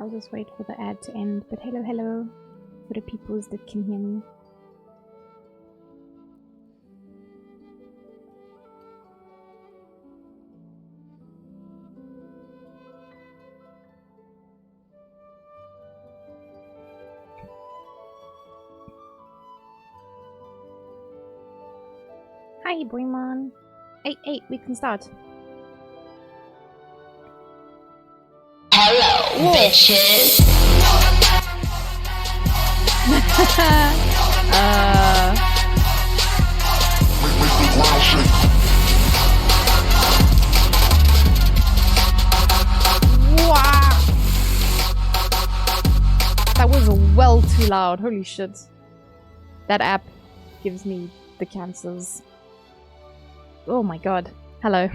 I'll just wait for the ad to end. But hello, hello, for the peoples that can hear me. Hi, Boymon. Hey, we can start. Hello, whoa. Bitches. Wow. That was well too loud. Holy shit. That app gives me the cancers. Oh my god. Hello.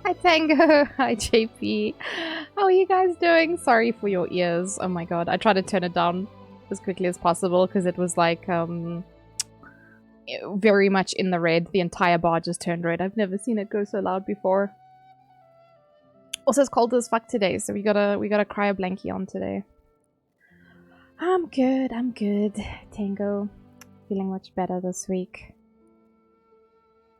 Hi Tango. Hi JP. How are you guys doing? Sorry for your ears. Oh my god. I tried to turn it down as quickly as possible because it was like very much in the red. The entire bar just turned red. I've never seen it go so loud before. Also, it's cold as fuck today, so we gotta cry a blankie on today. I'm good, Tango. Feeling much better this week.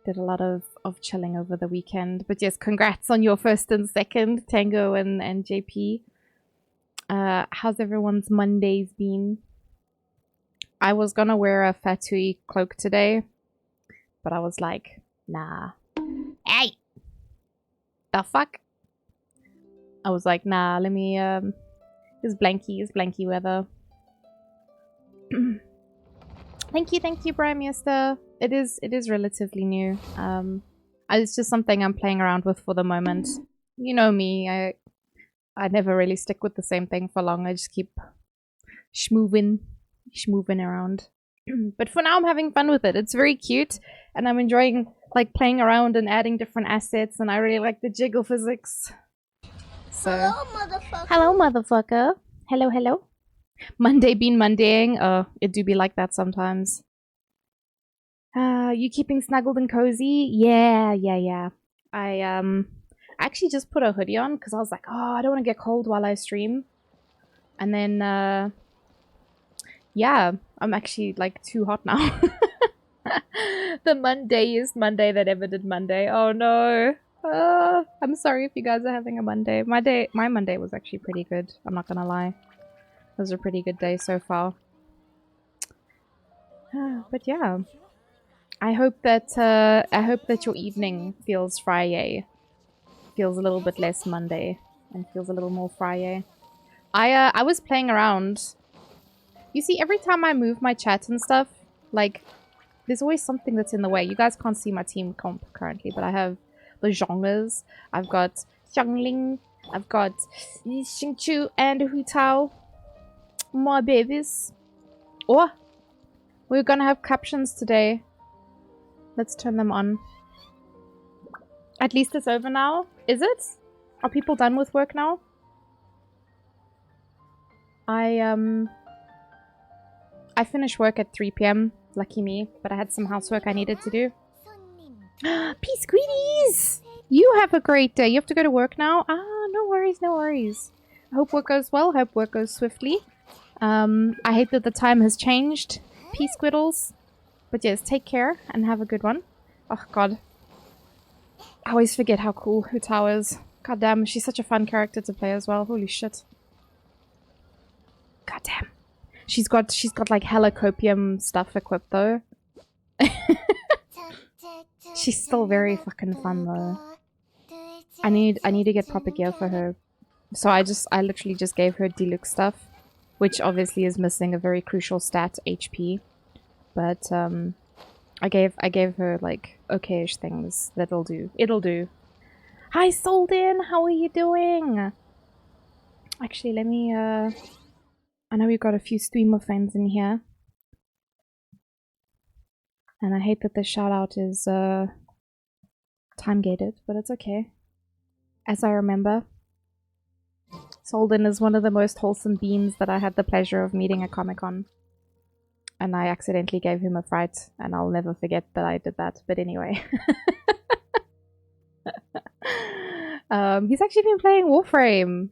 Did a lot of chilling over the weekend. But yes, congrats on your first and second, Tango and JP. How's everyone's Mondays been? I was gonna wear a Fatui cloak today, but I was like, nah. Hey! The fuck? I was like, nah, let me, it's blanky weather. Thank you, Bram Yester. It is relatively new. It's just something I'm playing around with for the moment. You know me, I never really stick with the same thing for long. I just keep schmooving around. But for now, I'm having fun with it. It's very cute, and I'm enjoying like playing around and adding different assets. And I really like the jiggle physics. So, hello, motherfucker. Hello, motherfucker. Hello. Monday been Mondaying. It do be like that sometimes. You keeping snuggled and cozy? Yeah. I actually just put a hoodie on because I was like, oh, I don't want to get cold while I stream. And then, yeah, I'm actually like too hot now. The Mondayest Monday that ever did Monday. Oh no. I'm sorry if you guys are having a Monday. My Monday was actually pretty good. I'm not gonna lie. It was a pretty good day so far. But yeah. I hope that your evening feels Friday. Feels a little bit less Monday and feels a little more Friday. I was playing around. You see, every time I move my chat and stuff, like, there's always something that's in the way. You guys can't see my team comp currently, but I have the Zhongas. I've got Xiangling. I've got Xingqiu and Hu Tao. My babies. Oh, we're gonna have captions today. Let's turn them on. At least it's over now. Is it? Are people done with work now? I finished work at 3 PM. Lucky me. But I had some housework I needed to do. Peace greedies! You have a great day. You have to go to work now? Ah, no worries. I hope work goes well. Hope work goes swiftly. I hate that the time has changed. Peace squiddles. But yes, take care and have a good one. Oh god. I always forget how cool Hu Tao is. God damn, she's such a fun character to play as well. Holy shit. God damn. She's got like hella copium stuff equipped though. She's still very fucking fun though. I need to get proper gear for her. So I literally just gave her deluxe stuff, which obviously is missing a very crucial stat, HP. But I gave her like okayish things that'll do. It'll do. Hi Solden, how are you doing? Actually, let me I know we've got a few streamer friends in here. And I hate that the shout out is time gated, but it's okay. As I remember, Solden is one of the most wholesome beings that I had the pleasure of meeting at Comic-Con. And I accidentally gave him a fright, and I'll never forget that I did that. But anyway. He's actually been playing Warframe.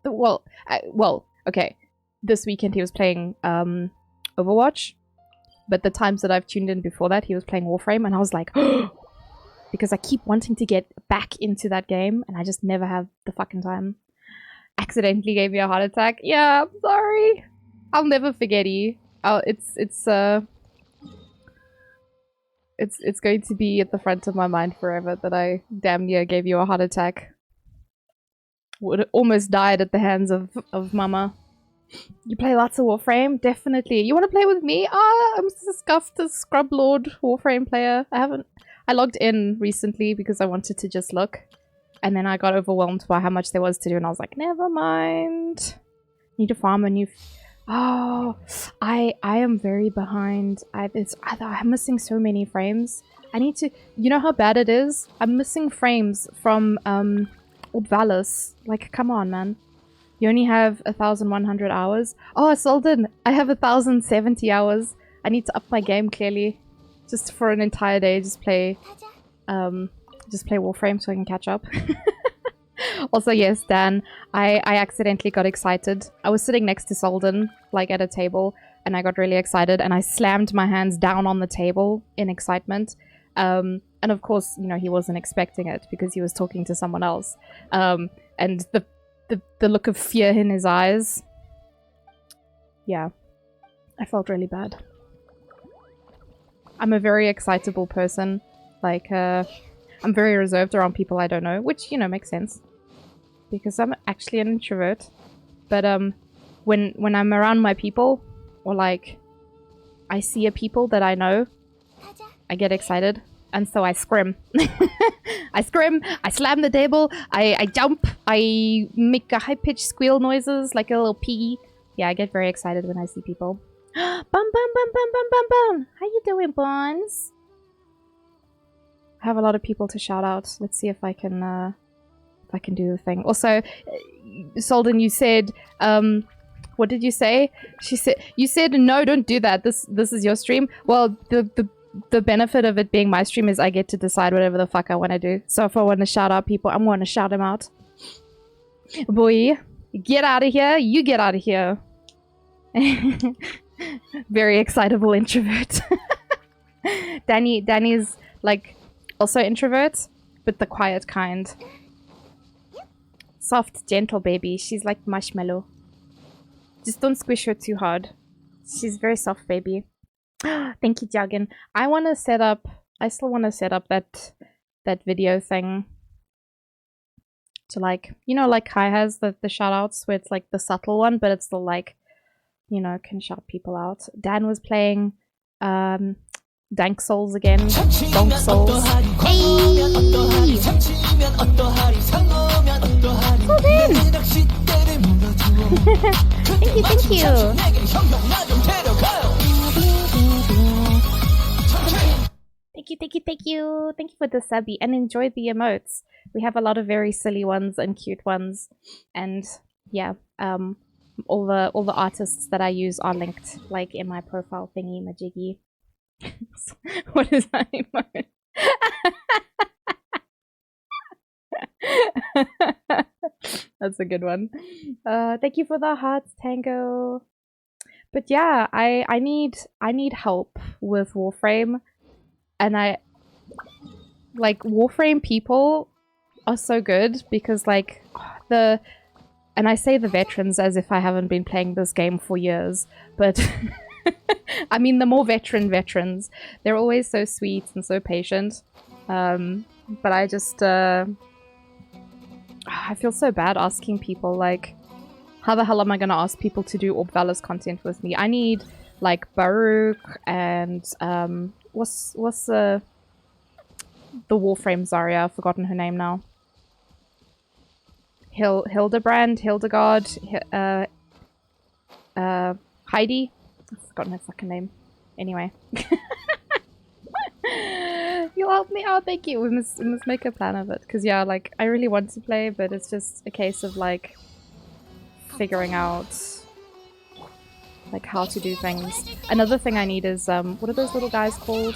Well, okay. This weekend he was playing Overwatch, but the times that I've tuned in before that, he was playing Warframe, and I was like, because I keep wanting to get back into that game, and I just never have the fucking time. Accidentally gave me a heart attack. Yeah, I'm sorry. I'll never forget you. Oh, it's going to be at the front of my mind forever that I damn near gave you a heart attack. Would almost died at the hands of Mama. You play lots of Warframe? Definitely. You want to play with me? I'm a scuffed Scrub Lord Warframe player. I logged in recently because I wanted to just look. And then I got overwhelmed by how much there was to do, and I was like, never mind. Need to farm a new... Oh, I am very behind. I'm missing so many frames. I need to... You know how bad it is? I'm missing frames from Obvalis. Like, come on, man. You only have 1,100 hours. Oh, Solden, I have 1,070 hours. I need to up my game, clearly. Just for an entire day, just play Warframe so I can catch up. Also, yes, Dan, I accidentally got excited. I was sitting next to Solden, like at a table, and I got really excited, and I slammed my hands down on the table in excitement. And of course, you know, he wasn't expecting it because he was talking to someone else. And the look of fear in his eyes. Yeah, I felt really bad. I'm a very excitable person. Like, I'm very reserved around people I don't know, which, you know, makes sense. Because I'm actually an introvert. But, when I'm around my people, or like, I see a people that I know, I get excited. And so I scream. I scream, I slam the table, I jump, I make a high-pitched squeal noises like a little piggy. Yeah, I get very excited when I see people. Bum bum bum bum bum bum bum! How you doing, Bonds? I have a lot of people to shout out. Let's see if I can do the thing. Also, Solden, you said, what did you say? You said no, don't do that. This is your stream. Well, the benefit of it being my stream is I get to decide whatever the fuck I want to do. So if I want to shout out people, I'm going to shout them out. Boy, get out of here. You get out of here. Very excitable introvert. Danny's like also introvert, but the quiet kind. Soft, gentle baby. She's like marshmallow. Just don't squish her too hard. She's very soft baby. Thank you, Jagan. I still want to set up that video thing. To like, you know, like Kai has the shoutouts where it's like the subtle one, but it's still like, you know, can shout people out. Dan was playing Dank Souls again. Donk Souls. Hey! Thank you. Thank you for the subby, and enjoy the emotes. We have a lot of very silly ones and cute ones, and yeah, all the artists that I use are linked like in my profile thingy majiggy. What is that emote? That's a good one. Thank you for the hearts, Tango. But yeah, I need help with Warframe. And Warframe people are so good because, like, and I say the veterans as if I haven't been playing this game for years, but I mean the more veterans, they're always so sweet and so patient. But I just, I feel so bad asking people, like, how the hell am I gonna ask people to do Obvalis content with me? I need, like, Baruch and, what's the Warframe Zarya? I've forgotten her name now. Hildebrand, Hildegard, Heidi. I've forgotten her fucking name. Anyway. You'll help me out, thank you. We must make a plan of it. Because yeah, like, I really want to play, but it's just a case of, like, figuring out like how to do things. Another thing I need is what are those little guys called?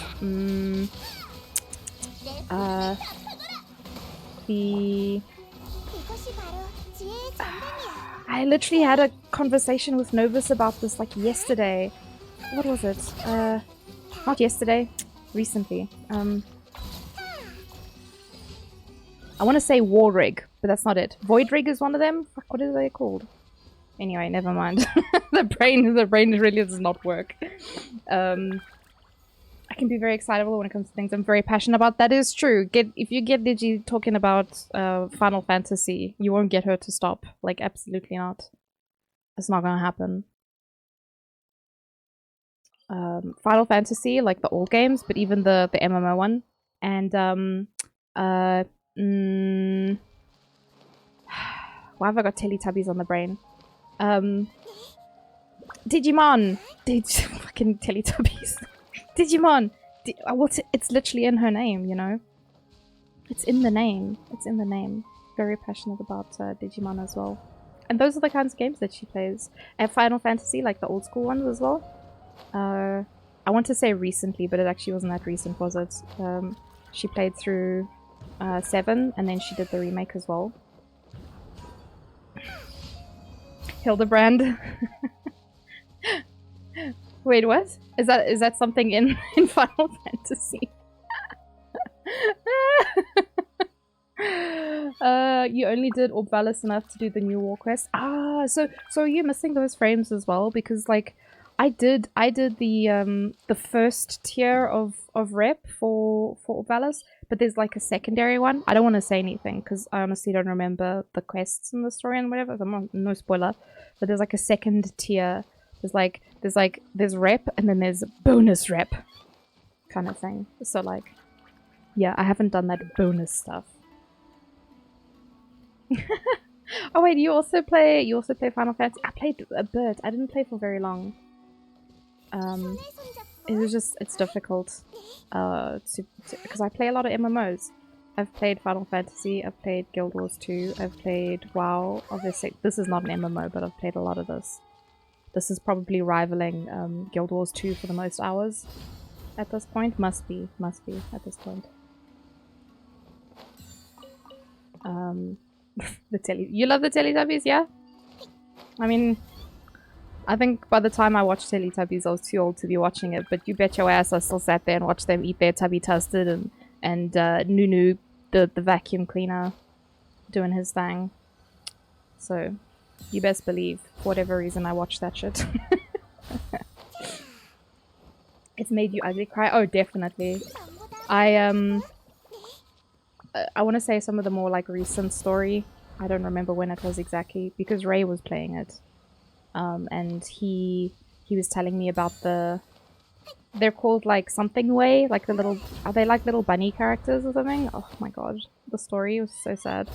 I literally had a conversation with Novus about this like yesterday. What was it? Not yesterday, recently. I want to say War Rig, but that's not it. Void Rig is one of them. Fuck, what are they called? Anyway, never mind. the brain really does not work. I can be very excitable when it comes to things I'm very passionate about. That is true. If you get Digi talking about Final Fantasy, you won't get her to stop. Like, absolutely not. It's not gonna happen. Final Fantasy, like the old games, but even the MMO one. And, why have I got Teletubbies on the brain? Digimon! Fucking Teletubbies. Digimon! It's literally in her name, you know? It's in the name. It's in the name. Very passionate about Digimon as well. And those are the kinds of games that she plays. And Final Fantasy, like the old school ones as well. I want to say recently, but it actually wasn't that recent, was it? She played through 7, and then she did the remake as well. Hildebrand. Wait, what? Is that something in Final Fantasy? You only did Orbalis enough to do the new war quest. Ah, so are you missing those frames as well? Because like, I did the first tier of rep for Orbalis, but there's like a secondary one. I don't want to say anything because I honestly don't remember the quests in the story and whatever. So no spoiler, but there's like a second tier. There's rep and then there's bonus rep kind of thing. So like, yeah, I haven't done that bonus stuff. Oh wait, you also play Final Fantasy? I played a bit. I didn't play for very long. It's difficult because I play a lot of MMOs. I've played Final Fantasy, I've played Guild Wars 2, I've played WoW. Obviously, this is not an MMO, but I've played a lot of this. This is probably rivaling Guild Wars 2 for the most hours at this point. Must be at this point. You love the Teletubbies, yeah? I mean, I think by the time I watched Teletubbies, I was too old to be watching it, but you bet your ass I still sat there and watched them eat their tubby tustard and Nunu, the vacuum cleaner, doing his thing. So, you best believe, for whatever reason, I watched that shit. It's made you ugly cry? Oh, definitely. I want to say some of the more like recent story. I don't remember when it was exactly because Ray was playing it, and he was telling me about they're called like something way, like the little, are they like little bunny characters or something? Oh my god, the story was so sad.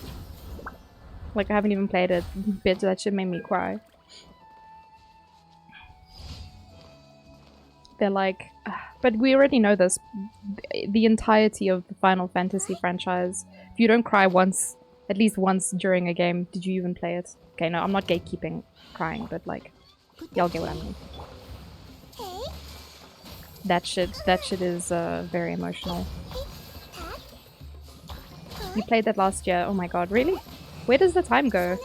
Like I haven't even played it, but that shit made me cry. They're like, but we already know this. The entirety of the Final Fantasy franchise, if you don't cry once, at least once during a game, did you even play it? Okay, no, I'm not gatekeeping crying, but like, y'all get what I mean. That shit is very emotional. You played that last year, oh my god, really? Where does the time go?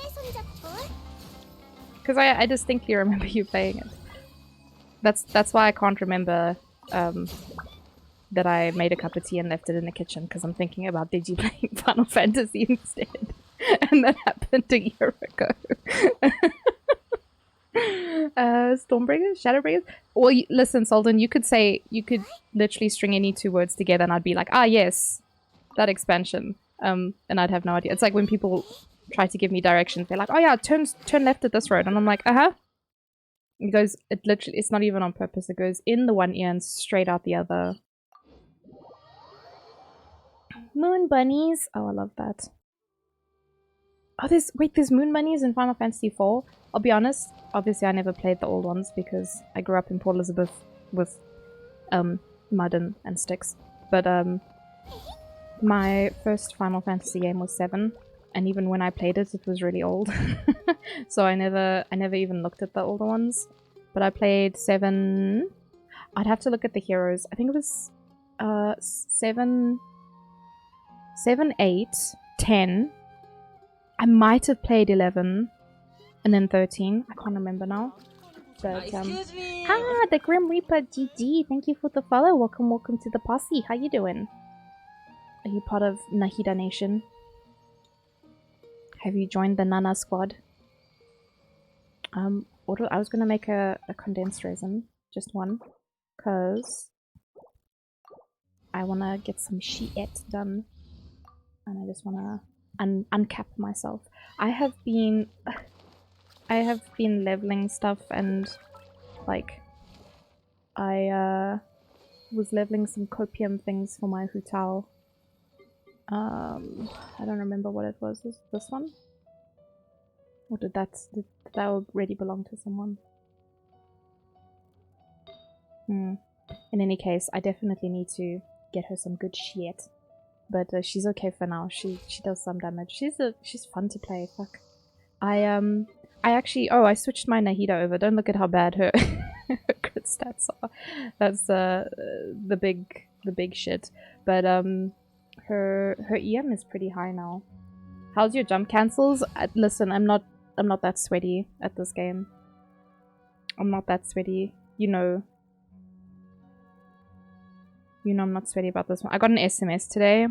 Because I distinctly remember you playing it. That's why I can't remember that I made a cup of tea and left it in the kitchen, because I'm thinking about Digi playing Final Fantasy instead. And that happened a year ago. Stormbringers? Shadowbringers? Well, listen, Solden, you could literally string any two words together and I'd be like, ah, yes, that expansion. And I'd have no idea. It's like when people try to give me directions, they're like, oh yeah, turn left at this road. And I'm like, uh-huh. It goes, it's not even on purpose. It goes in the one ear and straight out the other. Moon bunnies. Oh, I love that. Oh, there's moon bunnies in Final Fantasy IV. I'll be honest. Obviously, I never played the old ones because I grew up in Port Elizabeth with mud and sticks. But my first Final Fantasy game was 7, and even when I played it, it was really old. So I never even looked at the older ones. But I played 7. I'd have to look at the heroes. I think it was 7, 8, 10, I might have played 11 and then 13. I can't remember now. But Excuse me. the Grim Reaper GG. Thank you for the follow. Welcome to the posse. How you doing? Are you part of Nahida Nation? Have you joined the Nana squad? I was gonna make a condensed resin, just one, cause I wanna get some shit done, and I just wanna uncap myself. I have been leveling stuff, and like I was leveling some copium things for my Hutao. I don't remember what it was. Was it this one? Or did that already belong to someone? In any case, I definitely need to get her some good shit. But she's okay for now. She does some damage. She's fun to play. Fuck. I actually I switched my Nahida over. Don't look at how bad her her crit stats are. That's the big shit. But her EM is pretty high now. How's your jump cancels? Listen, I'm not that sweaty at this game. I'm not that sweaty. You know I'm not sweaty about this one. I got an SMS today.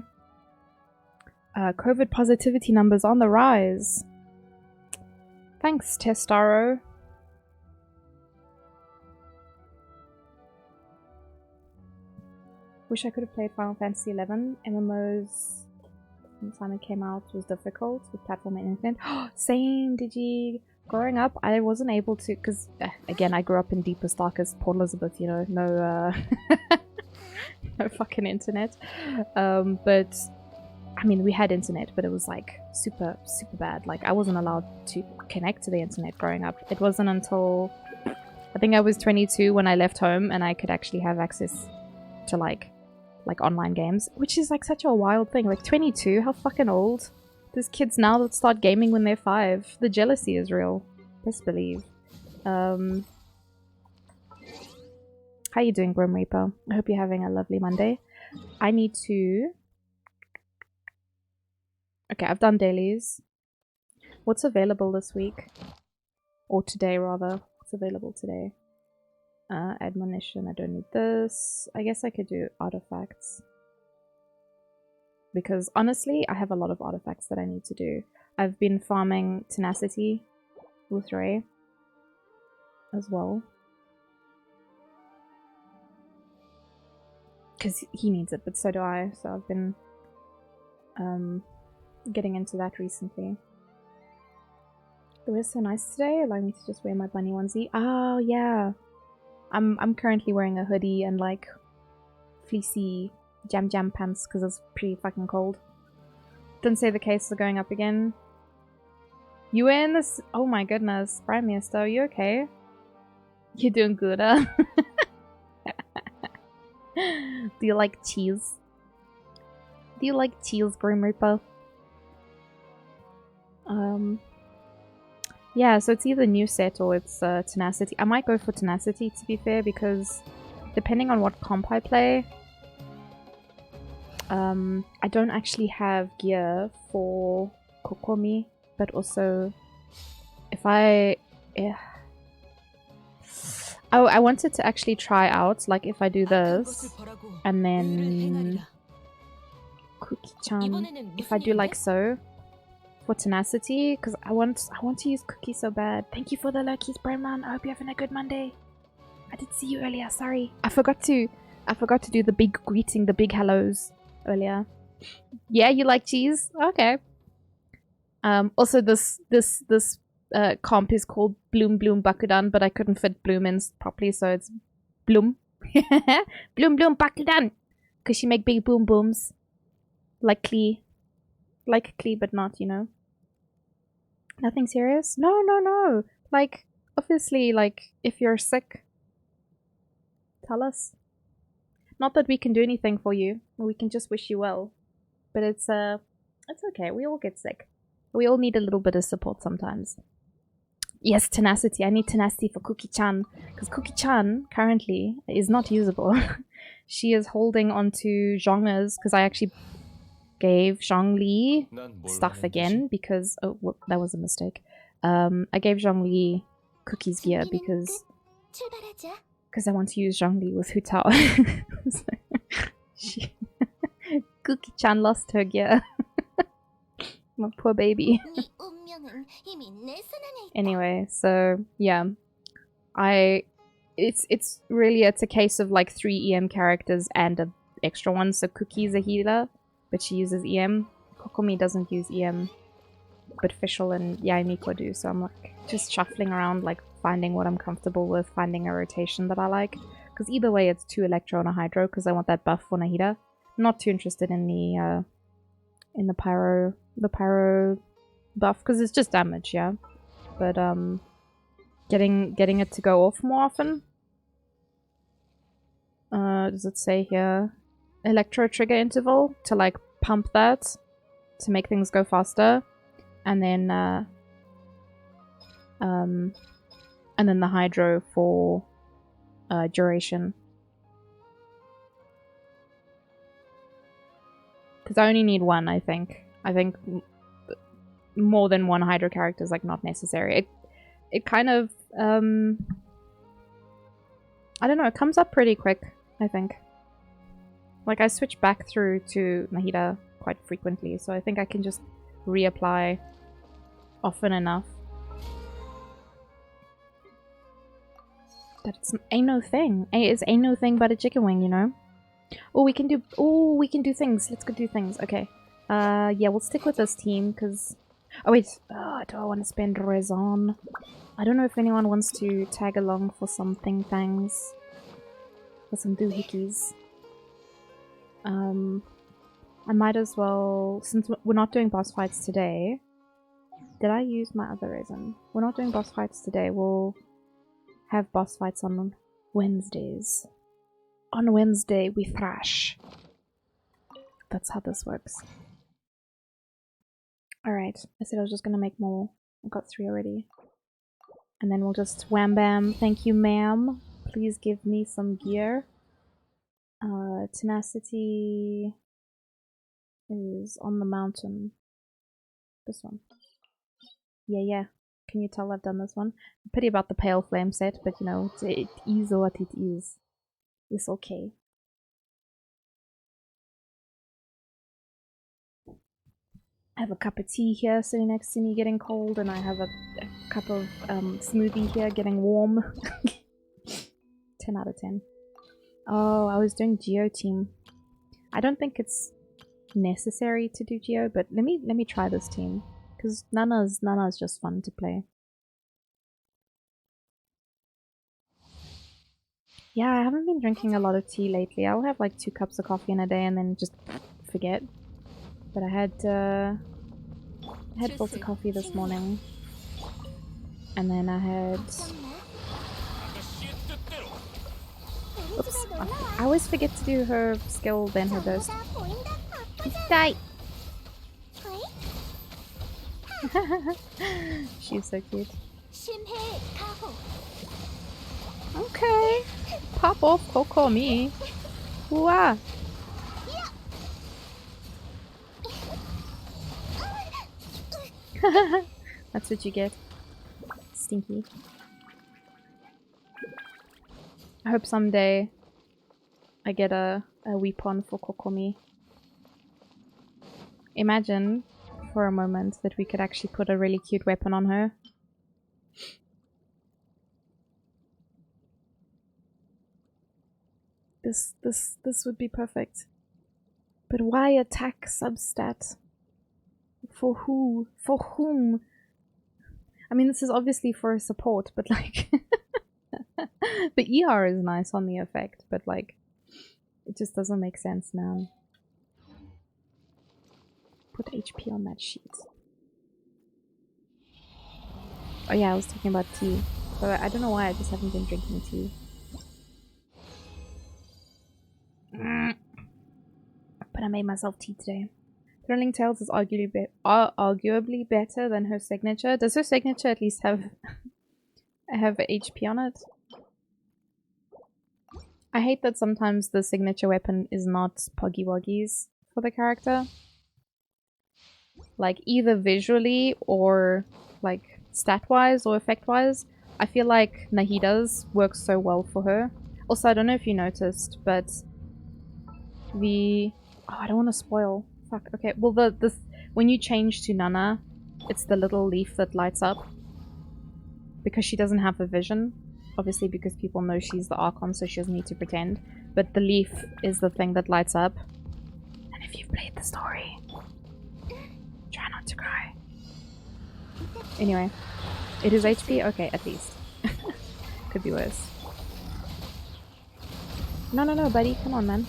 COVID positivity numbers on the rise. Thanks, Testaro. Wish I could have played Final Fantasy XI. MMOs, from the time it came out, was difficult with platform and internet. Same, Digi. Growing up, I wasn't able to, because, again, I grew up in deepest, darkest Port Elizabeth, you know, no, no fucking internet. But, I mean, we had internet, but it was, like, super, super bad. Like, I wasn't allowed to connect to the internet growing up. It wasn't until, I think I was 22 when I left home and I could actually have access to, like online games, which is like such a wild thing. Like 22, how fucking old. There's kids now that start gaming when they're 5. The jealousy is real. Best believe. How you doing, Grim Reaper? I hope you're having a lovely Monday. I need to... Okay, I've done dailies. What's available this week? Or today, rather. What's available today? Admonition, I don't need this. I guess I could do artifacts. Because honestly, I have a lot of artifacts that I need to do. I've been farming tenacity with Ray as well. Because he needs it, but so do I. So I've been getting into that recently. The weather's so nice today. Allow me to just wear my bunny onesie. Oh, yeah. I'm currently wearing a hoodie and like fleecy jam pants because it's pretty fucking cold. Didn't say the cases are going up again. You were in this? Oh my goodness, Prime Minister, are you okay? You're doing good, huh? Do you like cheese? Do you like cheese, Grim Reaper? Yeah, so it's either new set or it's tenacity. I might go for tenacity, to be fair, because depending on what comp I play, I don't actually have gear for Kokomi, but also if I wanted to actually try out, like if I do this and then Cookie-chan, if I do like so for tenacity, because I want to use Cookie so bad. Thank you for the lurkies, Brayman. I hope you're having a good Monday. I did see you earlier, sorry. I forgot to do the big greeting, the big hellos earlier. Yeah, you like cheese? Okay. Also this comp is called Bloom Bakudan, but I couldn't fit Bloom in properly, so it's Bloom. Bloom Bakudan! Because she make big boom booms. Like Klee. Like Klee, but not, you know. Nothing serious? No. Like, obviously, like, if you're sick, tell us. Not that we can do anything for you. We can just wish you well. But it's okay. We all get sick. We all need a little bit of support sometimes. Yes, tenacity. I need tenacity for Cookie-chan. Because Cookie-chan, currently, is not usable. She is holding onto Zhongers, because I actually... gave Zhongli stuff again because... Oh, whoop, that was a mistake. I gave Zhongli Cookie's gear because I want to use Zhongli with Hu Tao. Cookie-chan lost her gear. My poor baby. Anyway, so yeah. It's a case of like 3 EM characters and an extra one. So Cookie's a healer, but she uses EM. Kokomi doesn't use EM, but Fischl and Yaimiko do. So I'm like just shuffling around, like finding what I'm comfortable with, finding a rotation that I like. Because either way, it's 2 Electro and a Hydro because I want that buff for Nahida. Not too interested in the pyro buff because it's just damage, yeah. But getting it to go off more often. Does it say here electro trigger interval to like pump that to make things go faster, and then the hydro for duration. Because I only need one, I think. I think more than one hydro character is like not necessary. It kind of I don't know, it comes up pretty quick, I think. Like, I switch back through to Nahida quite frequently, so I think I can just reapply often enough. That ain't no thing. It's ain't no thing but a chicken wing, you know? Oh, we can do things. Let's go do things. Okay. Yeah, we'll stick with this team, because... Oh, wait. Do I want to spend Raison? I don't know if anyone wants to tag along for some things. For some doohickeys. I might as well... Since we're not doing boss fights today... Did I use my other resin? We're not doing boss fights today. We'll have boss fights on Wednesdays. On Wednesday, we thrash. That's how this works. Alright, I said I was just gonna make more. I got 3 already. And then we'll just wham bam. Thank you, ma'am. Please give me some gear. Tenacity is on the mountain. This one. Yeah. Can you tell I've done this one? Pity about the pale flame set, but you know, it is what it is. It's okay. I have a cup of tea here sitting next to me getting cold, and I have a cup of smoothie here getting warm. 10 out of 10. Oh, I was doing Geo team. I don't think it's necessary to do Geo, but let me try this team. Because Nana's just fun to play. Yeah, I haven't been drinking a lot of tea lately. I'll have like 2 cups of coffee in a day and then just forget. But I had filter coffee this morning. And then I had... Oops. I always forget to do her skill, then her burst. Die! She's so cute. Okay. Pop off, Kokomi. Wah! That's what you get. Stinky. I hope someday I get a weapon for Kokomi. Imagine for a moment that we could actually put a really cute weapon on her. This would be perfect. But why attack substat? For who? For whom? I mean, this is obviously for a support, but like... The ER is nice on the effect, but like... It just doesn't make sense, man. Put HP on that sheet. Oh yeah, I was talking about tea. But I don't know why, I just haven't been drinking tea. But I made myself tea today. Thrilling Tales is arguably better than her signature. Does her signature at least have HP on it? I hate that sometimes the signature weapon is not Poggy Woggies for the character. like either visually or like stat-wise or effect-wise. I feel like Nahida's works so well for her. Also, I don't know if you noticed, but the... Oh, I don't want to spoil. Fuck, okay. Well, when you change to Nana, it's the little leaf that lights up. Because she doesn't have a vision. Obviously because people know she's the Archon, so she doesn't need to pretend. But the leaf is the thing that lights up. And if you've played the story, try not to cry. Anyway. It is HP? Okay, at least. Could be worse. No, buddy. Come on, man.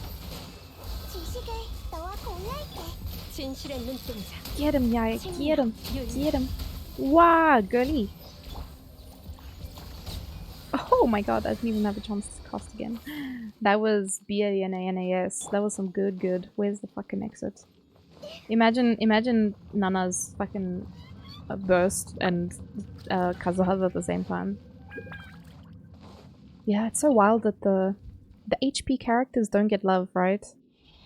Get him, Yai. Get him. Get him. Wow, girly. Oh my god, I didn't even have a chance to cast again. That was BANANAS. That was some good. Where's the fucking exit? Imagine Nana's fucking burst and Kazuha's at the same time. Yeah, it's so wild that the HP characters don't get love, right?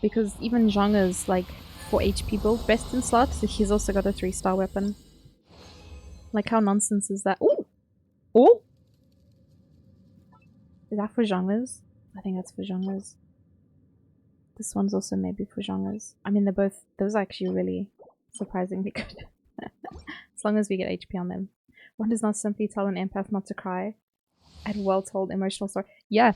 Because even Zhang is like 4 HP build best in slot, so he's also got a 3-star weapon. Like how nonsense is that? Ooh! Ooh! Is that for Zhang's? I think that's for Zhang's. This one's also maybe for Zhang's. I mean, those are actually really surprisingly good. As long as we get HP on them. One does not simply tell an empath not to cry. At well-told emotional story. Yeah.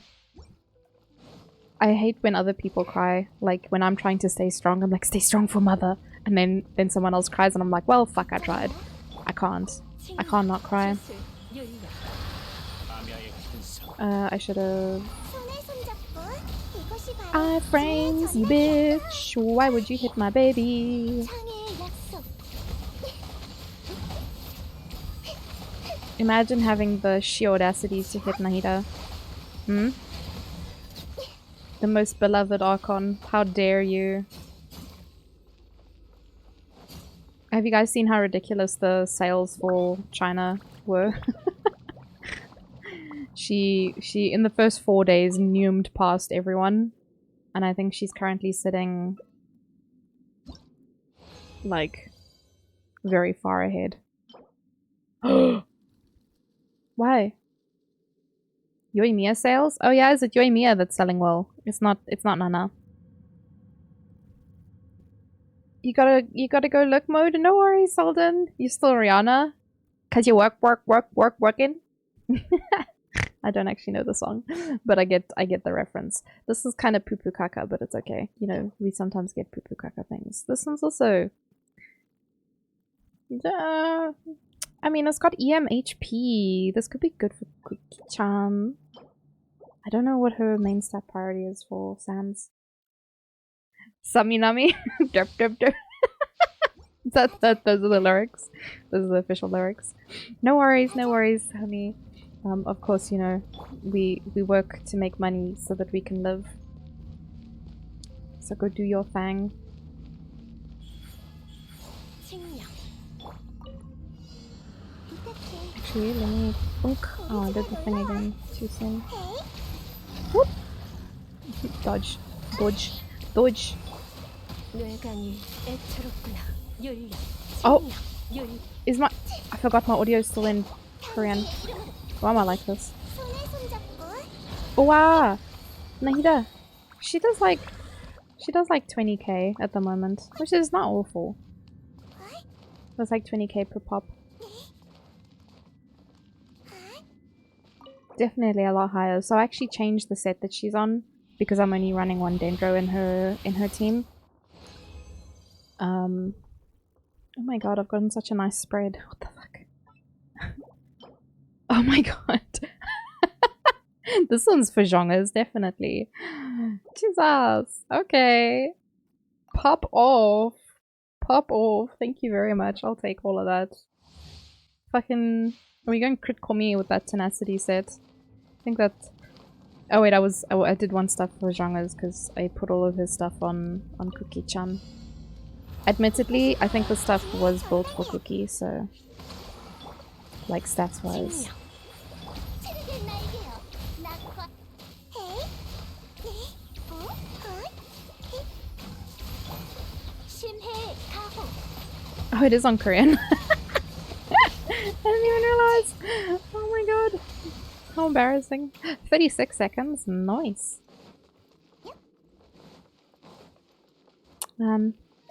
I hate when other people cry. Like, when I'm trying to stay strong, I'm like, stay strong for mother. And then someone else cries and I'm like, well, fuck, I tried. I can't. I can't not cry. I should've... frames, you bitch! Why would you hit my baby? Imagine having the sheer audacity to hit Nahida. Hmm? The most beloved Archon. How dare you? Have you guys seen how ridiculous the sales for China were? She in the first 4 days numed past everyone. And I think she's currently sitting like very far ahead. Why? Yoimiya sales? Oh yeah, is it Yoimiya that's selling well? It's not Nana. You gotta go look mode. No worries, Solden. You still Rihanna? Cause you working? I don't actually know the song, but I get the reference. This is kind of poo-poo caca, but it's okay. You know, we sometimes get poo-poo caca things. This one's also... I mean, it's got EM HP. This could be good for Cookie-chan. I don't know what her main stat priority is for Sans. Saminami? Derp derp derp. Those are the lyrics. Those are the official lyrics. No worries, honey. Of course, you know, we work to make money so that we can live. So go do your thing. Actually, let me... Oh, I did the thing again. Too soon. Whoop! Dodge. Oh! Is my... I forgot my audio is still in Korean. Why am I like this? Oh wow! Nahida! She does like 20k at the moment, which is not awful. That's like 20k per pop. Definitely a lot higher. So I actually changed the set that she's on because I'm only running one Dendro in her team. Oh my god, I've gotten such a nice spread. What the fuck? Oh my god. This one's for Zhongers, definitely. Jesus. Okay. Pop off. Pop off. Thank you very much. I'll take all of that. Fucking... Are we going critical me with that tenacity set? I think that... Oh wait, I did one stuff for Zhongers because I put all of his stuff on Cookie-chan. Admittedly, I think the stuff was built for Cookie, so... Like, stats-wise. Oh, it is on Korean. I didn't even realize. Oh my god. How embarrassing. 36 seconds. Nice.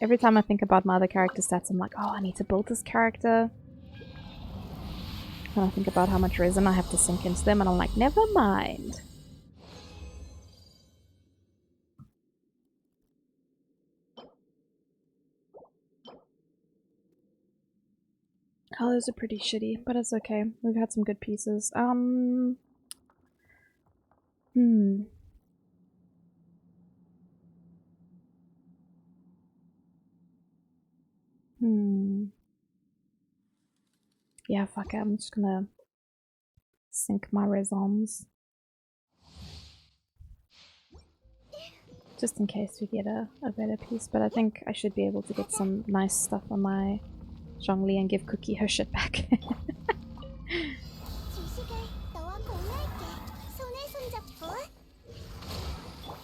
Every time I think about my other character stats, I'm like, oh, I need to build this character. And I think about how much resin I have to sink into them, and I'm like, never mind. Oh, those are pretty shitty, but it's okay. We've had some good pieces. Yeah, fuck it. I'm just gonna sink my resons. Just in case we get a better piece, but I think I should be able to get some nice stuff on my Zhongli and give Cookie her shit back.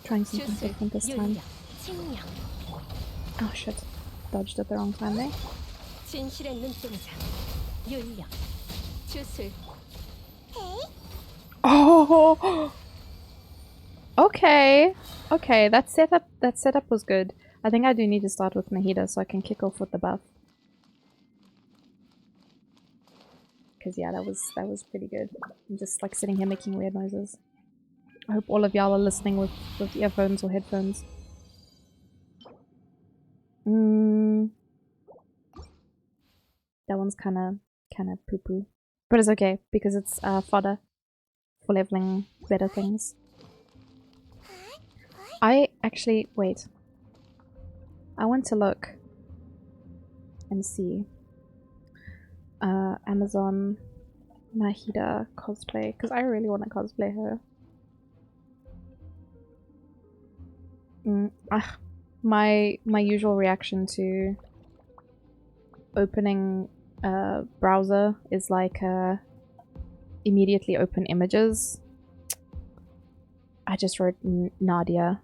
Trying something different this time. Oh shit. Dodged at the wrong time there. Oh! Okay. Okay, that setup was good. I think I do need to start with Mahida so I can kick off with the buff. Cause yeah, that was pretty good. I'm just like sitting here making weird noises. I hope all of y'all are listening with earphones or headphones. That one's kinda poo-poo. But it's okay, because it's fodder for leveling better things. I actually wait. I want to look and see Amazon Mahida cosplay, because I really want to cosplay her. My usual reaction to opening a browser is like immediately open images. I just wrote Nadia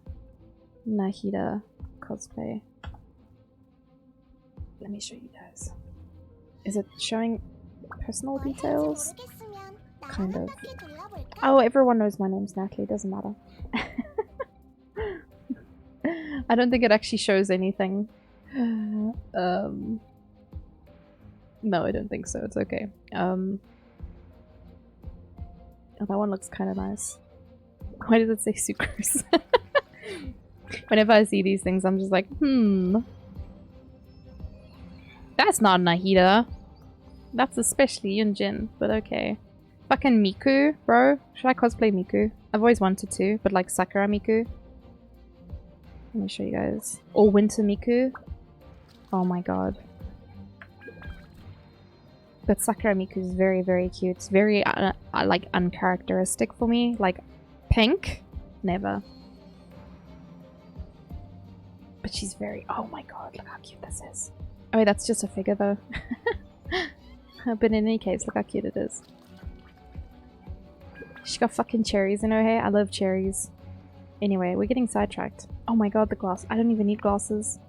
Mahida cosplay. Let me show you guys. Is it showing personal details? Kind of. Oh, everyone knows my name's Natalie, doesn't matter. I don't think it actually shows anything. No, I don't think so. It's okay. Oh, that one looks kind of nice. Why does it say sucrose? Whenever I see these things, I'm just like, That's not Nahida. That's especially Yunjin, but okay. Fucking Miku, bro. Should I cosplay Miku? I've always wanted to, but like Sakura Miku. Let me show you guys. Or Winter Miku. Oh my god. But Sakura Miku is very, very cute. It's very, like, uncharacteristic for me. Like, pink? Never. But she's very... Oh my god, look how cute this is. Oh, that's just a figure, though. But in any case, look how cute it is. She got fucking cherries in her hair. I love cherries. Anyway, we're getting sidetracked. Oh my god, the glass. I don't even need glasses.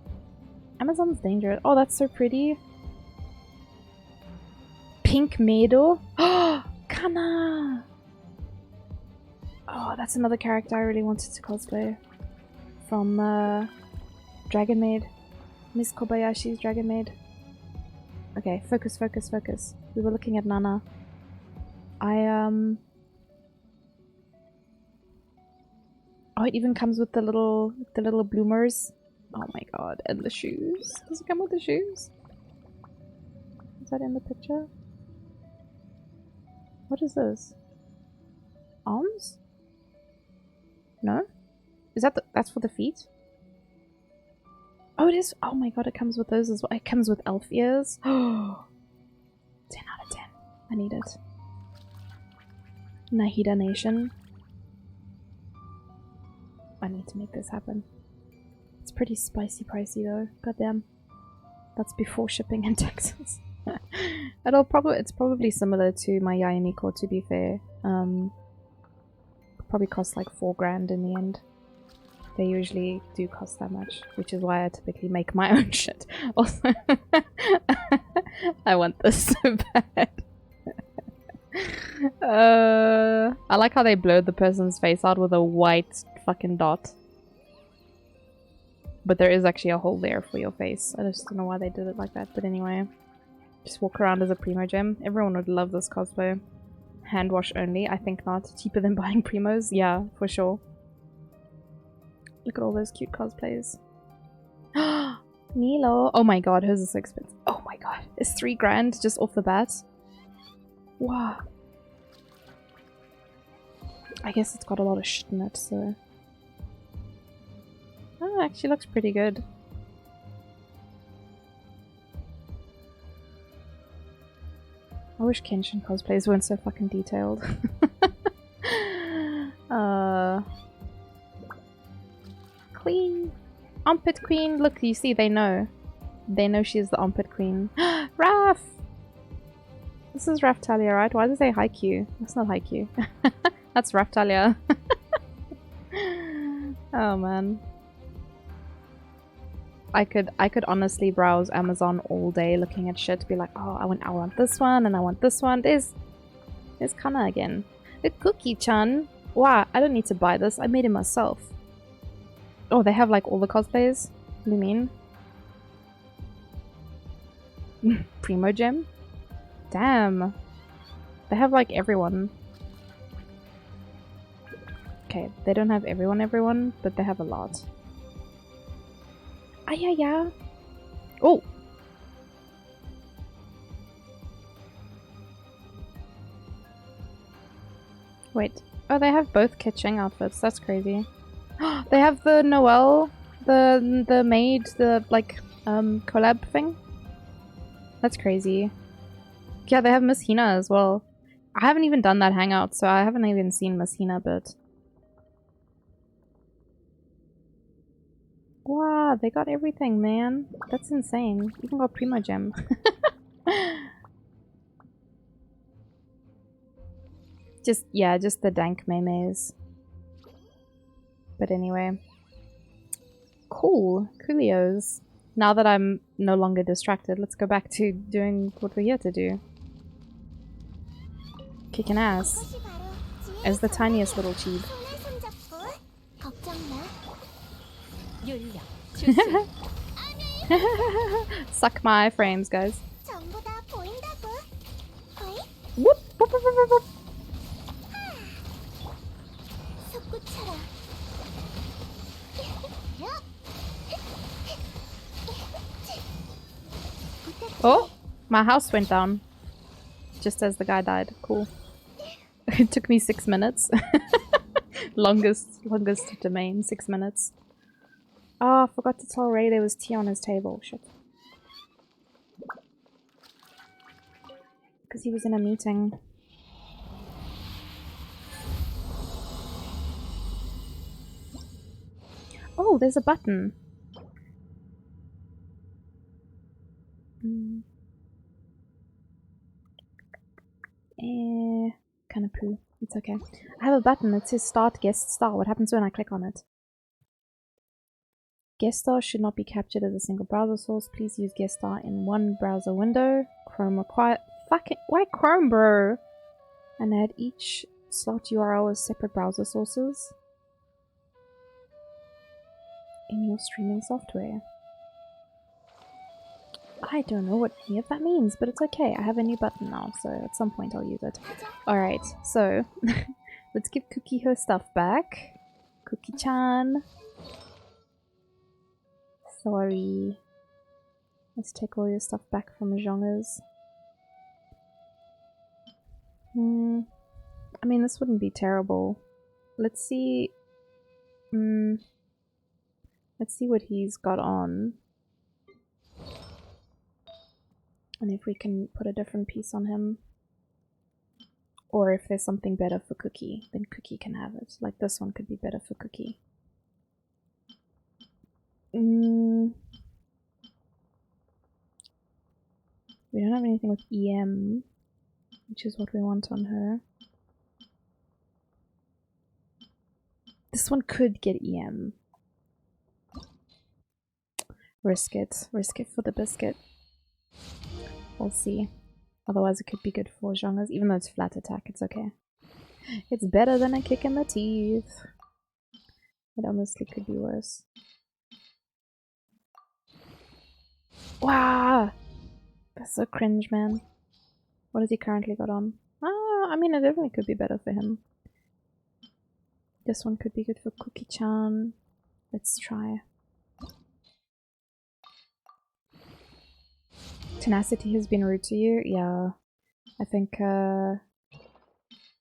Amazon's dangerous. Oh, that's so pretty. Pink Meido. Oh, Kana! Oh, that's another character I really wanted to cosplay. From, Dragon Maid. Miss Kobayashi's Dragon Maid. Okay, focus, focus, focus. We were looking at Nana. Oh, it even comes with the little bloomers. Oh my god, and the shoes. Does it come with the shoes? Is that in the picture? What is this? Arms? No? Is that that's for the feet? Oh, it is. Oh my god, it comes with those as well. It comes with elf ears. 10 out of 10. I need it. Nahida Nation. I need to make this happen. It's pretty spicy pricey though. Goddamn. That's before shipping and taxes. It's probably similar to my Yayamiko, to be fair. Probably cost like 4 grand in the end. I They usually do cost that much, which is why I typically make my own shit. Also, I want this so bad. I like how they blurred the person's face out with a white fucking dot. But there is actually a hole there for your face. I just don't know why they did it like that. But anyway, just walk around as a Primo gem. Everyone would love this cosplay. Hand wash only? I think not. Cheaper than buying Primos? Yeah, for sure. Look at all those cute cosplays. Milo! Oh my god, hers is so expensive. Oh my god, it's 3 grand just off the bat. Wow. I guess it's got a lot of shit in it, so... Oh, it actually looks pretty good. I wish Genshin cosplays weren't so fucking detailed. Queen! Armpit queen! Look, you see, they know. They know she's the armpit queen. Raph! This is Raftalia, right? Why does it say Haikyuu? That's not Haikyuu. That's Raftalia. Oh man. I could honestly browse Amazon all day looking at shit, be like, oh, I want this one and I want this one. There's Kana again. The Cookie-chan. Wow, I don't need to buy this. I made it myself. Oh, they have like all the cosplays? What do you mean? Primo gem? Damn. They have like everyone. Okay, they don't have everyone, but they have a lot. Ah, yeah. Oh! Wait. Oh, they have both Kitching outfits. That's crazy. They have the Noelle, the maid, the like collab thing. That's crazy. Yeah, they have Miss Hina as well. I haven't even done that hangout, so I haven't even seen Miss Hina, but wow, they got everything, man. That's insane. Even got Primo Gem. Just the dank memes. But anyway. Cool. Coolios. Now that I'm no longer distracted, let's go back to doing what we're here to do. Kicking ass. As the tiniest little cheat. Suck my frames, guys. Whoop, whoop, whoop, whoop, whoop. Oh, my house went down. Just as the guy died. Cool. It took me 6 minutes. longest domain, 6 minutes. Oh, I forgot to tell Ray there was tea on his table. Shit. Because he was in a meeting. Oh, there's a button. Kind of poo. It's okay. I have a button that says start guest star. What happens when I click on it? Guest star should not be captured as a single browser source. Please use guest star in one browser window. Chrome require. Fucking. Why Chrome, bro? And add each slot URL as separate browser sources in your streaming software. I don't know what any of that means, but it's okay. I have a new button now, so at some point I'll use it. Alright, so let's give Cookie her stuff back. Cookie-chan. Sorry. Let's take all your stuff back from Zhongers. I mean, this wouldn't be terrible. Let's see. Let's see what he's got on. And if we can put a different piece on him. Or if there's something better for Cookie, then Cookie can have it. Like this one could be better for Cookie. We don't have anything with EM, which is what we want on her. This one could get EM. Risk it. Risk it for the biscuit. We'll see. Otherwise it could be good for Zhongas. Even though it's flat attack, it's okay. It's better than a kick in the teeth. It honestly could be worse. Wow! That's so cringe, man. What has he currently got on? I mean, it definitely could be better for him. This one could be good for Cookie-chan. Let's try. Tenacity has been rude to you? Yeah. I think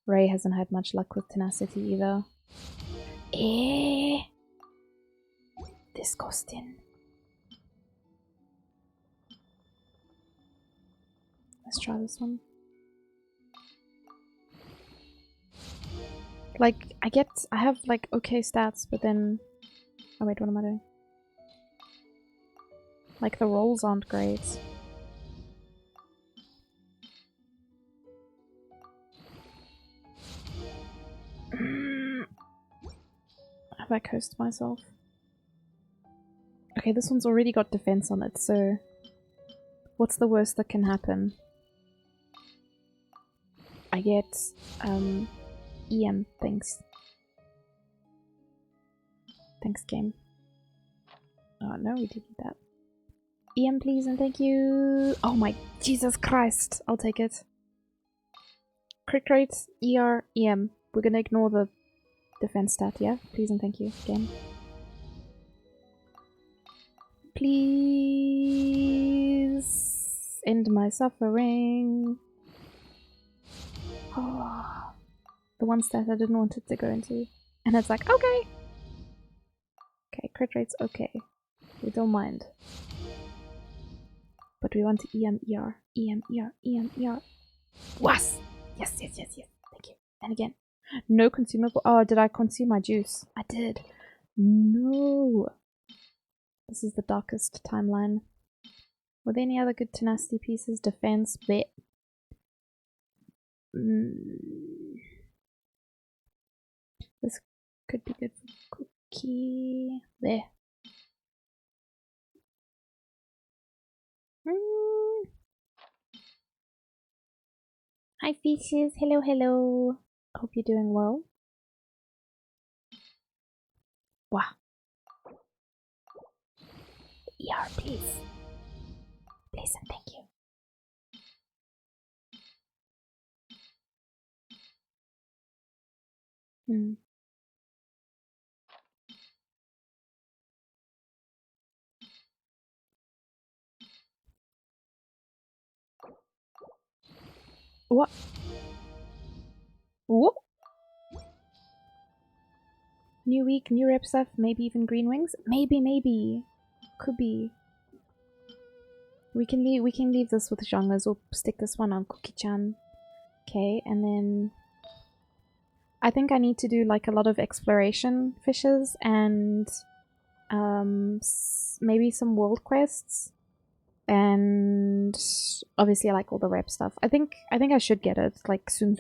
Ray hasn't had much luck with Tenacity either. Disgusting. Let's try this one. Like, I have like okay stats, but then... Oh wait, what am I doing? Like, the rolls aren't great. Have I cursed myself? Okay, this one's already got defense on it, so... What's the worst that can happen? I get, EM, thanks. Thanks, game. Oh, no, we didn't do that. EM, please, and thank you! Oh my Jesus Christ! I'll take it. Crit rate, ER, EM. We're gonna ignore the defense stat, yeah? Please and thank you, game. Please end my suffering. Oh, the one stat I didn't want it to go into. And it's like, okay! Okay, crit rate's okay. We don't mind. But we want to EM, ER, EM, ER, EM, ER. Was! Yes, yes, yes, yes. Thank you. And again. No consumable. Oh, did I consume my juice? I did. No. This is the darkest timeline. Were there any other good tenacity pieces? Defense, bet. This could be good for Cookie. There. Hi fishes. Hello, hello. Hope you're doing well. Wow. ER, please. Please and thank you. What? Whoop. New week, new rep stuff, maybe even green wings? Maybe. Could be. We can leave this with genres. We'll stick this one on Cookie-chan. Okay, and then I think I need to do like a lot of exploration fishes and maybe some world quests and obviously like all the rep stuff. I think I should get it like soon.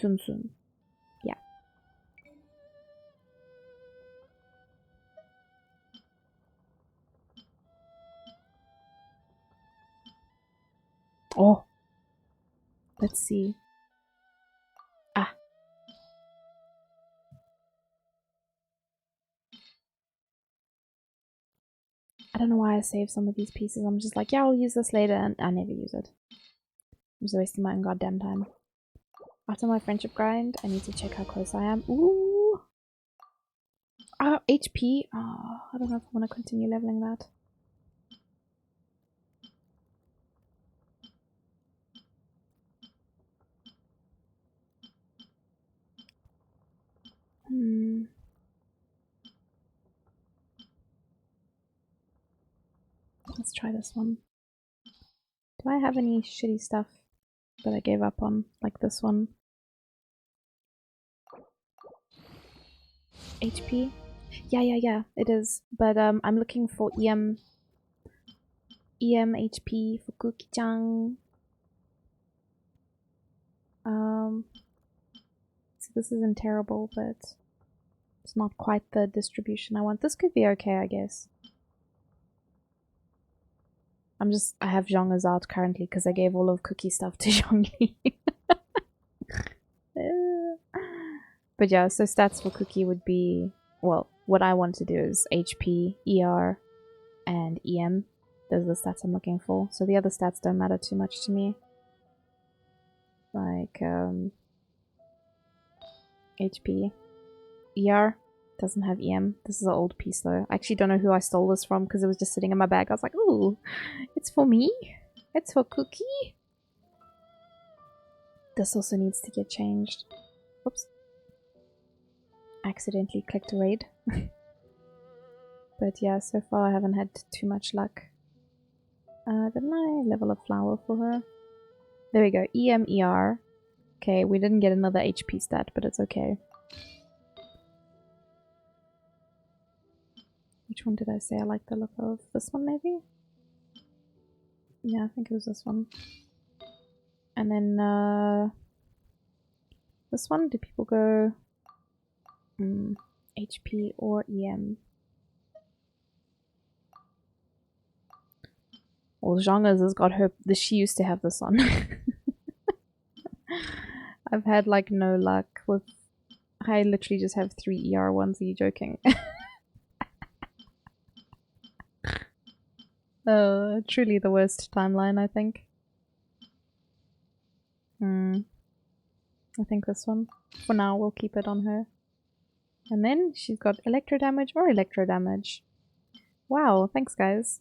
Yeah. Oh. Let's see. Ah. I don't know why I saved some of these pieces. I'm just like, yeah, I'll use this later, and I never use it. I'm just wasting my own goddamn time. After my friendship grind, I need to check how close I am. Ooh! HP? Oh, I don't know if I want to continue leveling that. Let's try this one. Do I have any shitty stuff that I gave up on? Like this one? HP? Yeah, it is. But I'm looking for EM HP for Cookie-chan. So this isn't terrible, but it's not quite the distribution I want. This could be okay, I guess. I have Zhongers out currently because I gave all of Cookie stuff to Zhongli. But yeah, so stats for Cookie would be, well, what I want to do is HP, ER, and EM. Those are the stats I'm looking for. So the other stats don't matter too much to me. Like, HP. ER doesn't have EM. This is an old piece though. I actually don't know who I stole this from because it was just sitting in my bag. I was like, ooh, it's for me? It's for Cookie? This also needs to get changed. Oops. Accidentally clicked raid. But yeah, so far I haven't had too much luck. Didn't I level a flower for her? There we go. EM, ER. Okay, we didn't get another HP stat, but it's okay. Which one did I say I like the look of? This one, maybe? Yeah, I think it was this one. And then, this one, do people go HP or EM? Well, Zhangers has got her... She used to have this on. I've had, like, no luck with... I literally just have 3 ER ones. Are you joking? Truly the worst timeline, I think. I think this one. For now, we'll keep it on her. And then she's got electro damage or electro damage. Wow, thanks guys.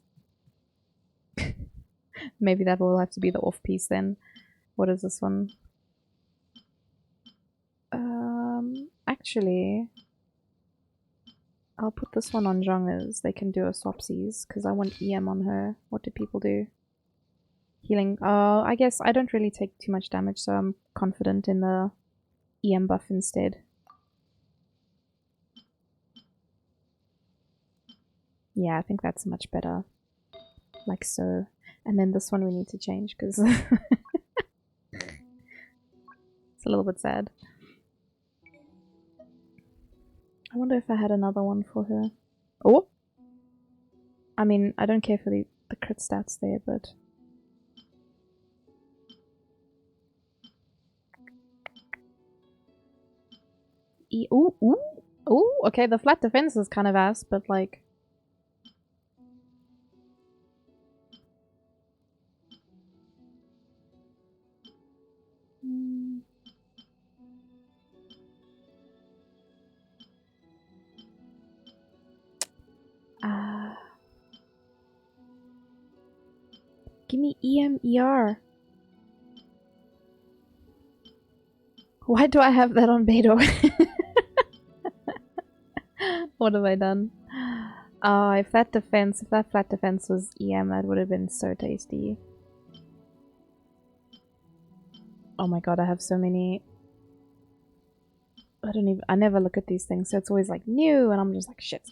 Maybe that will have to be the off piece then. What is this one? Actually, I'll put this one on Zhongers. They can do a swapsies because I want EM on her. What do people do? Healing. I guess I don't really take too much damage, so I'm confident in the EM buff instead. Yeah, I think that's much better. Like so. And then this one we need to change because it's a little bit sad. I wonder if I had another one for her. Oh! I mean, I don't care for the crit stats there, but... Ooh, ooh, ooh! Okay, the flat defense is kind of ass, but like... Give me EMER. Why do I have that on Beto? What have I done? If that flat defense was EM, that would have been so tasty. Oh my god, I have so many... I never look at these things, so it's always like new, and I'm just like, shit.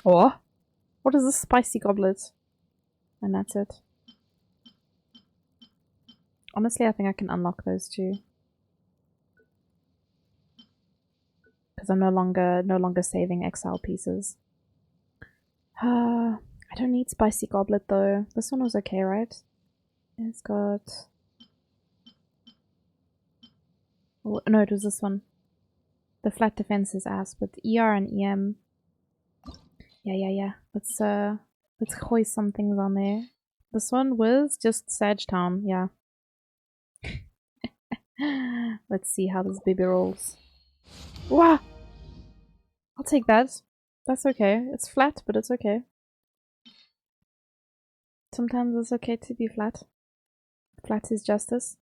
Oh! What is this spicy goblet? And that's it. Honestly, I think I can unlock those two. Because I'm no longer saving exile pieces. I don't need spicy goblet though. This one was okay, right? It's got... Oh, no, it was this one. The flat defense is ass, but ER and EM... Yeah. Let's hoist some things on there. This one was just Sagetown, yeah. Let's see how this baby rolls. Wow! I'll take that. That's okay. It's flat, but it's okay. Sometimes it's okay to be flat. Flat is justice.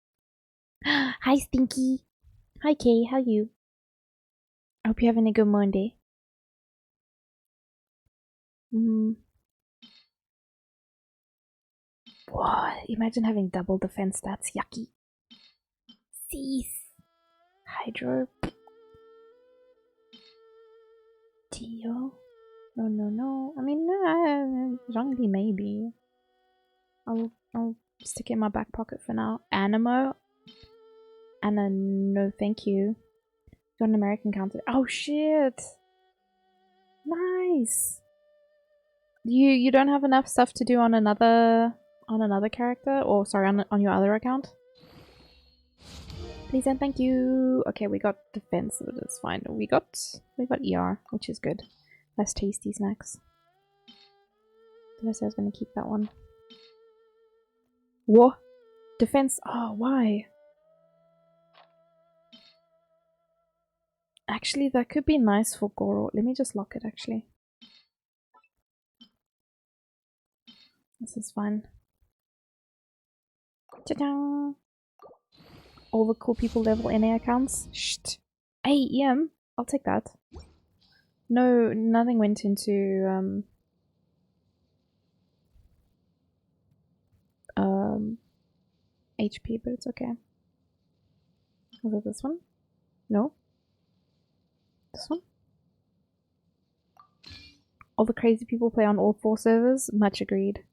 Hi, Stinky. Hi, Kay. How are you? I hope you're having a good Monday. Whoa, imagine having double defense stats. Yucky. Cease. Hydro. Tio. No. I mean, Zhongli maybe. I'll stick it in my back pocket for now. Animo. Anna, no thank you. Got an American counter. Oh shit! Nice! You don't have enough stuff to do on another character, or sorry, on your other account? Please and thank you. Okay, we got defense, but it's fine. We got ER, which is good. Less tasty snacks. Did I say I was gonna keep that one? What? Defense? Oh, why? Actually, that could be nice for Goro. Let me just lock it, actually. This is fine. Ta-da! All the cool people level NA accounts. Shh. Hey, EM. I'll take that. No, nothing went into, HP, but it's okay. Was it this one? No? This one? All the crazy people play on all 4 servers? Much agreed.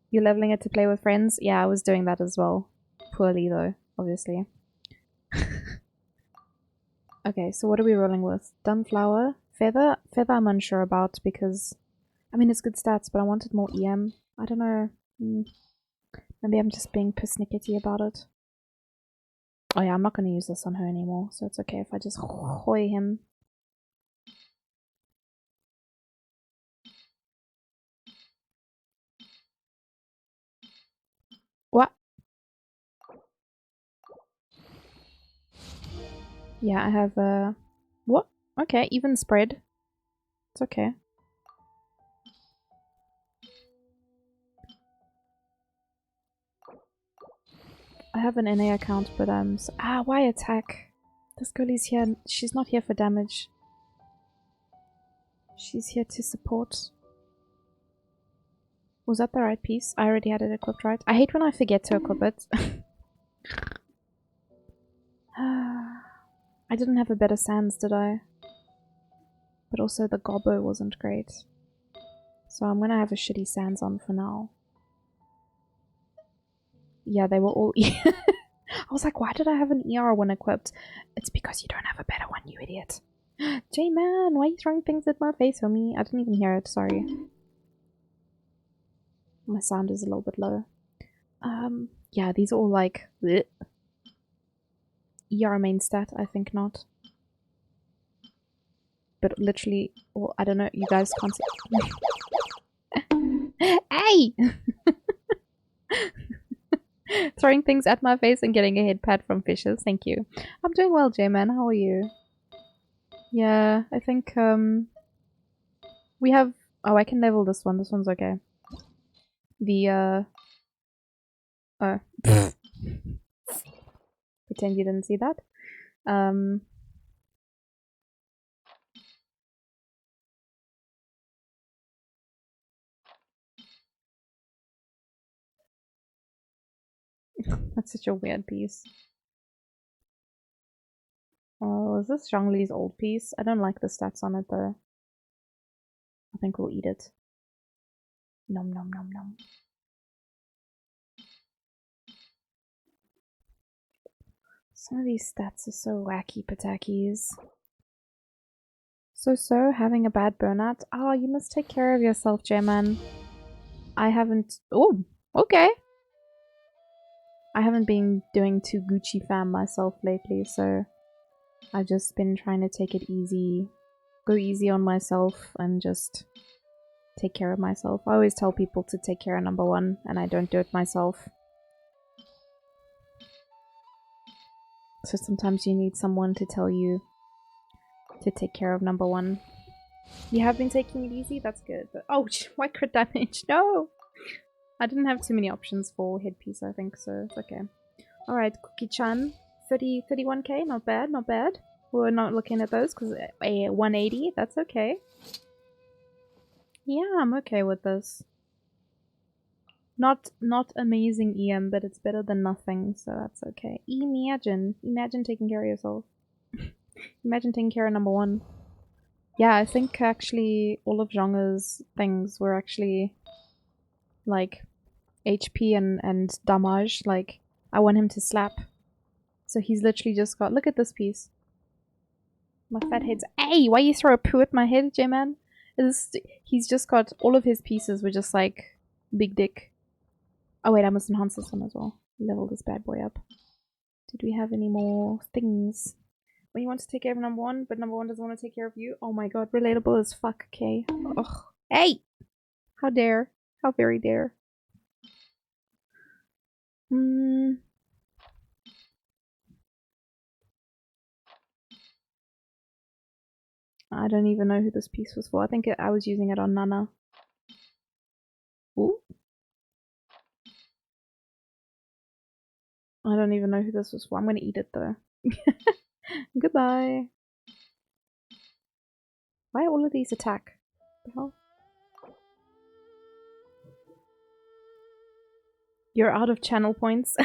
You're leveling it to play with friends? Yeah, I was doing that as well. Poorly though, obviously. Okay, so what are we rolling with? Dunflower? Feather? Feather I'm unsure about because... I mean, it's good stats, but I wanted more EM. I don't know. Maybe I'm just being persnickety about it. Oh yeah, I'm not going to use this on her anymore, so it's okay if I just hoy him. What? Yeah, I have what? Okay, even spread. It's okay. I have an NA account, but why attack? This girl is here. She's not here for damage. She's here to support. Was that the right piece? I already had it equipped, right? I hate when I forget to equip it. I didn't have a better sands, did I? But also the gobbo wasn't great. So I'm gonna have a shitty sands on for now. Yeah, they were all... I was like, why did I have an ER one equipped? It's because you don't have a better one, you idiot. J-Man, why are you throwing things at my face for me? I didn't even hear it, sorry. My sound is a little bit low. Yeah, these are all like... bleh. ER main stat, I think not. But literally, well, I don't know, you guys can't see... Hey! Throwing things at my face and getting a head pat from fishes, thank you. I'm doing well, J-Man, how are you? Yeah, I think, we have... Oh, I can level this one. This one's okay. The, Oh. Pretend you didn't see that. That's such a weird piece. Oh, is this Zhongli's old piece? I don't like the stats on it though. I think we'll eat it. Nom nom nom nom. Some of these stats are so wacky patakies. So, having a bad burnout? Oh, you must take care of yourself, J-Man. I haven't... Oh, okay. I haven't been doing too Gucci fam myself lately, so... I've just been trying to take it easy. Go easy on myself and just... take care of myself. I always tell people to take care of number 1, and I don't do it myself. So sometimes you need someone to tell you to take care of number 1. You have been taking it easy? That's good. But oh, why crit damage? No! I didn't have too many options for headpiece, I think, so it's okay. Alright, Cookie-chan. 31k, not bad, not bad. We're not looking at those because a 180, that's okay. Yeah, I'm okay with this. Not amazing EM, but it's better than nothing, so that's okay. Imagine taking care of yourself. Imagine taking care of number 1. Yeah, I think actually all of Zhonga's things were actually like HP and damage. Like, I want him to slap. So he's literally just got... Look at this piece. My fat head's... Hey, why you throw a poo at my head, J-Man? He's just got all of his pieces were just like big dick. Oh wait, I must enhance this one as well. Level this bad boy up. Did we have any more things? When you want to take care of number one, but number one doesn't want to take care of you. Oh my god, relatable as fuck, okay. Ugh. Hey! How dare. How very dare. I don't even know who this piece was for. I think I was using it on Nana. Ooh. I don't even know who this was for. I'm gonna eat it though. Goodbye. Why all of these attack? The hell? You're out of channel points.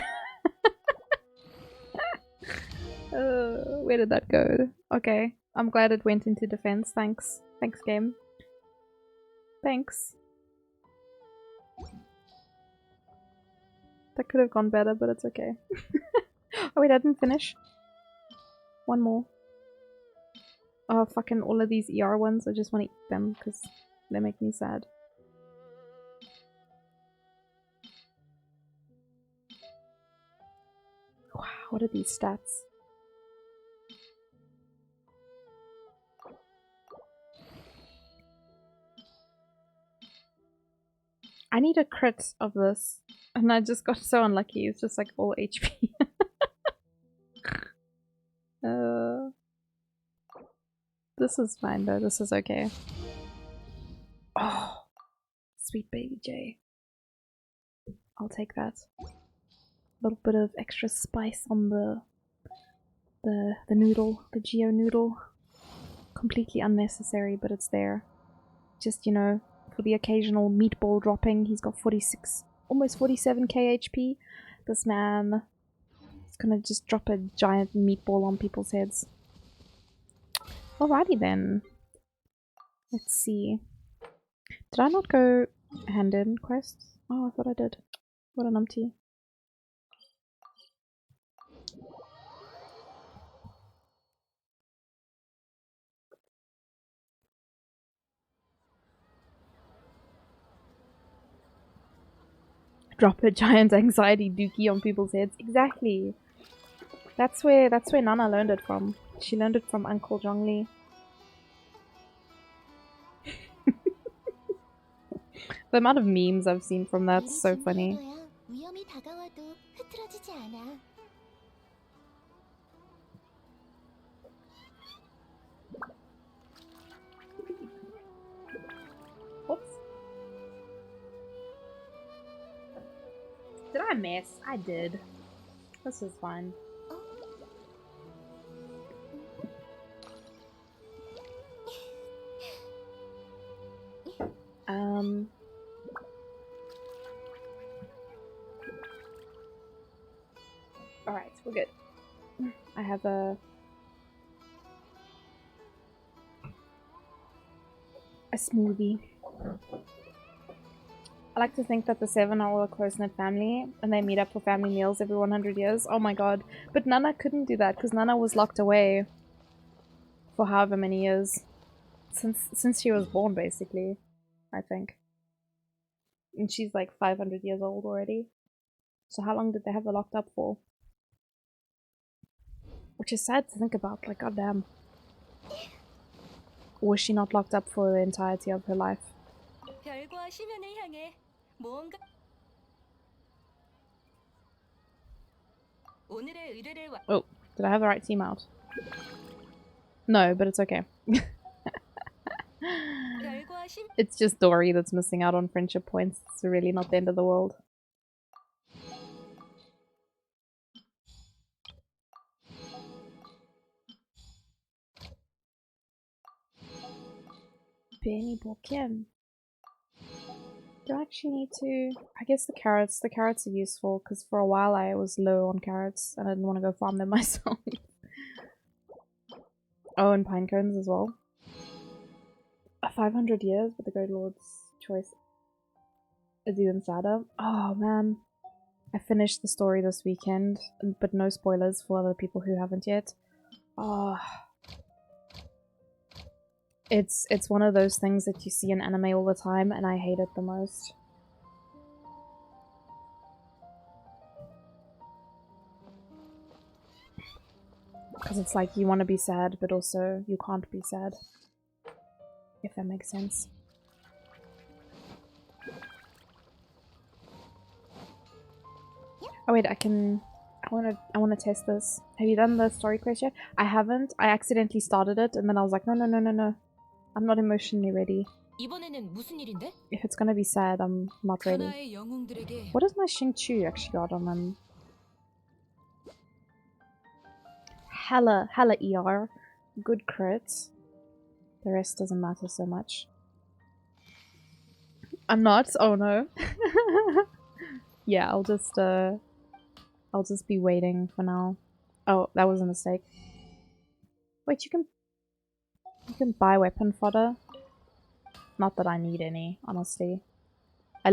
Where did that go? Okay. I'm glad it went into defense. Thanks. Thanks, game. Thanks. That could have gone better, but it's okay. Oh wait, I didn't finish. One more. Oh, fucking all of these ER ones. I just want to eat them because they make me sad. Wow, what are these stats? I need a crit of this. And I just got so unlucky. It's just like all HP. This is fine though. This is okay. Oh, sweet baby J. I'll take that. A little bit of extra spice on the noodle, the Geo noodle. Completely unnecessary, but it's there. Just, you know, for the occasional meatball dropping. He's got 46, almost 47k HP. This man is gonna just drop a giant meatball on people's heads. Alrighty then. Let's see. Did I not go hand-in quests? Oh, I thought I did. What an umpty. Drop a giant anxiety dookie on people's heads. Exactly. That's where Nana learned it from. She learned it from Uncle Zhongli. The amount of memes I've seen from that's so funny. Whoops. Did I miss? I did. This is fine. Alright, we're good. I have a smoothie. I like to think that the Seven are all a close-knit family and they meet up for family meals every 100 years. Oh my god. But Nana couldn't do that because Nana was locked away for however many years. Since she was born, basically. I think. And she's like 500 years old already. So how long did they have her locked up for? Which is sad to think about, like goddamn. Or was she not locked up for the entirety of her life? Oh, did I have the right team out? No, but it's okay. It's just Dory that's missing out on friendship points. It's really not the end of the world. Benny Boken. Do I actually need to... I guess the carrots are useful because for a while I was low on carrots and I didn't want to go farm them myself. Oh, and pine cones as well. 500 years, but the Goat Lord's choice is even sadder. Oh man. I finished the story this weekend, but no spoilers for other people who haven't yet. Oh. It's one of those things that you see in anime all the time, and I hate it the most. Because it's like you want to be sad, but also you can't be sad. If that makes sense. Oh wait, I wanna test this. Have you done the story quest yet? I haven't. I accidentally started it, and then I was like, no. I'm not emotionally ready. If it's gonna be sad, I'm not ready. What does my Xingqiu actually got on them? Hella ER. Good crits. The rest doesn't matter so much. I'm not? Oh no. Yeah, I'll just be waiting for now. Oh, that was a mistake. Wait, you can buy weapon fodder? Not that I need any, honestly. I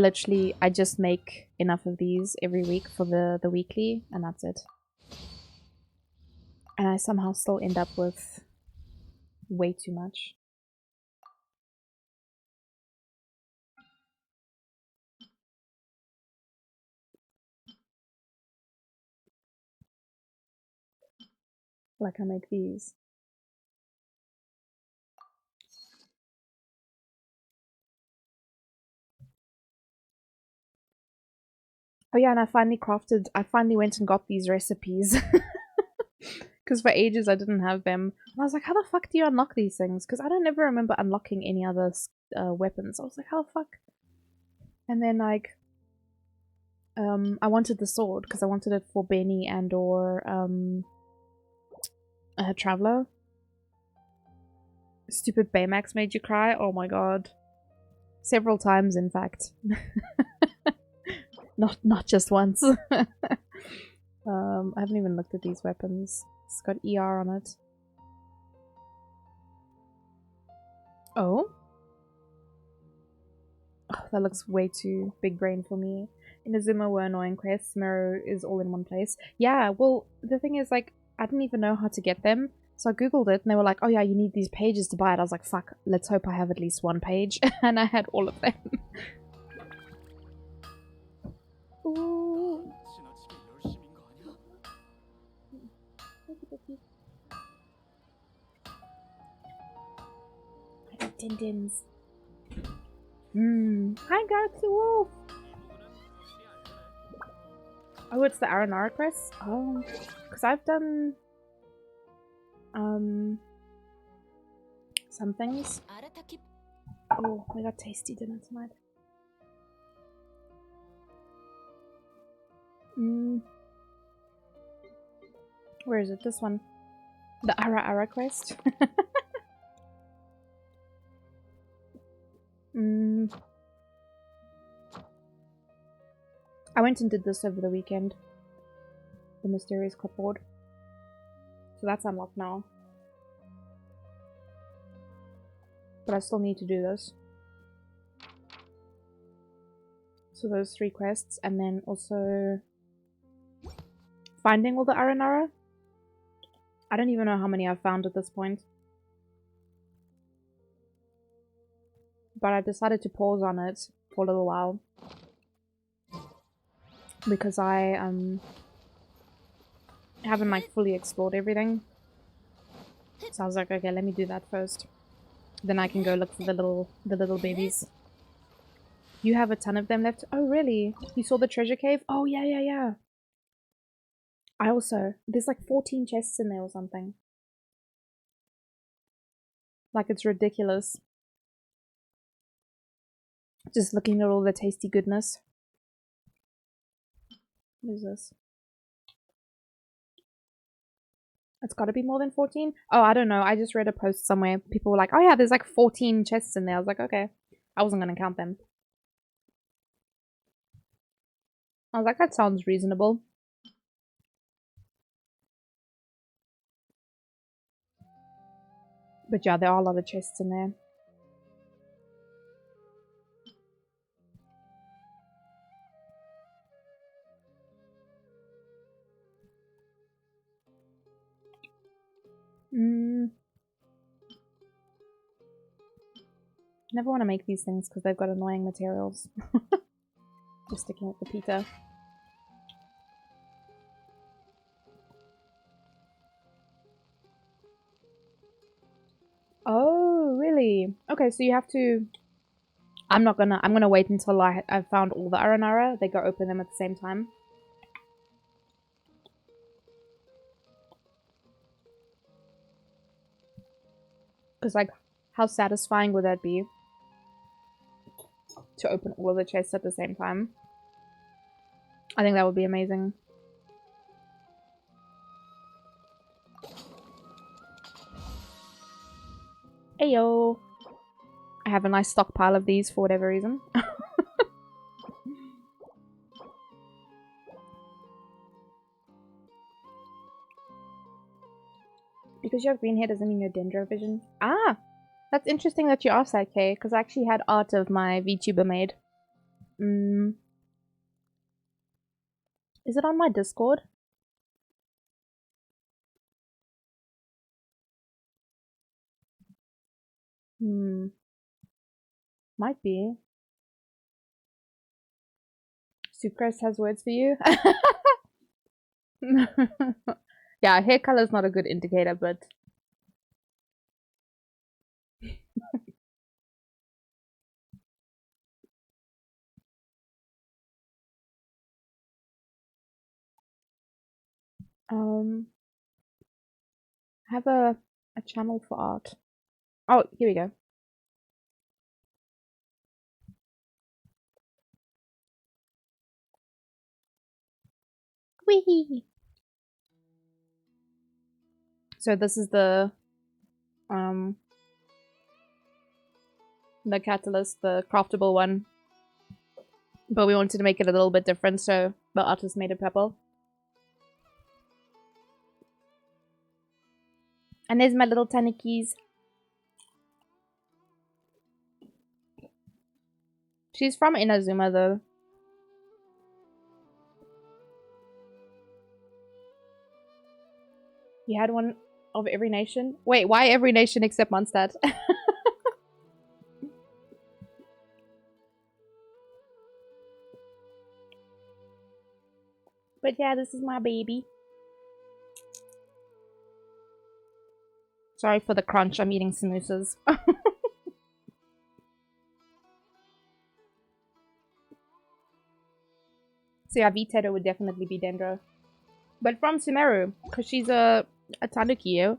just make enough of these every week for the weekly, and that's it. And I somehow still end up with way too much. Like I make these. Oh yeah, and I finally went and got these recipes. Because for ages I didn't have them. And I was like, how the fuck do you unlock these things? Because I don't ever remember unlocking any other weapons. I was like, how the fuck? And then like, I wanted the sword because I wanted it for Benny and or Traveler. Stupid Baymax made you cry? Oh my god. Several times, in fact. Not just once. I haven't even looked at these weapons. It's got ER on it. Oh? Oh, that looks way too big brain for me. Inazuma were annoying quests. Meru is all in one place. Yeah, well, the thing is, like, I didn't even know how to get them. So I googled it and they were like, oh yeah, you need these pages to buy it. I was like, fuck, let's hope I have at least one page. And I had all of them. Ooh. I got Tintins. Hi, Galaxy Wolf! Oh, it's the Aranara quest? Oh, because I've done some things. Oh, we got tasty dinner tonight. Where is it? This one. The Ara quest. I went and did this over the weekend. The mysterious clipboard. So that's unlocked now. But I still need to do this. So those 3 quests, and then also finding all the Aranara. I don't even know how many I've found at this point. But I decided to pause on it for a little while. Because I haven't like fully explored everything. So I was like, okay, let me do that first. Then I can go look for the little babies. You have a ton of them left? Oh really? You saw the treasure cave? Oh yeah. I also, there's like 14 chests in there or something. Like it's ridiculous. Just looking at all the tasty goodness. What is this? It's gotta be more than 14? Oh, I don't know. I just read a post somewhere. People were like, oh yeah, there's like 14 chests in there. I was like, okay. I wasn't gonna count them. I was like, that sounds reasonable. But yeah, there are a lot of chests in there. Never want to make these things because they've got annoying materials. Just sticking with the pita. Oh, really? Okay, so you have to... I'm gonna wait until I've found all the aranara. They go open them at the same time. Because, like, how satisfying would that be? To open all of the chests at the same time. I think that would be amazing. Ayo! I have a nice stockpile of these for whatever reason. Because you have green hair doesn't mean you're dendro vision. Ah! That's interesting that you asked that, Kay, because I actually had art of my VTuber made. Is it on my Discord? Might be. Sucrose has words for you. Yeah, hair color is not a good indicator, but... I have a channel for art. Oh, here we go. Whee! So this is the catalyst, the craftable one. But we wanted to make it a little bit different, so the artist made it purple. And there's my little Tanikis. She's from Inazuma, though. You had one of every nation? Wait, why every nation except Mondstadt? But yeah, this is my baby. Sorry for the crunch, I'm eating samosas. So yeah, Vitedo would definitely be Dendro. But from Sumeru, because she's a Tanuki.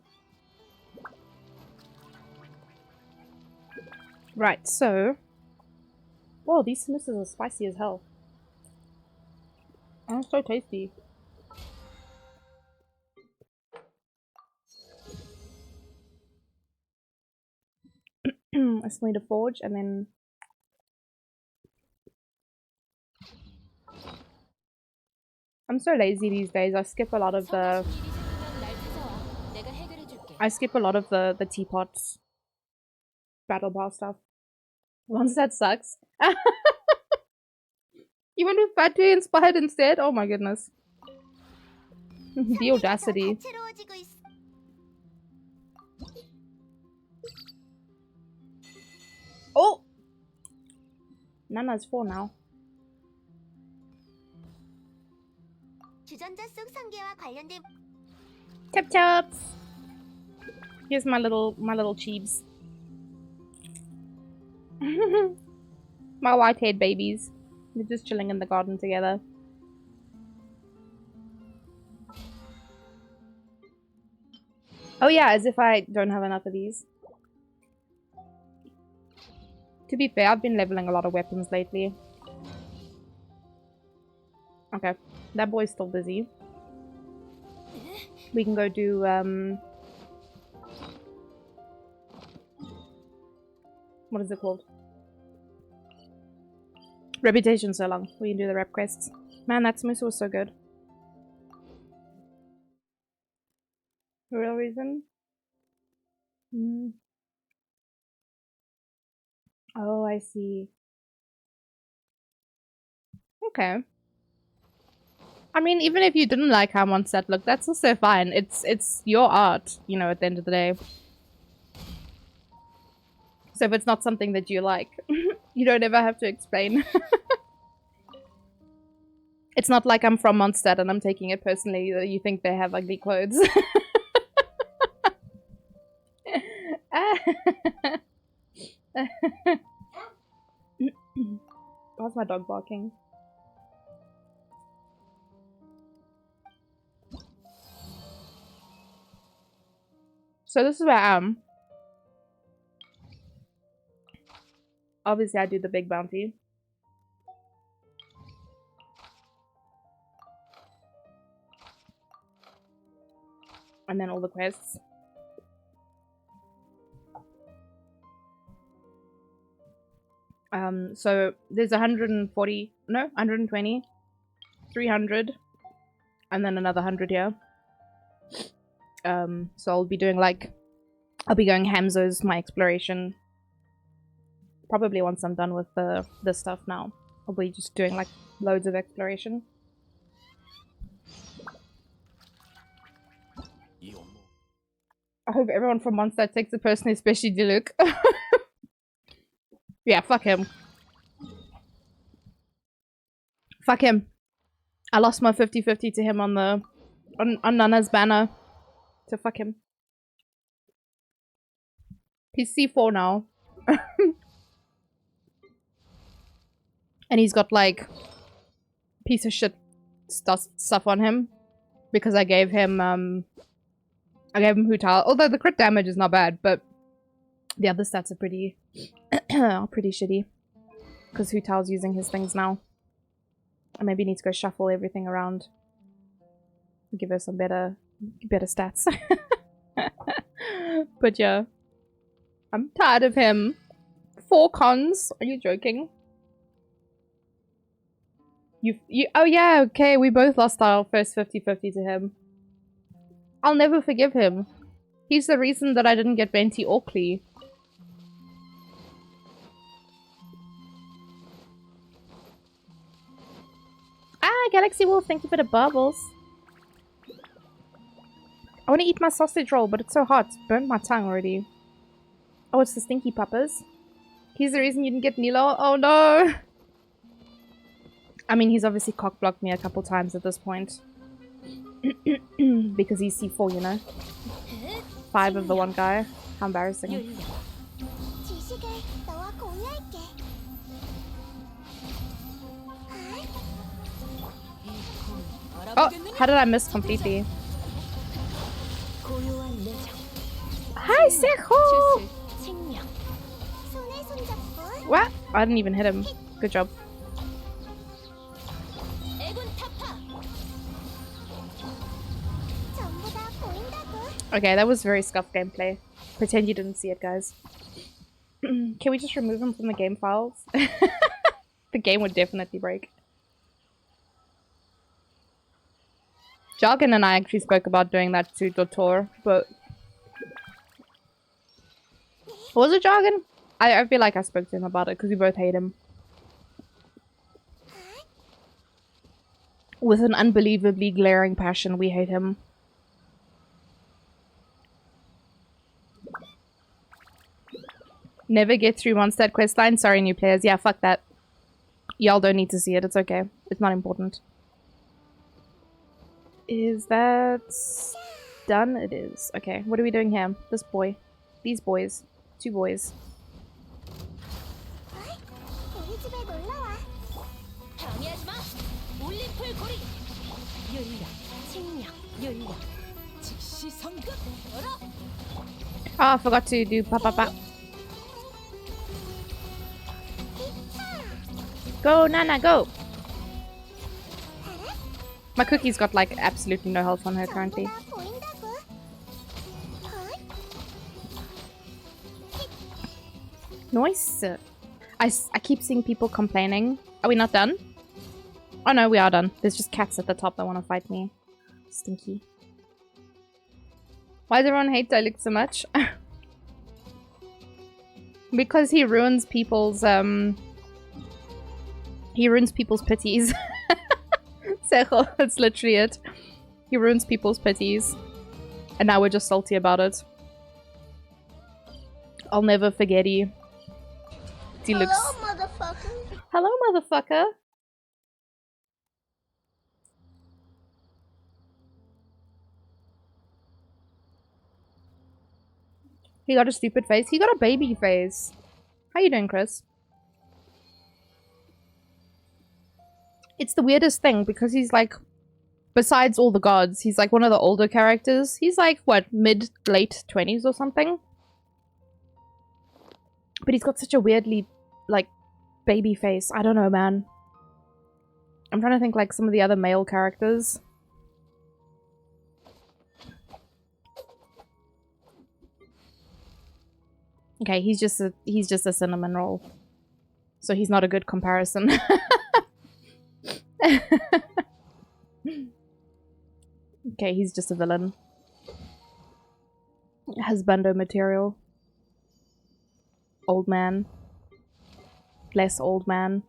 Right, so... Whoa, these samosas are spicy as hell. Oh, so tasty. I still need to forge and then... I'm so lazy these days. I skip a lot of the... the teapots. Battle bar stuff. Once that sucks. You went with Fatu inspired instead? Oh my goodness. The audacity. Oh! Nana's 4 now. Tap taps! Here's my little cheebs. My white-haired babies. They're just chilling in the garden together. Oh yeah, as if I don't have enough of these. To be fair, I've been leveling a lot of weapons lately. Okay, that boy's still busy. We can go do, what is it called? Reputation so long. We can do the rep quests. Man, that samosa was so good. For real reason? Oh, I see. Okay. I mean, even if you didn't like how Mondstadt looked, that's also fine. It's your art, you know, at the end of the day. So if it's not something that you like, you don't ever have to explain. It's not like I'm from Mondstadt and I'm taking it personally. You think they have ugly clothes. Why's my dog barking? So this is where I am. Obviously I do the big bounty. And then all the quests. So there's 140, no, 120, 300, and then another 100 here. So I'll be doing like, I'll be going Hamzo's my exploration. Probably once I'm done with the stuff now. I'll be just doing like loads of exploration. I hope everyone from Mondstadt takes it personally, especially Diluc. Yeah, fuck him. Fuck him. I lost my 50-50 to him on the on Nana's banner. So fuck him. He's C4 now. And he's got like piece of shit stuff on him. Because I gave him Hutal. Although the crit damage is not bad, but the other stats are pretty pretty shitty. Because Hutal's using his things now. I maybe need to go shuffle everything around. Give her some better stats. But yeah. I'm tired of him. 4 cons? Are you joking? Oh yeah, okay, we both lost our first 50-50 to him. I'll never forgive him. He's the reason that I didn't get Venti or Klee. Ah, Galaxy Wolf, thank you for the bubbles. I want to eat my sausage roll, but it's so hot. It's burnt my tongue already. Oh, it's the stinky puppers. He's the reason you didn't get Nilo. Oh no! I mean, he's obviously cock-blocked me a couple times at this point. Because he's C4, you know? 5 of the one guy. How embarrassing. Oh, how did I miss completely? Hi, Sejo! What? I didn't even hit him. Good job. Okay, that was very scuffed gameplay. Pretend you didn't see it, guys. Can we just remove him from the game files? The game would definitely break. Jargon and I actually spoke about doing that to Dotor, but... Was it Jargon? I feel like I spoke to him about it, because we both hate him. With an unbelievably glaring passion, we hate him. Never get through Mondstadt questline. Sorry, new players. Yeah, fuck that. Y'all don't need to see it. It's okay. It's not important. Is that done? It is. Okay, what are we doing here? This boy. These boys. 2 boys. Oh, I forgot to do pa. Go, Nana, go! My cookie's got like absolutely no health on her currently. Nice. I keep seeing people complaining. Are we not done? Oh no, we are done. There's just cats at the top that want to fight me. Stinky. Why does everyone hate Diluc so much? Because he ruins people's pities. Sejo, that's literally it. He ruins people's pities. And now we're just salty about it. I'll never forget he. he looks. Hello, motherfucker. Hello, motherfucker. He got a stupid face. He got a baby face. How you doing, Chris? It's the weirdest thing because he's like, besides all the gods, he's like one of the older characters. He's like, what, mid-late 20s or something? But he's got such a weirdly, like, baby face. I don't know, man. I'm trying to think like some of the other male characters. Okay, he's just a cinnamon roll. So he's not a good comparison. Okay, he's just a villain. Husbando material. Old man. Less old man.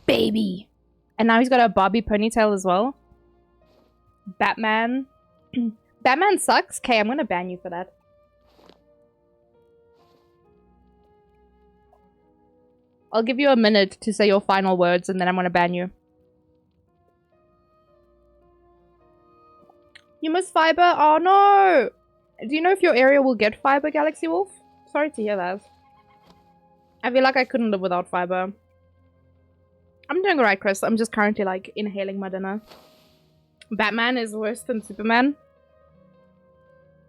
Baby! And now he's got a Barbie ponytail as well. Batman. Batman sucks? Okay, I'm gonna ban you for that. I'll give you a minute to say your final words and then I'm gonna ban you. You miss fiber? Oh no! Do you know if your area will get fiber, Galaxy Wolf? Sorry to hear that. I feel like I couldn't live without fiber. I'm doing alright, Chris. I'm just currently like inhaling my dinner. Batman is worse than Superman.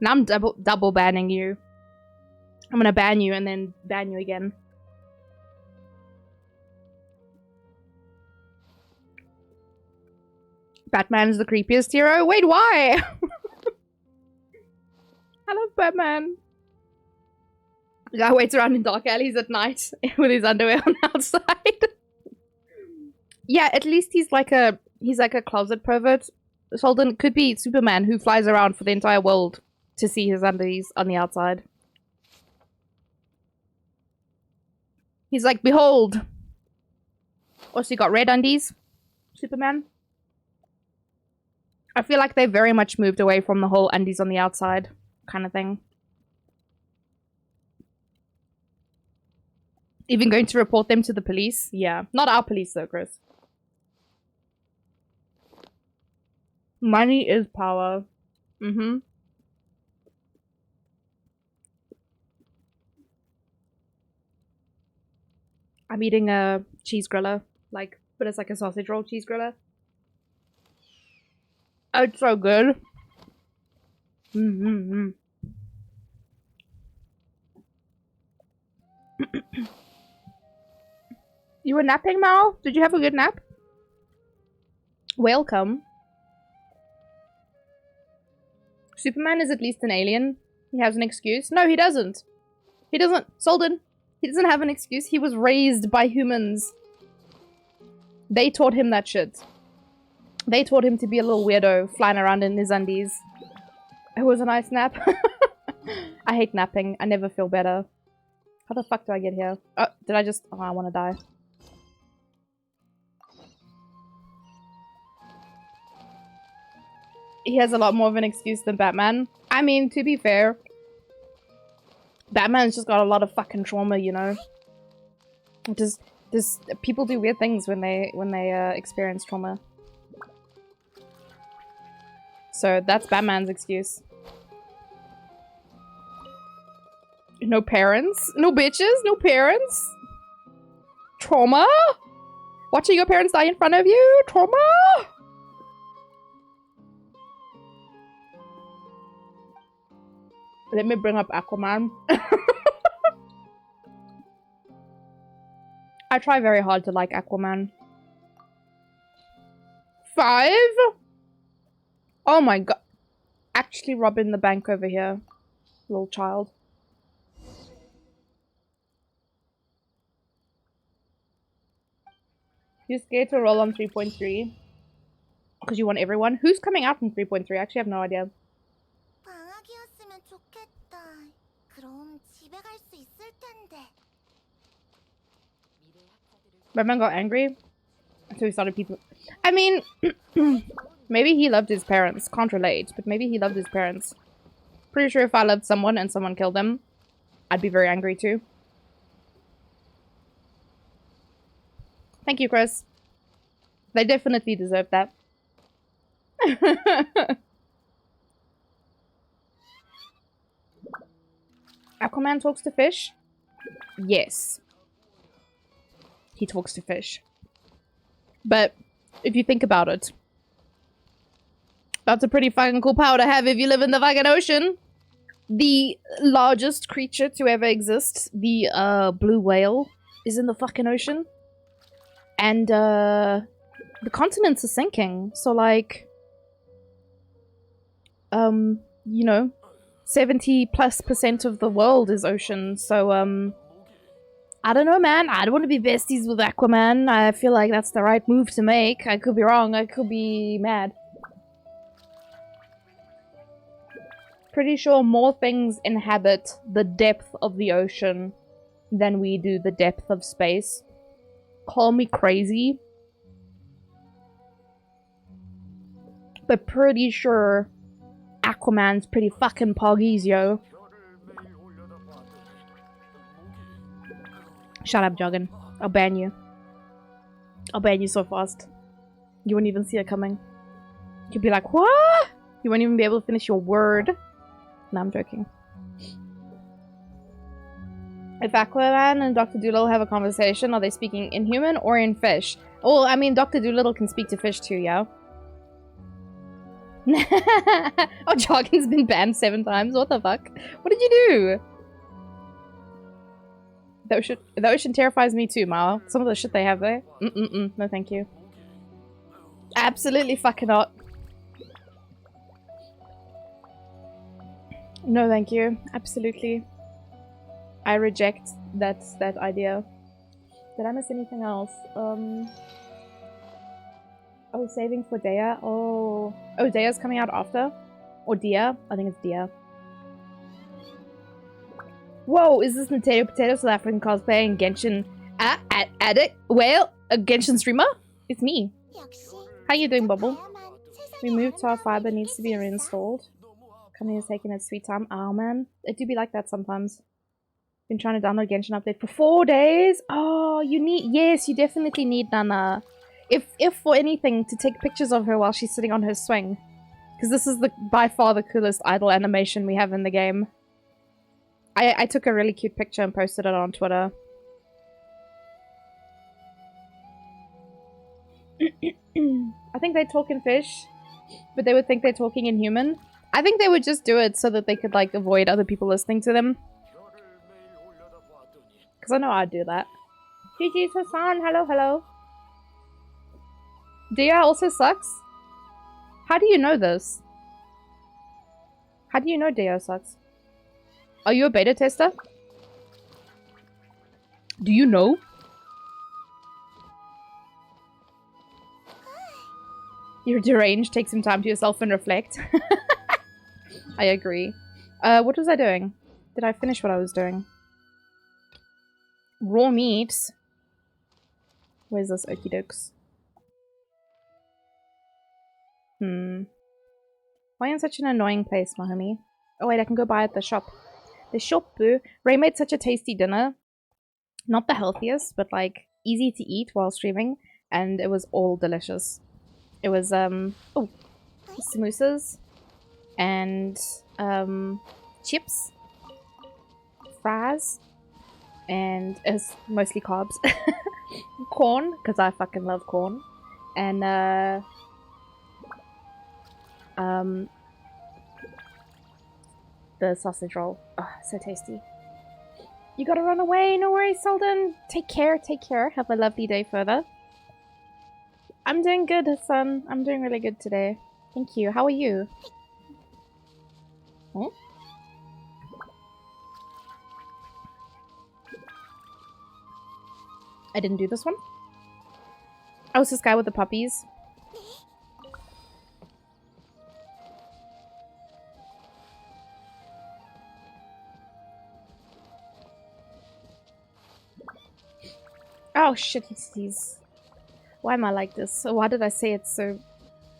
Now I'm double banning you. I'm gonna ban you and then ban you again. Batman's the creepiest hero? Wait, why? I love Batman. The guy waits around in dark alleys at night with his underwear on outside. Yeah, at least he's like a closet pervert. Sheldon could be Superman who flies around for the entire world to see his undies on the outside. He's like, behold. Also, you got red undies, Superman. I feel like they very much moved away from the whole undies on the outside kind of thing. Even going to report them to the police? Yeah. Not our police though, Chris. Money is power. Mm-hmm. I'm eating a cheese griller. Like, but it's like a sausage roll cheese griller. Oh, it's so good. Mm-hmm. You were napping, Mal? Did you have a good nap? Welcome. Superman is at least an alien. He has an excuse. No, he doesn't. He doesn't. Solden. He doesn't have an excuse. He was raised by humans. They taught him that shit. They taught him to be a little weirdo, flying around in his undies. It was a nice nap. I hate napping. I never feel better. How the fuck do I get here? Oh, did I just... Oh, I want to die. He has a lot more of an excuse than Batman. I mean, to be fair, Batman's just got a lot of fucking trauma, you know? Just people do weird things when they experience trauma. So that's Batman's excuse. No parents? No bitches? No parents? Trauma? Watching your parents die in front of you? Trauma? Let me bring up Aquaman. I try very hard to like Aquaman. 5? Oh my god. Actually robbing the bank over here. Little child. You're scared to roll on 3.3? Because you want everyone? Who's coming out from 3.3? I actually have no idea. Batman got angry, so he started people. I mean, maybe he loved his parents. Can't relate, but maybe he loved his parents. Pretty sure if I loved someone and someone killed them, I'd be very angry too. Thank you, Chris. They definitely deserve that. Aquaman talks to fish? Yes. He talks to fish. But if you think about it, that's a pretty fucking cool power to have if you live in the fucking ocean. The largest creature to ever exist, the blue whale, is in the fucking ocean. And the continents are sinking. So like, you know, 70+% of the world is ocean. So I don't know, man. I don't want to be besties with Aquaman. I feel like that's the right move to make. I could be wrong. I could be mad. Pretty sure more things inhabit the depth of the ocean than we do the depth of space. Call me crazy. But pretty sure Aquaman's pretty fucking poggies, yo. Shut up, Joggin. I'll ban you. I'll ban you so fast. You won't even see it coming. You'll be like, what? You won't even be able to finish your word. No, I'm joking. If Aquaman and Dr. Dolittle have a conversation, are they speaking in human or in fish? Well, I mean, Dr. Dolittle can speak to fish too, yeah? Oh, Joggin's been banned 7 times. What the fuck? What did you do? The ocean terrifies me too, Mao. Some of the shit they have there. No, thank you. Absolutely fucking not. No, thank you. Absolutely. I reject that idea. Did I miss anything else? Oh, saving for Dea. Oh, Dea's coming out after? Or Dia? I think it's Dia. Whoa, is this Potato South African cosplay and Genshin addict? Well, a Genshin streamer? It's me. How you doing, Bubble? We moved to our fiber, needs to be reinstalled. Company is taking its sweet time. Oh man, it do be like that sometimes. Been trying to download Genshin update for 4 days. Oh, you need, yes, you definitely need Nana. If for anything, to take pictures of her while she's sitting on her swing. Because this is by far the coolest idle animation we have in the game. I took a really cute picture and posted it on Twitter. I think they talk in fish, but they would think they're talking in human. I think they would just do it so that they could, like, avoid other people listening to them. Because I know I'd do that. GG's Hassan, hello, hello. Dia also sucks? How do you know this? How do you know Dia sucks? Are you a beta tester? Do you know? You're deranged. Take some time to yourself and reflect. I agree. What was I doing? Did I finish what I was doing? Raw meat. Where's this okie dokes? Why in such an annoying place, my homie? Oh wait, I can go buy at the shop. The shop, boo. Ray made such a tasty dinner. Not the healthiest, but like easy to eat while streaming, and it was all delicious. It was samosas and chips, fries, and it's mostly carbs. Corn, because I fucking love corn, and the sausage roll. Oh, so tasty. You gotta run away. No worries, Selden. Take care, take care. Have a lovely day further. I'm doing good, Hassan. I'm doing really good today. Thank you. How are you? Hmm? I didn't do this one. Oh, it's this guy with the puppies. Oh shit, he's... Why am I like this? Why did I say it so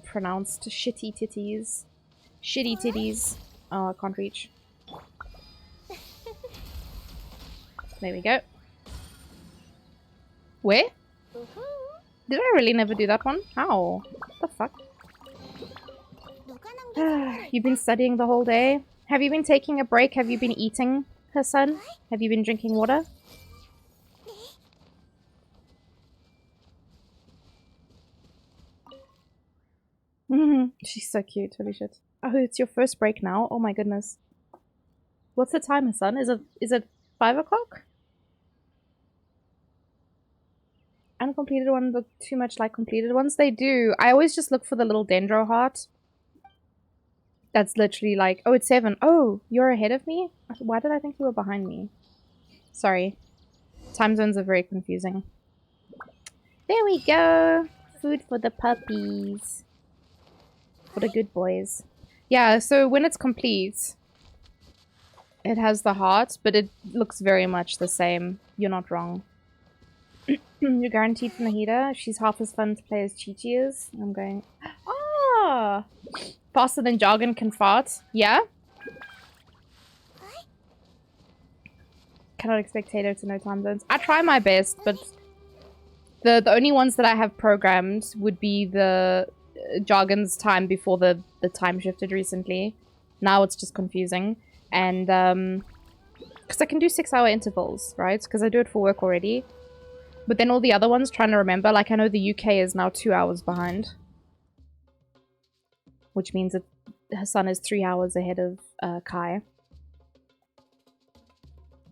pronounced? Shitty titties. Shitty titties. Oh, I can't reach. There we go. Where? Did I really never do that one? How? What the fuck? You've been studying the whole day? Have you been taking a break? Have you been eating, her son? Have you been drinking water? She's so cute, holy shit. Oh, it's your first break now? Oh my goodness. What's the time, son? Is it 5 o'clock? Uncompleted ones look too much like completed ones. They do. I always just look for the little dendro heart. That's literally like, oh, it's 7. Oh, you're ahead of me? Why did I think you were behind me? Sorry. Time zones are very confusing. There we go. Food for the puppies. For the good boys. Yeah, so when it's complete, it has the heart, but it looks very much the same. You're not wrong. You're guaranteed for Nahida. She's half as fun to play as Chi-Chi is. I'm going... Ah! Faster than jargon can fart. Yeah? Cannot expect Tato to know time zones. I try my best, but the only ones that I have programmed would be the jargon's time before the time shifted recently. Now it's just confusing. And, because I can do 6-hour intervals, right? Because I do it for work already. But then all the other ones, trying to remember, like I know the UK is now 2 hours behind. Which means that her son is 3 hours ahead of Kai.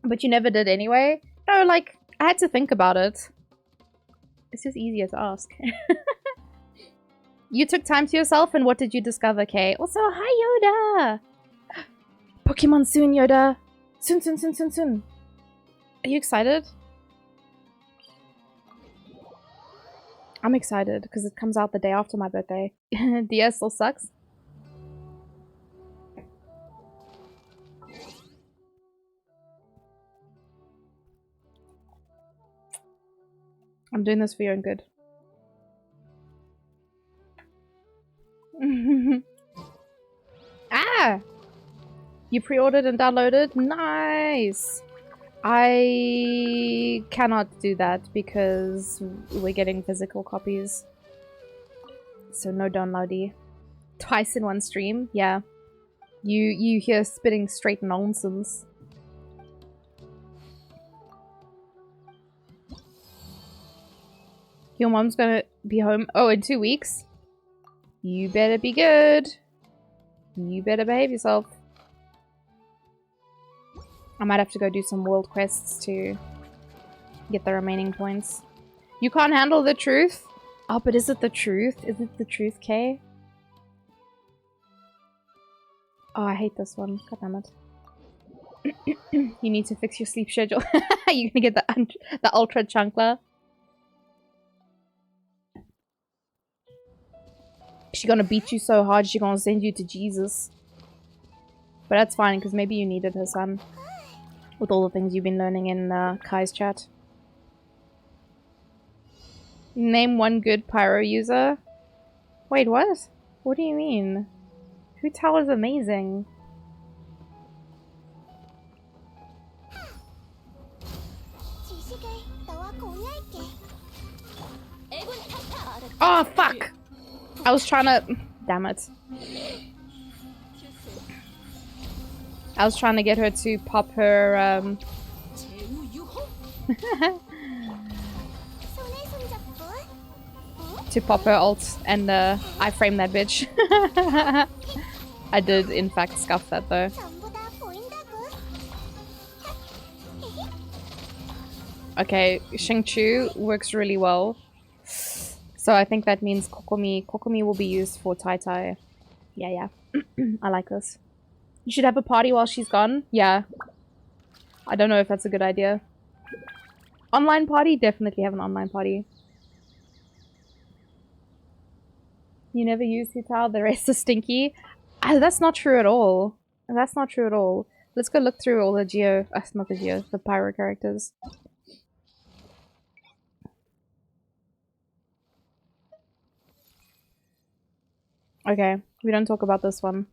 But you never did anyway? No, like, I had to think about it. It's just easier to ask. You took time to yourself, and what did you discover, Kay? Also, hi, Yoda! Pokemon soon, Yoda! Soon, soon, soon, soon, soon. Are you excited? I'm excited, because it comes out the day after my birthday. DS still sucks. I'm doing this for your own good. Ah! You pre-ordered and downloaded? Nice! I cannot do that because we're getting physical copies. So no downloady. Twice in one stream? Yeah. You hear spitting straight nonsense. Your mom's gonna be home. Oh, in 2 weeks? You better be good. You better behave yourself. I might have to go do some world quests to get the remaining points. You can't handle the truth? Oh, but is it the truth? Is it the truth, Kay? Oh, I hate this one. God damn it. You need to fix your sleep schedule. You're gonna get the ultra chunkler. She's gonna beat you so hard, she's gonna send you to Jesus. But that's fine, because maybe you needed her son. With all the things you've been learning in Kai's chat. Name one good pyro user. Wait, what? What do you mean? Hu Tao is amazing. Oh, fuck! I was trying to... Damn it. I was trying to get her to pop her, to pop her ult, and I framed that bitch. I did, in fact, scuff that, though. Okay, Xingqiu works really well. So I think that means Kokomi. Kokomi will be used for Tai Tai. Yeah, yeah. I like this. You should have a party while she's gone? Yeah. I don't know if that's a good idea. Online party? Definitely have an online party. You never use Hital, the rest is stinky. That's not true at all. That's not true at all. Let's go look through all the Geo... not the Geo, the Pyro characters. Okay, we don't talk about this one.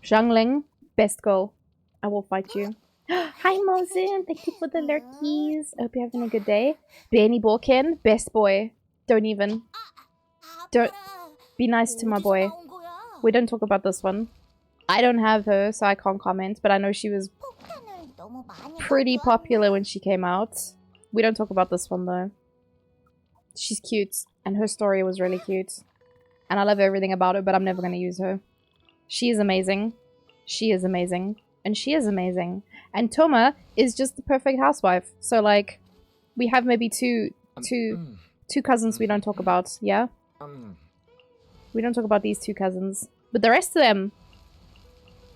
Zhangling, best girl. I will fight you. Hi Mosin, thank you for the lurkies. I hope you're having a good day. Benny Borkin, best boy. Don't even. Don't be nice to my boy. We don't talk about this one. I don't have her, so I can't comment, but I know she was pretty popular when she came out. We don't talk about this one though. She's cute, and her story was really cute. And I love everything about her, but I'm never gonna use her. She is amazing. She is amazing. And she is amazing. And Toma is just the perfect housewife. So like, we have maybe two cousins we don't talk about, yeah? We don't talk about these two cousins. But the rest of them...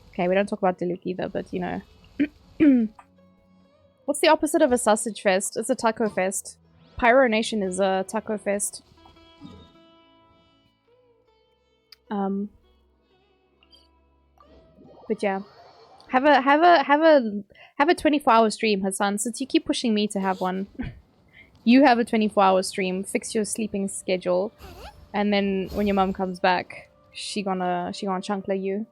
Okay, we don't talk about Diluc either, but you know. What's the opposite of a sausage fest? It's a taco fest. Pyro Nation is a taco fest. But yeah. Have a 24-hour stream, Hassan, since you keep pushing me to have one. You have a 24-hour stream, fix your sleeping schedule, and then when your mom comes back, she gonna chunkla you.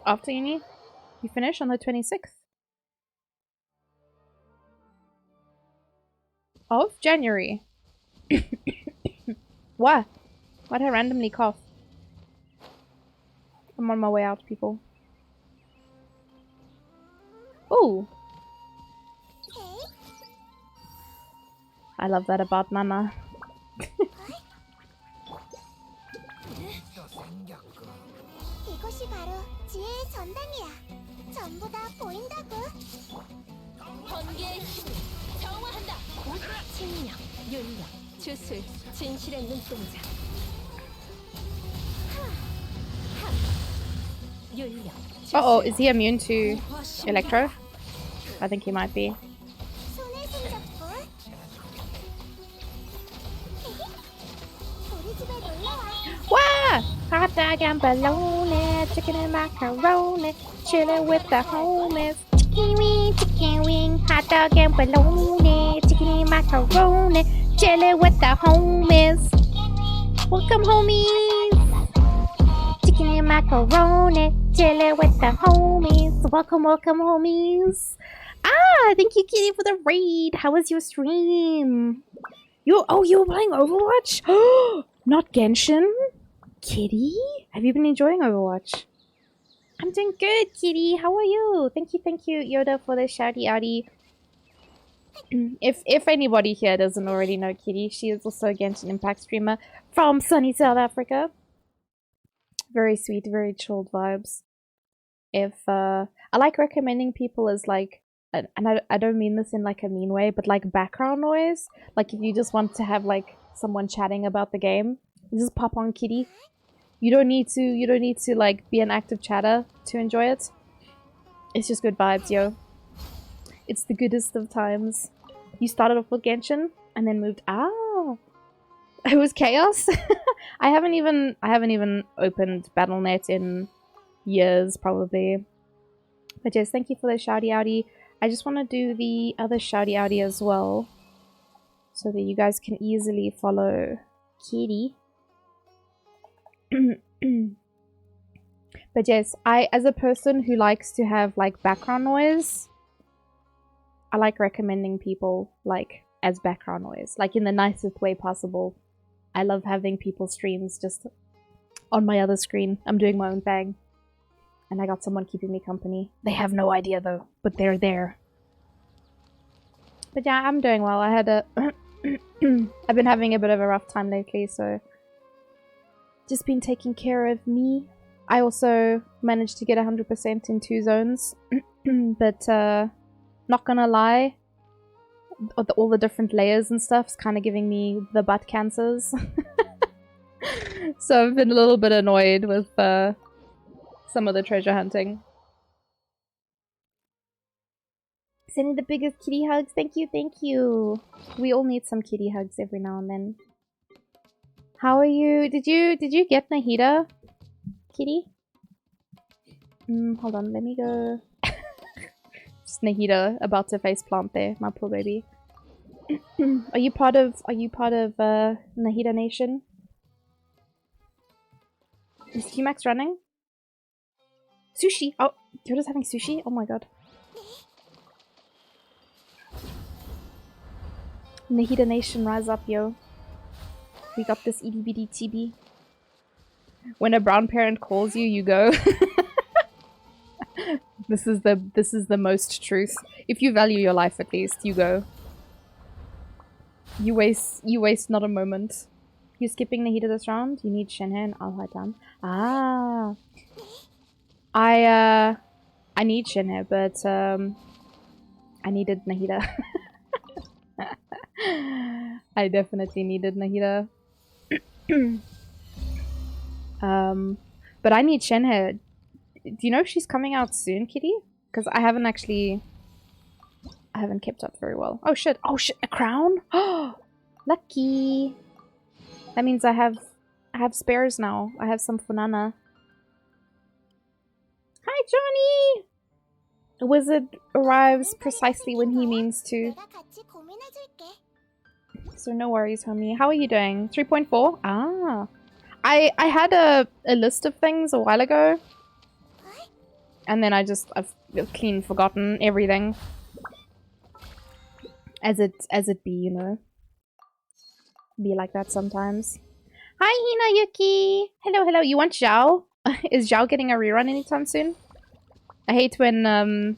After uni, you finish on the 26th of January. What? Why'd I randomly cough? I'm on my way out, people. Ooh! I love that about Nana. 이것이 바로 지혜의 전당이야. 전부 다 보인다고. 번개의 힘을 정화한다. 칭령, 윤력, 주술, 진실의 눈동자. 윤력. Uh-oh, is he immune to Electro? I think he might be. 손에 손잡고. 우리 집에 놀러 와. Wow! Hot dog and bologna, chicken and macaroni, chilling with the homies. Chicken wing, hot dog and bologna, chicken and macaroni, chilling with the homies. Welcome, homies. Chicken and macaroni, chilling with the homies. Welcome, welcome, homies. Ah, thank you, Kitty, for the raid. How was your stream? You were playing Overwatch? Not Genshin? Kitty? Have you been enjoying Overwatch? I'm doing good, Kitty. How are you? Thank you, Yoda, for the shouty outy. If anybody here doesn't already know Kitty, she is also a Genshin Impact streamer from sunny South Africa. Very sweet, very chilled vibes. If I like recommending people as like, and I don't mean this in like a mean way, but like background noise. Like if you just want to have like someone chatting about the game, just pop on Kitty. You don't need to like be an active chatter to enjoy it. It's just good vibes, yo. It's the goodest of times. You started off with Genshin and then moved. Ah, it was chaos. I haven't even opened Battle.net in years, probably. But yes, thank you for the shouty outy. I just want to do the other shouty outy as well, so that you guys can easily follow Kitty. But yes, as a person who likes to have like background noise, I like recommending people like as background noise, like in the nicest way possible. I love having people's streams just on my other screen. I'm doing my own thing. And I got someone keeping me company. They have no idea though, but they're there. But yeah, I'm doing well. I had a... I've been having a bit of a rough time lately, so... Just been taking care of me. I also managed to get 100% in 2 zones. But, not gonna lie, all the different layers and stuff is kind of giving me the butt cancers. So I've been a little bit annoyed with, some of the treasure hunting. Sending the biggest kitty hugs. Thank you, thank you. We all need some kitty hugs every now and then. How are you? Did you get Nahida, Kitty? Hold on, let me go. Just Nahida about to faceplant there, my poor baby. Are you part of Nahida Nation? Is Humax running? Sushi! Oh, you're just having sushi? Oh my god. Nahida Nation, rise up, yo. We got this itty bitty chibi. When a brown parent calls you, you go. This is the most truth. If you value your life, at least you go. You waste not a moment. You skipping Nahida this round? You need Shenhe and I'll hide down. Ah, I need Shenhe, but I needed Nahida. I definitely needed Nahida. But I need Shenhe. Do you know if she's coming out soon, Kitty? Because I haven't kept up very well. Oh shit! Oh shit! A crown? Oh, lucky. That means I have spares now. I have some Funana. Hi, Johnny. A wizard arrives precisely when he means to. So no worries, homie. How are you doing? 3.4? Ah. I had a list of things a while ago. And then I've clean forgotten everything. As it be, you know. Be like that sometimes. Hi, Hina Yuki! Hello, hello. You want Zhao? Is Zhao getting a rerun anytime soon? I hate when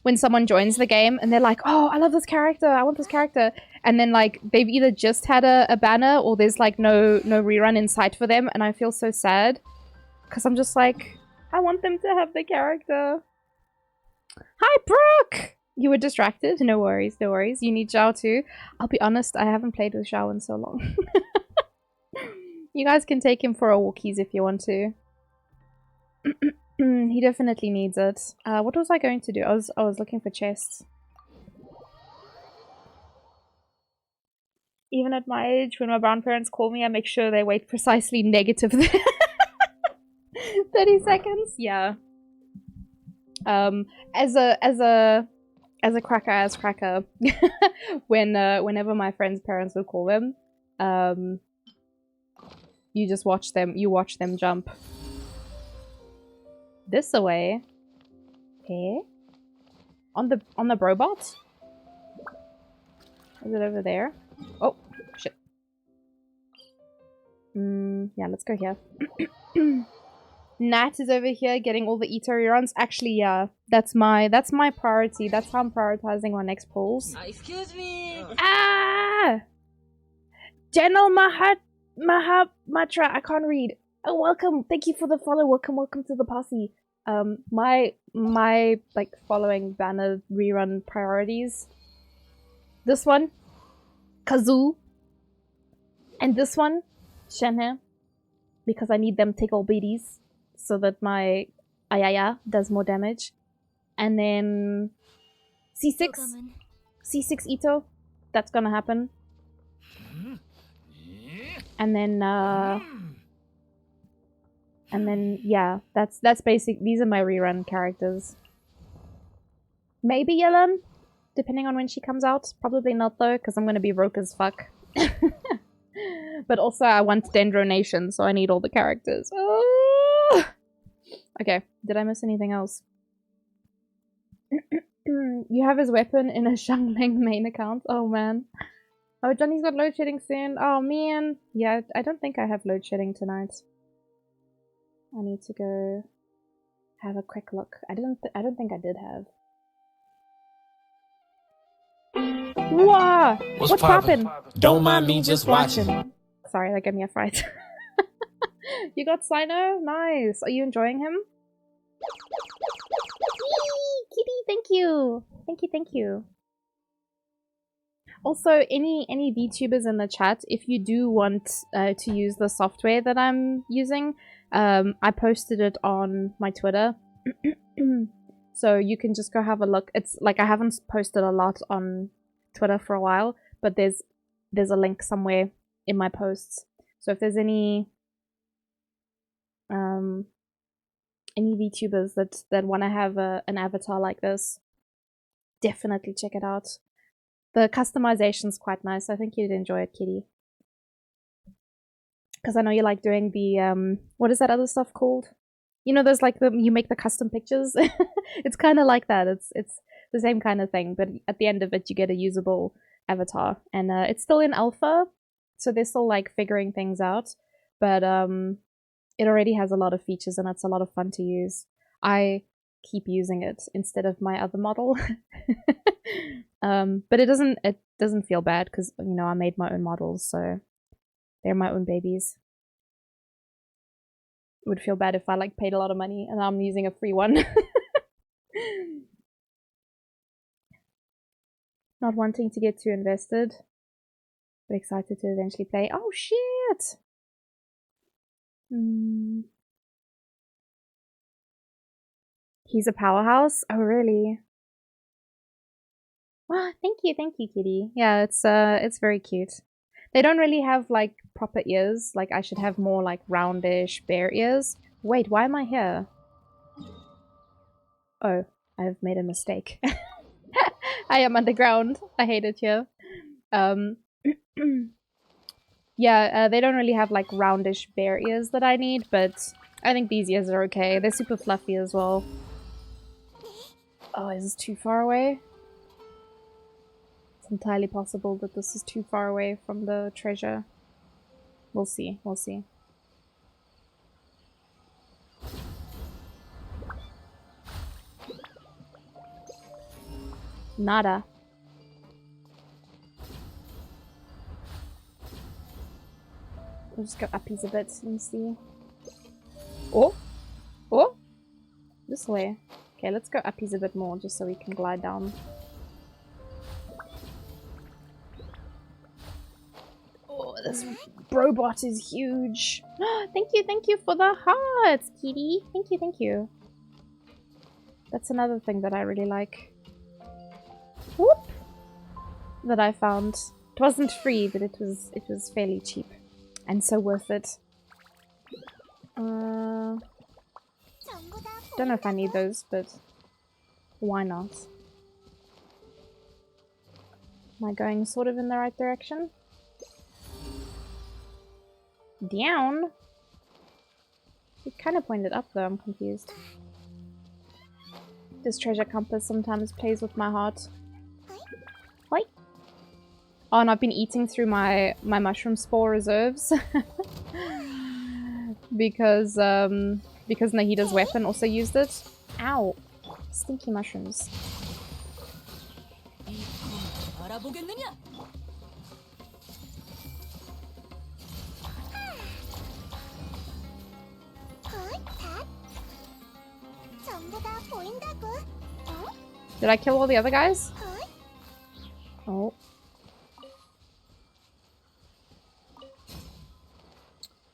when someone joins the game and they're like, oh, I love this character, I want this character. And then like they've either just had a banner or there's like no rerun in sight for them, and I feel so sad. Because I'm just like, I want them to have the character. Hi, Brooke! You were distracted? No worries, no worries. You need Zhao too. I'll be honest, I haven't played with Zhao in so long. You guys can take him for a walkies if you want to. He definitely needs it. What was I going to do? I was looking for chests. Even at my age, when my brown parents call me, I make sure they wait precisely negative 30 seconds. Yeah. As a cracker, whenever my friends' parents would call them, you just watch them. You watch them jump. This away. Okay. On the Brobot? Is it over there? Oh, shit. Yeah, let's go here. Nat is over here getting all the Itari runs. Actually, yeah, that's my priority. That's how I'm prioritizing my next polls. Excuse me. Ah! General Mahamatra, I can't read. Oh, welcome. Thank you for the follow. Welcome to the posse. My like following banner rerun priorities. This one, Kazoo, and this one, Shenhe, because I need them tickle beaties so that my Ayaya does more damage. And then C6 Ito, that's gonna happen. And then yeah, that's basic. These are my rerun characters. Maybe Yellen, depending on when she comes out. Probably not though, because I'm gonna be broke as fuck. But also I want Dendro Nation, so I need all the characters. Oh! Okay, did I miss anything else? You have his weapon in a Xiangling main account? Oh man. Oh, Johnny's got load shedding soon. Oh man. Yeah, I don't think I have load shedding tonight. I need to go have a quick look. I don't think I did have. Whoa! What's poppin'? Don't mind me just watching. Sorry, that gave me a fright. You got Sino? Nice. Are you enjoying him? Yee, Kitty, thank you. Thank you. Also, any VTubers in the chat, if you do want to use the software that I'm using, I posted it on my Twitter. So you can just go have a look. It's like I haven't posted a lot on Twitter for a while, but there's a link somewhere in my posts. So if there's any any VTubers that want to have an avatar like this, definitely check it out. The customization's quite nice. I think you'd enjoy it, Kitty. Because I know you like doing the what is that other stuff called? You know, there's like you make the custom pictures. It's kind of like that. It's the same kind of thing, but at the end of it, you get a usable avatar, and it's still in alpha, so they're still like figuring things out. But it already has a lot of features, and it's a lot of fun to use. I keep using it instead of my other model. But it doesn't feel bad because, you know, I made my own models, so they're my own babies. It would feel bad if I like paid a lot of money and I'm using a free one. Not wanting to get too invested, but excited to eventually play. Oh shit! He's a powerhouse? Oh really? Wow, thank you, Kitty. Yeah, it's very cute. They don't really have like proper ears. Like I should have more like roundish bear ears. Wait, why am I here? Oh, I've made a mistake. I am underground. I hate it here. Yeah, they don't really have like roundish bear ears that I need, but I think these ears are okay. They're super fluffy as well. Oh, is this too far away? It's entirely possible that this is too far away from the treasure. We'll see, we'll see. Nada. We'll just go uppies a bit and see. Oh! Oh! This way. Okay, let's go uppies a bit more just so we can glide down. Oh, this robot is huge. Thank you for the hearts, Kitty. Thank you. That's another thing that I really like. Whoop! That I found. It wasn't free, but it was fairly cheap. And so worth it. Don't know if I need those, but why not? Am I going sort of in the right direction? Down? It kind of pointed up though, I'm confused. This treasure compass sometimes plays with my heart. Hoi! Oh, and I've been eating through my mushroom spore reserves. because Nahida's weapon also used it. Ow! Stinky mushrooms. Did I kill all the other guys? Oh.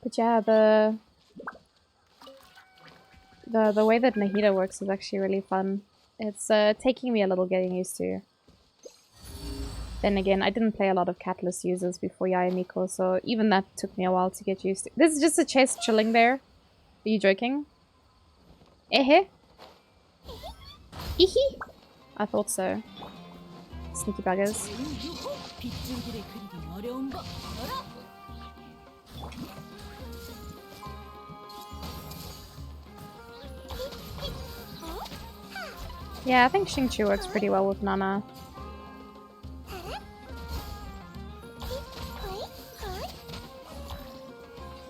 But yeah, the way that Nahida works is actually really fun. It's taking me a little getting used to. Then again, I didn't play a lot of Catalyst users before Yayamiko, so even that took me a while to get used to. This is just a chest chilling there. Are you joking? Eh? Ihi? I thought so. Sneaky buggers. Yeah, I think Xingqiu works pretty well with Nana.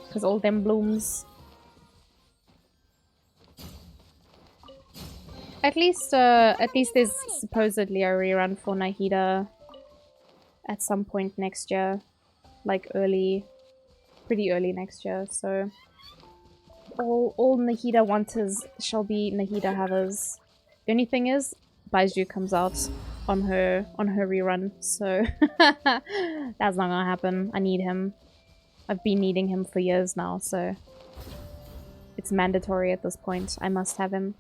Because all them blooms. At least there's supposedly a rerun for Nahida at some point next year. Like pretty early next year, so all Nahida wanters shall be Nahida havers. The only thing is, Baizhu comes out on her rerun, so that's not gonna happen. I need him. I've been needing him for years now, so it's mandatory at this point. I must have him.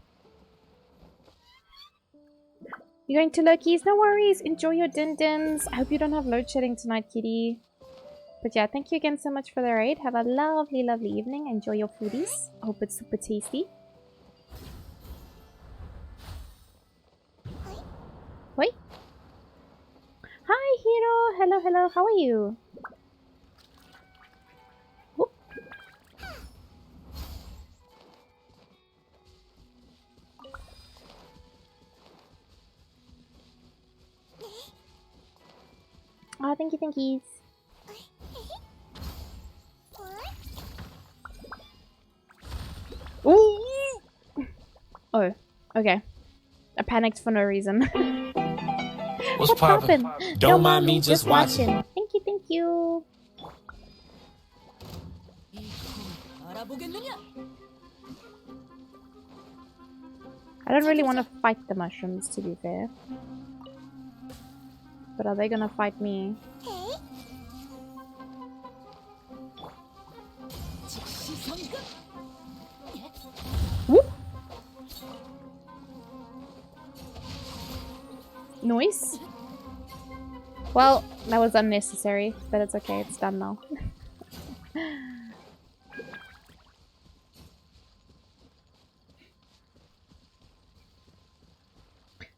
You're going to Loki's? No worries. Enjoy your din-dins. I hope you don't have load shedding tonight, kitty. But yeah, thank you again so much for the raid. Have a lovely, lovely evening. Enjoy your foodies. I hope it's super tasty. Hiro! Hello, hello, how are you? Whoop. Oh, thank you, thankies. Ooh! Oh, okay. I panicked for no reason. What's poppin'? Don't mind me just watching. Thank you, thank you. I don't really want to fight the mushrooms, to be fair. But are they gonna fight me? Whoop! Noise? Well, that was unnecessary, but it's okay, it's done now. I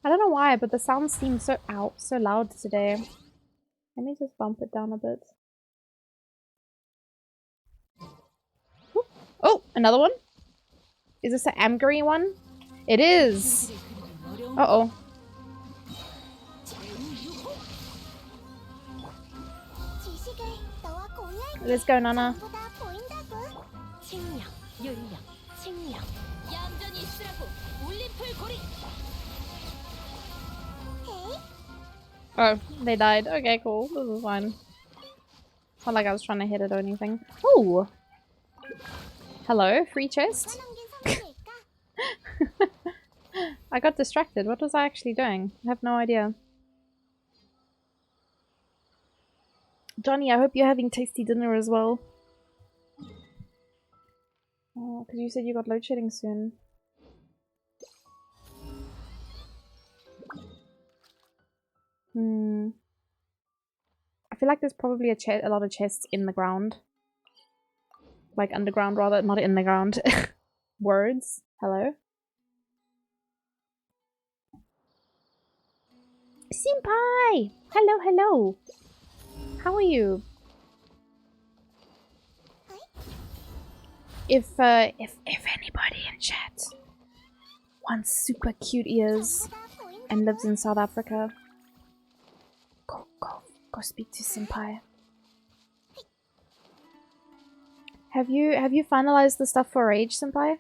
don't know why, but the sounds seem so loud today. Let me just bump it down a bit. Whoop. Oh, another one? Is this an Amgary one? It is! Uh-oh. Let's go, Nana. Oh, they died. Okay, cool. This is fine. It's not like I was trying to hit it or anything. Oh! Hello, free chest? I got distracted. What was I actually doing? I have no idea. Johnny, I hope you're having tasty dinner as well. Oh, because you said you got load shedding soon. I feel like there's probably a lot of chests in the ground. Like underground rather, not in the ground. Words. Hello? Senpai! Hello, hello! How are you? If anybody in chat wants super cute ears and lives in South Africa, go speak to Senpai. Have you finalized the stuff for Rage, Senpai?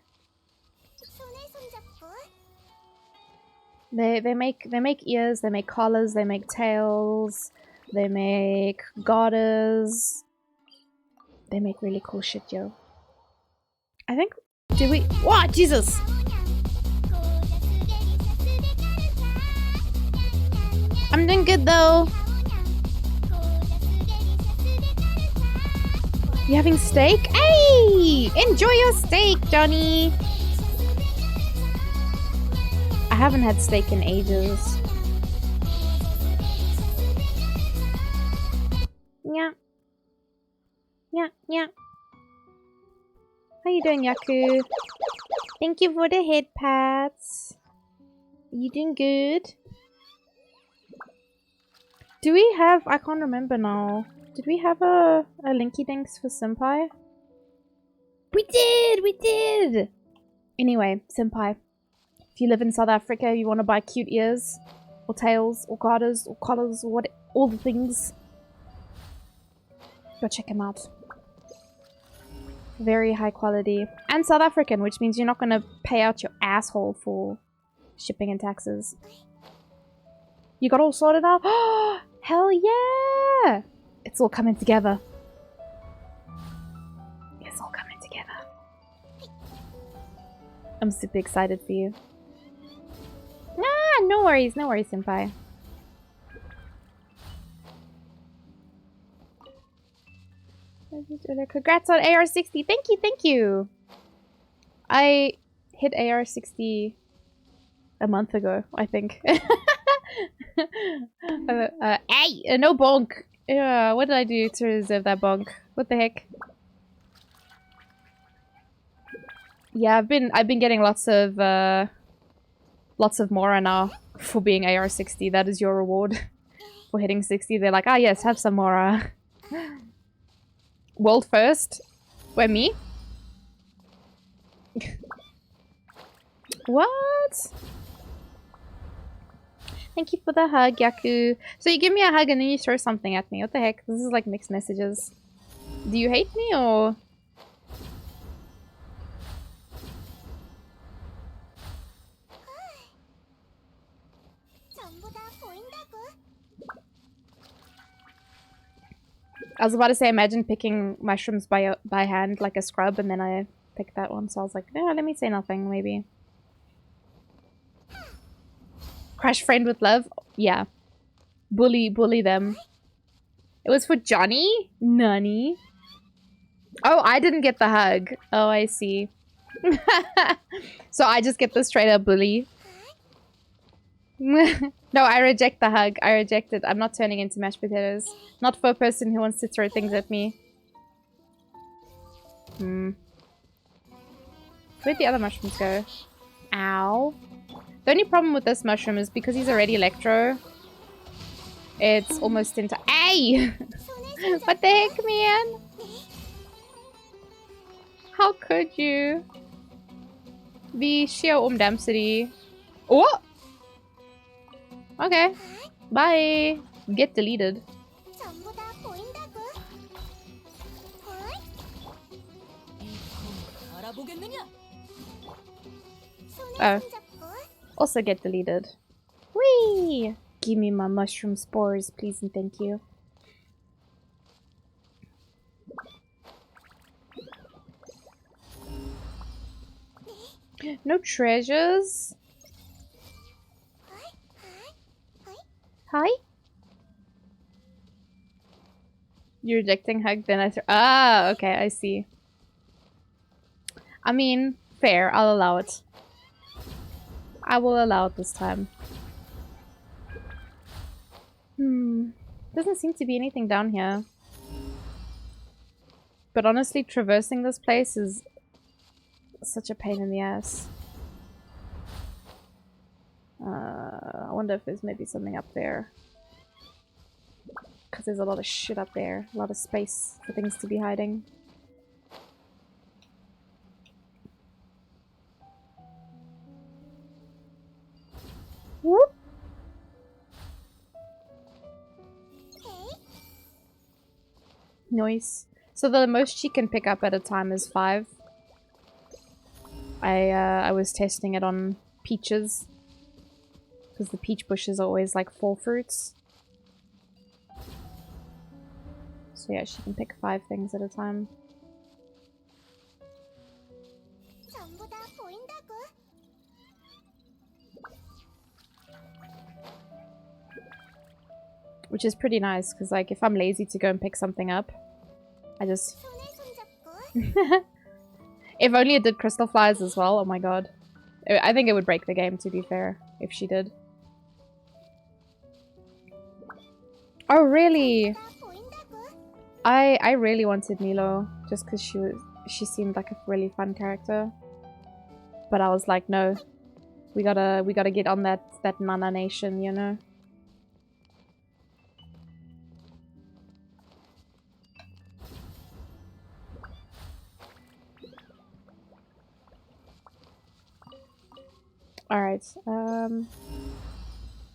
They make ears, they make collars, they make tails, they make garters. They make really cool shit, yo. I think did we what Jesus I'm doing good though. You having steak? Hey! Enjoy your steak, Johnny! I haven't had steak in ages. Yeah. Yeah, yeah. How you doing, Yaku? Thank you for the head pats. You doing good? Do we have... I can't remember now. Did we have a Linky Dinks for Senpai? We did! We did! Anyway, Senpai. If you live in South Africa, you want to buy cute ears, or tails, or garters, or collars, or what, all the things, go check them out. Very high quality. And South African, which means you're not going to pay out your asshole for shipping and taxes. You got all sorted out? Oh, hell yeah! It's all coming together. It's all coming together. I'm super excited for you. Ah, no worries, Senpai. Congrats on AR60. Thank you. I hit AR60 a month ago, I think. Hey, no bonk. What did I do to deserve that bonk? What the heck? Yeah, I've been getting lots of Mora now for being AR60. That is your reward. for hitting 60. They're like, ah, yes, have some more. World first? Where, me? What? Thank you for the hug, Yaku. So you give me a hug and then you throw something at me. What the heck? This is like mixed messages. Do you hate me or... I was about to say, imagine picking mushrooms by hand like a scrub, and then I picked that one. So I was like, no, let me say nothing, maybe. Crush friend with love? Yeah. Bully them. It was for Johnny? Nani? Oh, I didn't get the hug. Oh, I see. So I just get the straight up bully. No, I reject the hug. I reject it. I'm not turning into mashed potatoes. Not for a person who wants to throw things at me. Where'd the other mushrooms go? Ow. The only problem with this mushroom is because he's already electro. It's almost into— Ay! What the heck, man? How could you? Be sheer density. Oh! Okay. Bye. Get deleted. Oh. Also get deleted. Whee! Give me my mushroom spores, please and thank you. No treasures? Hi? You're rejecting hug, then I throw— Ah, okay, I see. I mean, fair, I'll allow it. I will allow it this time. Doesn't seem to be anything down here. But honestly, traversing this place is such a pain in the ass. I wonder if there's maybe something up there. Because there's a lot of shit up there. A lot of space for things to be hiding. Whoop! Noise. So the most she can pick up at a time is 5. I was testing it on peaches. Because the peach bushes are always like 4 fruits. So yeah, she can pick 5 things at a time. Which is pretty nice, because like if I'm lazy to go and pick something up, I just... If only it did crystal flies as well, oh my god. I think it would break the game, to be fair, if she did. Oh really? I really wanted Milo, just because she seemed like a really fun character. But I was like, no. We gotta get on that Nana nation, you know? Alright,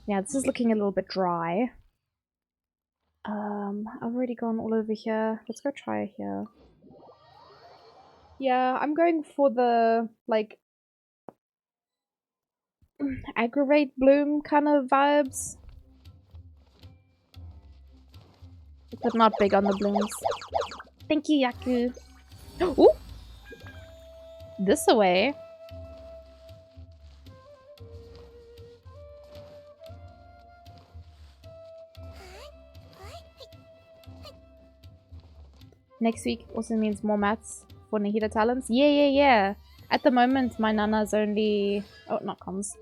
yeah, this is looking a little bit dry. I've already gone all over here. Let's go try here. Yeah, I'm going for the, like, aggravate bloom kind of vibes. But not big on the blooms. Thank you, Yaku. Ooh! This away. Next week also means more maths for Nahida talents. Yeah. At the moment, my Nana's only... Oh, not comms.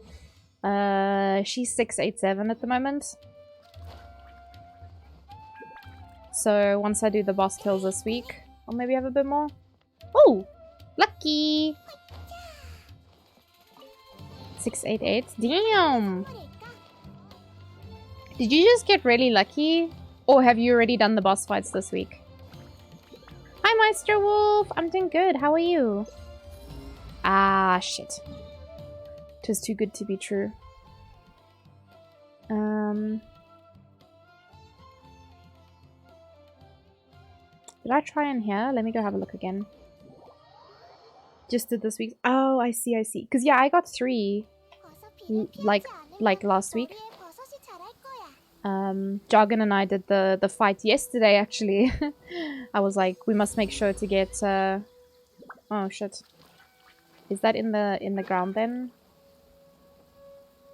She's 687 at the moment. So once I do the boss kills this week, I'll maybe have a bit more. Oh! Lucky! 688. Damn! Did you just get really lucky? Or have you already done the boss fights this week? Hi, Maestro Wolf! I'm doing good. How are you? Ah, shit. It was too good to be true. Did I try in here? Let me go have a look again. Just did this week. Oh, I see, I see. Because, yeah, I got 3. Like last week. Jargon and I did the fight yesterday, actually. I was like, we must make sure to get... Oh, shit. Is that in the ground, then?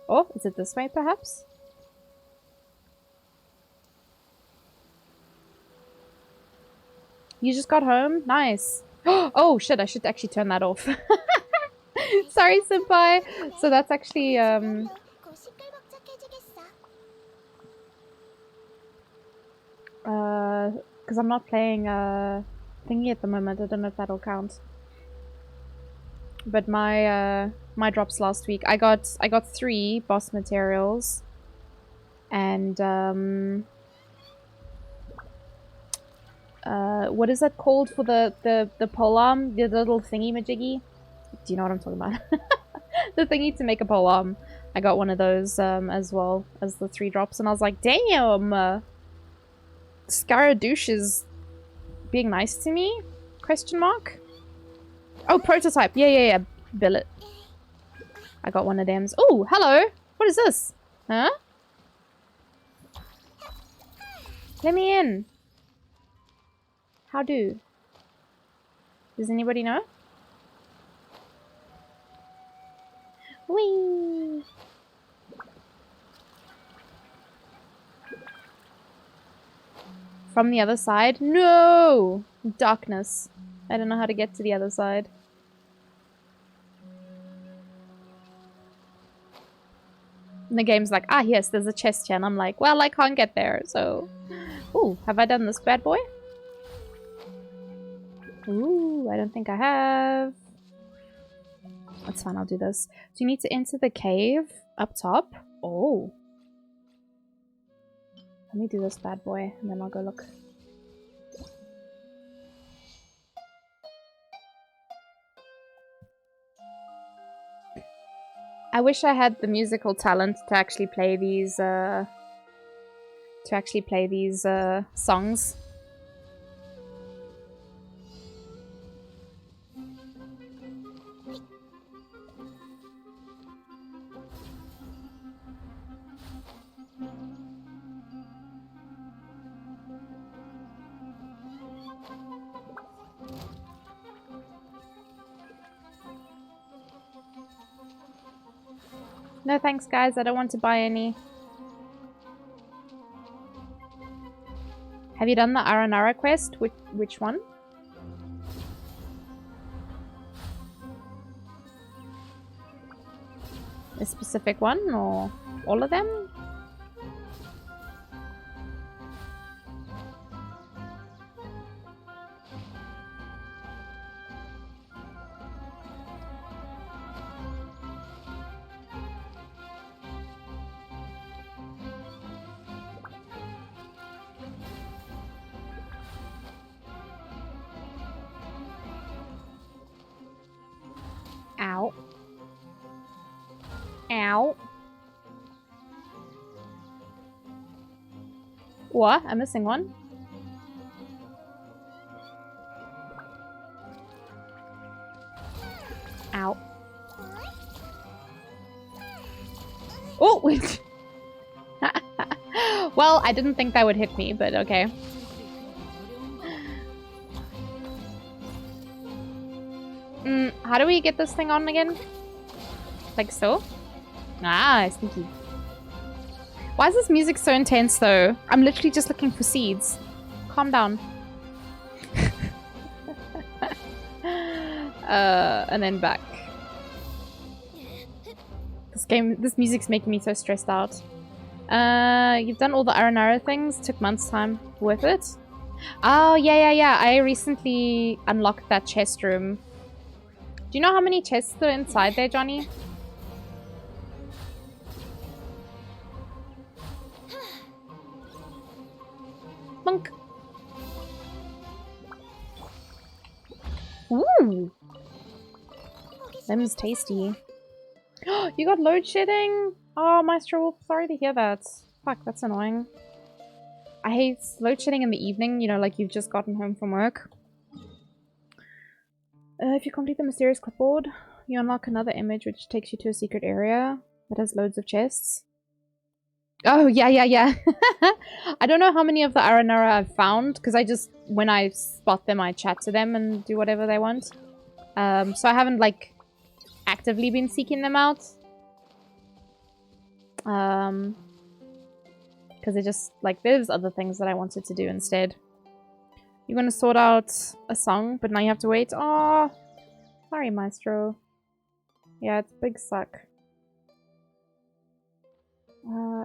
Oh, is it this way, perhaps? You just got home? Nice. Oh, shit, I should actually turn that off. Sorry, senpai. So that's actually, because I'm not playing, thingy at the moment. I don't know if that'll count. But my, my drops last week, I got 3 boss materials. And, what is that called for the polearm? The little thingy-majiggy? Do you know what I'm talking about? The thingy to make a polearm. I got one of those as well as the 3 drops, and I was like, damn! Scaradouche is being nice to me? Question mark? Oh, prototype. Yeah. Billet. I got one of them. Oh, hello! What is this? Huh? Let me in. How do? Does anybody know? Whee! From the other side? No! Darkness. I don't know how to get to the other side. And the game's like, ah, yes, there's a chest here. And I'm like, well, I can't get there, so... Ooh, have I done this bad boy? Ooh, I don't think I have. That's fine, I'll do this. So you need to enter the cave up top. Oh. Let me do this bad boy, and then I'll go look. I wish I had the musical talent to actually play these, songs. No thanks, guys. I don't want to buy any. Have you done the Aranara quest? Which one? A specific one, or all of them? Ow. Ow. What? I'm missing one. Ow. Oh! Well, I didn't think that would hit me, but okay. How do we get this thing on again? Like so? Ah, sneaky. Why is this music so intense, though? I'm literally just looking for seeds. Calm down. And then back. This music's making me so stressed out. You've done all the Aranara things. Took months' time. Worth it? Oh, yeah. I recently unlocked that chest room. Do you know how many chests are inside there, Johnny? Hunk. Ooh. Them's tasty. You got load shedding? Oh, Maestro, sorry to hear that. Fuck, that's annoying. I hate load shedding in the evening, you know, like you've just gotten home from work. If you complete the mysterious clipboard, you unlock another image which takes you to a secret area that has loads of chests. Oh, yeah. I don't know how many of the Aranara I've found, because I just, when I spot them, I chat to them and do whatever they want. So I haven't, like, actively been seeking them out. Because it just, like, there's other things that I wanted to do instead. You're gonna sort out a song, but now you have to wait. Oh, sorry, Maestro. Yeah, it's big suck.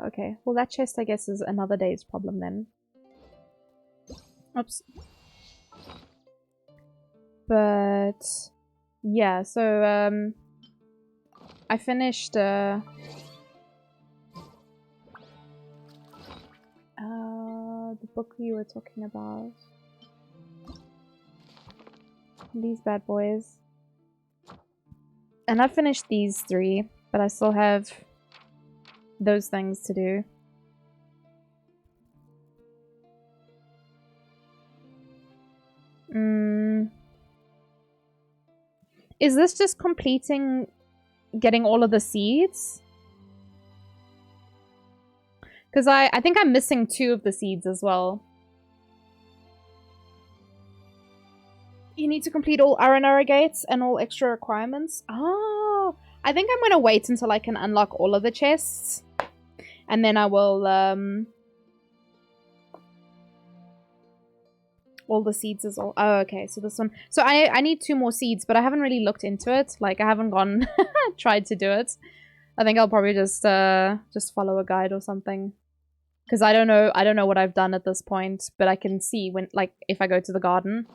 Okay. Well, that chest, I guess, is another day's problem then. Oops. But yeah, so I finished the book we were talking about. These bad boys. And I finished these 3, but I still have those things to do. Is this just completing getting all of the seeds? Because I think I'm missing 2 of the seeds as well. You need to complete all Aranara gates and all extra requirements. Oh, I think I'm going to wait until I can unlock all of the chests. And then I will, all the seeds is all... Oh, okay, so this one... So I need 2 more seeds, but I haven't really looked into it. Like, I haven't gone... tried to do it. I think I'll probably just follow a guide or something. Because I don't know what I've done at this point, but I can see when... Like, if I go to the garden,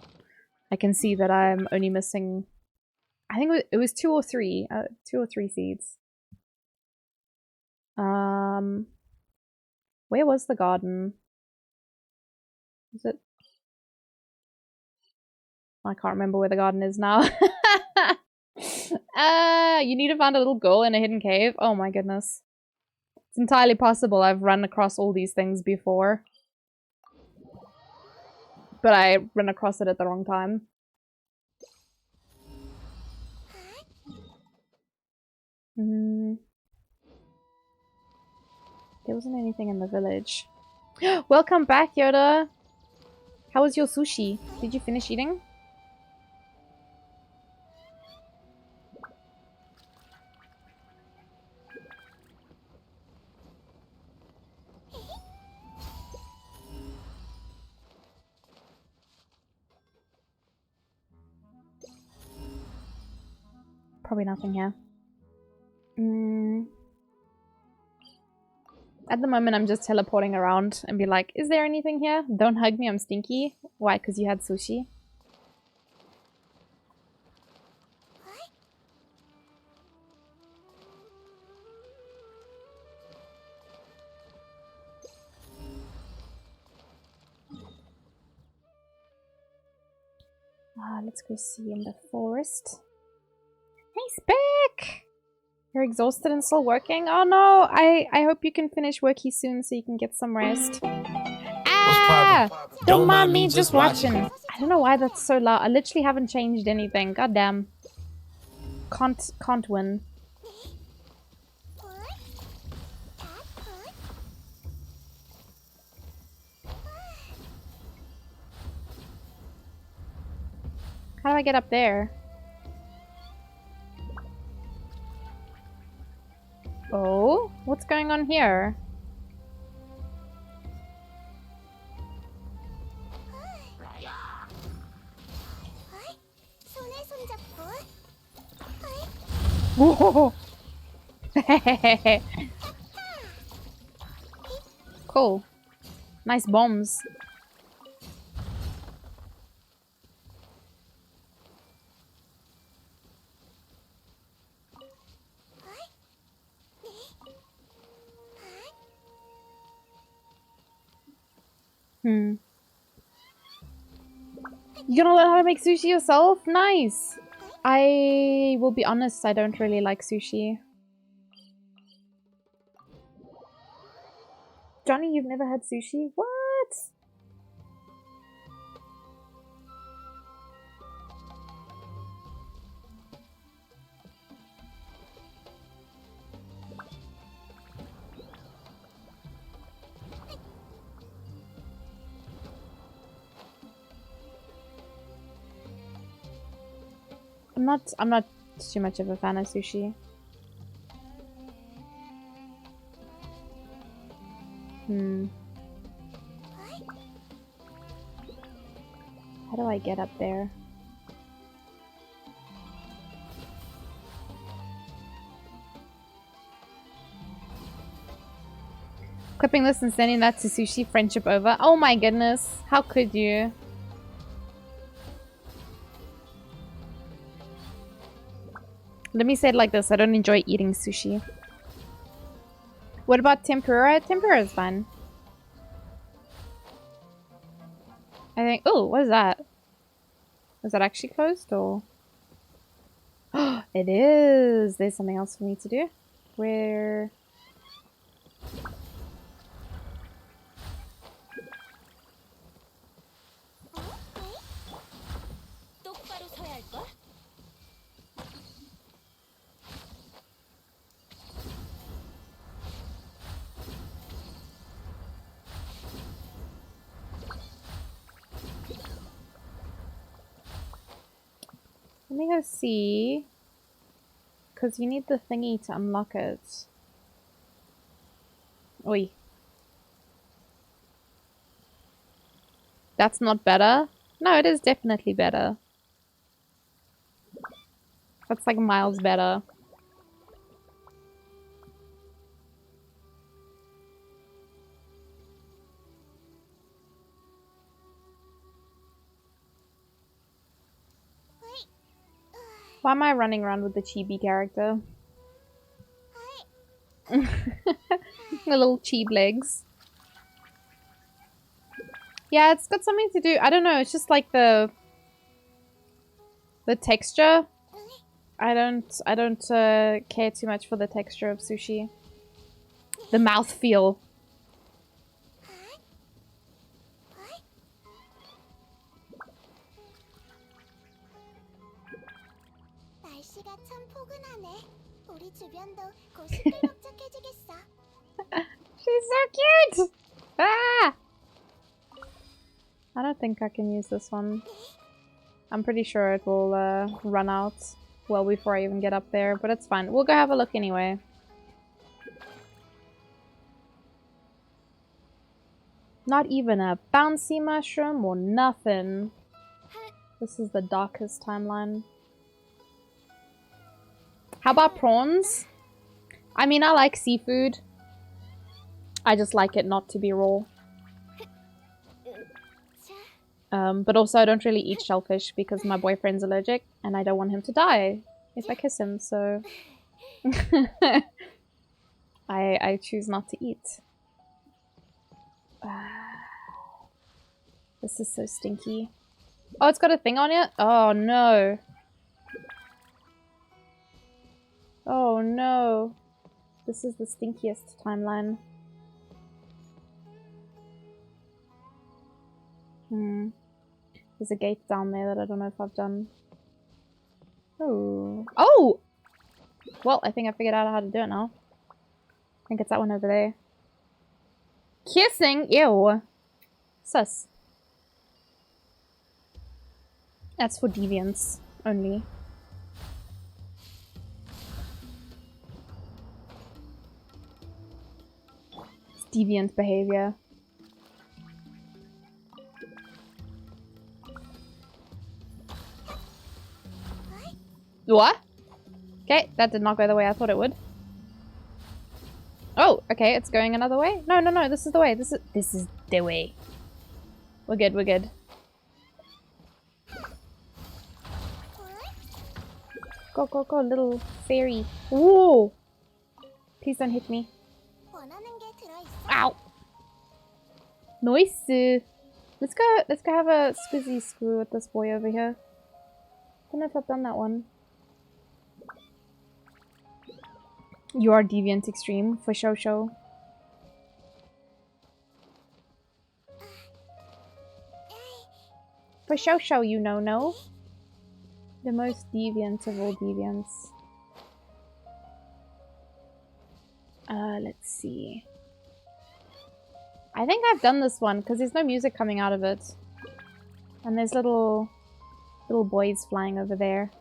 I can see that I'm only missing... I think it was 2 or 3. 2 or 3 seeds. Where was the garden? Is it... I can't remember where the garden is now. You need to find a little girl in a hidden cave. Oh my goodness. It's entirely possible I've run across all these things before. But I ran across it at the wrong time. There wasn't anything in the village. Welcome back, Yoda! How was your sushi? Did you finish eating? Probably nothing here. At the moment, I'm just teleporting around and be like, is there anything here? Don't hug me, I'm stinky. Why? Because you had sushi? Let's go see in the forest. Hey, Speck! You're exhausted and still working? Oh no, I hope you can finish worky soon so you can get some rest. Ah! Don't mind me, just watching. I don't know why that's so loud. I literally haven't changed anything. God damn. Can't win. How do I get up there? Oh, what's going on here? Whoa. Cool. Nice bombs. You're gonna learn how to make sushi yourself? Nice! I will be honest, I don't really like sushi. Johnny, you've never had sushi? What? I'm not too much of a fan of sushi. How do I get up there? Clipping this and sending that to Sushi, friendship over. Oh my goodness, how could you? Let me say it like this, I don't enjoy eating sushi. What about tempura? Tempura is fun. I think... Oh, what is that? Is that actually closed or... Oh, it is! There's something else for me to do. Where... Let me go see. Because you need the thingy to unlock it. Oi. That's not better? No, it is definitely better. That's like miles better. Why am I running around with the chibi character? The little cheeb legs. Yeah, it's got something to do. I don't know. It's just like the texture. I don't care too much for the texture of sushi. The mouthfeel. She's so cute! Ah! I don't think I can use this one. I'm pretty sure it will run out well before I even get up there, but it's fine. We'll go have a look anyway. Not even a bouncy mushroom or nothing. This is the darkest timeline. How about prawns? I mean, I like seafood. I just like it not to be raw. But also I don't really eat shellfish because my boyfriend's allergic and I don't want him to die if I kiss him, so... I choose not to eat. This is so stinky. Oh, it's got a thing on it? Oh no. Oh no. This is the stinkiest timeline. There's a gate down there that I don't know if I've done. Oh. Oh! Well, I think I figured out how to do it now. I think it's that one over there. Kissing? Ew. Sus. That's for deviants only. It's deviant behavior. What? Okay, that did not go the way I thought it would. Oh, okay, it's going another way. No, no, no, this is the way. This is the way. We're good, we're good. Go, go, go, little fairy. Whoa! Please don't hit me. Ow! Nice! Let's go have a squizzy screw with this boy over here. Don't know if I've done that one. You are deviant extreme for show. For show, you know, no. The most deviant of all deviants. Let's see. I think I've done this one because there's no music coming out of it. And there's little boys flying over there.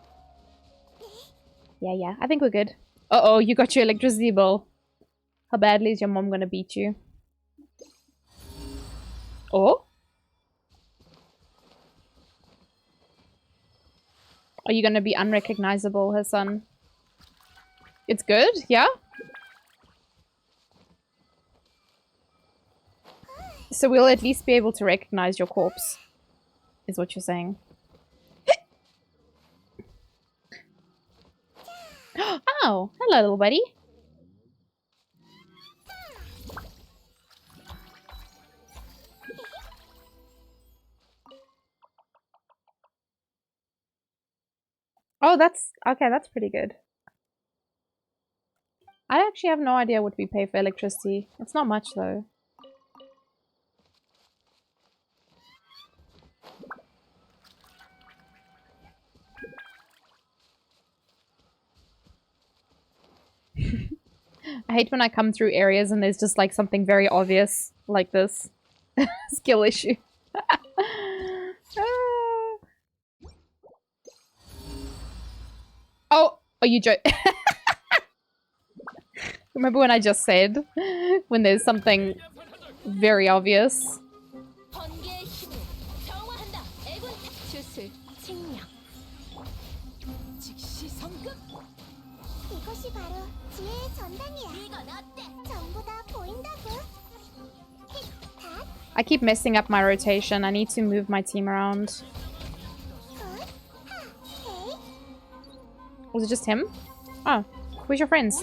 Yeah, I think we're good. Uh-oh, you got your electricity bill. How badly is your mom gonna beat you? Oh? Are you gonna be unrecognizable, her son? It's good, yeah? So we'll at least be able to recognize your corpse, is what you're saying. Oh, hello, little buddy. Oh, that's... okay, that's pretty good. I actually have no idea what we pay for electricity. It's not much, though. I hate when I come through areas and there's just like something very obvious like this. Skill issue. Oh, are you joking? Remember when I just said when there's something very obvious? I keep messing up my rotation. I need to move my team around. Was it just him? Oh, where's your friends?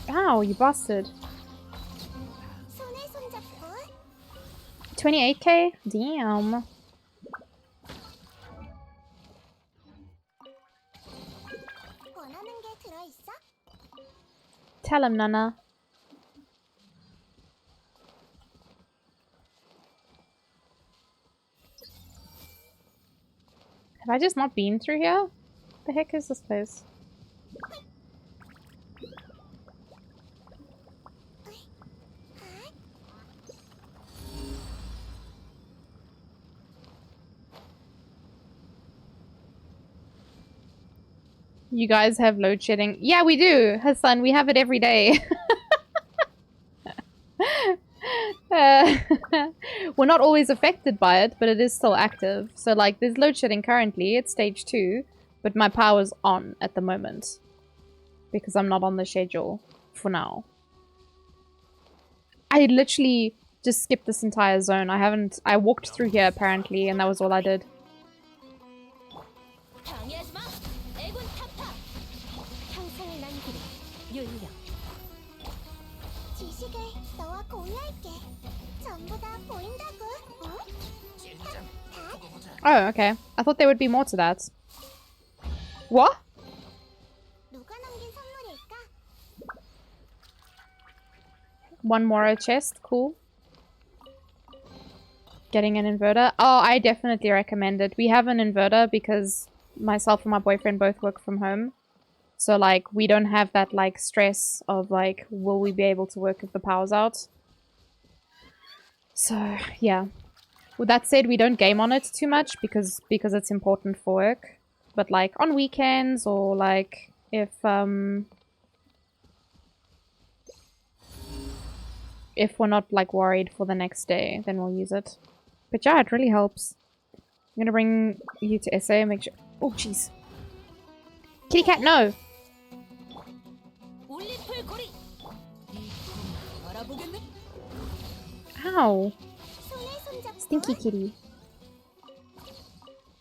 Ow, you bastard. 28k? Damn. Tell him, Nana. Have I just not been through here? The heck is this place? You guys have load shedding. Yeah, we do, Hassan. We have it every day. We're not always affected by it, but it is still active. So, like, there's load shedding currently. It's stage 2, but my power's on at the moment because I'm not on the schedule for now. I literally just skipped this entire zone. I walked through here apparently, and that was all I did. Oh, okay. I thought there would be more to that. What? One more chest. Cool. Getting an inverter. Oh, I definitely recommend it. We have an inverter because myself and my boyfriend both work from home. So, like, we don't have that, like, stress of, like, will we be able to work if the power's out? So, yeah. With that said, we don't game on it too much because it's important for work. But, like, on weekends or, like, if we're not, like, worried for the next day, then we'll use it. But yeah, it really helps. I'm gonna bring you to SA and make sure... Oh, jeez. Kitty cat, no! Ow. Stinky kitty.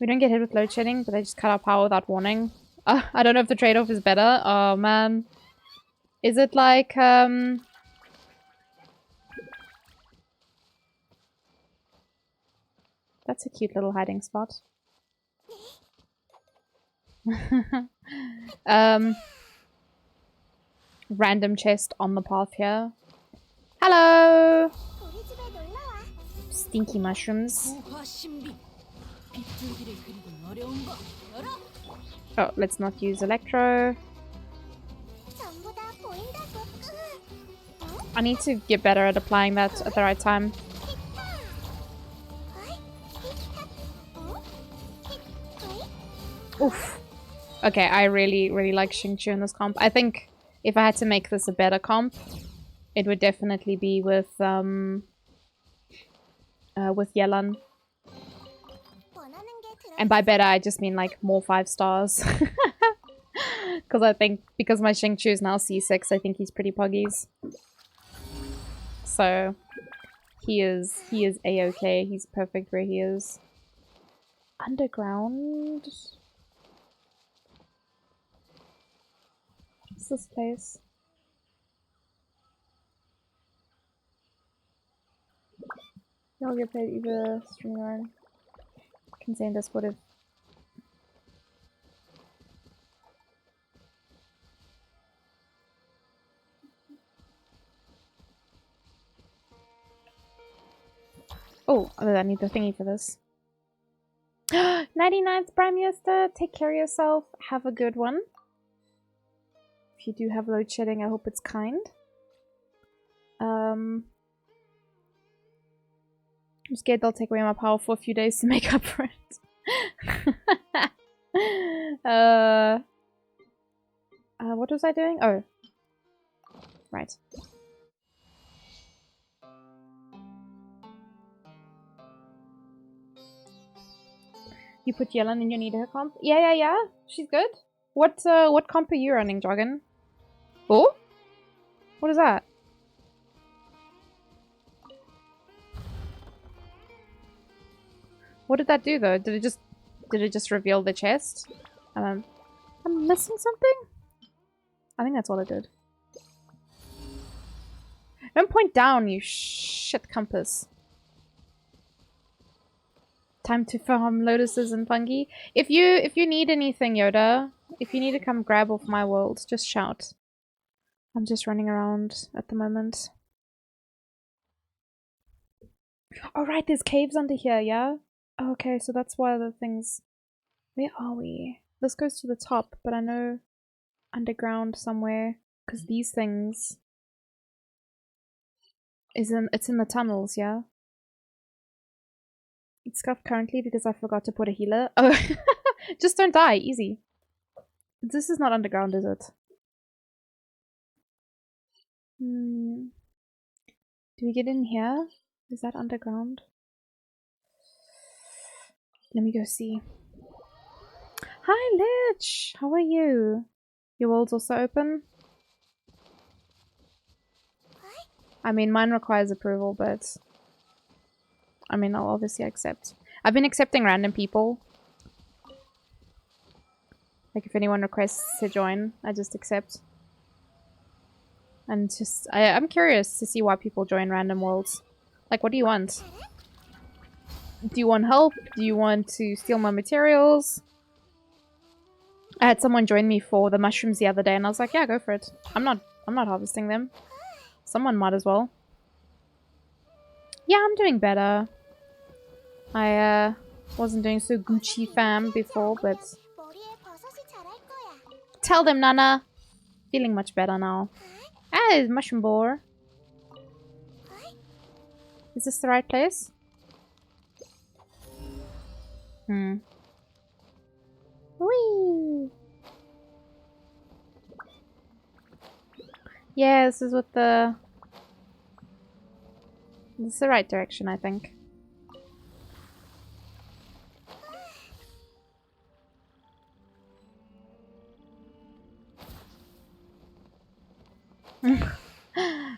We don't get hit with load shedding, but they just cut our power without warning. I don't know if the trade-off is better. Oh, man. Is it like, That's a cute little hiding spot. Random chest on the path here. Hello! 우리 집에 놀러 와. Stinky mushrooms. Oh, let's not use electro. 전부 다 보인다고. I need to get better at applying that at the right time. Oof. Okay, I really like Xingqiu in this comp. I think if I had to make this a better comp, it would definitely be with Yelan. And by better, I just mean like more 5 stars. Because I think, because my Xingqiu is now C6, I think he's pretty puggies. So, he is A-okay. He's perfect where he is. Underground? What's this place? Jag är på över streamaren. Kan se das wurde. Oh, I need the thingy for this. 99th Prime Minister, take care of yourself. Have a good one. If you do have load shedding, I hope it's kind. I'm scared they'll take away my power for a few days to make up for it. What was I doing? Oh. Right. You put Yellen in your need her comp? Yeah. She's good. What comp are you running, Joggin? Oh? What is that? What did that do though? Did it just reveal the chest? I'm missing something? I think that's all it did. Don't point down, you shit compass. Time to farm lotuses and fungi. If you need anything, Yoda, if you need to come grab off my world, just shout. I'm just running around at the moment. Oh right, there's caves under here, yeah? Oh, okay, so that's why the things... Where are we? This goes to the top, but I know underground somewhere, because these things... It's in the tunnels, yeah? It's scuffed currently because I forgot to put a healer. Oh, just don't die, easy. This is not underground, is it? Do we get in here? Is that underground? Let me go see. Hi, Lich! How are you? Your world's also open? I mean, mine requires approval, but... I mean, I'll obviously accept. I've been accepting random people. Like, if anyone requests to join, I just accept. And just... I'm curious to see why people join random worlds. Like, what do you want? Do you want help? Do you want to steal my materials? I had someone join me for the mushrooms the other day, and I was like, yeah, go for it. I'm not harvesting them. Someone might as well. Yeah, I'm doing better. I wasn't doing so Gucci fam before, but... Tell them, Nana! Feeling much better now. Ah, mushroom boar. Is this the right place? Whee! Yeah, this is what the... This is the right direction, I think.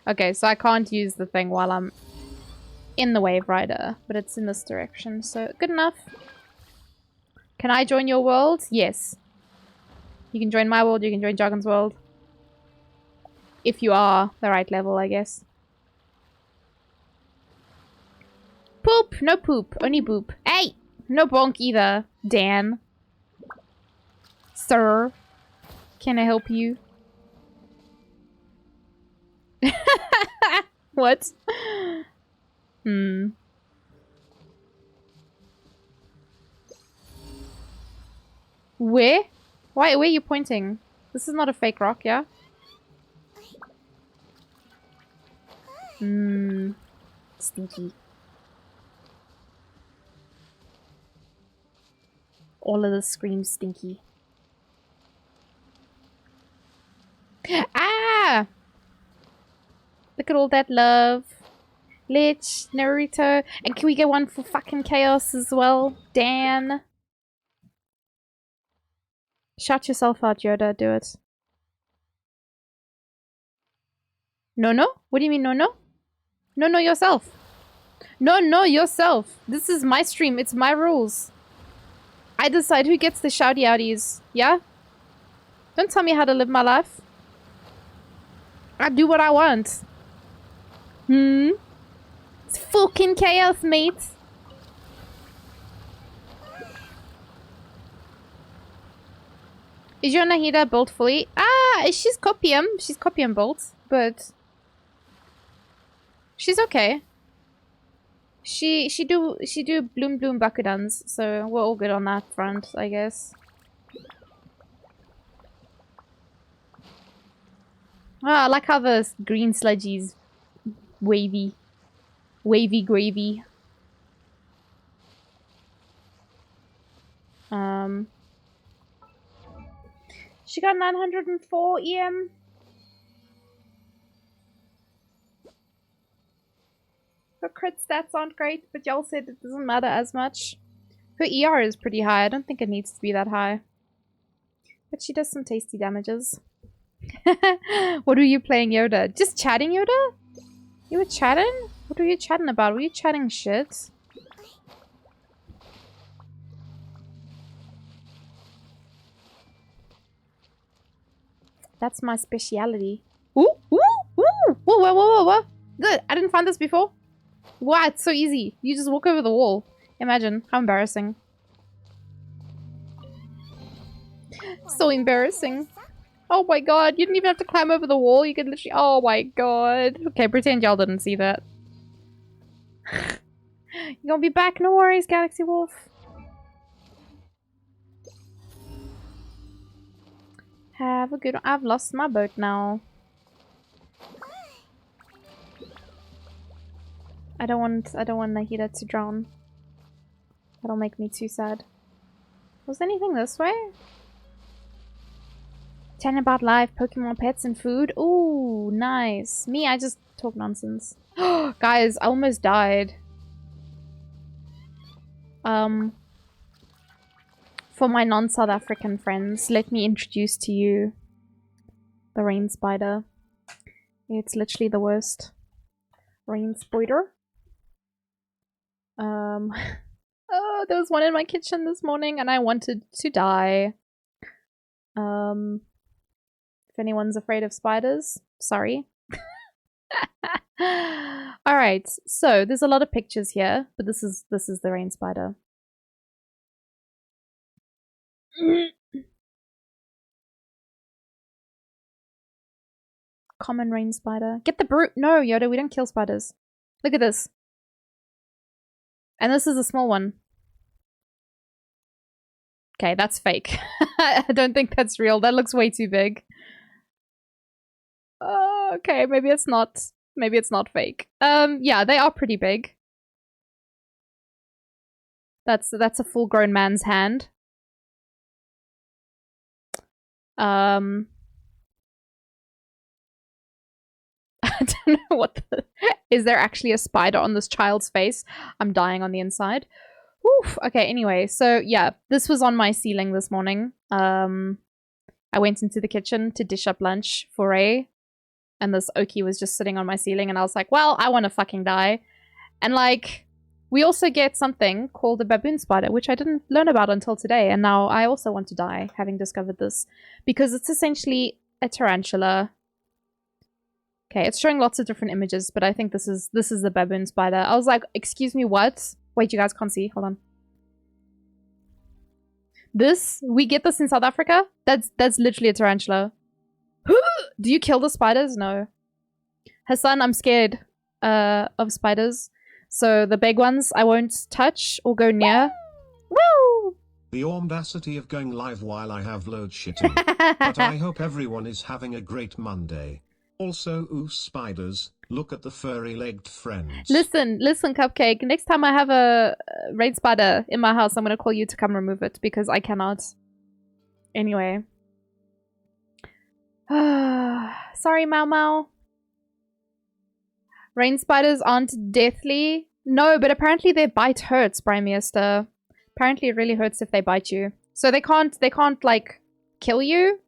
Okay, so I can't use the thing while I'm in the Wave Rider, but it's in this direction, so good enough. Can I join your world? Yes. You can join my world, you can join Joggin's world. If you are the right level, I guess. Poop! No poop, only boop. Hey! No bonk either, Dan. Sir. Can I help you? What? Hmm. Where? Why? Where are you pointing? This is not a fake rock, yeah? Hmm. Stinky. All of this screams stinky. Ah! Look at all that love. Lich, Naruto. And can we get one for fucking Chaos as well? Dan. Shout yourself out, Yoda. Do it. No, no? What do you mean, no, no? No, no, yourself. No, no, yourself. This is my stream. It's my rules. I decide who gets the shouty outies. Yeah? Don't tell me how to live my life. I do what I want. Hmm? It's fucking chaos, mate. Is your Nahida built fully? Ah, she's copium. She's copium built, but she's okay. She do bloom bakudans, so we're all good on that front, I guess. Ah, I like how the green sludgy's wavy. Wavy gravy. She got 904 EM. Her crit stats aren't great, but y'all said it doesn't matter as much. Her ER is pretty high. I don't think it needs to be that high. But she does some tasty damages. What were you playing, Yoda? Just chatting, Yoda? You were chatting? What were you chatting about? Were you chatting shit? That's my speciality. Ooh, ooh, ooh! Whoa, whoa, whoa, whoa, whoa! Good! I didn't find this before. Wow, it's so easy. You just walk over the wall. Imagine. How embarrassing. So embarrassing. Oh my god, you didn't even have to climb over the wall. You could literally... Oh my god. Okay, pretend y'all didn't see that. You're gonna be back, no worries, Galaxy Wolf. Have a good one. I've lost my boat now. I don't want Nahida to drown. That'll make me too sad. Was anything this way? Chatting about life, Pokemon, pets, and food. Ooh, nice. Me, I just talk nonsense. Guys, I almost died. For my non-South African friends, let me introduce to you the rain spider. It's literally the worst. Rain spider. Oh, there was one in my kitchen this morning and I wanted to die. If anyone's afraid of spiders, sorry. Alright, so there's a lot of pictures here, but this is the rain spider. Common rain spider. Get the brute. No, Yoda, we don't kill spiders. Look at this. And this is a small one. Okay, that's fake. I don't think that's real. That looks way too big. Okay, maybe it's not. Maybe it's not fake. Yeah, they are pretty big. That's a full-grown man's hand. I don't know what the... Is there actually a spider on this child's face? I'm dying on the inside. Oof. Okay, anyway, so yeah, this was on my ceiling this morning. I went into the kitchen to dish up lunch for Ray, and this Oki was just sitting on my ceiling, and I was like, well, I want to fucking die. And like, we also get something called a baboon spider, which I didn't learn about until today, and now I also want to die, having discovered this, because it's essentially a tarantula. Okay, it's showing lots of different images, but I think this is the baboon spider. I was like, excuse me, what? Wait, you guys can't see. Hold on. This, we get this in South Africa. That's literally a tarantula. Do you kill the spiders? No. Hassan, I'm scared of spiders. So the big ones I won't touch or go near. Woo! The audacity of going live while I have load shitting. But I hope everyone is having a great Monday. Also, ooh, spiders, look at the furry-legged friends. Listen, Cupcake. Next time I have a rain spider in my house, I'm going to call you to come remove it because I cannot. Anyway. Sorry, Mau Mau. Rain spiders aren't deathly. No, but apparently their bite hurts, Brimester. Apparently it really hurts if they bite you. So they can't like kill you,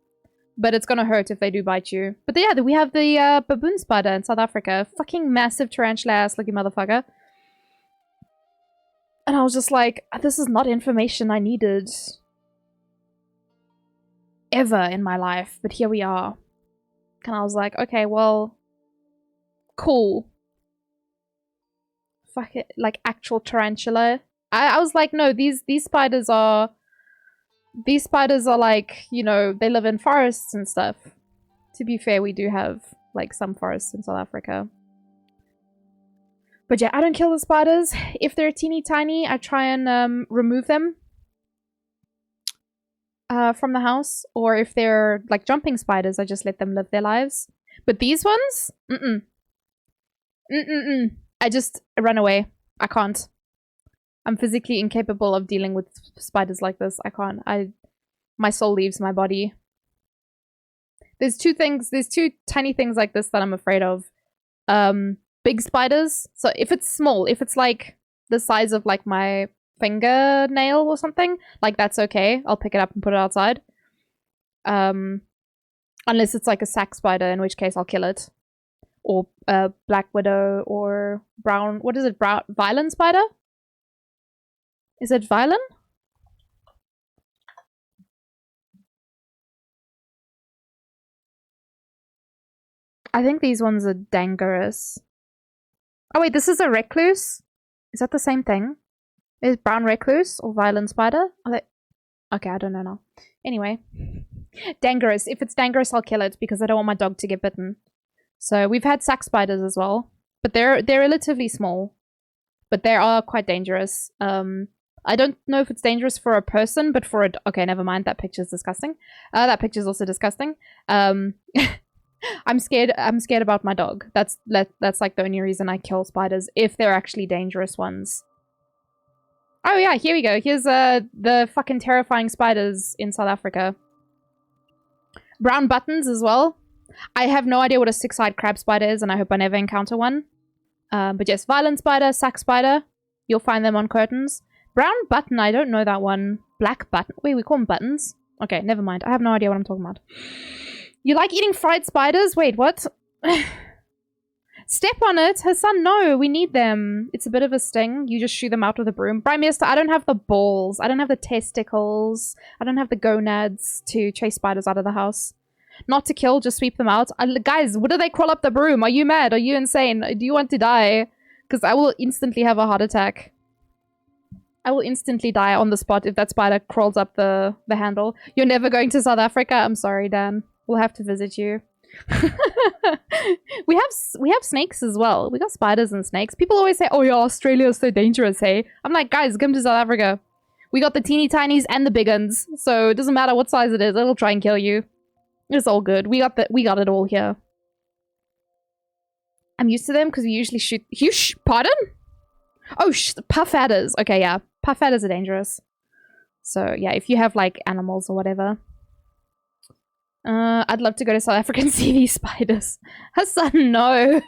but it's gonna hurt if they do bite you. But yeah, we have the baboon spider in South Africa. Fucking massive tarantula ass looking motherfucker. And I was just like, this is not information I needed ever in my life, but here we are. And I was like, okay, well, cool. Fuck it, like actual tarantula. I was like, no, these spiders are like, you know, they live in forests and stuff. To be fair, we do have like some forests in South Africa. But yeah, I don't kill the spiders. If they're teeny tiny, I try and remove them from the house. Or if they're like jumping spiders, I just let them live their lives. But these ones, I just run away. I can't. I'm physically incapable of dealing with spiders like this. I can't. My soul leaves my body. There's two tiny things like this that I'm afraid of. Big spiders. So if it's small, if it's like the size of like my fingernail or something, like that's okay. I'll pick it up and put it outside. Unless it's like a sack spider, in which case I'll kill it. Or black widow or brown, what is it? Violin spider? Is it violin? I think these ones are dangerous. Oh wait, this is a recluse? Is that the same thing? Is brown recluse or violin spider? Are they... Okay, I don't know now. Anyway. Dangerous. If it's dangerous, I'll kill it because I don't want my dog to get bitten. So we've had sack spiders as well. But they're relatively small. But they are quite dangerous. I don't know if it's dangerous for a person, but for a... Okay, never mind. That picture's disgusting. That picture's also disgusting. I'm scared about my dog. That's like the only reason I kill spiders, if they're actually dangerous ones. Oh yeah, here we go. Here's the fucking terrifying spiders in South Africa. Brown buttons as well. I have no idea what a six-eyed crab spider is, and I hope I never encounter one. But yes, violent spider, sack spider. You'll find them on curtains. Brown button, I don't know that one. Black button. Wait, we call them buttons? Okay, never mind. I have no idea what I'm talking about. You like eating fried spiders? Wait, what? Step on it. Hassan, no, we need them. It's a bit of a sting. You just shoo them out with a broom. Brimester, I don't have the balls. I don't have the testicles. I don't have the gonads to chase spiders out of the house. Not to kill, just sweep them out. Guys, what do they crawl up the broom? Are you mad? Are you insane? Do you want to die? Because I will instantly have a heart attack. I will instantly die on the spot if that spider crawls up the handle. You're never going to South Africa? I'm sorry, Dan. We'll have to visit you. we have snakes as well. We got spiders and snakes. People always say, oh yeah, Australia is so dangerous, hey? I'm like, guys, come to South Africa. We got the teeny tinies and the big uns. So it doesn't matter what size it is, it'll try and kill you. It's all good. We got it all here. I'm used to them because we usually shoot... Pardon? Oh, puff adders. Okay, yeah. Puff adders are dangerous. So, yeah, if you have, like, animals or whatever. I'd love to go to South Africa and see these spiders. Hassan, no.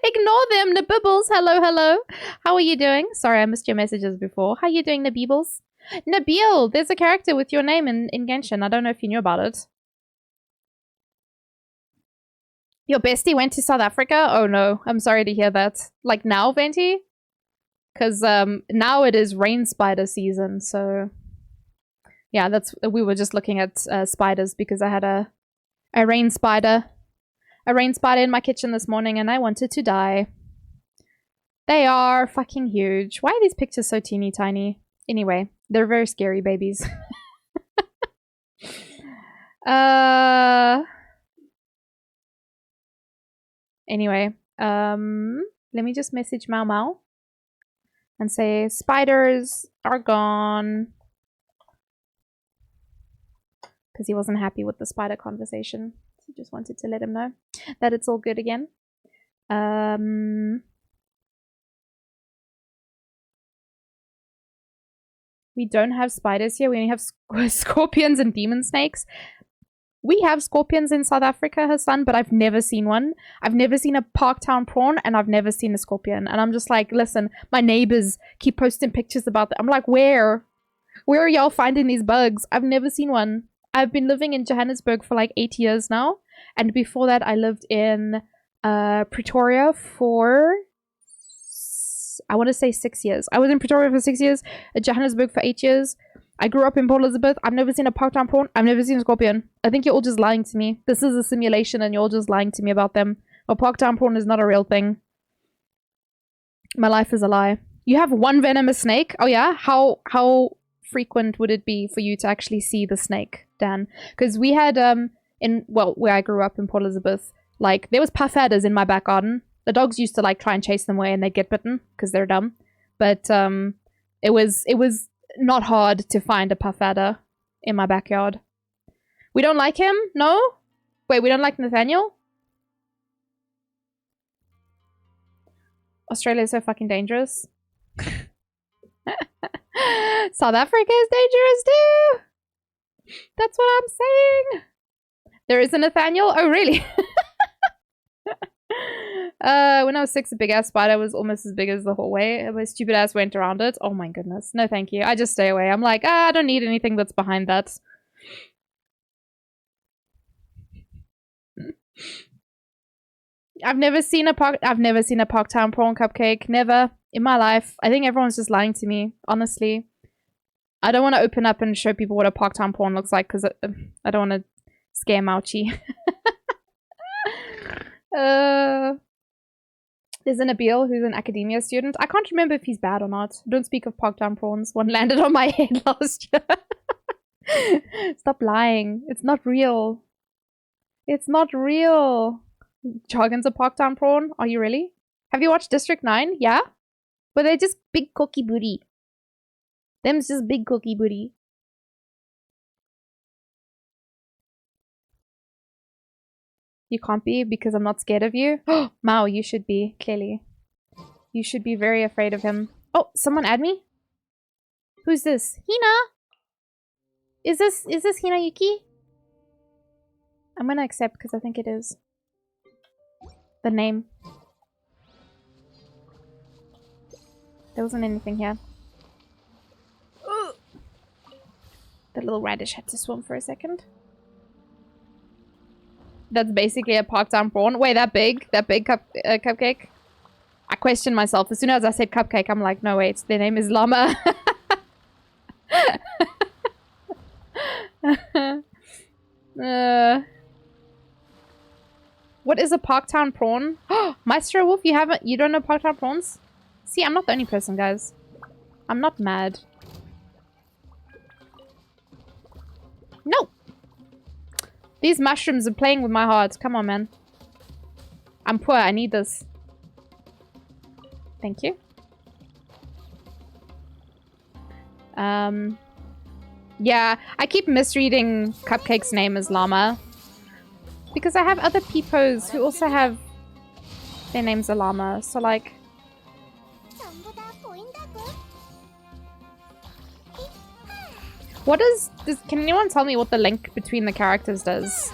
Ignore them, Nabibbles. Hello, hello. How are you doing? Sorry, I missed your messages before. How are you doing, Nabibbles? Nabil, there's a character with your name in Genshin. I don't know if you knew about it. Your bestie went to South Africa? Oh no, I'm sorry to hear that. Like now, Venti? Because now it is rain spider season, so... Yeah, we were just looking at spiders because I had a rain spider. A rain spider in my kitchen this morning and I wanted to die. They are fucking huge. Why are these pictures so teeny tiny? Anyway, They're very scary babies. Anyway, let me just message Mau Mau and say spiders are gone. Because he wasn't happy with the spider conversation. He just wanted to let him know that it's all good again. We don't have spiders here. We only have scorpions and demon snakes. We have scorpions in South Africa, Hassan, but I've never seen one. I've never seen a Parktown prawn, and I've never seen a scorpion. And I'm just like, listen, my neighbors keep posting pictures about that. I'm like, where? Where are y'all finding these bugs? I've never seen one. I've been living in Johannesburg for like 8 years now. And before that, I lived in Pretoria for, I want to say 6 years. I was in Pretoria for 6 years, Johannesburg for 8 years. I grew up in Port Elizabeth. I've never seen a Parktown prawn. I've never seen a scorpion. I think you're all just lying to me. This is a simulation and you're all just lying to me about them. A Parktown prawn is not a real thing. My life is a lie. You have one venomous snake? Oh yeah? How frequent would it be for you to actually see the snake, Dan? Because we had, where I grew up in Port Elizabeth, like, there was puff adders in my back garden. The dogs used to, like, try and chase them away and they'd get bitten because they're dumb. But, it was not hard to find a puff adder in my backyard. We don't like him? No? Wait, we don't like Nathaniel? Australia is so fucking dangerous. South Africa is dangerous too! That's what I'm saying! There is a Nathaniel? Oh, really? When I was 6, a big ass spider was almost as big as the hallway. My stupid ass went around it. Oh my goodness. No, thank you. I just stay away. I'm like, I don't need anything that's behind that. I've never seen a Parktown prawn cupcake. Never in my life. I think everyone's just lying to me, honestly. I don't want to open up and show people what a Parktown prawn looks like because I don't want to scare Mauchi. There's an Nabil who's an academia student. I can't remember if he's bad or not. Don't speak of Parktown prawns. One landed on my head last year. Stop lying. It's not real. It's not real. Jargon's a Parktown prawn? Are you really? Have you watched District 9? Yeah? But they're just big cookie booty. Them's just big cookie booty. You can't be because I'm not scared of you. Mao, you should be, clearly. You should be very afraid of him. Oh, someone add me? Who's this? Hina? Is this Hina Yuki? I'm gonna accept because I think it is. The name. There wasn't anything here. Ugh. The little radish had to swim for a second. That's basically a Parktown prawn. Wait, that big? That big cupcake? I questioned myself. As soon as I said cupcake, I'm like, no, wait. Their name is Llama. What is a Parktown prawn? Maestro Wolf, you don't know Parktown prawns? See, I'm not the only person, guys. I'm not mad. No! These mushrooms are playing with my heart. Come on, man. I'm poor. I need this. Thank you. Yeah, I keep misreading Cupcake's name as Llama. Because I have other peepos who also have their names are Llama. So, like... What does... Can anyone tell me what the link between the characters does?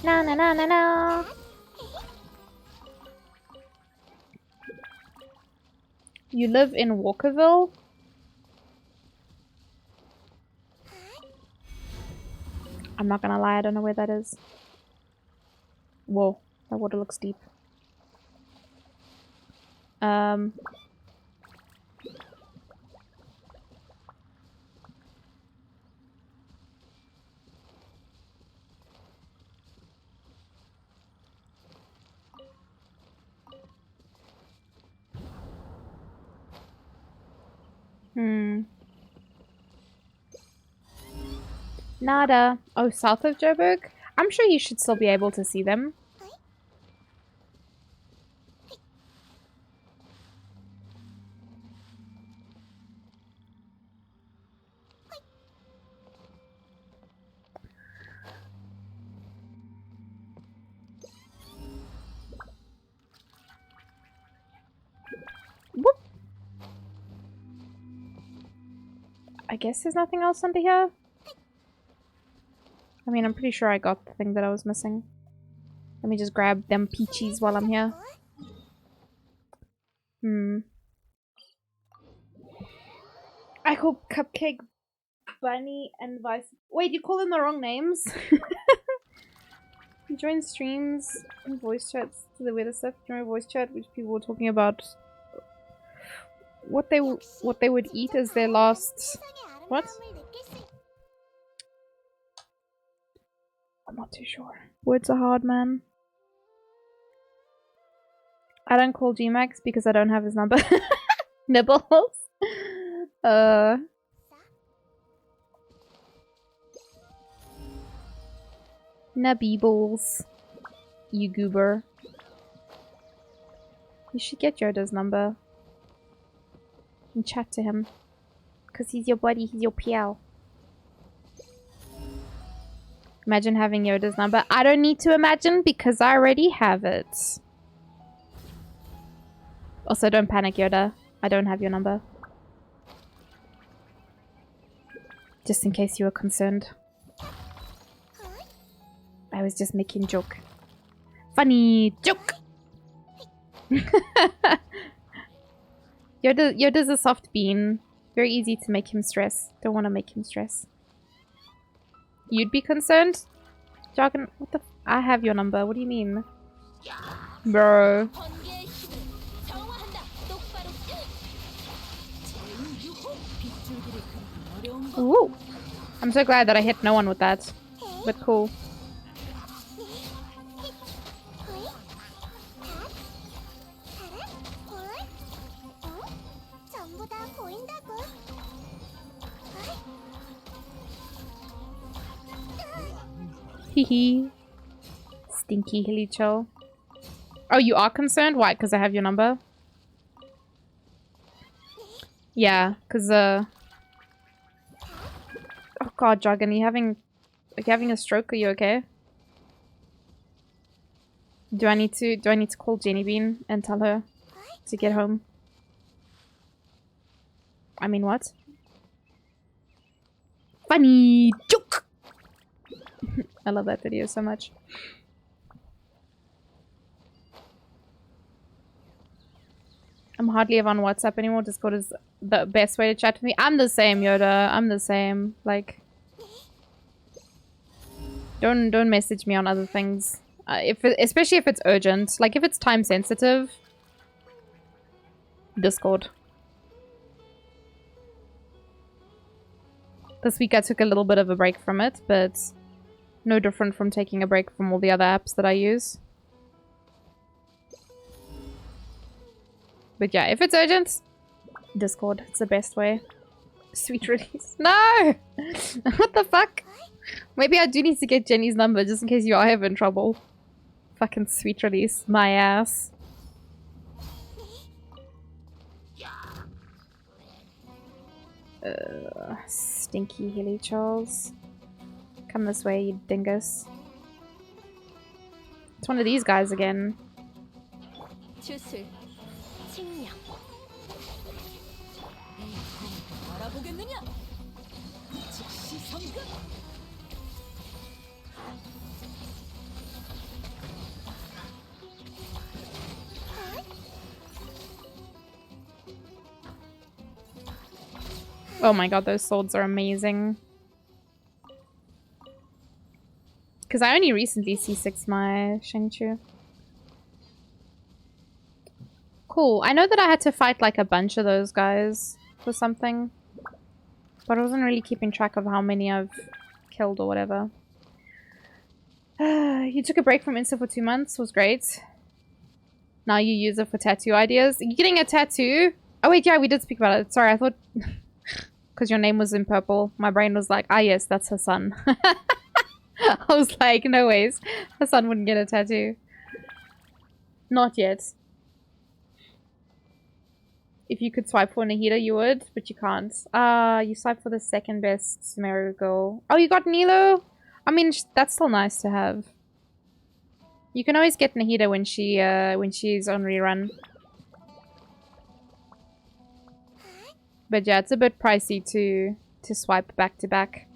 Na na na na na. You live in Walkerville? I'm not gonna lie, I don't know where that is. Whoa, that water looks deep. Nada. Oh, south of Joburg? I'm sure you should still be able to see them. Whoop. I guess there's nothing else under here. I mean, I'm pretty sure I got the thing that I was missing. Let me just grab them peaches while I'm here. I call Cupcake Bunny and Vice. Wait, you call them the wrong names? You join streams and voice chats to the weather stuff. During a voice chat, which people were talking about what they would eat as their last. What? I'm not too sure. Words are hard, man. I don't call G-Max because I don't have his number. Nibbles. Nabeebles. You goober. You should get Yoda's number. And chat to him. Because he's your buddy, he's your pal. Imagine having Yoda's number. I don't need to imagine because I already have it. Also, don't panic, Yoda. I don't have your number. Just in case you were concerned. I was just making joke. Funny joke! Yoda's a soft bean. Very easy to make him stress. Don't want to make him stress. You'd be concerned? Jargon, what the I have your number. What do you mean? Bro. Ooh. I'm so glad that I hit no one with that. But cool. Hehe. Stinky hilly chill. Oh, you are concerned? Why? Because I have your number? Yeah, because oh god, Jargon, are you having a stroke? Are you okay? Do I need to call Jenny Bean and tell her to get home? I mean, what? Funny joke! I love that video so much. I'm hardly ever on WhatsApp anymore. Discord is the best way to chat with me. I'm the same, Yoda. I'm the same. Like, don't message me on other things. Especially if it's urgent. Like, if it's time sensitive. Discord. This week I took a little bit of a break from it, but no different from taking a break from all the other apps that I use. But yeah, if it's urgent, Discord. It's the best way. Sweet release. No! What the fuck? Maybe I do need to get Jenny's number just in case you are having trouble. Fucking sweet release. My ass. Stinky hilly Charles. Come this way, you dingus. It's one of these guys again. Oh my god, those swords are amazing. Because I only recently C6'd my Shengchu. Cool. I know that I had to fight like a bunch of those guys for something. But I wasn't really keeping track of how many I've killed or whatever. You took a break from Insta for 2 months. Was great. Now you use it for tattoo ideas. Are you getting a tattoo? Oh wait, yeah, we did speak about it. Sorry, I thought... because your name was in purple, my brain was like, ah yes, that's her son. I was like, no ways. Her son wouldn't get a tattoo. Not yet. If you could swipe for Nahida, you would, but you can't. You swipe for the second best Sumeru girl. Oh, you got Nilo? I mean, that's still nice to have. You can always get Nahida when she's on rerun. But yeah, it's a bit pricey to swipe back to back.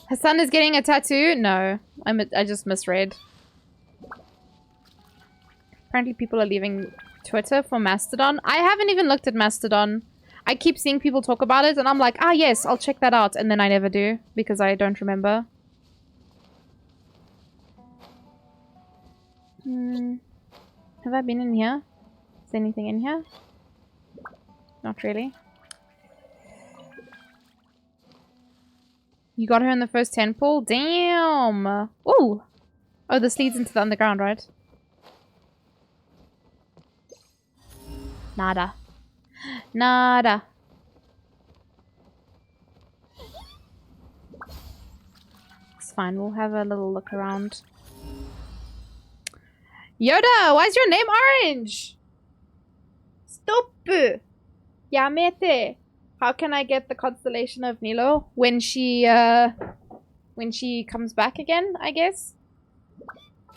Her son is getting a tattoo? No, I just misread. Apparently people are leaving Twitter for Mastodon. I haven't even looked at Mastodon. I keep seeing people talk about it and I'm like, ah yes, I'll check that out. And then I never do because I don't remember. Have I been in here? Is there anything in here? Not really. You got her in the first temple? Damn! Ooh! Oh, this leads into the underground, right? Nada. Nada. It's fine, we'll have a little look around. Yoda, why is your name orange? Stop! Yamete. How can I get the constellation of Nilo when she comes back again, I guess?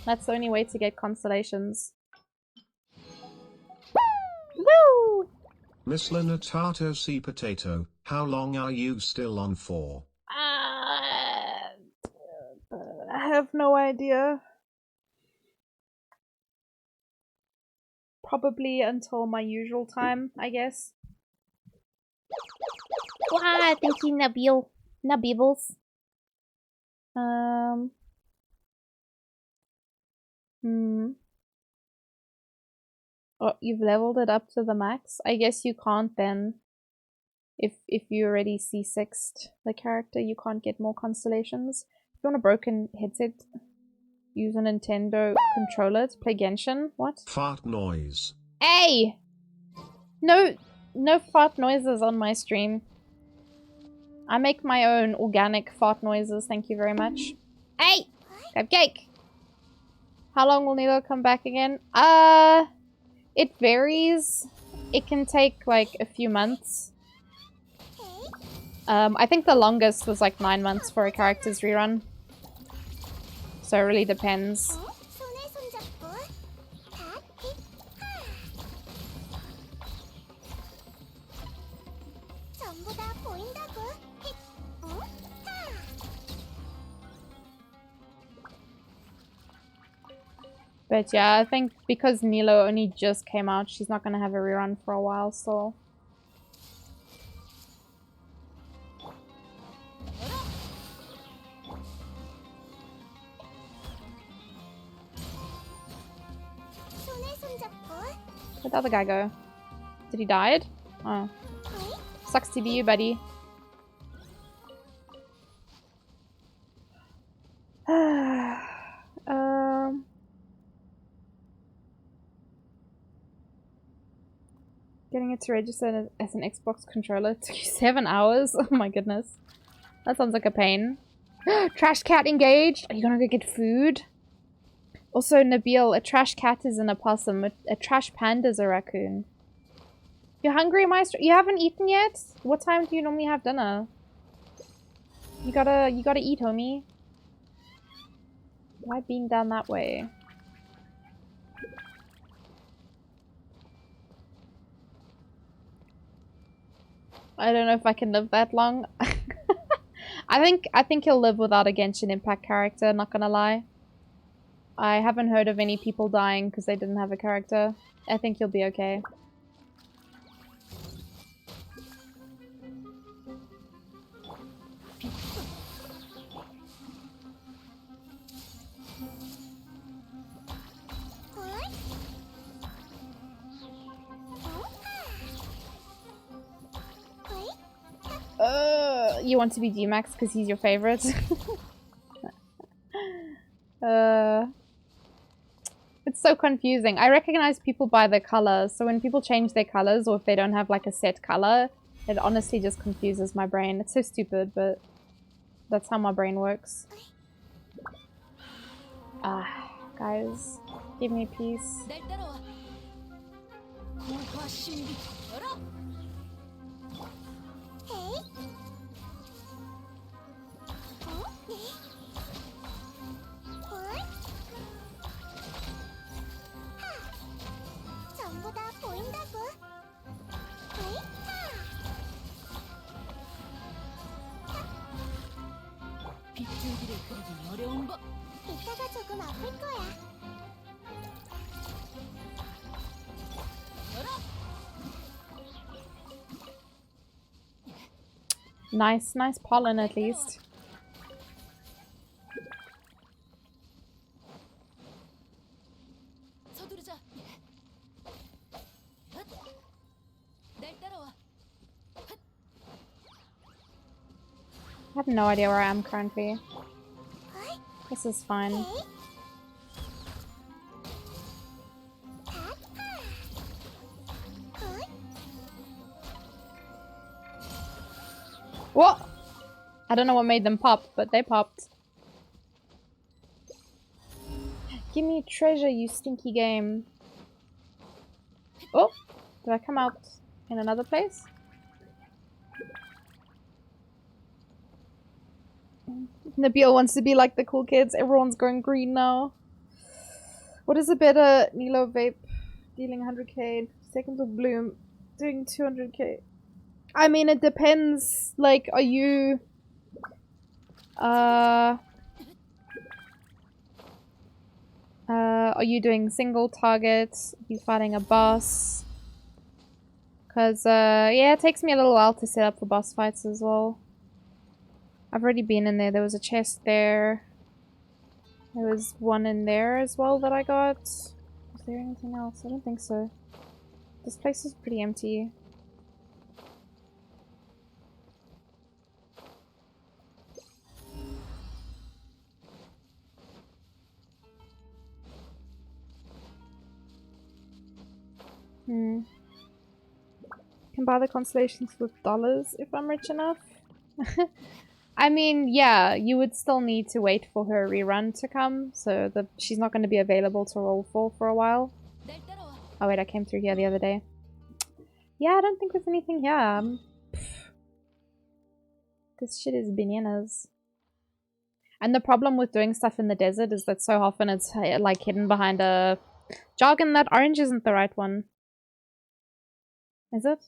That's the only way to get constellations. Woo! Miss Lenatato C. Potato, how long are you still on for? I have no idea. Probably until my usual time, I guess. Wow, thank you, Nabil. Nabibbles. Oh, you've leveled it up to the max? I guess you can't then. If you already C6'd the character, you can't get more constellations. If you want a broken headset, use a Nintendo controller to play Genshin. What? Fart noise. Hey! No fart noises on my stream. I make my own organic fart noises, thank you very much. Hey! Cupcake! How long will Nilo come back again? It varies. It can take like a few months. I think the longest was like 9 months for a character's rerun. So it really depends. But yeah, I think because Nilo only just came out, she's not gonna have a rerun for a while, so... Where'd the other guy go? Did he die? Oh. Sucks to be you, buddy. Getting it to register as an Xbox controller took you 7 hours? Oh my goodness. That sounds like a pain. Trash cat engaged? Are you gonna go get food? Also, Nabil, a trash cat is an opossum. A trash panda is a raccoon. You're hungry, Maestro? You haven't eaten yet? What time do you normally have dinner? You gotta eat, homie. Why being down that way? I don't know if I can live that long. I think he'll live without a Genshin Impact character, not gonna lie. I haven't heard of any people dying because they didn't have a character. I think he'll be okay. You want to be G-Max because he's your favorite? It's so confusing. I recognize people by their color, so when people change their colors or if they don't have like a set color, it honestly just confuses my brain. It's so stupid, but that's how my brain works. Ah, guys, give me peace. 전부 다 보인다고. 빗줄기를 그리기 어려운 법. 이따가 조금 아플 거야. Nice, nice pollen at least. 서두르자. 날 따라와. I have no idea where I am currently. This is fine. What? I don't know what made them pop, but they popped. Give me treasure, you stinky game. Oh, did I come out in another place? Nabil wants to be like the cool kids. Everyone's going green now. What is a better Nilo vape? Dealing 100k seconds of bloom, doing 200k. I mean, it depends. Like, are you doing single targets? Are you fighting a boss? Cause yeah, it takes me a little while to set up for boss fights as well. I've already been in there. There was a chest there. There was one in there as well that I got. Is there anything else? I don't think so. This place is pretty empty. Can buy the constellations with dollars if I'm rich enough. I mean, yeah, you would still need to wait for her rerun to come, so she's not going to be available to roll for a while. Oh wait, I came through here the other day. Yeah, I don't think there's anything here. This shit is bananas. And the problem with doing stuff in the desert is that so often it's like hidden behind a jargon. That orange isn't the right one. Is it?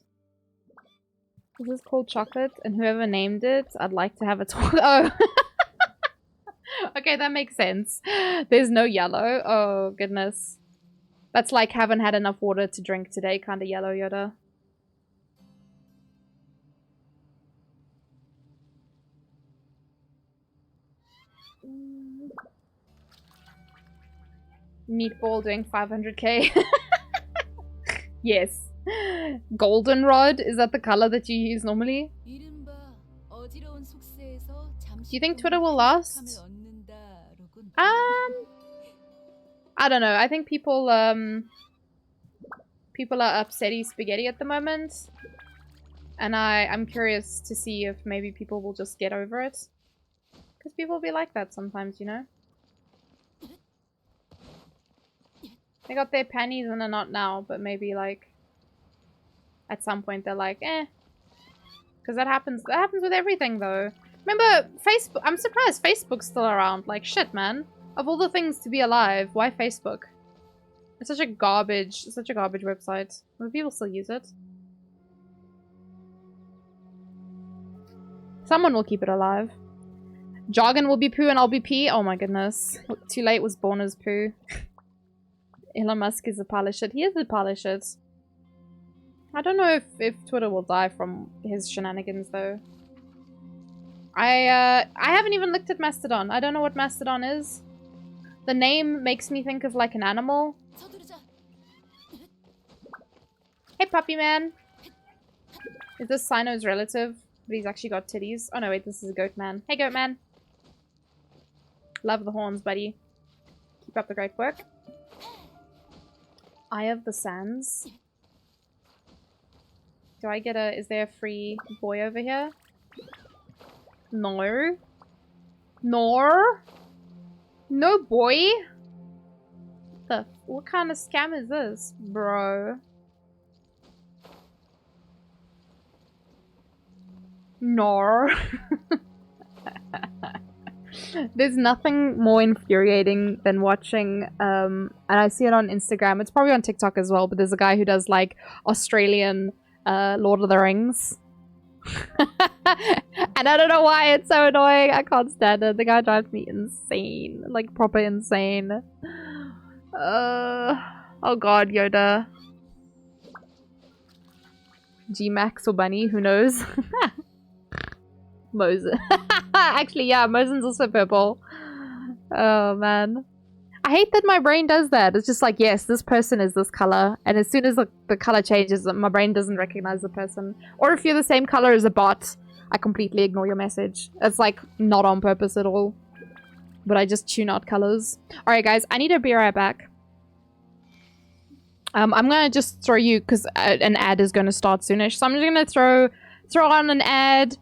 This is called chocolate, and whoever named it, I'd like to have a talk. Oh! Okay, that makes sense. There's no yellow. Oh, goodness. That's like haven't had enough water to drink today kind of yellow, Yoda. Meatball doing 500k. Yes. Goldenrod, is that the color that you use normally? Do you think Twitter will last? I don't know. I think people are upsetty spaghetti at the moment. And I'm curious to see if maybe people will just get over it. Because people be like that sometimes, you know? They got their panties in a knot now, but maybe like at some point they're like, eh. Because that happens with everything though. Remember Facebook? I'm surprised Facebook's still around. Like shit, man. Of all the things to be alive, why Facebook? It's such a garbage website. But people still use it. Someone will keep it alive. Jargon will be poo and I'll be pee. Oh my goodness. Too late was born as poo. Elon Musk is a pile of shit. He is a pile of shit. I don't know if Twitter will die from his shenanigans though. I haven't even looked at Mastodon. I don't know what Mastodon is. The name makes me think of like an animal. Hey puppy man. Is this Sino's relative? But he's actually got titties. Oh no, wait, this is a goat man. Hey goat man. Love the horns, buddy. Keep up the great work. Eye of the Sands. Do I get a... Is there a free boy over here? No. No? No boy? What kind of scam is this, bro? No. There's nothing more infuriating than watching, and I see it on Instagram. It's probably on TikTok as well, but there's a guy who does like Australian Lord of the Rings. And I don't know why it's so annoying. I can't stand it. The guy drives me insane. Like, proper insane. Oh god, Yoda. G-Max or Bunny, who knows? Mosen. Actually, yeah, Mosen's also purple. Oh, man. I hate that my brain does that. It's just like, yes, this person is this color. And as soon as the color changes, my brain doesn't recognize the person. Or if you're the same color as a bot, I completely ignore your message. It's like not on purpose at all. But I just tune out colors. Alright, guys, I need to be right back. I'm gonna just throw you, because an ad is gonna start soonish. So I'm just gonna throw on an ad.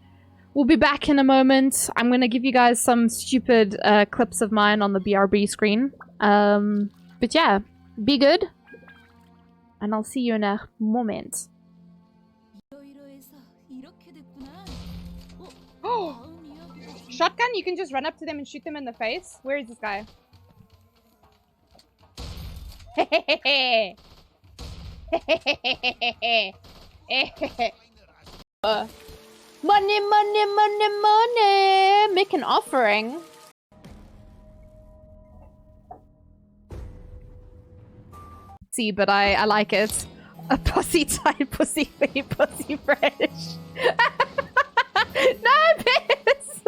We'll be back in a moment. I'm gonna give you guys some stupid clips of mine on the BRB screen. But yeah, be good. And I'll see you in a moment. Oh! Shotgun? You can just run up to them and shoot them in the face? Where is this guy? Hehehehe! Money, money, money, money! Make an offering. See, but I like it. A pussy tight, pussy free, pussy fresh. No, piss!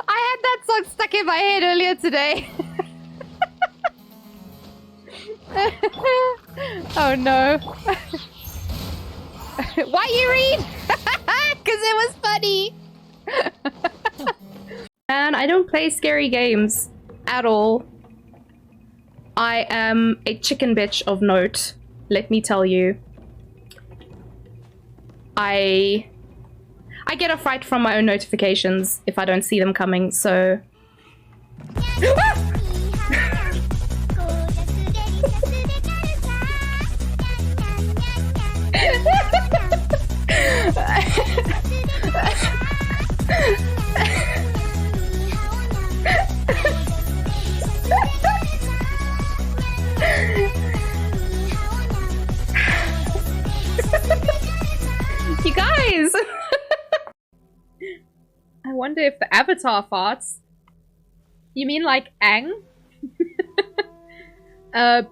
I had that song stuck in my head earlier today. Oh no. Why you read? Because it was funny. And I don't play scary games at all. I am a chicken bitch of note, let me tell you. I get a fright from my own notifications if I don't see them coming, so... You guys! I wonder if the avatar farts. You mean like Aang?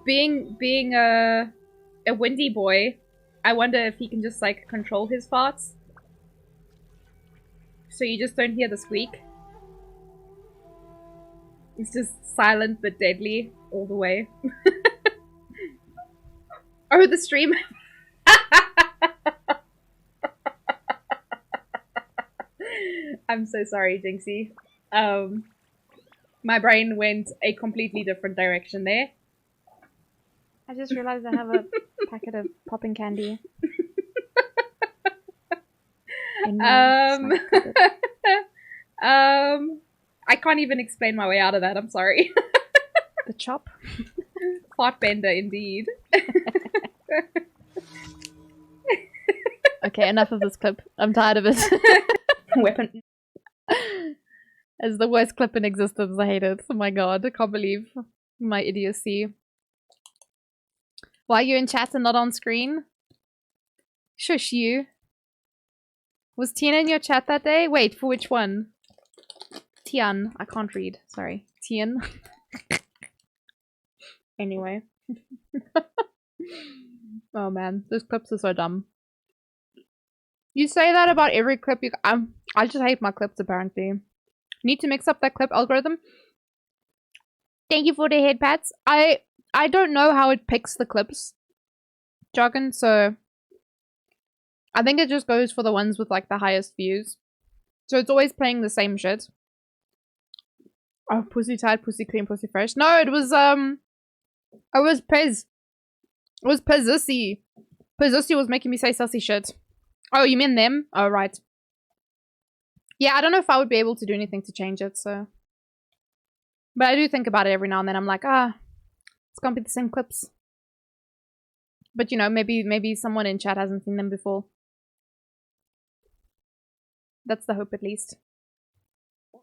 Being a windy boy, I wonder if he can just like control his farts. So you just don't hear the squeak. It's just silent but deadly all the way. Oh, the stream. I'm so sorry, Jinxie. My brain went a completely different direction there. I just realized I have a packet of popping candy. I can't even explain my way out of that, I'm sorry. The chop? Fart bender, indeed. Okay, enough of this clip. I'm tired of it. Weapon. It's the worst clip in existence. I hate it. Oh my god, I can't believe my idiocy. Why are you in chat and not on screen? Shush you. Was Tian in your chat that day? Wait, for which one? Tian. I can't read. Sorry. Tian. Anyway. Oh man, those clips are so dumb. You say that about every clip you... I just hate my clips, apparently. Need to mix up that clip algorithm. Thank you for the head pats. I don't know how it picks the clips, Jargon, so... I think it just goes for the ones with, like, the highest views. So it's always playing the same shit. Oh, pussy tight, pussy clean, pussy fresh. No, it was, I was Pez. It was Pezussy. Pezussy was making me say sussy shit. Oh, you mean them? Oh, right. Yeah, I don't know if I would be able to do anything to change it, so... But I do think about it every now and then. I'm like, it's gonna be the same clips. But, you know, maybe someone in chat hasn't seen them before. That's the hope, at least.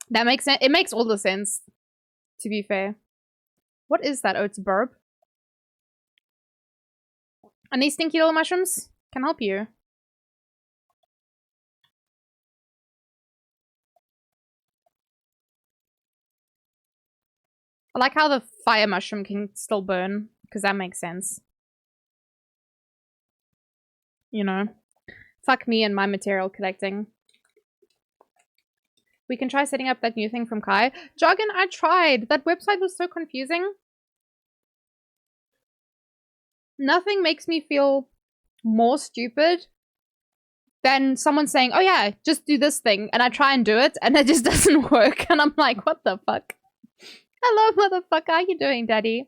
That makes sense. It makes all the sense, to be fair. What is that? Oh, it's a burb. And these stinky little mushrooms can help you. I like how the fire mushroom can still burn, because that makes sense. You know. Fuck me and my material collecting. We can try setting up that new thing from Kai. Jargon, I tried. That website was so confusing. Nothing makes me feel more stupid than someone saying, oh yeah, just do this thing. And I try and do it, and it just doesn't work. And I'm like, what the fuck? Hello, motherfucker. How you doing, daddy?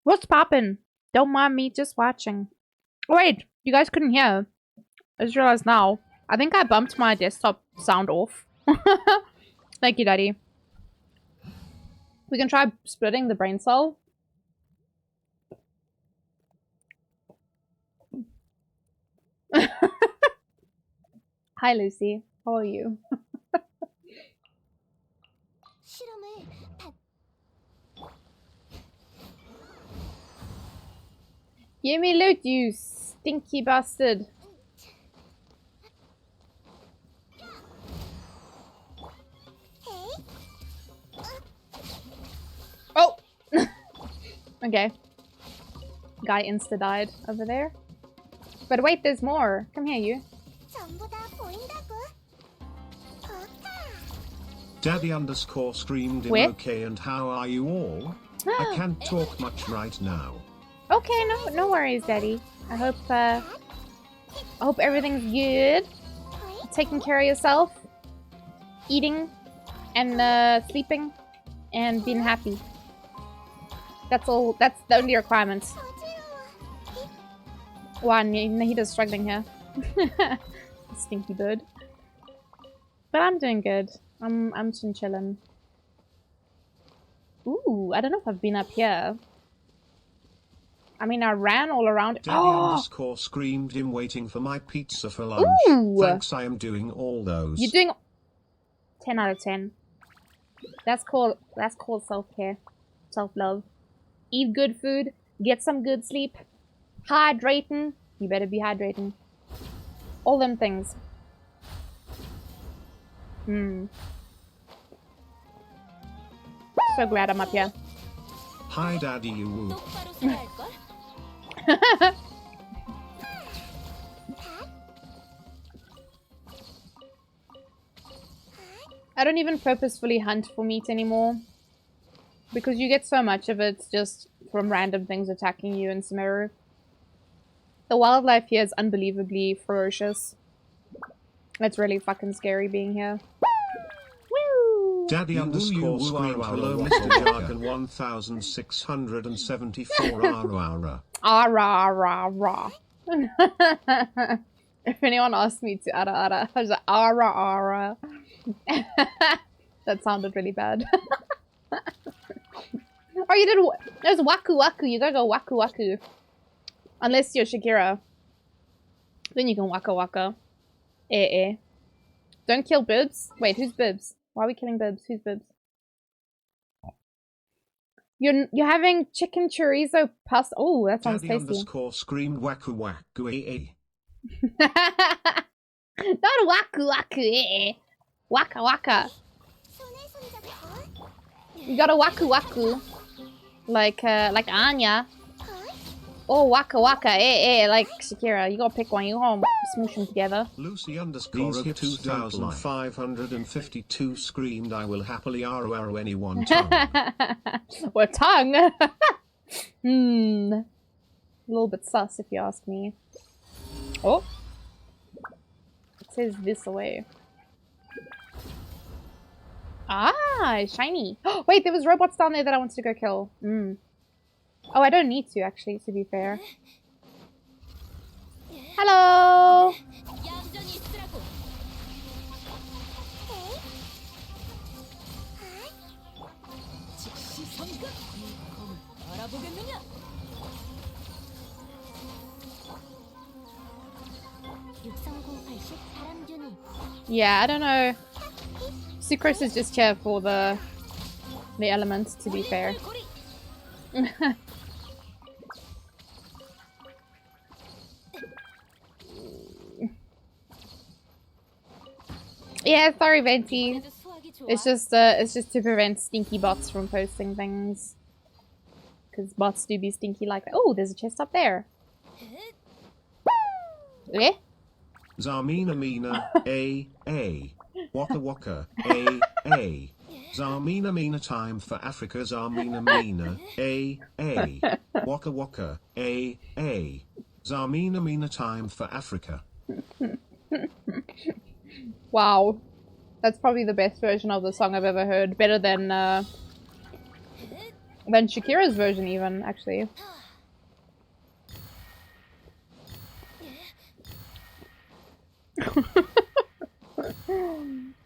What's poppin'? Don't mind me, just watching. Oh, wait, you guys couldn't hear. I just realized now. I think I bumped my desktop sound off. Thank you, daddy. We can try splitting the brain cell. Hi, Lucy. How are you? Give me loot, you stinky bastard. Oh! Okay. Guy insta-died over there. But wait, there's more. Come here, you. Daddy underscore screamed in Where? okay, and how are you all? I can't talk much right now. Okay, no worries, daddy. I hope everything's good. Taking care of yourself. Eating. And sleeping. And being happy. That's all. That's the only requirements. Wow, Nahida's struggling here. Stinky bird. But I'm doing good. I'm chillin'. Ooh, I don't know if I've been up here. I mean, I ran all around. Daddy underscore screamed him waiting for my pizza for lunch. Ooh. Thanks, I am doing all those. You're doing 10 out of 10. That's called self-care. Self-love. Eat good food. Get some good sleep. Hydrating. You better be hydrating. All them things. So glad I'm up here. Hi, Daddy, you woo. I don't even purposefully hunt for meat anymore. Because you get so much of it just from random things attacking you in Sumeru. The wildlife here is unbelievably ferocious. It's really fucking scary being here. Woo! Daddy underscore screamed hello, Mr. Jargon 1674 ara. Ara ara ara. If anyone asked me to ara ara, I was like ara ara. That sounded really bad. Oh, you did. There's waku waku. You gotta go waku waku. Unless you're Shakira. Then you can waka waka. Don't kill Bibs. Wait, who's Bibs? Why are we killing Bibs? Who's Bibs? You're having chicken chorizo pasta. Oh, that sounds Daddy tasty. underscore screamed waku waku Not waku waku. Waka waka. You gotta waku waku. Like Anya. Oh, waka waka, like Shakira. You gotta pick one. You gotta smoosh them together. Lucy underscore 2552 screamed, I will happily ROR anyone tongue. What tongue? A little bit sus if you ask me. Oh. It says this away. Ah, shiny. Wait, there was robots down there that I wanted to go kill. Oh, I don't need to actually, to be fair. Hello! 얌전히 있으라고. 즉시 성급. 이 검을 알아보겠느냐? 63080 바람균이 Yeah, I don't know. Sucrose is just here for the elements, to be fair. Yeah, sorry, Venti. 그래도 수학이 좋아. It's just to prevent stinky bots from posting things. Because bots do be stinky like that. Oh, there's a chest up there. Eh? Zarmina Mina, A. Waka Waka, A. Zarmina Mina time for Africa, Zarmina Mina, A. Waka Waka, A. Zarmina Mina time for Africa. Wow. That's probably the best version of the song I've ever heard. Better than Shakira's version even, actually.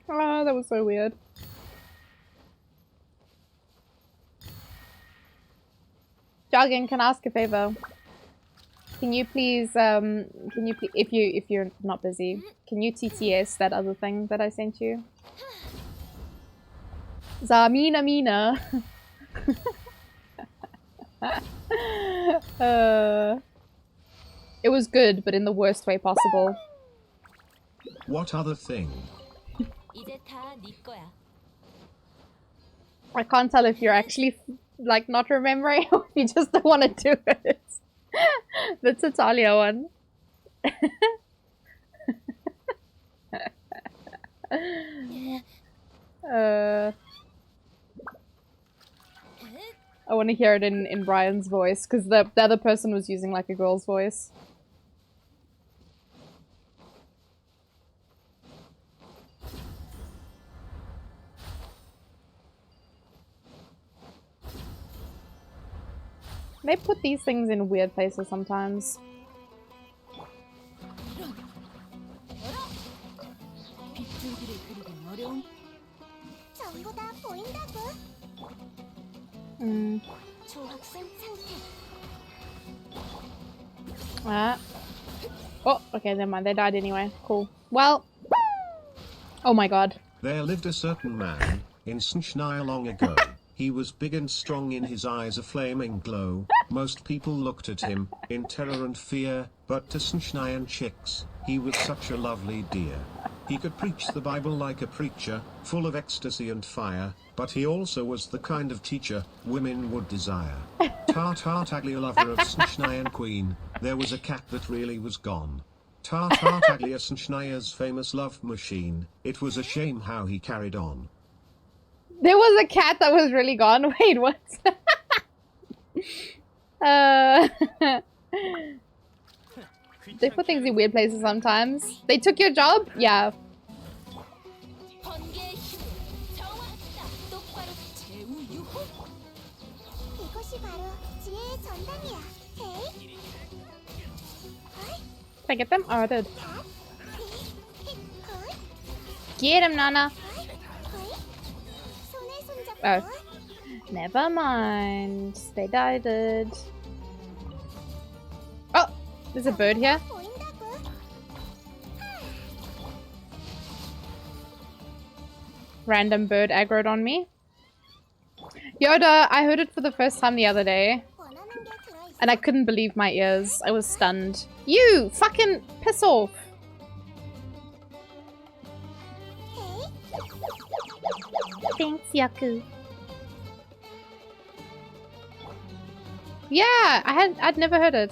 Oh, that was so weird. Jargon, can I ask a favor? Can you please, if you're not busy, can you TTS that other thing that I sent you? Zarmina Mina. It was good, but in the worst way possible. What other thing? 이제 다 네 거야. I can't tell if you're actually like not remembering or if you just don't want to do it. The Tatalia one. I want to hear it in Brian's voice because the other person was using like a girl's voice. They put these things in weird places sometimes. 빗줄기를 그리긴 어려운. 전부 다 보인다고. 조학생 상태. Oh, okay, never mind. They died anyway. Cool. Well. Oh my god. There lived a certain man in Snshnia long ago. He was big and strong, in his eyes a flaming glow. Most people looked at him in terror and fear, but to Snshnian chicks, he was such a lovely dear. He could preach the Bible like a preacher, full of ecstasy and fire, but he also was the kind of teacher women would desire. Tartartaglia, lover of Snshnian queen, there was a cat that really was gone. Tartartaglia, Snshnia's famous love machine, it was a shame how he carried on. There was a cat that was really gone. Wait, what? They put things in weird places sometimes. They took your job? Yeah. 번개의 힘으로 정화하다. 똑바로 제우유호. 이것이 바로 지혜의 전당이야. 헤이. Did I get them? Oh, I did. 핫. 헐. Get him, Nana. 손에 손잡고. Oh. Never mind. They died. Oh, there's a bird here. 보인다고. Random bird aggroed on me. Yoda, I heard it for the first time the other day. 원하는 게 들어있어. And I couldn't believe my ears. I was stunned. You! Fucking piss off! 헤이. Thanks, Yaku. Yeah, I'd never heard it.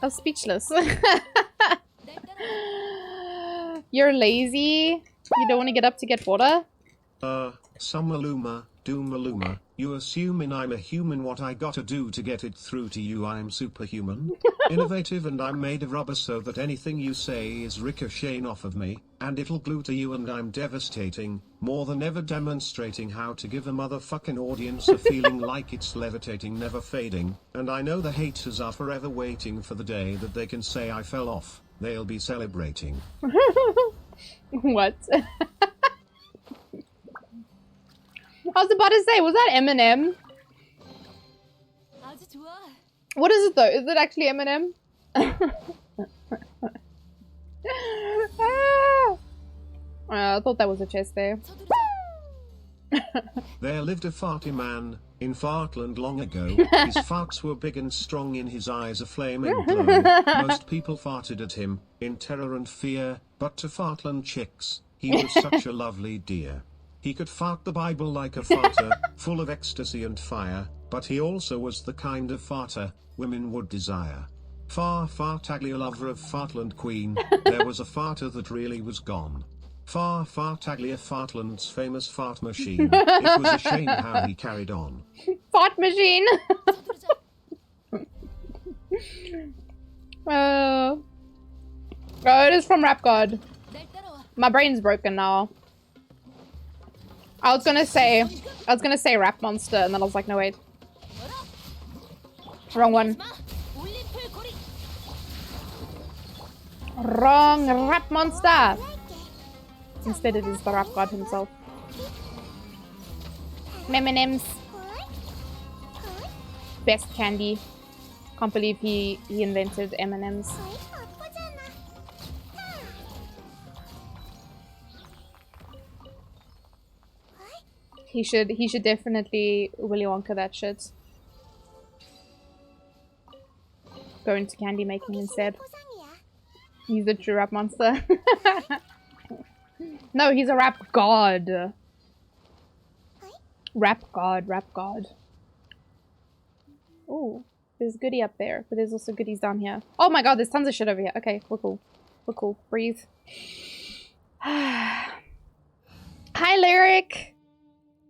I was speechless. You're lazy? You don't want to get up to get water? Summaluma, Doomaluma, you assuming I'm a human, what I gotta do to get it through to you? I'm superhuman, innovative, and I'm made of rubber so that anything you say is ricocheting off of me, and it'll glue to you, and I'm devastating, more than ever demonstrating how to give a motherfucking audience a feeling like it's levitating, never fading, and I know the haters are forever waiting for the day that they can say I fell off, they'll be celebrating. What? I was about to say, was that Eminem? 아주 좋아. What is it though? Is it actually Eminem? I thought that was a chest there. 서두르자. There lived a farty man in Fartland long ago. His farts were big and strong, in his eyes a flaming glow. Most people farted at him in terror and fear, but to Fartland chicks, he was such a lovely dear. He could fart the Bible like a farter, full of ecstasy and fire, but he also was the kind of farter women would desire. Far, far taglier lover of Fartland Queen, there was a farter that really was gone. Far, far taglier Fartland's famous fart machine. It was a shame how he carried on. Fart machine! Oh, it is from Rap God. 날 따라와. My brain's broken now. I was gonna say Rap Monster, and then I was like, no wait. Wrong one. 마. 올림플 고리. Wrong Rap Monster! Instead it is the Rap God himself. M&M's best candy. Can't believe he invented M&M's. 거의 바쁘잖아. He should definitely Willy Wonka that shit. Go into candy making instead. 포상이야. He's a true rap monster. No, he's a rap god. Rap god. Oh, there's goodie up there, but there's also goodies down here. Oh my god, there's tons of shit over here. Okay, we're cool. We're cool. Breathe. Hi, Lyric.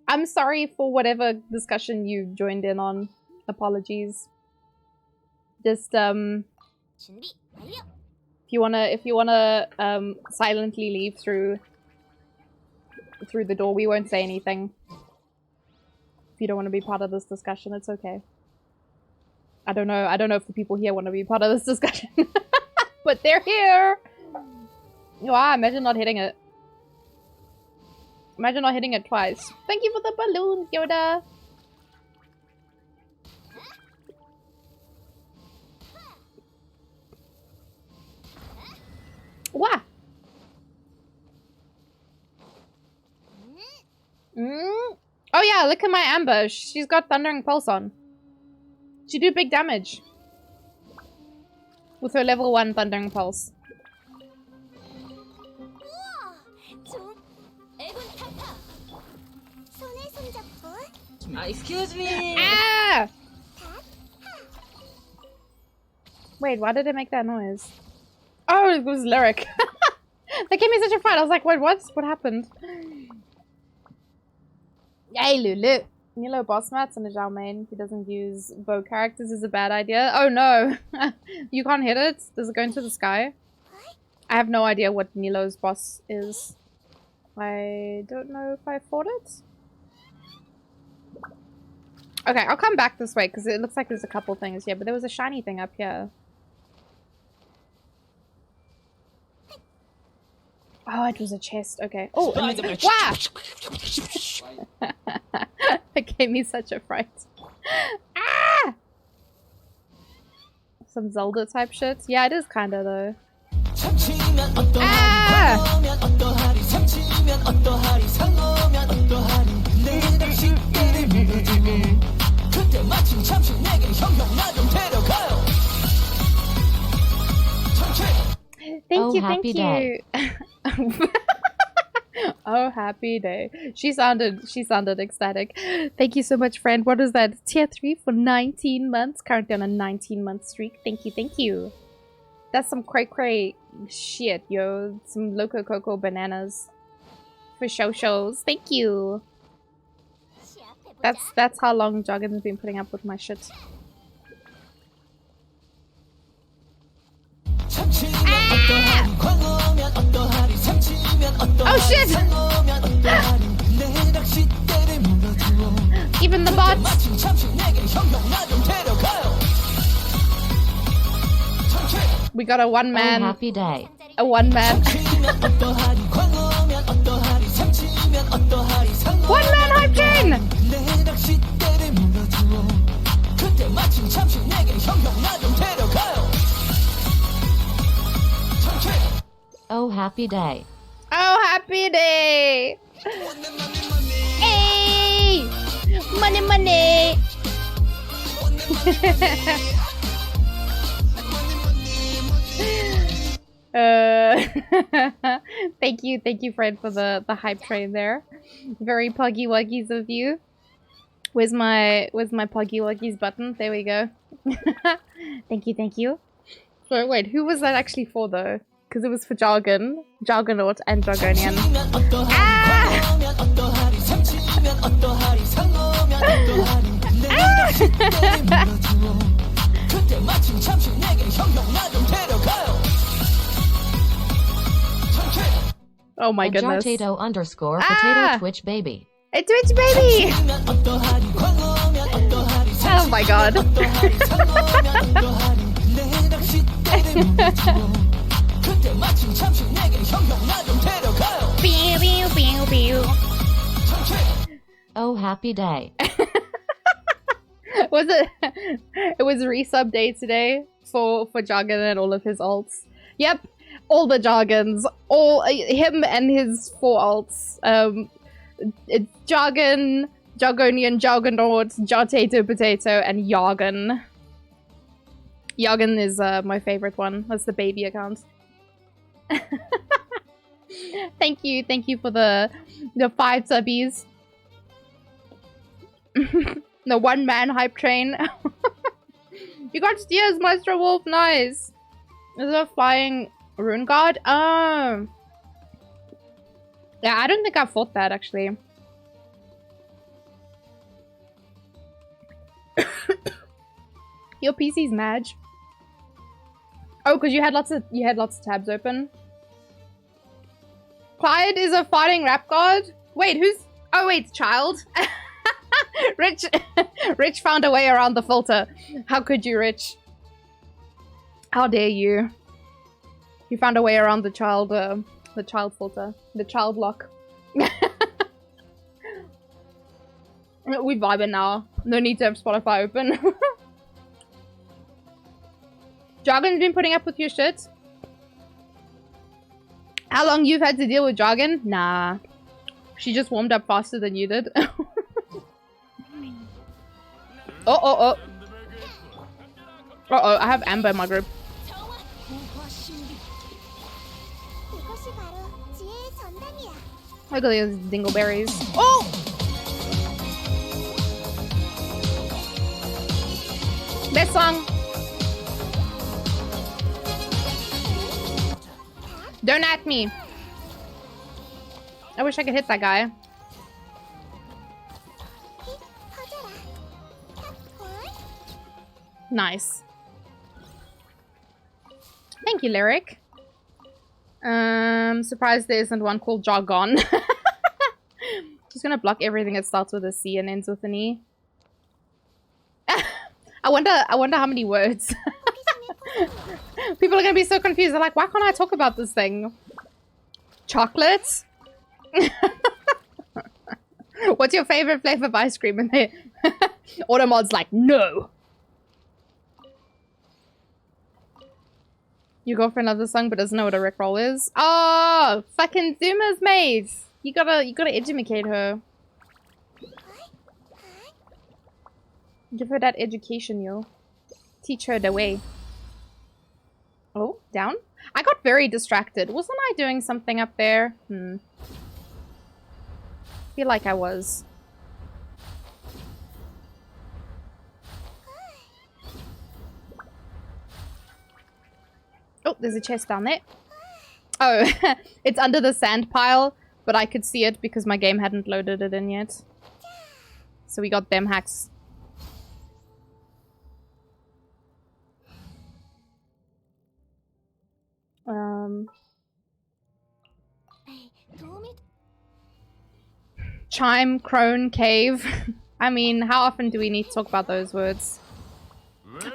I'm sorry for whatever discussion you joined in on. Apologies. Just 준비 완료. if you wanna silently leave through the door, we won't say anything. If you don't want to be part of this discussion, it's okay. I don't know if the people here want to be part of this discussion. But they're here! Wow, imagine not hitting it. Imagine not hitting it twice. Thank you for the balloons, Yoda! Wah! Oh yeah, look at my ambush. She's got Thundering Pulse on. She do big damage. With her level 1 Thundering Pulse. 우와, 좀 애군 타타. 손에 손잡고 Excuse me. Ah! Wait, why did it make that noise? Oh, it was Lyric. That gave me such a fright. I was like, wait, what? What happened? Yay, Lulu. Nilo boss mats and a Zhao main who doesn't use bow characters is a bad idea. Oh no. You can't hit it? Does it go into the sky? I have no idea what Nilo's boss is. I don't know if I fought it. Okay, I'll come back this way because it looks like there's a couple things here, but there was a shiny thing up here. Oh, it was a chest. Okay. Oh, wow! It gave me such a fright. Ah! Some Zelda type shit. Yeah, it is kind of though. Ah! Thank you, thank you. Oh, happy day. She sounded ecstatic. Thank you so much, friend. What is that? Tier 3 for 19 months. Currently on a 19-month streak. Thank you, thank you. That's some cray-cray shit, yo. Some Loco Coco bananas. for shows. Thank you. That's how long Joggin's been putting up with my shit. Ah! Oh shit! Even the bots. We got a one man. Oh, happy day. A one man. One man hype train! Oh, happy day. Oh, happy day! Hey! Money, money! Thank you, Fred, for the hype train there. Very puggy wuggies of you. Where's my puggy wuggies button? There we go. Thank you. So wait, who was that actually for though? Because it was for Jargon, Jargonaut, and Jargonian. Ah! Oh my goodness. Potato underscore potato Twitch baby. A Twitch baby! Oh my god. Oh, happy day. Was it? It was resub day today for Jargon and all of his alts. Yep, all the Jargons, all him and his 4 alts. It's Jargon, Jargonian, Jargonaut, Potato, and Jargon. Jargon is my favorite one. That's the baby account. Thank you for the 5 subbies. The one man hype train. You got steers, Maestro Wolf, nice. Is it a flying rune guard? Oh. Yeah, I don't think I fought that actually. Your PC's Madge. Oh, because you had lots of tabs open. Clyde is a fighting rap god. Wait, who's? Oh wait, it's Child. Rich found a way around the filter. How could you, Rich? How dare you? You found a way around the child filter, the child lock. We vibing now. No need to have Spotify open. Jargon's been putting up with your shit. How long you've had to deal with Jargon? Nah. She just warmed up faster than you did. Oh. Uh-oh, I have Amber in my group. Look at these dingleberries. Oh! Best song. Don't at me. I wish I could hit that guy. Nice. Thank you, Lyric. Surprised there isn't one called Jargon. Just gonna block everything that starts with a C and ends with an E. I wonder how many words. People are gonna be so confused. They're like, why can't I talk about this thing? Chocolate? What's your favorite flavor of ice cream? And they Automod's like, no. You go for another song but doesn't know what a rickroll is. Oh, fucking Zuma's mate. You gotta educate her. Give her that education, yo. Teach her the way. Oh, down? I got very distracted. Wasn't I doing something up there? Feel like I was. Oh, there's a chest down there. Oh, it's under the sand pile. but I could see it because my game hadn't loaded it in yet. So we got them hacks. Chime, crone, cave. I mean, how often do we need to talk about those words?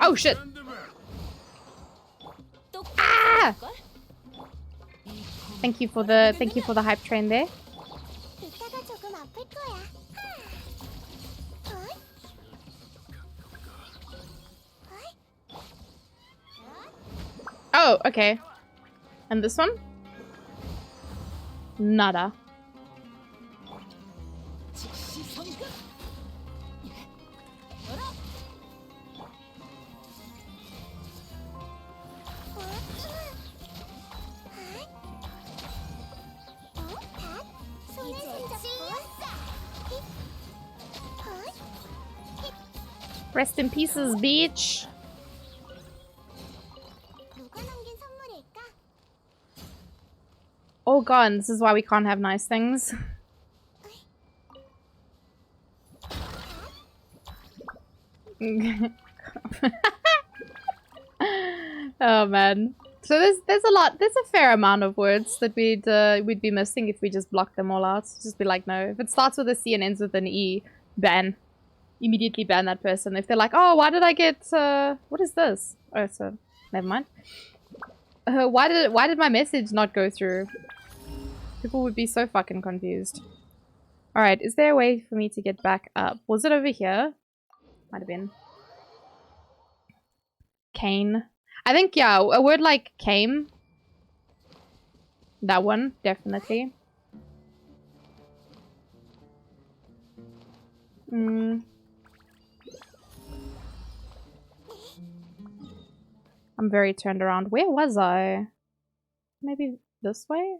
Oh shit! Ah! Thank you for the hype train there. 이따가 조금 아플 거야. Oh, okay. And this one? Nada. Rest in pieces, beach. 누가 남긴 선물일까? Oh god, this is why we can't have nice things. Oh man. So there's a fair amount of words that we'd be missing if we just block them all out. Just be like, no. If it starts with a C and ends with an E, ban. Immediately ban that person. If they're like, oh, why did I get what is this? Oh, so never mind. Why did my message not go through? People would be so fucking confused. Alright, is there a way for me to get back up? Was it over here? Might have been. Cane. I think, yeah, a word like came. That one, definitely. I'm very turned around. Where was I? Maybe this way?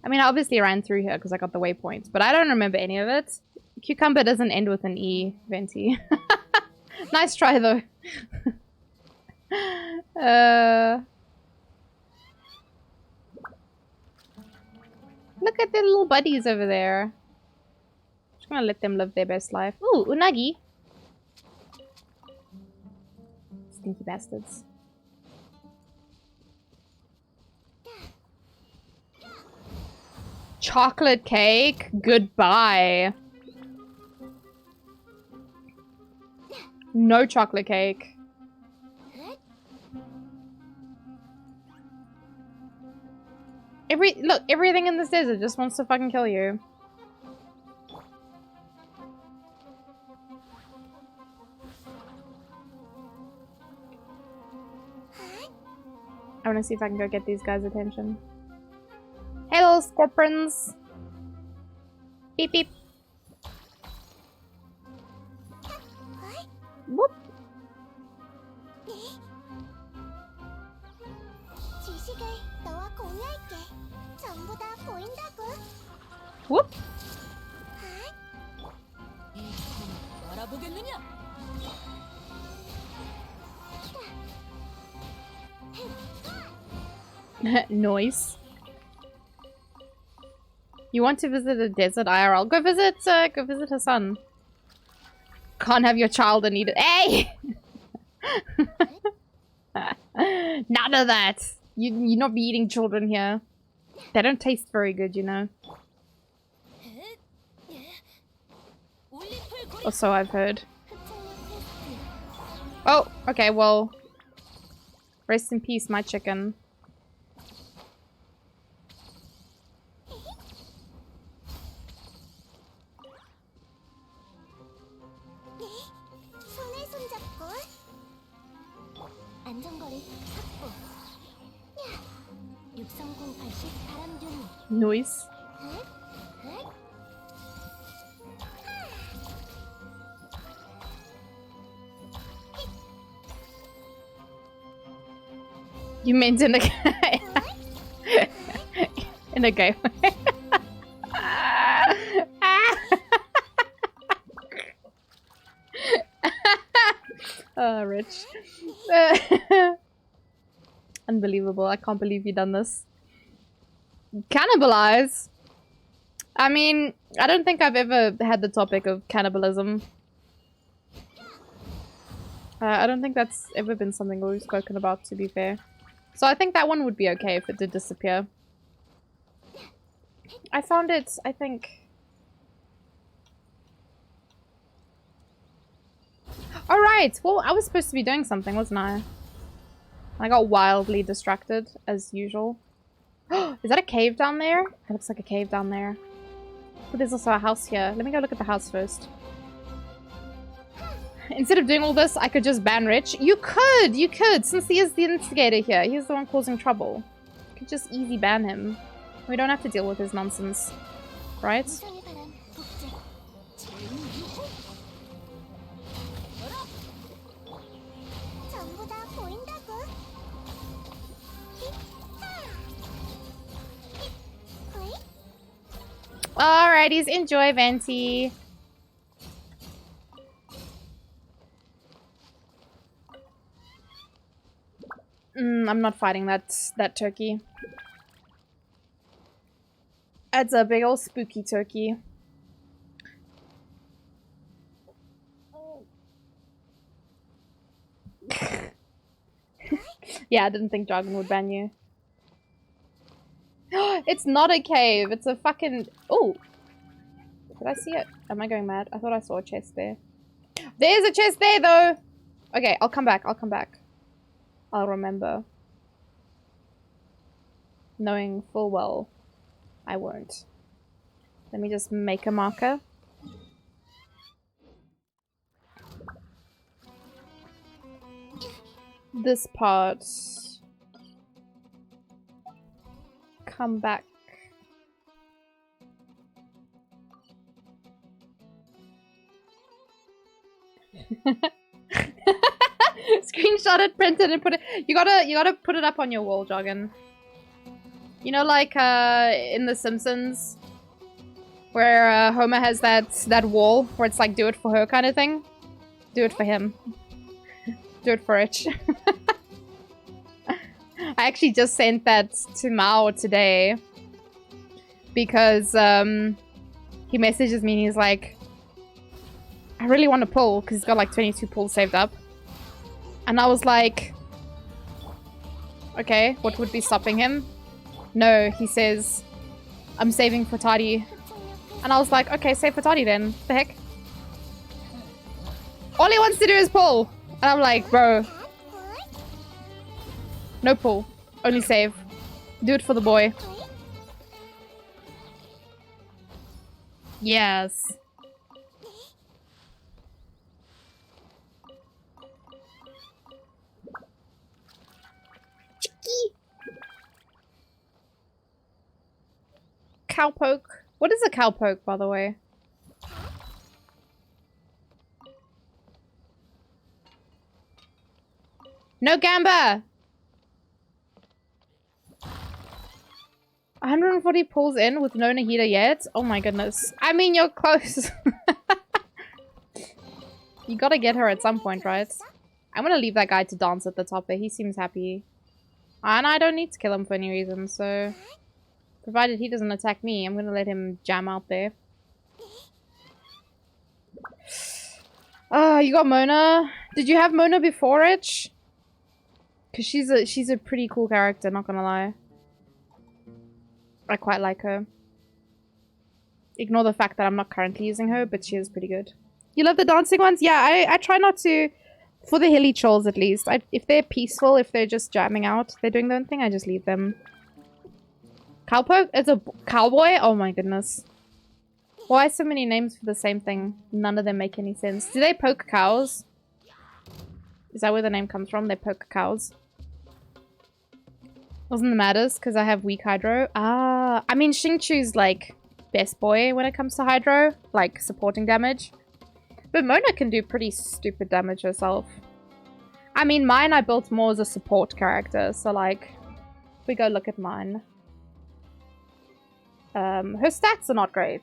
I mean, I obviously ran through here because I got the waypoints, but I don't remember any of it. Cucumber doesn't end with an E, Venti. Nice try, though. Look at their little buddies over there. Just gonna let them live their best life. Ooh, unagi. Stinky bastards. Chocolate cake? Goodbye. No chocolate cake. Look, everything in this desert just wants to fucking kill you. I want to see if I can go get these guys' attention. Hello, scorpions. Beep beep. Whoop. 지식을 너와 공유할게. 전부 다 보인다고. Whoop. 알아보겠느냐? Noise. You want to visit a desert IRL? Go visit her son. Can't have your child and eat it. Hey! None of that. You're not be eating children here. They don't taste very good, you know. Or so I've heard. Oh, okay, well. Rest in peace, my chicken. 손에 손잡고. 안전거리 확보. 63080 바람균. Noise. You meant in a in a gay way. Oh, Rich. Unbelievable. I can't believe you done this. Cannibalize? I mean, I don't think I've ever had the topic of cannibalism. I don't think that's ever been something we've spoken about, to be fair. So I think that one would be okay if it did disappear. I found it, I think... Alright! Well, I was supposed to be doing something, wasn't I? I got wildly distracted, as usual. Is that a cave down there? It looks like a cave down there. But there's also a house here. Let me go look at the house first. Instead of doing all this, I could just ban Rich. You could! You could! Since he is the instigator here. He's the one causing trouble. You could just easy ban him. We don't have to deal with his nonsense. Right? 우상의 바람 복제 전부 다 보인다고 Alrighties, enjoy, Venti. I'm not fighting that turkey. It's a big old spooky turkey. Yeah, I didn't think Jargon would ban you. It's not a cave. It's a fucking... Oh! Did I see it? Am I going mad? I thought I saw a chest there. There's a chest there, though! Okay, I'll come back. I'll come back. I'll remember. Knowing full well I won't. Let me just make a marker. This part. Come back. Screenshot it, print it, and put it. You gotta put it up on your wall, Joggin. You know, like in The Simpsons, where Homer has that wall where it's like, do it for her kind of thing. Do it for him. Do it for Rich. I actually just sent that to Mao today because he messages me and he's like, I really want to pull because he's got like 22 pulls saved up. And I was like, okay, what would be stopping him? No, he says, I'm saving for Toddy. And I was like, okay, save for Toddy then. What the heck? All he wants to do is pull. And I'm like, bro. No pull. Only save. Do it for the boy. Yes. Chicky. Cowpoke. What is a cowpoke, by the way? No Gamba! 140 pulls in with no Nahida yet? Oh my goodness. I mean, you're close. You gotta get her at some point, right? I'm gonna leave that guy to dance at the top there. He seems happy. And I don't need to kill him for any reason, so... Provided he doesn't attack me, I'm gonna let him jam out there. Ah, you got Mona. Did you have Mona before, Rich? Because she's a pretty cool character, not gonna lie. I quite like her. Ignore the fact that I'm not currently using her, but she is pretty good. You love the dancing ones? Yeah, I try not to... For the hilly trolls, at least. If they're peaceful, if they're just jamming out, they're doing their own thing, I just leave them. Cowpoke? It's a cowboy? Oh my goodness. Why so many names for the same thing? None of them make any sense. Do they poke cows? Is that where the name comes from? They poke cows. Wasn't the matters because I have weak hydro. Ah, I mean Xingqiu's like best boy when it comes to hydro, like supporting damage. But Mona can do pretty stupid damage herself. I mean mine I built more as a support character, so like if we go look at mine. Her stats are not great.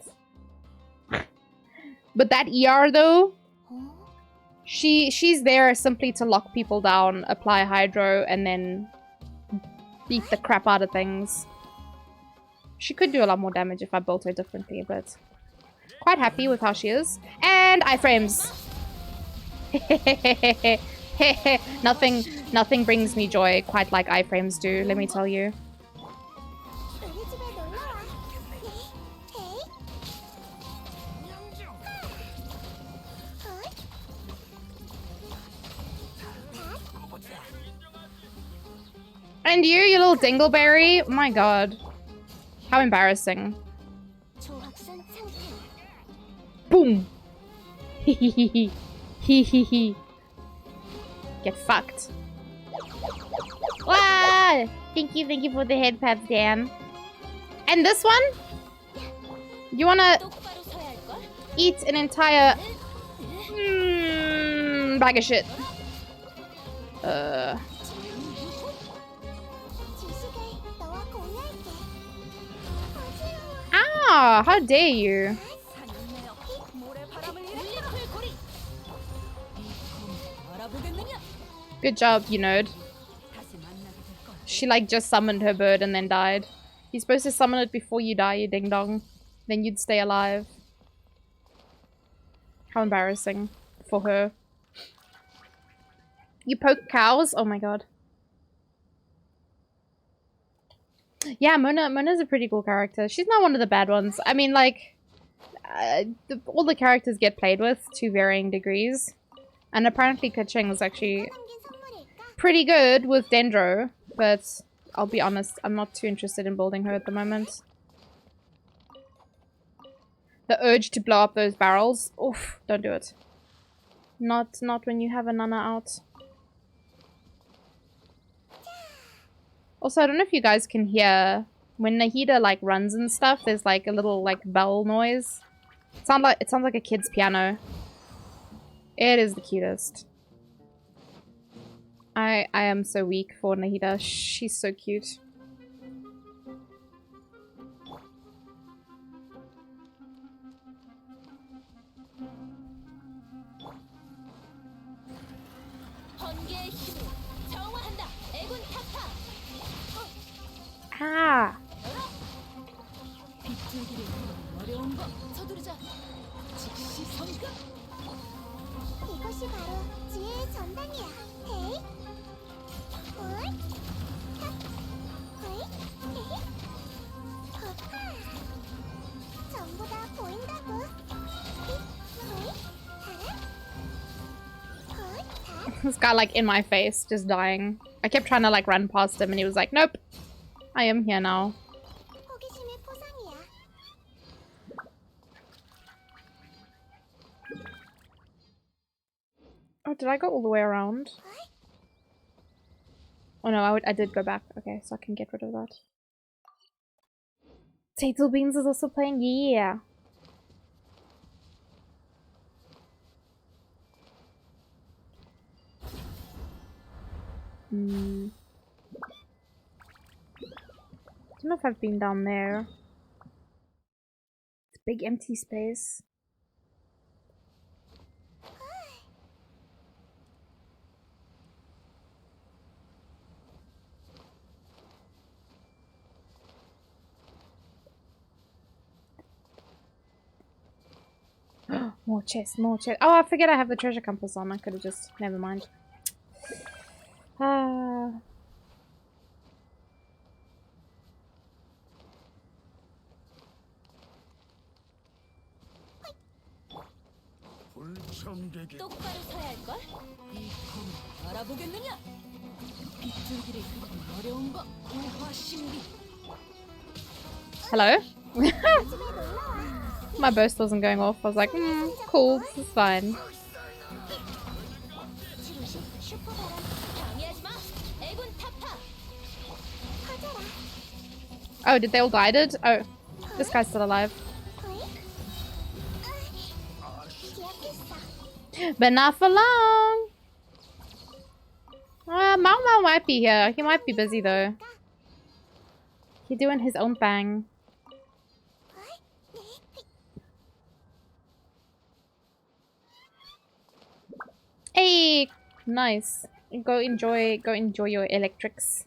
But that ER though, she's there simply to lock people down, apply hydro, and then beat the crap out of things. She could do a lot more damage if I built her differently, but quite happy with how she is. And iframes. Nothing brings me joy quite like iframes do, let me tell you. 우리 집에 놀러 와. And you little dingleberry? Oh my god. How embarrassing. 조합선 상태. Boom! Hehehe. Hehehe. Get fucked. Wow! Thank you for the head pats, Dan. And this one? You wanna 똑바로 서야 할 걸. eat an entire bag of shit. 지식을 너와 공유할게. 어지러워. Ah! How dare you? 사냥내어 모래바람을 올림플 고리. 이꿈 알아보겠느냐? Good job, you nerd. 다시 만나게 될 거야. She like just summoned her bird and then died. You're supposed to summon it before you die, you ding dong. Then you'd stay alive. How embarrassing for her. You poke cows? Oh my god. Yeah, Mona's a pretty cool character. She's not one of the bad ones. I mean, like, all the characters get played with to varying degrees. And apparently Kaching was actually 남긴 선물일까? pretty good with Dendro, but I'll be honest, I'm not too interested in building her at the moment. The urge to blow up those barrels, oof, don't do it. Not when you have a Nana out. Also, I don't know if you guys can hear when Nahida like runs and stuff. There's like a little like bell noise. It sounds like a kid's piano. It is the cutest. I am so weak for Nahida. She's so cute. 번개의 힘을 정화한다. 애군 타파. Ah! 빗줄기를 어려운 거 서두르자. 즉시 성급. 이것이 바로 지혜의 전당이야. 헤이. 헐. 탁. 헐. 헤헤. 허하. 전부 다 보인다고. 휙. 헐. 탁. 헐. 탁. This guy like in my face, just dying. I kept trying to like run past him and he was like, nope. I am here now. 호기심의 포상이야. Oh, did I go all the way around? Oh no, I did go back. Okay, so I can get rid of that. Tatel Beans is also playing, yeah. I don't know if I've been down there. It's a big empty space. More chests, more chests. Oh, I forget I have the treasure compass on. I could have just... Never mind. 똑바로 서야 할 걸. 이꿈 알아보겠느냐? 빗줄기를 그리기 어려운 거 고화 신비. Hello? 집에 놀러 와. My burst wasn't going off. I was like, cool, this is fine. 지루식 슈퍼바람 방해하지 마. 애군 타파. 퍼져라. Oh, did they all die? Did? Oh, this guy's still alive. 헐. 기억했어. But not for long. Mao Mao might be here. He might be busy though. He's doing his own thing. Hey, nice. Go enjoy your electrics.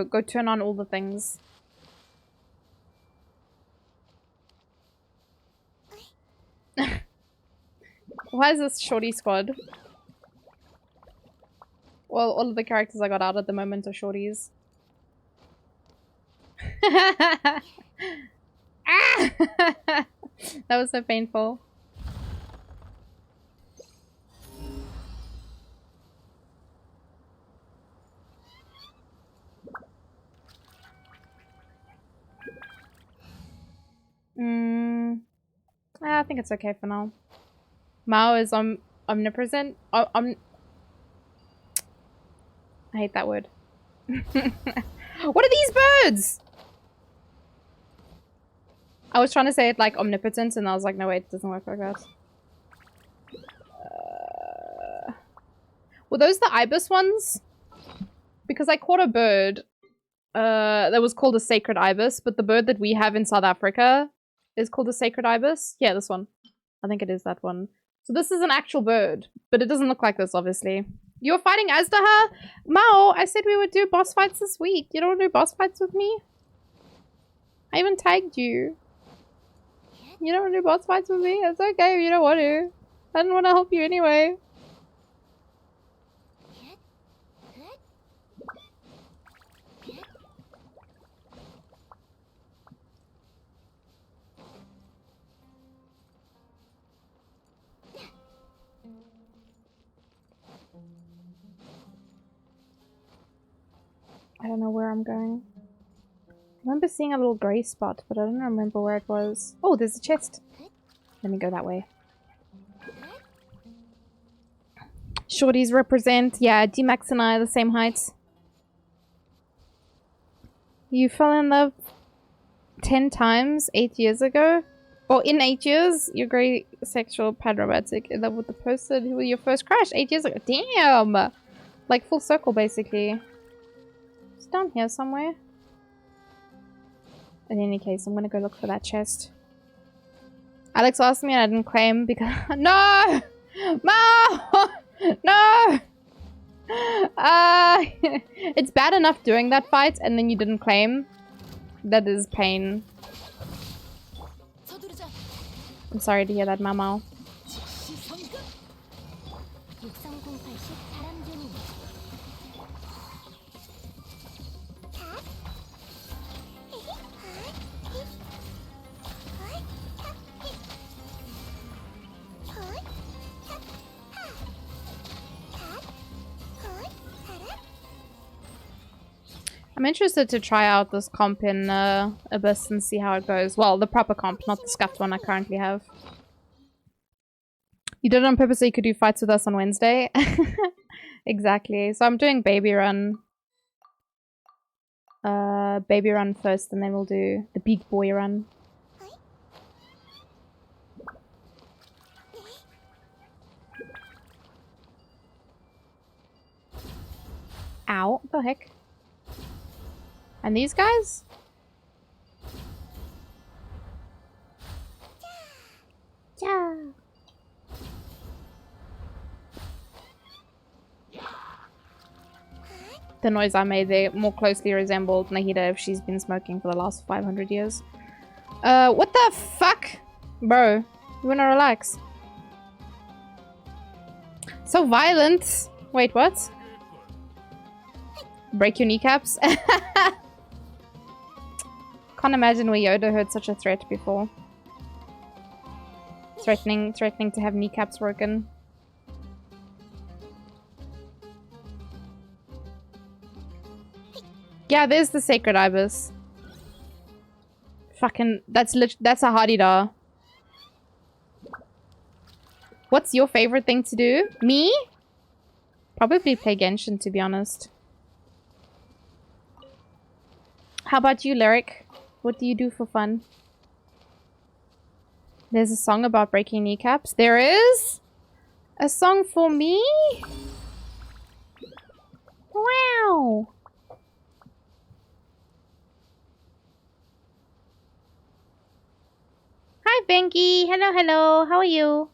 go turn on all the things. Why is this shorty squad? Well, all of the characters I got out at the moment are shorties. Ah! That was so painful. I think it's okay for now. Mao is omnipresent. I hate that word. What are these birds? I was trying to say it like omnipotent, and I was like, no, wait, it doesn't work like that. Were those the ibis ones? Because I caught a bird that was called a sacred ibis, but the bird that we have in South Africa is called a sacred ibis. Yeah, this one. I think it is that one. So this is an actual bird, but it doesn't look like this, obviously. You're fighting Azdaha? Mao, I said we would do boss fights this week. You don't want to do boss fights with me? I even tagged you. You don't want to do boss fights with me? It's okay if you don't want to. I didn't want to help you anyway. I don't know where I'm going. I remember seeing a little grey spot, but I don't remember where it was. Oh, there's a chest. Let me go that way. Shorties represent. Yeah, D-Max and I are the same heights. You fell in love 10 times 8 years ago? Or in 8 years? You're grey sexual padramatic. In love with the person who was your first crush 8 years ago. Damn! Like full circle, basically. It's down here somewhere. In any case, I'm gonna go look for that chest. Alex asked me and I didn't claim because... No! No! No! It's bad enough doing that fight and then you didn't claim. That is pain. I'm sorry to hear that, Mama. I'm interested to try out this comp in Abyss and see how it goes. Well, the proper comp, not the scuffed one I currently have. You did it on purpose so you could do fights with us on Wednesday? Exactly. So I'm doing Baby Run. Baby Run first, and then we'll do the Big Boy Run. Ow, what the heck? And these guys? Yeah. The noise I made there more closely resembled Nahida if she's been smoking for the last 500 years. What the fuck? Bro, you wanna relax? So violent. Wait, what? Break your kneecaps? Can't imagine where Yoda heard such a threat before. Threatening to have kneecaps broken. Yeah, there's the sacred ibis. Fucking, that's a hardy-da. What's your favorite thing to do? Me? Probably play Genshin, to be honest. How about you, Lyric? What do you do for fun? There's a song about breaking kneecaps. There is? A song for me? Wow. Hi, Benki. Hello, hello. How are you?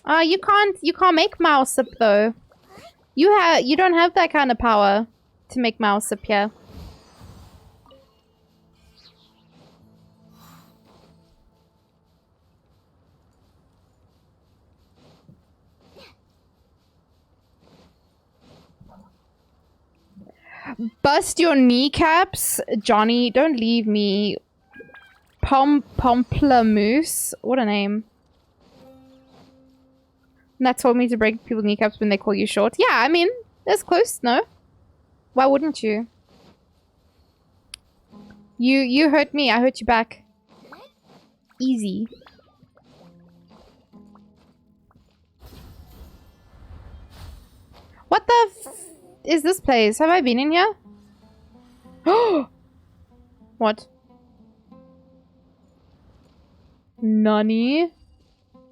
You can't make mouse sip though. You don't have that kind of power to make mouse sip here. Bust your kneecaps, Johnny. Don't leave me. Pomplamoose. What a name. And that told me to break people's kneecaps when they call you short. Yeah, I mean, that's close, no? Why wouldn't you? You hurt me, I hurt you back. Easy. What the f is this place? Have I been in here? What? Nani?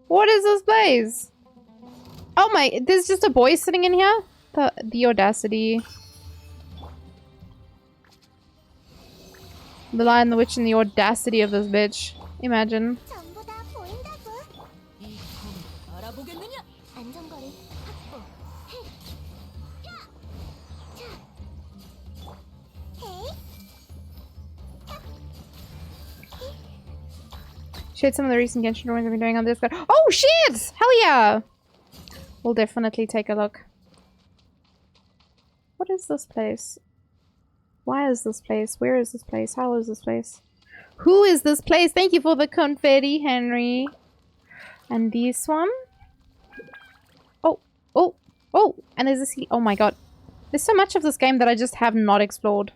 What is this place? Oh my, there's just a boy sitting in here? The audacity. The Lion, the Witch, and the audacity of this bitch. Imagine. 전부 다 보인다고. 이 검을 알아보겠느냐? 안전거리 확보. 헤이. 야. 자. 헤이. Shared some of the recent Genshin drawings I've been doing on Discord. Oh shit! Hell yeah! We'll definitely take a look. What is this place? Why is this place? Where is this place? How is this place? Who is this place? Thank you for the confetti, Henry. And this one? Oh, oh, oh! And there's this. Oh my god. There's so much of this game that I just have not explored.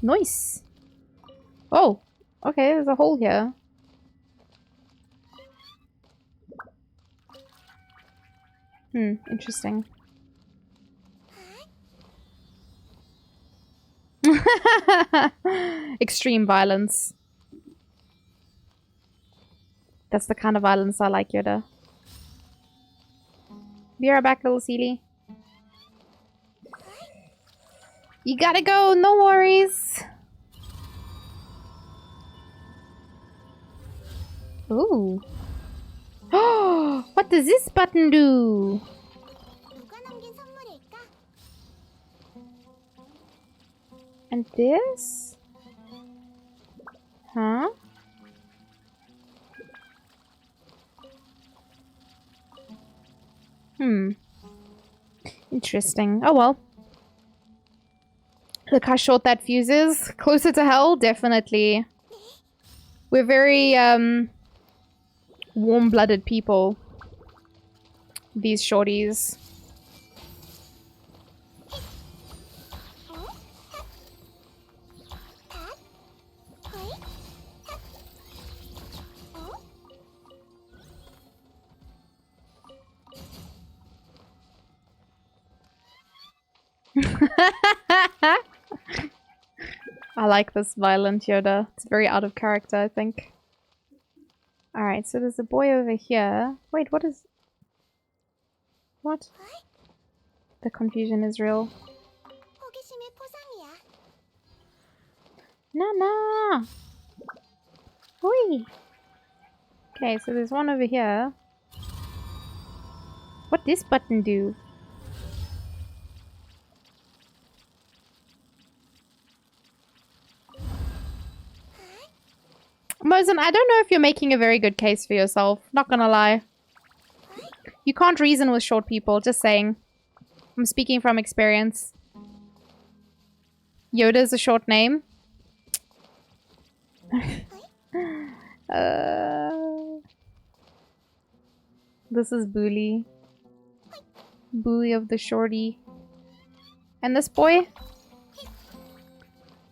Nice. Oh, okay, there's a hole here. Interesting. Extreme violence. That's the kind of violence I like, Yoda. Be right back, little Sealy. You gotta go, no worries. Ooh. What does this button do? 누가 남긴 선물일까? And this? Huh? Interesting. Oh well. Look how short that fuse is. Closer to hell? Definitely. We're very, warm-blooded people. These shorties. I like this violent Yoda. It's very out of character, I think. Alright, so there's a boy over here. Wait, what is... What? The confusion is real. 호기심의 포상이야. Nana! Oi! Okay, so there's one over here. What this button do? Mosen, I don't know if you're making a very good case for yourself. Not gonna lie. You can't reason with short people, just saying. I'm speaking from experience. Yoda's a short name. This is Bully. Bully of the shorty. And this boy?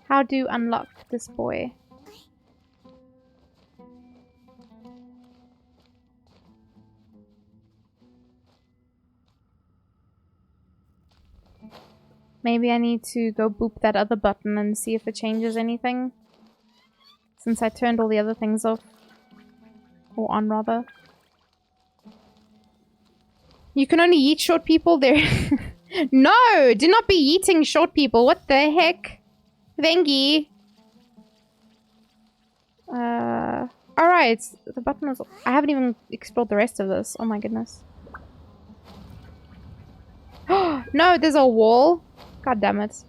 How to unlock this boy? Maybe I need to go boop that other button and see if it changes anything. Since I turned all the other things off. Or on, rather. You can only eat short people there. No! Do not be eating short people. What the heck? Vengi. Alright, right. The button was... I haven't even explored the rest of this. Oh my goodness. No, there's a wall. God damn it.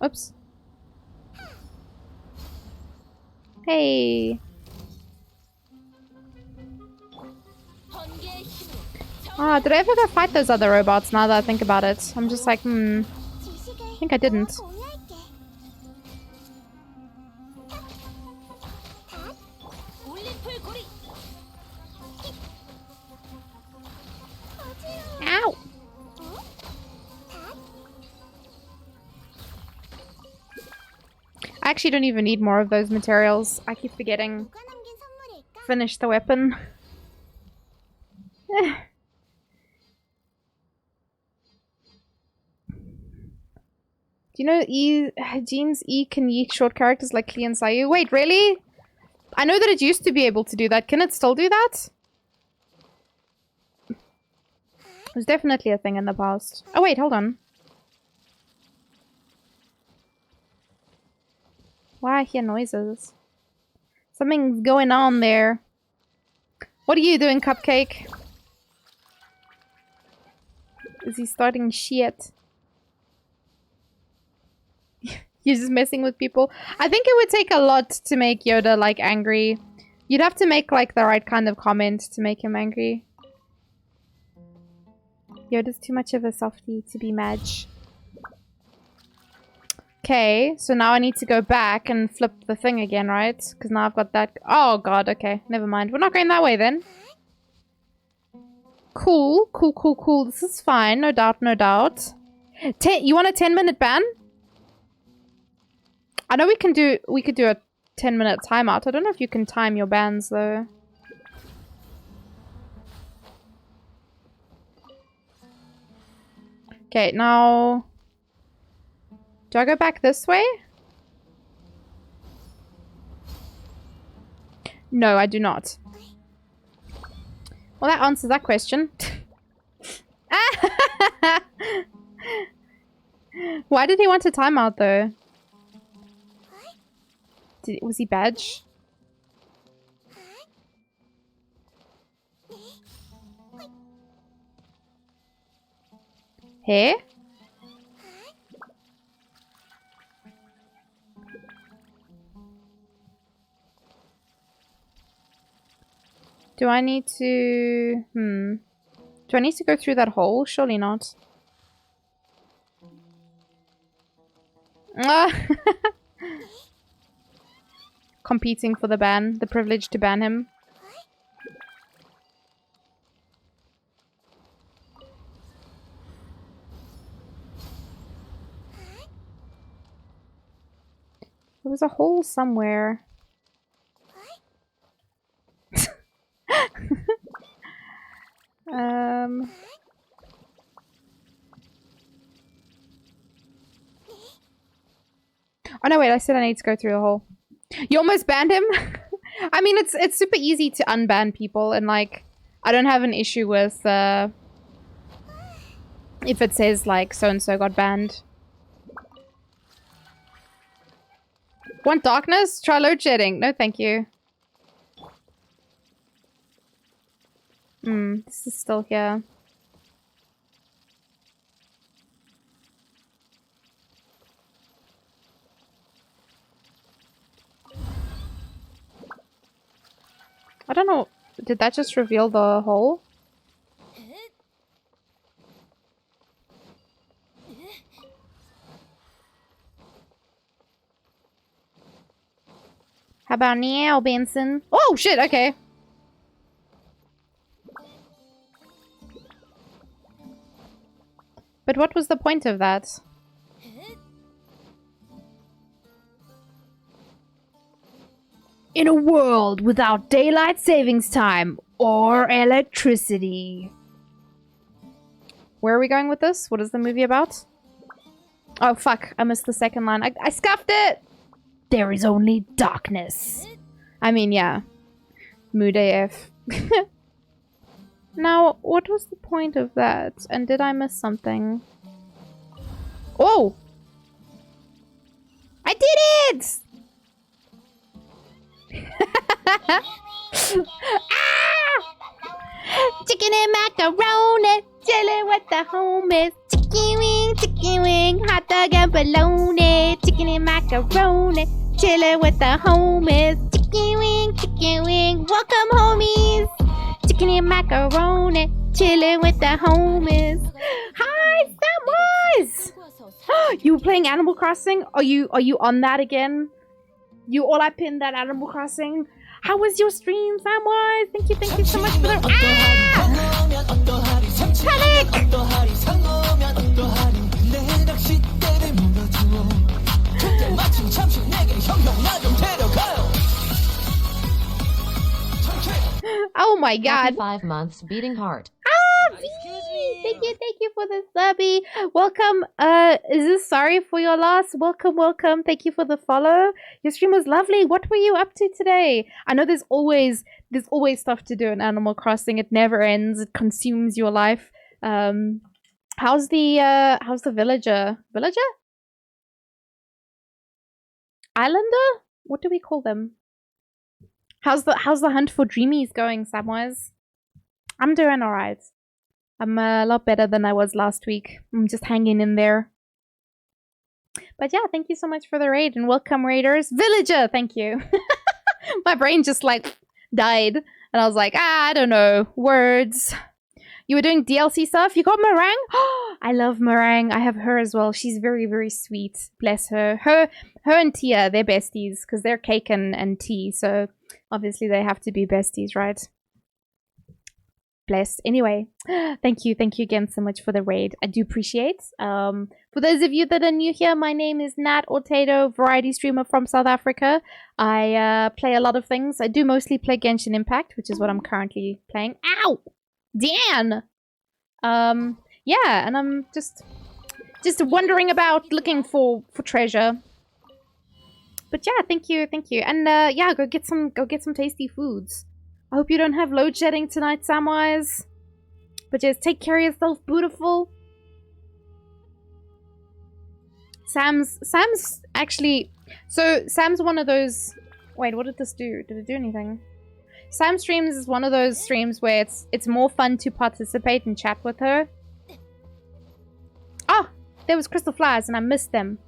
Oops. Hey. Ah, did I ever go fight those other robots now that I think about it? I'm just like, I think I didn't. 공유할게. 올림플 고리. Ow! I actually don't even need more of those materials. I keep forgetting. 누가 남긴 선물일까? Finish the weapon. Do you know Jean's E can yeet short characters like Klee and Sayu? Wait, really? I know that it used to be able to do that. Can it still do that? It was definitely a thing in the past. Oh wait, hold on. Why I hear noises? Something's going on there. What are you doing, Cupcake? Is he starting shit? You're just messing with people. I think it would take a lot to make Yoda, like, angry. You'd have to make, like, the right kind of comment to make him angry. Yoda's too much of a softie to be mad. Okay, so now I need to go back and flip the thing again, right? Because now I've got that... Oh, God, okay. Never mind. We're not going that way, then. Cool, cool, cool, cool. This is fine. No doubt, no doubt. You want a 10-minute ban? I know we could do a 10-minute timeout. I don't know if you can time your bans though. Okay, now do I go back this way? No, I do not. Well, that answers that question. Why did he want a timeout though? Was he badge? Hair? Do I need to... Do I need to go through that hole? Surely not. Competing for the ban. The privilege to ban him. There was a hole somewhere. Oh no, wait, I said I need to go through the hole. You almost banned him? I mean, it's super easy to unban people, and like, I don't have an issue with if it says like so-and-so got banned. Want darkness? Try load shedding. No, thank you. This is still here. I don't know. Did that just reveal the hole? How about now, Benson? Oh, shit, okay. But what was the point of that? In a world without daylight savings time or electricity. Where are we going with this? What is the movie about? Oh, fuck. I missed the second line. I scuffed it! There is only darkness. I mean, yeah. Mood AF. Now, what was the point of that? And did I miss something? Oh! I did it! Ah! Chicken and macaroni, chilling with the homies. Chicken wing, hot dog and bologna. Chicken and macaroni, chilling with the homies. Chicken wing, welcome homies. Chicken and macaroni, chilling with the homies. Hi, Samwise! You were playing Animal Crossing? Are you on that again? You all up in that Animal Crossing? How was your stream, Samwise? Thank you so much for the... Ah! Panic! Oh my god. Happy 5 months, beating heart. Ah, V! Thank you for the subby. Welcome. Is this sorry for your loss? Welcome. Thank you for the follow. Your stream was lovely. What were you up to today? I know there's always stuff to do in Animal Crossing. It never ends. It consumes your life. How's the villager? Villager? Islander? What do we call them? How's the hunt for dreamies going, Samwise? I'm doing alright. I'm a lot better than I was last week. I'm just hanging in there. But yeah, thank you so much for the raid and welcome raiders. Villager, thank you. My brain just like died and I was like, I don't know, words. You were doing DLC stuff? You got Meringue? I love Meringue. I have her as well. She's very, very sweet. Bless her. Her and Tia, they're besties because they're cake and tea. So obviously they have to be besties, right? Blessed. Anyway, thank you again so much for the raid. I do appreciate. For those of you that are new here, my name is Nat Ortato, variety streamer from South Africa. I play a lot of things. I do mostly play Genshin Impact, which is what I'm currently playing. Ow! Dan! Yeah, and I'm just wandering about looking for treasure. But yeah, thank you. And yeah, go get some tasty foods. I hope you don't have load shedding tonight, Samwise. But just take care of yourself, beautiful. Sam's actually... So, Sam's one of those... Wait, what did this do? Did it do anything? Sam streams is one of those streams where it's more fun to participate and chat with her. Oh! There was crystal flies and I missed them.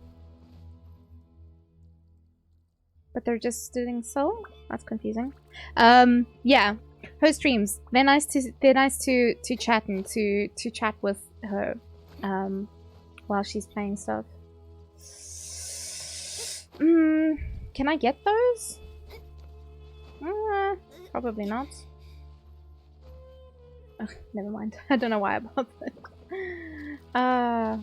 But they're just doing so? That's confusing. Yeah. Her streams. They're nice to chat and to chat with her while she's playing stuff. Can I get those? Probably not. Ugh, never mind. I don't know why I bought that.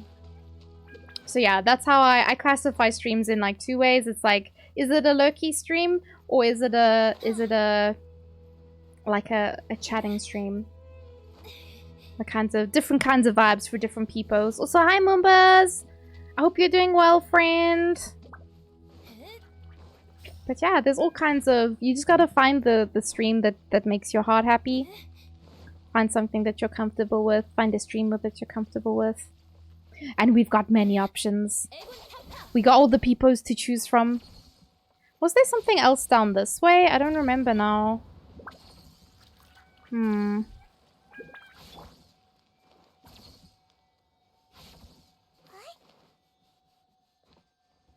So yeah, that's how I classify streams in like two ways. It's like, is it a low-key stream or is it a like a chatting stream? The different kinds of vibes for different peoples. Also, hi Moombas! I hope you're doing well, friend. But yeah, there's all kinds of... You just gotta find the stream that makes your heart happy. Find something that you're comfortable with. Find a streamer that you're comfortable with. And we've got many options. We got all the peepos to choose from. Was there something else down this way? I don't remember now.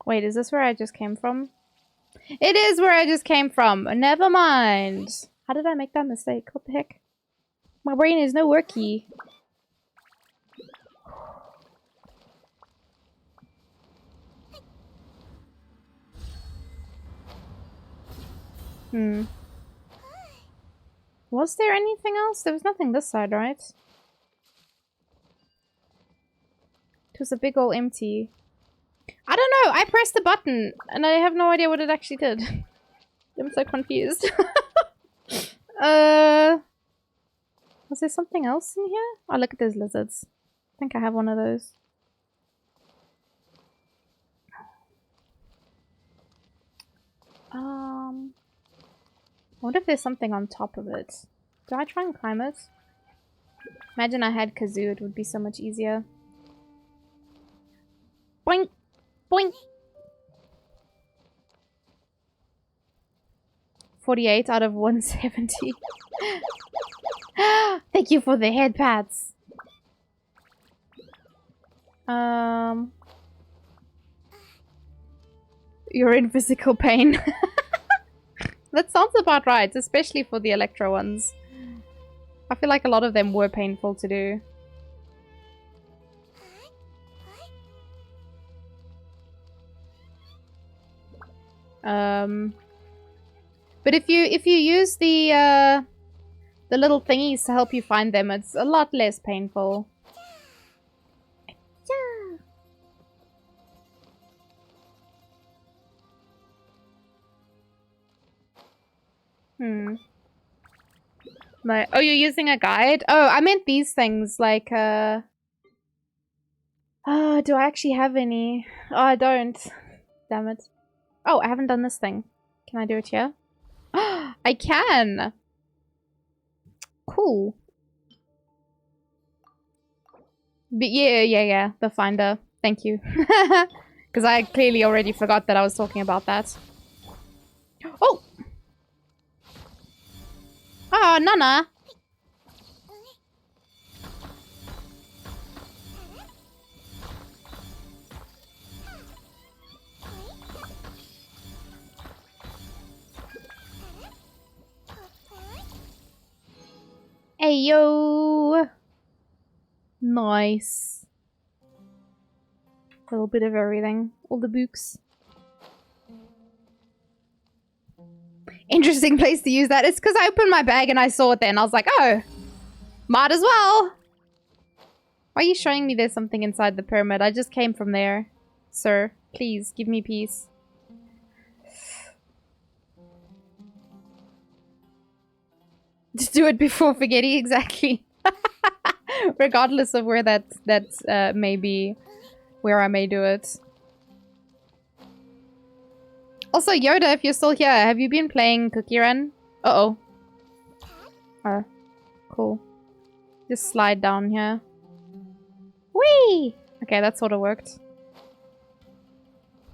Wait, is this where I just came from? It is where I just came from. Never mind. How did I make that mistake? What the heck? My brain is no worky. Was there anything else? There was nothing this side, right? It was a big ol' empty. I don't know. I pressed the button and I have no idea what it actually did. I'm so confused. Was there something else in here? Oh, look at those lizards. I think I have one of those. I wonder if there's something on top of it. Do I try and climb it? Imagine I had Kazoo, it would be so much easier. Boink. Boink. 48 out of 170. Thank you for the head pats. You're in physical pain. That sounds about right, especially for the Electro ones. I feel like a lot of them were painful to do. But if you use the little thingies to help you find them, it's a lot less painful. Oh, you're using a guide? Oh, I meant these things, like, oh, do I actually have any? Oh, I don't. Damn it. Oh, I haven't done this thing. Can I do it here? I can! Cool. But yeah, the finder. Thank you. Because I clearly already forgot that I was talking about that. Oh! Oh, Nana! Hey, yo! Nice. A little bit of everything. All the books. Interesting place to use that. It's because I opened my bag and I saw it there and I was like, oh, might as well. Why are you showing me there's something inside the pyramid? I just came from there. Sir, please, give me peace. Just do it before spaghetti, exactly. Regardless of where that may be, where I may do it. Also, Yoda, if you're still here, have you been playing Cookie Run? Uh-oh. Oh, cool. Just slide down here. Whee! Okay, that sort of worked.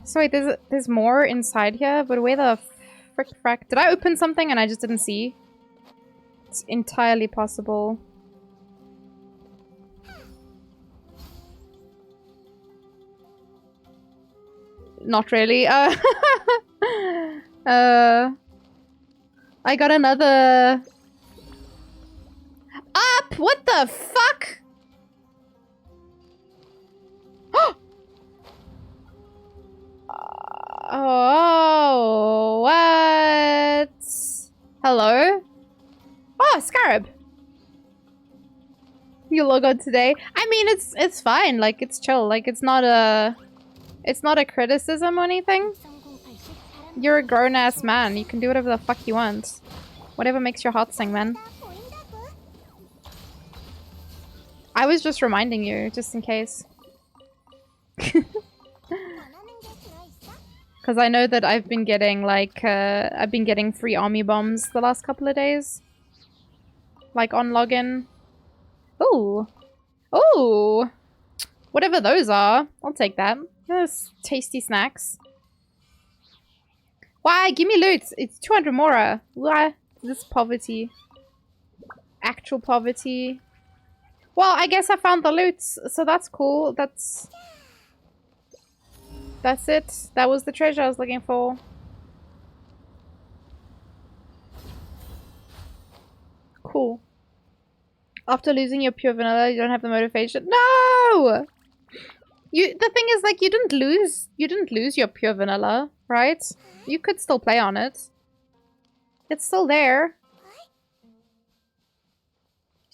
So wait, there's more inside here, but where the frack? Did I open something and I just didn't see? It's entirely possible. Not really. I got another... Up! What the fuck? Oh, what? Hello? Oh, Scarab. You log on today. I mean, it's fine. Like, it's chill. Like, it's not a criticism or anything. You're a grown-ass man. You can do whatever the fuck you want. Whatever makes your heart sing, man. I was just reminding you, just in case. Because I know that I've been getting, like, I've been getting free army bombs the last couple of days. Like, on login. Ooh. Ooh. Whatever those are. I'll take that. Those tasty snacks. Why? Give me loot. It's 200 mora. Why? This poverty. Actual poverty. Well, I guess I found the loot, so that's cool. That's it. That was the treasure I was looking for. Cool. After losing your pure vanilla, you don't have the motivation. No! The thing is, like, you didn't lose your pure vanilla, right? You could still play on it. It's still there.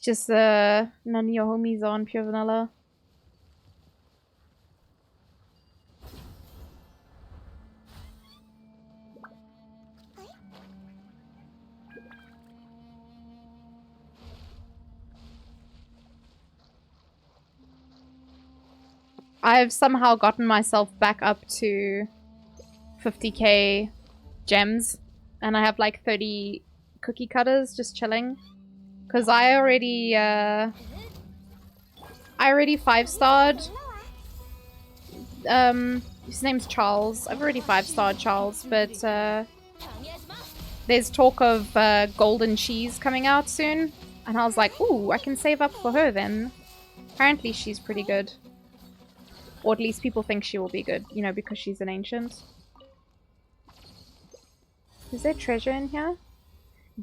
Just none of your homies are on pure vanilla. I've somehow gotten myself back up to 50k gems. And I have like 30 cookie cutters just chilling. Because I already 5-starred his name's Charles. I've already 5-starred Charles, but 방해하지 마. there's talk of golden cheese coming out soon. And I was like, ooh, I can save up for her then. Apparently she's pretty good. Or at least people think she will be good, you know, because she's an ancient. Is there treasure in here?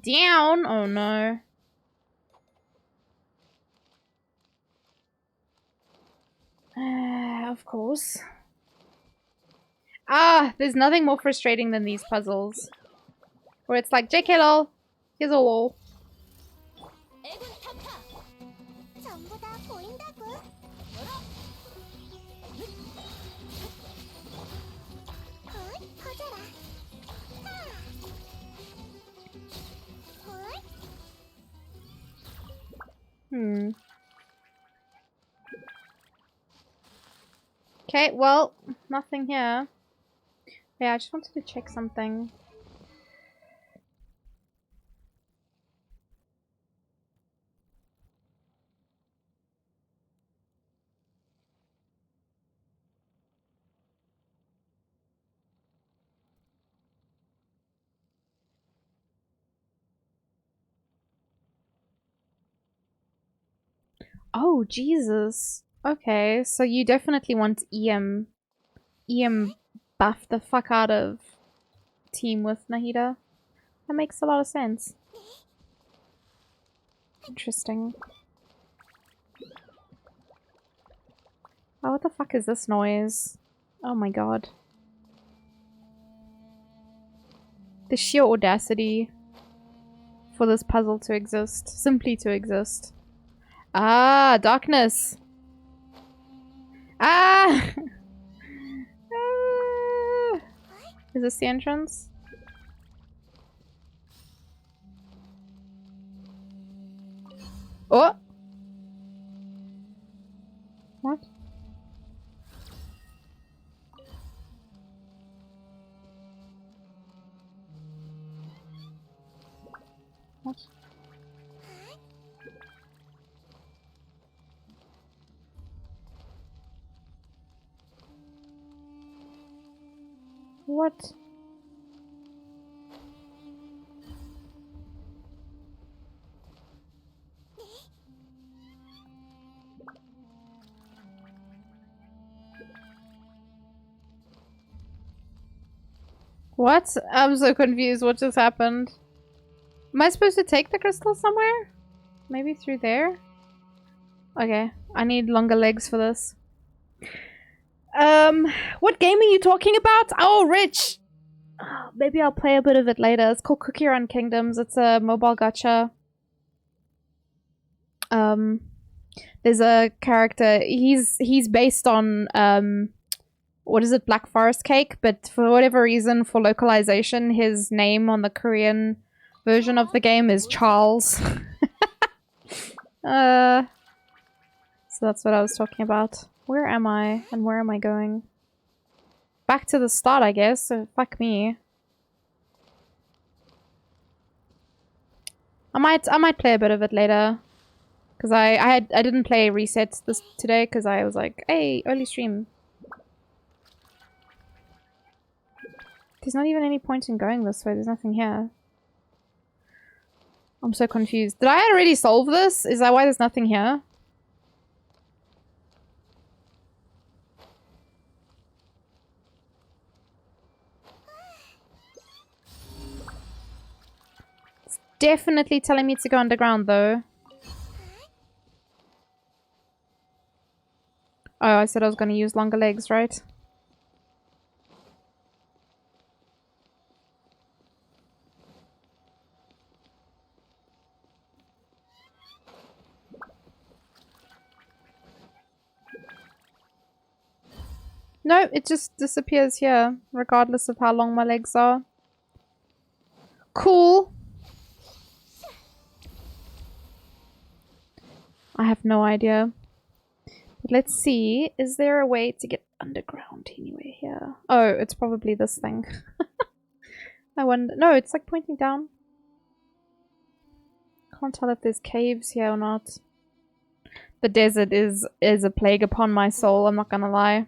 Down! Oh no. Of course. Ah, there's nothing more frustrating than these puzzles. Where it's like, JK lol, here's a wall. 애군 타파. 전부 다 보인다고. 헐, 퍼져라. 하. 헐. Hmm. Okay, well, nothing here. Yeah, I just wanted to check something. Oh, Jesus. Okay, so you definitely want EM buff the fuck out of team with Nahida. That makes a lot of sense. Interesting. Oh, what the fuck is this noise? Oh my god. The sheer audacity for this puzzle to exist. Simply to exist. Ah, darkness! Ah! Ah! Is this the entrance? Oh! What? What? What? What? I'm so confused. What just happened? Am I supposed to take the crystal somewhere? Maybe through there? Okay, I need longer legs for this. What game are you talking about? Oh, Rich! Oh, maybe I'll play a bit of it later. It's called Cookie Run Kingdoms. It's a mobile gacha. There's a character. He's based on what is it, Black Forest Cake? But for whatever reason, for localization, his name on the Korean version of the game is Charles. So that's what I was talking about. Where am I? And where am I going? Back to the start, I guess. So fuck me. I might play a bit of it later. Because I didn't play resets this today because I was like, hey, early stream. There's not even any point in going this way. There's nothing here. I'm so confused. Did I already solve this? Is that why there's nothing here? It's definitely telling me to go underground though. Oh, I said I was going to use longer legs, right? No, it just disappears here, regardless of how long my legs are. Cool. I have no idea. But let's see. Is there a way to get underground anywhere here? Oh, it's probably this thing. I wonder. No, it's like pointing down. Can't tell if there's caves here or not. The desert is a plague upon my soul, I'm not gonna lie.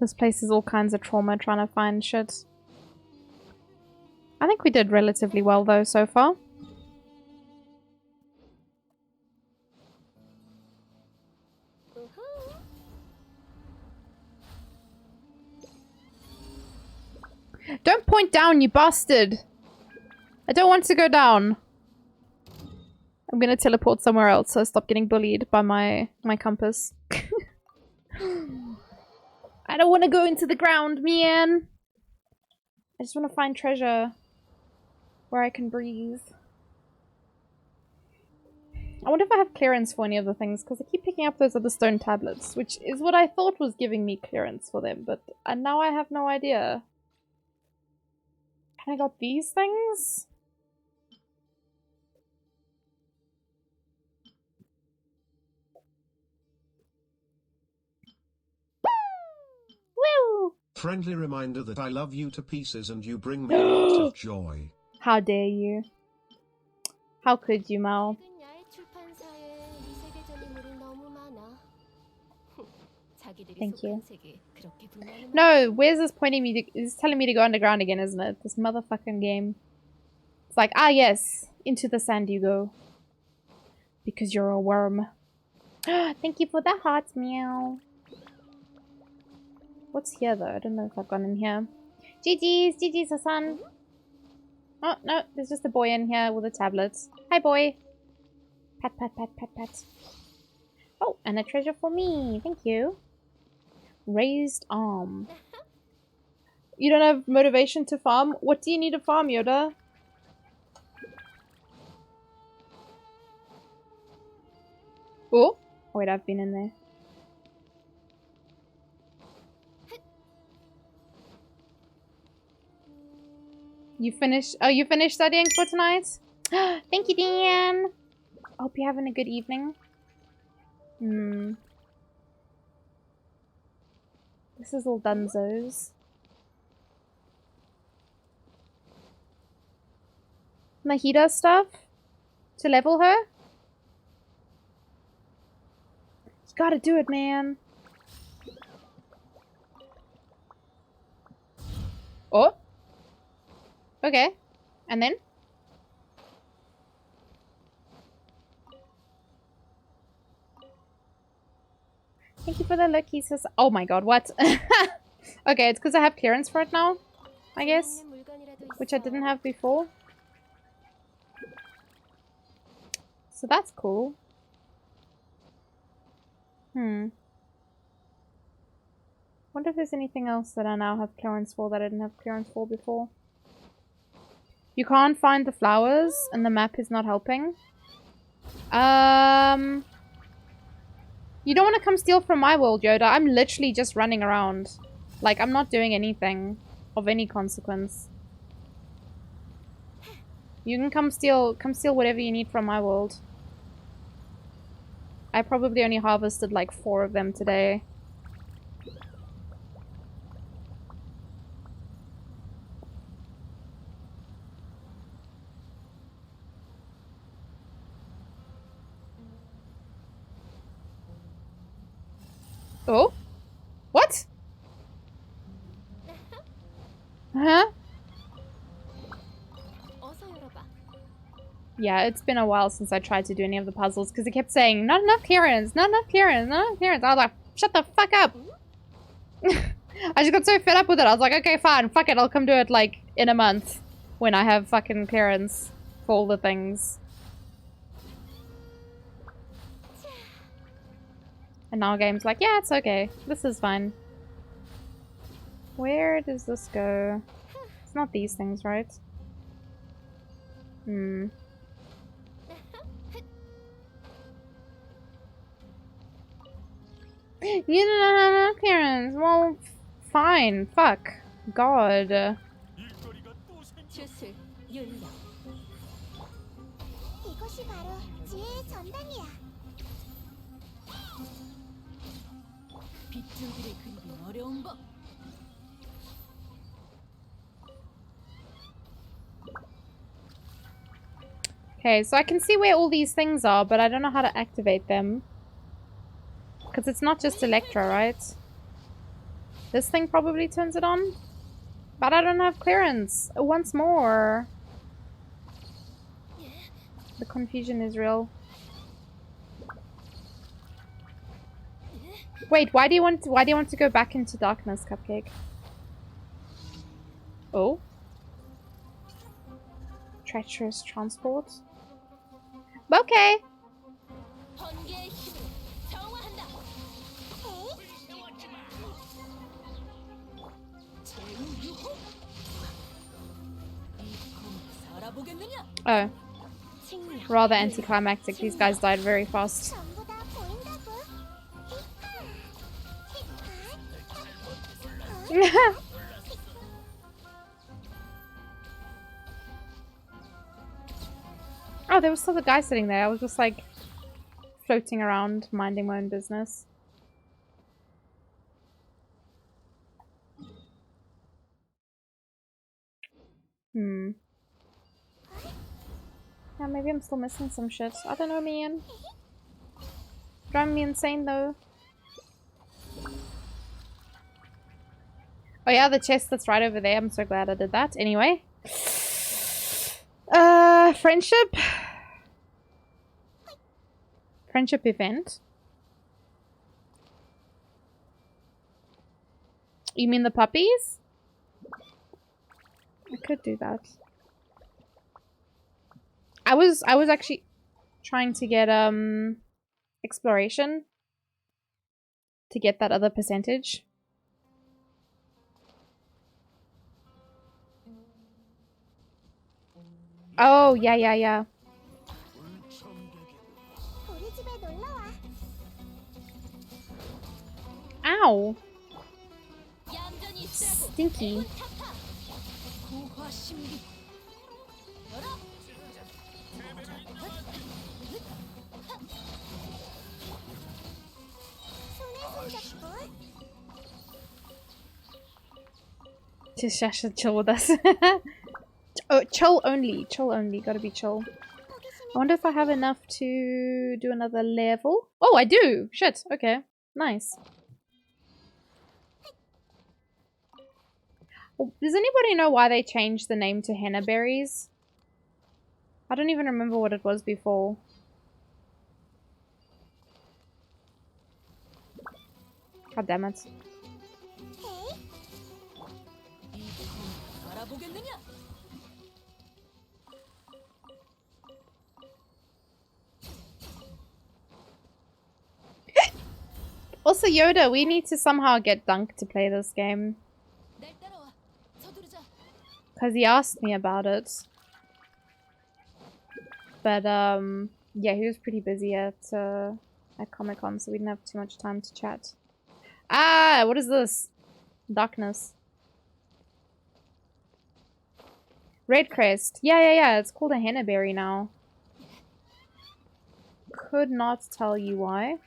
This place is all kinds of trauma trying to find shit. I think we did relatively well though so far. Don't point down, you bastard! I don't want to go down. I'm gonna teleport somewhere else so I stop getting bullied by my compass. I don't want to go into the ground, man! I just want to find treasure where I can breathe. I wonder if I have clearance for any of the things, because I keep picking up those other stone tablets, which is what I thought was giving me clearance for them, but now I have no idea. And I got these things? Woo! Friendly reminder that I love you to pieces and you bring me lots of joy. How dare you? How could you, Mal? Thank you. No, where's this pointing me to? It's telling me to go underground again, isn't it? This motherfucking game. It's like, ah yes, into the sand you go. Because you're a worm. Thank you for the hearts, meow. What's here though? I don't know if I've gone in here. GG's, Hassan. Oh, no, there's just a boy in here with a tablet. Hi, boy. Pat, pat, pat, pat, pat. Oh, and a treasure for me. Thank you. Raised arm. You don't have motivation to farm? What do you need to farm, Yoda? Oh, wait, I've been in there. You finished? Oh, you finished studying for tonight? Thank you, Dan. Hope you're having a good evening. This is all dunzos. Mahida stuff? To level her? You gotta do it, man. Oh? Okay. And then? Thank you for the lucky sis. Oh my god, what? Okay, it's because I have clearance for it now, I guess. Which I didn't have before. So that's cool. Wonder if there's anything else that I now have clearance for that I didn't have clearance for before. You can't find the flowers and the map is not helping. You don't want to come steal from my world, Yoda. I'm literally just running around. Like, I'm not doing anything of any consequence. You can come steal whatever you need from my world. I probably only harvested like 4 of them today. Oh? What? Huh? Yeah, it's been a while since I tried to do any of the puzzles because it kept saying, not enough clearance, not enough clearance, not enough clearance. I was like, shut the fuck up. I just got so fed up with it. I was like, okay, fine, fuck it. I'll come do it like in a month when I have fucking clearance for all the things. And now game's like, yeah, it's okay. This is fine. Where does this go? It's not these things, right? You don't have enough clearance. Well, fine. Fuck. God. 이것이 바로 지혜의 전당이야. 빗줄기를 그리기 어려운 법. Okay, so I can see where all these things are, but I don't know how to activate them. Because it's not just Electra, right? This thing probably turns it on. But I don't have clearance. Once more. The confusion is real. Wait, why do you want to go back into darkness, Cupcake? Oh. Treacherous transport. Okay. 번개의 힘으로 정화한다. 제우유호. 이꿈 살아보겠느냐? Oh. 칭령. Rather anticlimactic. These guys died very fast. 전부 다 보인다고. Oh, there was still a guy sitting there. I was just like floating around, minding my own business. Hmm. Yeah, maybe I'm still missing some shit. I don't know, man. Driving me insane though. Oh yeah, the chest that's right over there. I'm so glad I did that. Anyway. Friendship? Friendship event? You mean the puppies? I could do that. I was actually trying to get exploration to get that other percentage. Oh, yeah. 우리 집에 놀러 와. Ow. 얌전히 있으라고. Stinky. 타파. 고화 신비. 열어. 손에 손잡고. Just Shasha chill with us. Oh, chill only. Chill only. Gotta be chill. I wonder if I have enough to do another level. Oh, I do! Shit. Okay. Nice. Oh, does anybody know why they changed the name to henna berries? I don't even remember what it was before. God damn it. 알아보겠느냐? Also, Yoda, we need to somehow get Dunk to play this game. 날 따라와. 서두르자. Because he asked me about it. But, yeah, he was pretty busy at Comic-Con, so we didn't have too much time to chat. Ah, what is this? Darkness. Red Crest. Yeah. It's called a henna berry now. Could not tell you why.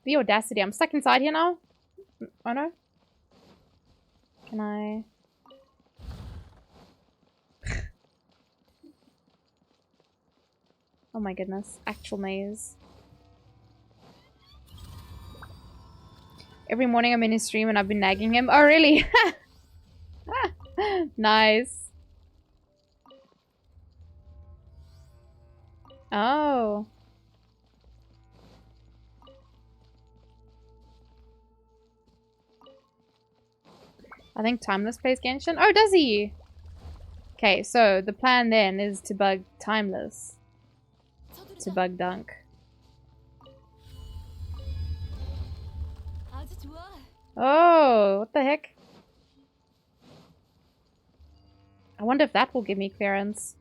The audacity. I'm stuck inside here now? Oh no. Can I... Oh my goodness. Actual maze. Every morning I'm in his stream and I've been nagging him. Oh really? Nice. Oh. I think Timeless plays Genshin. Oh, does he? Okay, so the plan then is to bug Timeless. To bug Dunk. 아주 좋아. Oh, what the heck? I wonder if that will give me clearance.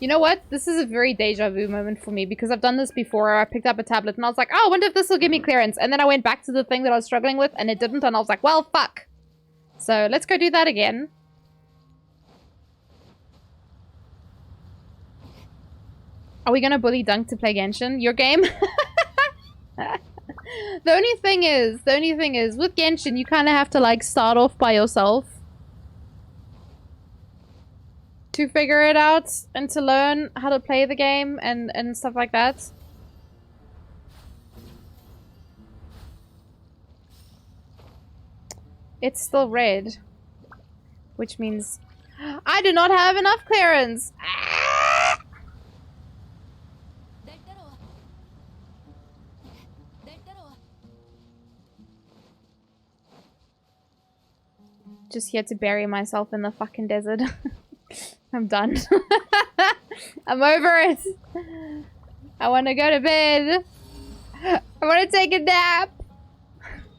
You know what? This is a very deja vu moment for me because I've done this before. I picked up a tablet and I was like, oh, I wonder if this will give me clearance. And then I went back to the thing that I was struggling with and it didn't. And I was like, well, fuck. So let's go do that again. Are we gonna bully Dunk to play Genshin? Your game? The only thing is, with Genshin, you kind of have to like start off by yourself to figure it out and to learn how to play the game and stuff like that. It's still red. Which means I do not have enough clearance. Ah! 날 따라와. 날 따라와. Just here to bury myself in the fucking desert. I'm done. I'm over it. I want to go to bed. I want to take a nap.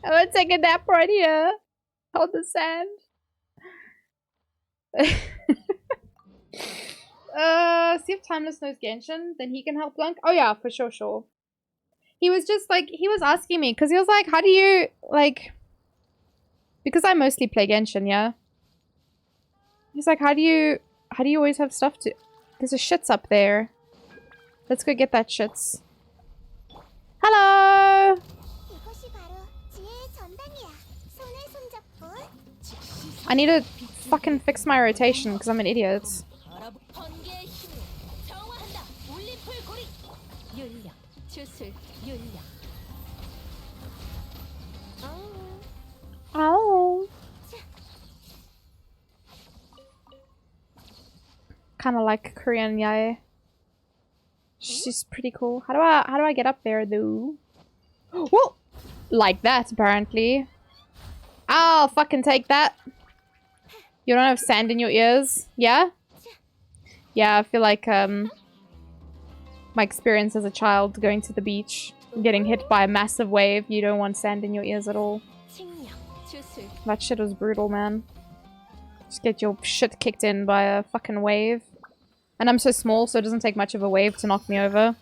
I want to take a nap right here on the sand. See if Timeless knows Genshin, then he can help Blanc. Oh yeah, for sure, sure. He was just like, he was asking me, because he was like, how do you, like, because I mostly play Genshin, yeah? He's like, how do you always have stuff to... There's a shits up there. Let's go get that shits. Hello! 이것이 바로 지혜의 전당이야. 손에 손잡고 I need to fucking fix my rotation because I'm an idiot. 알아보. 번개의 힘으로 정화한다. 올림플 고리. 윤력, 주술, 윤력. Oh. Kind of like Korean Yae. She's pretty cool. How do I get up there though? Whoa! Like that apparently. I'll fucking take that. You don't have sand in your ears? Yeah? Yeah, I feel like my experience as a child going to the beach, getting hit by a massive wave, you don't want sand in your ears at all. 칭력, 주술. That shit was brutal, man. Just get your shit kicked in by a fucking wave. And I'm so small, so it doesn't take much of a wave to knock me over.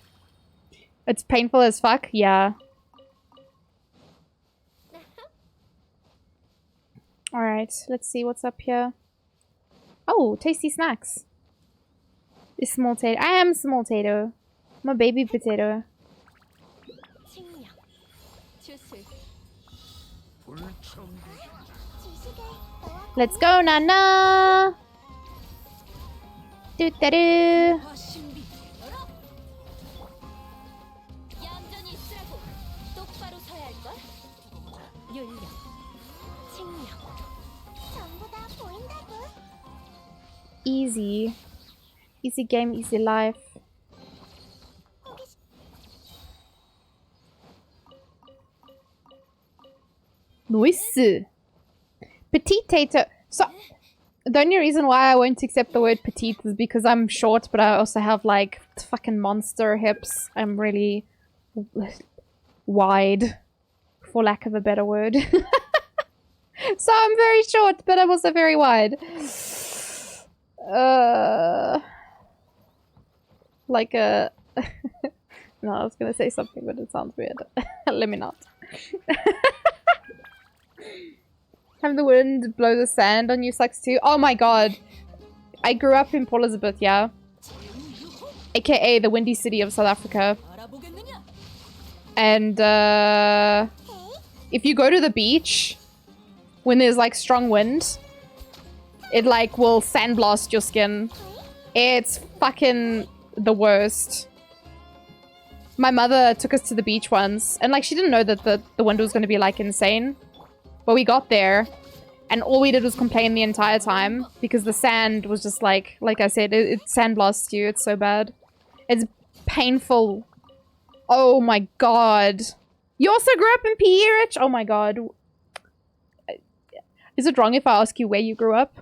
It's painful as fuck, yeah. Alright, let's see what's up here. Oh, tasty snacks. Is small tato. I am small tato. I'm a baby potato. 칭력, 주술. 지식을 너와 Let's go, Nana! Do-da-do! 화신비 열어. 얌전히 있으라고. 똑바로 서야 할 걸. 윤력, 칭력. 전부 다 보인다고. Easy. Easy game, easy life. Nice. Petite tato. So, the only reason why I won't accept the word petite is because I'm short, but I also have like fucking monster hips. I'm really wide, for lack of a better word. So I'm very short, but I'm also very wide. Like a... No, I was gonna say something, but it sounds weird. Let me not. Have the wind blow the sand on you sucks too? Oh my god. I grew up in Port Elizabeth, yeah? AKA the windy city of South Africa. 알아보겠느냐? And if you go to the beach when there's like strong wind, it like will sandblast your skin. It's fucking the worst. My mother took us to the beach once, and like she didn't know that the wind was going to be like insane. But we got there, and all we did was complain the entire time because the sand was just like I said, it sandblasts you. It's so bad. It's painful. Oh my god. You also grew up in PE, Rich? Oh my god. Is it wrong if I ask you where you grew up?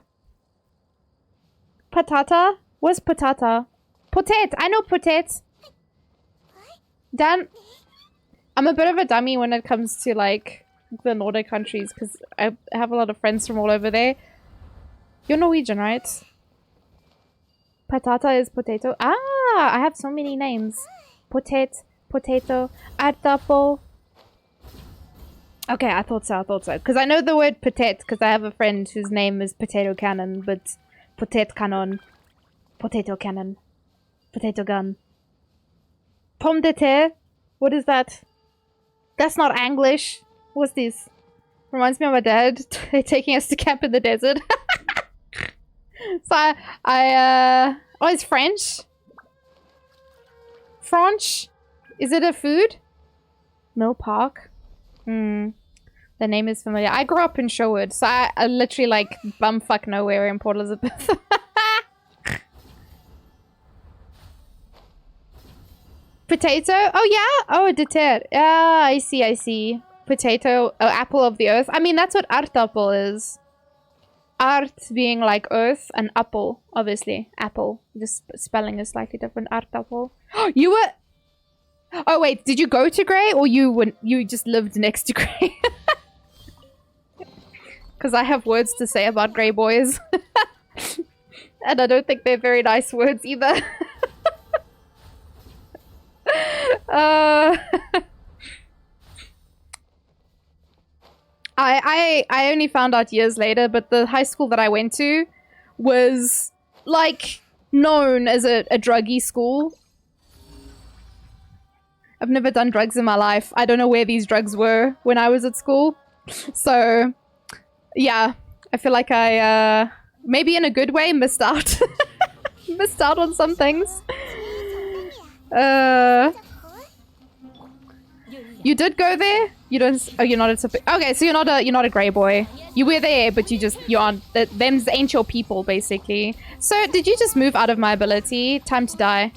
Patata? What's patata? Potet! I know potet! Dan, I'm a bit of a dummy when it comes to like the Nordic countries because I have a lot of friends from all over there. You're Norwegian, right? Patata is potato. Ah, I have so many names. Potet, potato, aardappel. Okay, I thought so. Because I know the word potet because I have a friend whose name is Potato Cannon, but potet cannon, potato cannon, potato gun. Pomme de terre? What is that? That's not English. What's this? Reminds me of my dad taking us to camp in the desert. So oh, it's French? French? Is it a food? Mill Park? Hmm. The name is familiar. I grew up in Sherwood, so I literally like bumfuck nowhere in Port Elizabeth. Potato? Oh yeah? Oh, deter. Ah, I see, I see. Potato, apple of the earth. I mean, that's what aardappel is. Art being like earth and apple, obviously. Apple. Just spelling is slightly different. Aardappel. You were... Oh wait, did you go to Grey or you just lived next to Grey? Because I have words to say about Grey boys. And I don't think they're very nice words either. I only found out years later, but the high school that I went to was like known as a druggy school. I've never done drugs in my life. I don't know where these drugs were when I was at school. So yeah, I feel like I maybe in a good way missed out. Missed out on some things. You did go there? You don't... Oh, you're not a... Okay, so you're not a Grey boy. You were there, but you aren't... Them's ain't your people, basically. So, did you just move out of my ability? Time to die.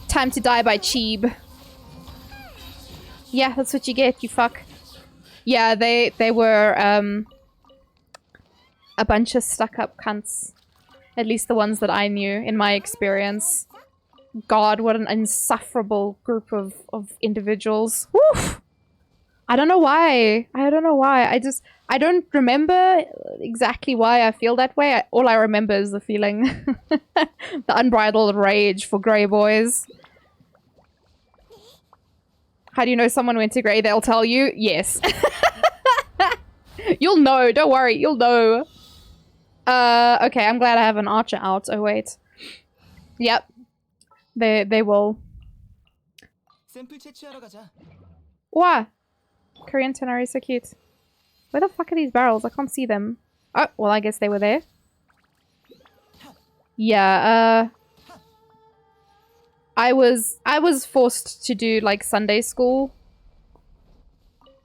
Time to die by Cheeb. Yeah, that's what you get, you fuck. Yeah, they were, a bunch of stuck-up cunts. At least the ones that I knew, in my experience. God, what an insufferable group of individuals. Woof! I don't know why. I don't know why. I don't remember exactly why I feel that way. All I remember is the feeling. The unbridled rage for Grey boys. How do you know someone went to Grey? They'll tell you. Yes. You'll know. Don't worry. You'll know. Okay, I'm glad I have an archer out. Oh, wait. Yep. They will. What? Korean Tenari, so cute. Where the fuck are these barrels? I can't see them. Oh, well, I guess they were there. Yeah, I was forced to do like Sunday school.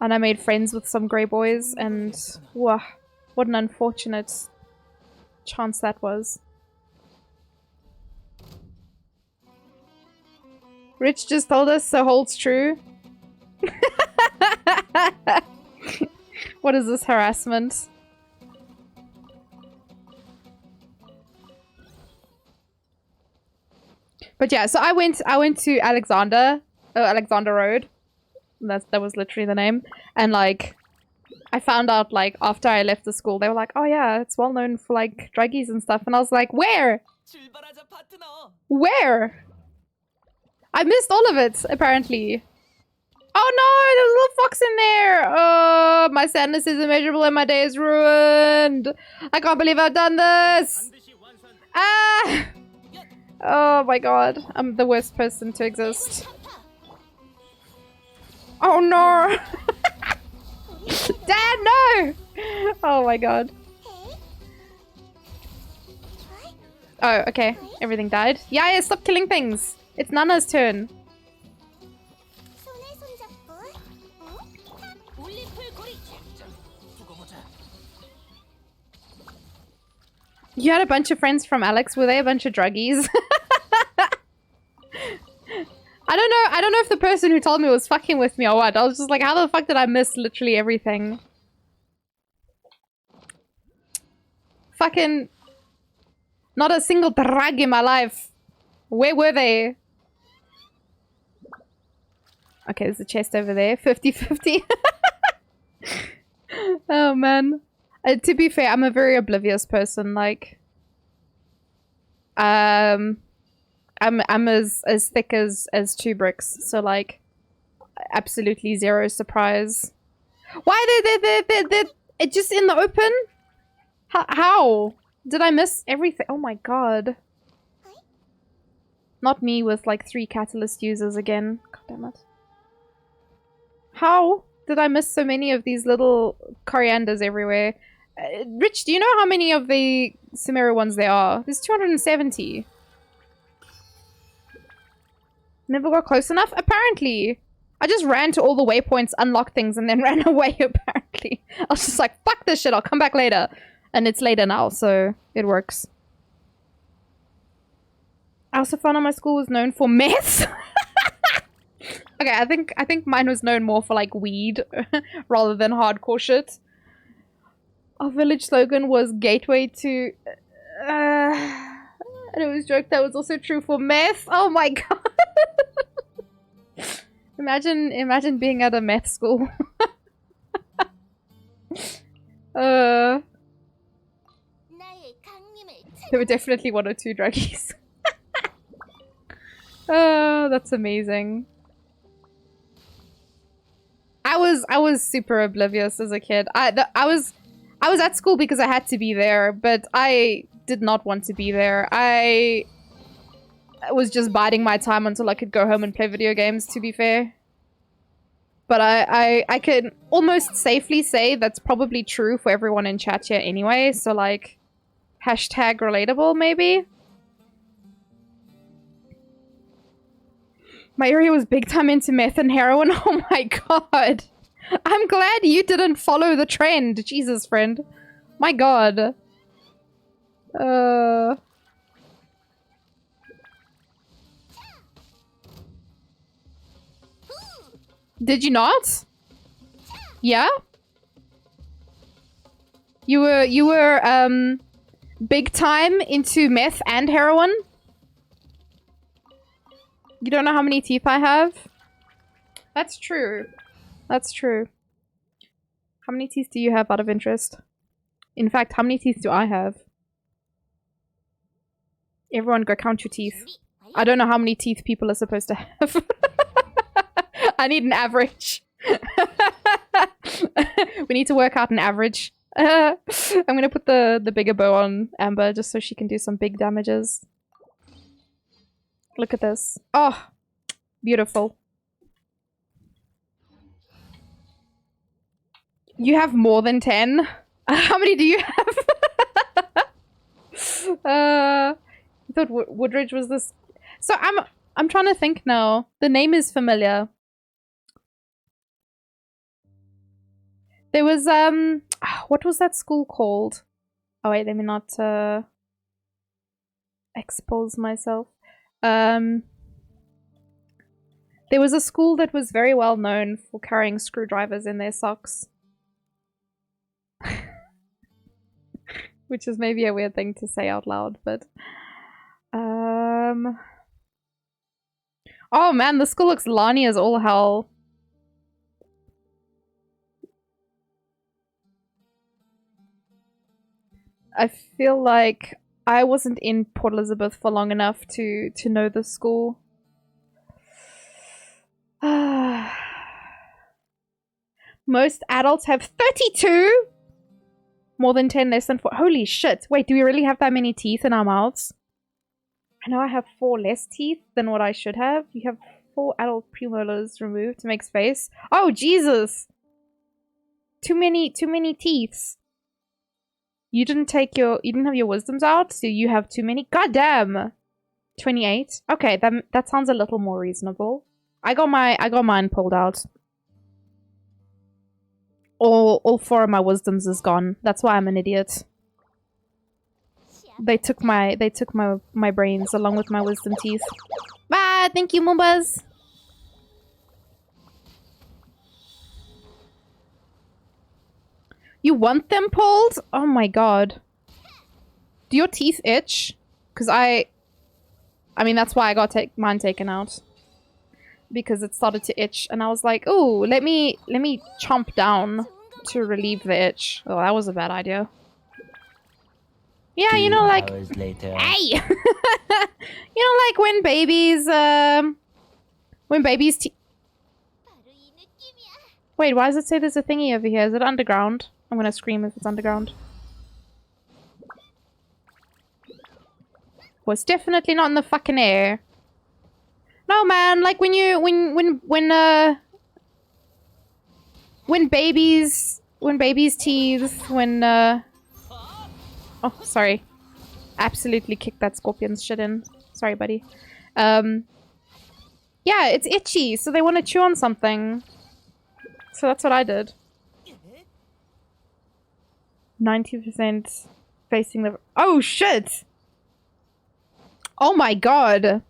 And I made friends with some Grey boys and wow, what an unfortunate chance that was. Rich just told us, so holds true. What is this harassment? But yeah, so I went to Alexander Road. That was literally the name. And like I found out like after I left the school, they were like, "Oh yeah, it's well known for like druggies and stuff." And I was like, "Where? Where?" I missed all of it, apparently. Oh no, there's a little fox in there! Oh, my sadness is immeasurable and my day is ruined! I can't believe I've done this! Ah! Oh my god, I'm the worst person to exist. Oh no! Dad, no! Oh my god. Oh, okay. Everything died. Yeah, stop killing things! It's Nana's turn. You had a bunch of friends from Alex. Were they a bunch of druggies? I don't know if the person who told me was fucking with me or what. I was just like, how the fuck did I miss literally everything? Fucking... Not a single drug in my life. Where were they? Okay, there's a chest over there. 50-50. Oh, man. To be fair, I'm a very oblivious person. Like, I'm as thick as 2 bricks. So, like, absolutely zero surprise. Why they're just in the open? How? Did I miss everything? Oh my god. Not me with like 3 catalyst users again. God damn it. How did I miss so many of these little corianders everywhere? Rich, do you know how many of the Sumeru ones there are? There's 270. Never got close enough? Apparently. I just ran to all the waypoints, unlocked things, and then ran away, apparently. I was just like, fuck this shit, I'll come back later. And it's later now, so it works. I also found out my school was known for meth. Okay, I think mine was known more for like weed rather than hardcore shit. Our village slogan was gateway to... and it was joke that was also true for meth. Oh my god. Imagine being at a meth school. There were definitely 1 or 2 druggies. Oh, that's amazing. I was super oblivious as a kid. I was at school because I had to be there, but I did not want to be there. I was just biding my time until I could go home and play video games, to be fair. But I can almost safely say that's probably true for everyone in chat here anyway, so like, hashtag relatable maybe? My area was big time into meth and heroin. Oh my god. I'm glad you didn't follow the trend. Jesus, friend. My god. Did you not? Yeah? You were big time into meth and heroin? You don't know how many teeth I have? That's true. That's true. How many teeth do you have out of interest? In fact, how many teeth do I have? Everyone go count your teeth. I don't know how many teeth people are supposed to have. I need an average. We need to work out an average. I'm gonna put the bigger bow on Amber just so she can do some big damages. Look at this. Oh, beautiful. You have more than 10? How many do you have? I thought Woodridge was this. So I'm trying to think now. The name is familiar. There was what was that school called? Oh wait, let me not expose myself. There was a school that was very well known for carrying screwdrivers in their socks. Which is maybe a weird thing to say out loud, but... Oh man, this school looks Lani as all hell. I feel like I wasn't in Port Elizabeth for long enough to know the school. Most adults have 32! More than 10, less than 4. Holy shit. Wait, do we really have that many teeth in our mouths? I know I have 4 less teeth than what I should have. You have 4 adult premolars removed to make space. Oh, Jesus! Too many teeth. You didn't have your wisdoms out, so you have too many. God damn! 28. Okay, that sounds a little more reasonable. I got mine pulled out. All 4 of my wisdoms is gone. That's why I'm an idiot. They took my brains along with my wisdom teeth. Bye, thank you, Moombas. You want them pulled? Oh my god. Do your teeth itch? Because I mean, that's why I got mine taken out. Because it started to itch, and I was like, "Oh, let me chomp down to relieve the itch." Oh, that was a bad idea. Yeah, you know, like, hey, you know, like when babies Wait, why does it say there's a thingy over here? Is it underground? I'm gonna scream if it's underground. Well, it's definitely not in the fucking air. No, man, like when babies' teeth, oh, sorry. Absolutely kicked that scorpion's shit in. Sorry, buddy. Yeah, it's itchy, so they want to chew on something. So that's what I did. 90% facing the... Oh, shit! Oh my god!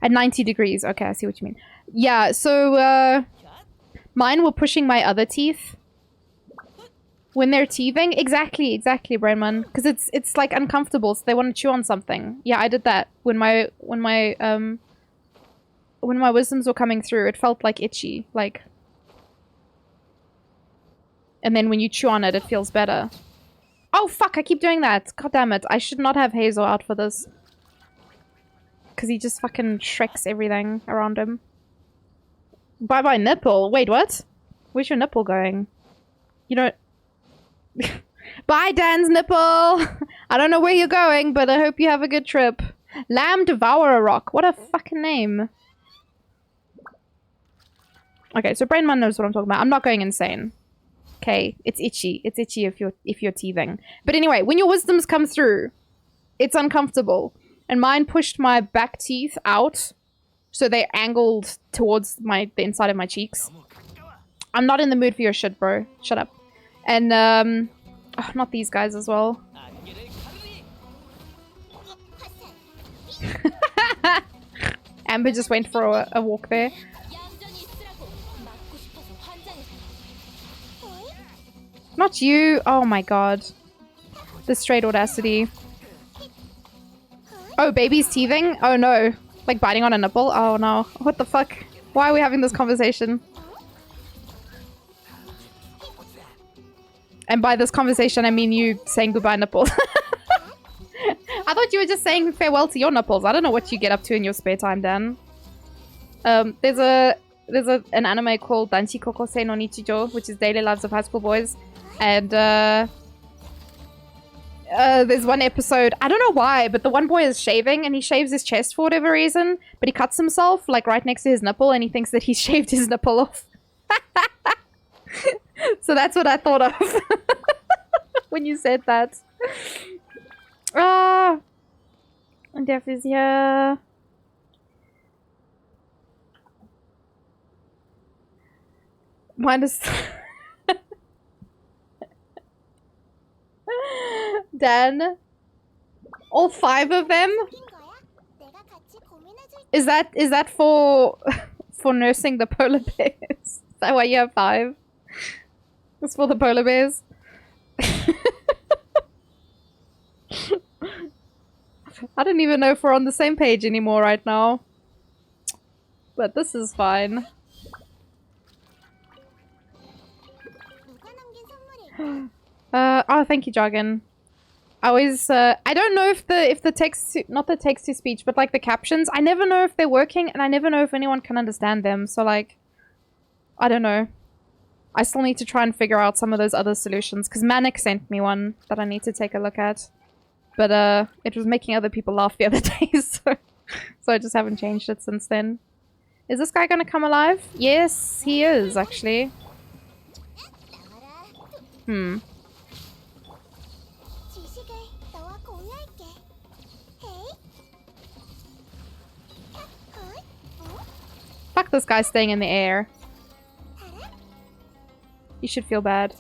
At 90 degrees. Okay, I see what you mean. Yeah, so, mine were pushing my other teeth. When they're teething? Exactly, Brenman. Because it's like uncomfortable, so they want to chew on something. Yeah, I did that. When my wisdoms were coming through, it felt like itchy. Like... And then when you chew on it, it feels better. Oh, fuck, I keep doing that. God damn it. I should not have Hazel out for this. Because he just fucking shreks everything around him. Bye-bye nipple. Wait, what? Where's your nipple going? You don't... Bye, Dan's nipple! I don't know where you're going, but I hope you have a good trip. Lamb Devourer Rock. What a fucking name. Okay, so Brainman knows what I'm talking about. I'm not going insane. Okay, it's itchy. It's itchy if you're teething. But anyway, when your wisdoms come through, it's uncomfortable. And mine pushed my back teeth out, so they angled towards the inside of my cheeks. I'm not in the mood for your shit, bro. Shut up. And oh, not these guys as well. Amber just went for a walk there. Not you. Oh my god. The straight audacity. Oh, baby's teething? Oh no. Like biting on a nipple? Oh no. What the fuck? Why are we having this conversation? And by this conversation, I mean you saying goodbye nipples. I thought you were just saying farewell to your nipples. I don't know what you get up to in your spare time, Dan. There's an anime called Danshi Kokosei no Nichijou, which is Daily Lives of High School Boys. And there's one episode, I don't know why, but the one boy is shaving and he shaves his chest for whatever reason, but he cuts himself like right next to his nipple and he thinks that he shaved his nipple off. So that's what I thought of when you said that. Ah, and Def is here. Mine is... Dan, all 5 of them? Is that for nursing the polar bears? Is that why you have 5? It's for the polar bears. I don't even know if we're on the same page anymore right now. But this is fine. Oh, thank you, Jargon. I always, I don't know if the text, not the text to speech, but like the captions, I never know if they're working and I never know if anyone can understand them. So like, I don't know. I still need to try and figure out some of those other solutions because Manic sent me one that I need to take a look at. But it was making other people laugh the other day, so I just haven't changed it since then. Is this guy gonna come alive? Yes, he is, actually. Hmm. Fuck this guy staying in the air. You should feel bad.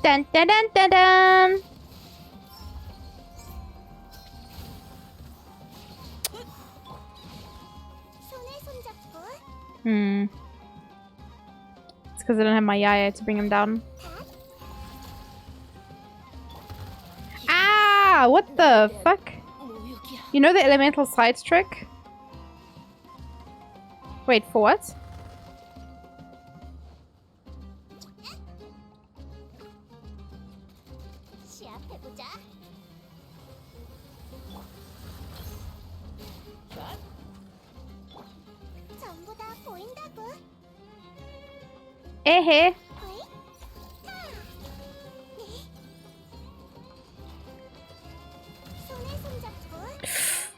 Dun dun dun dun dun! Hmm. It's because I don't have my yaya to bring him down. Ah! What the fuck? You know the elemental sides trick? Wait, for what? Eh.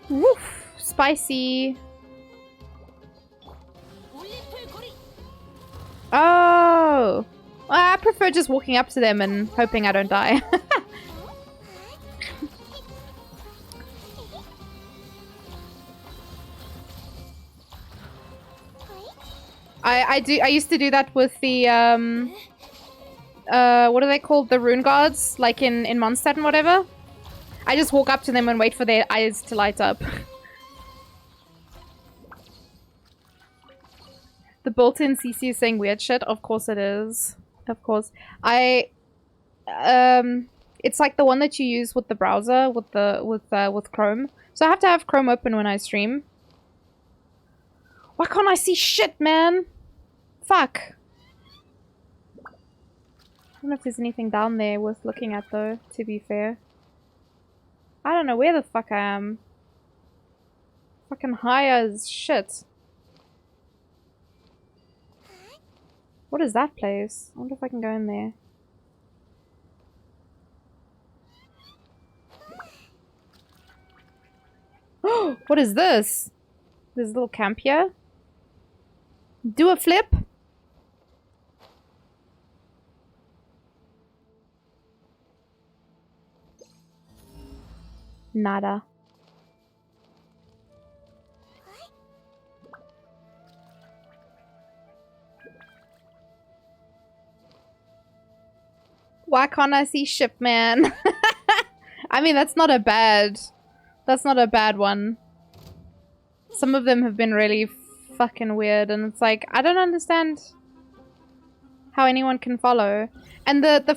Woof. Spicy. Oh. Ah, prefer just walking up to them and hoping I don't die. I used to do that with the what are they called? The rune guards, like in Mondstadt and whatever. I just walk up to them and wait for their eyes to light up. The built-in CC is saying weird shit. Of course it is. Of course. It's like the one that you use with the browser, with Chrome. So I have to have Chrome open when I stream. Why can't I see shit, man? Fuck. I don't know if there's anything down there worth looking at, though, to be fair. I don't know where the fuck I am. Fucking high as shit. What is that place? I wonder if I can go in there. What is this? There's a little camp here. Do a flip. Nada. Why can't I see ship, man? I mean, that's not a bad one. Some of them have been really fucking weird, and it's like, I don't understand how anyone can follow. And the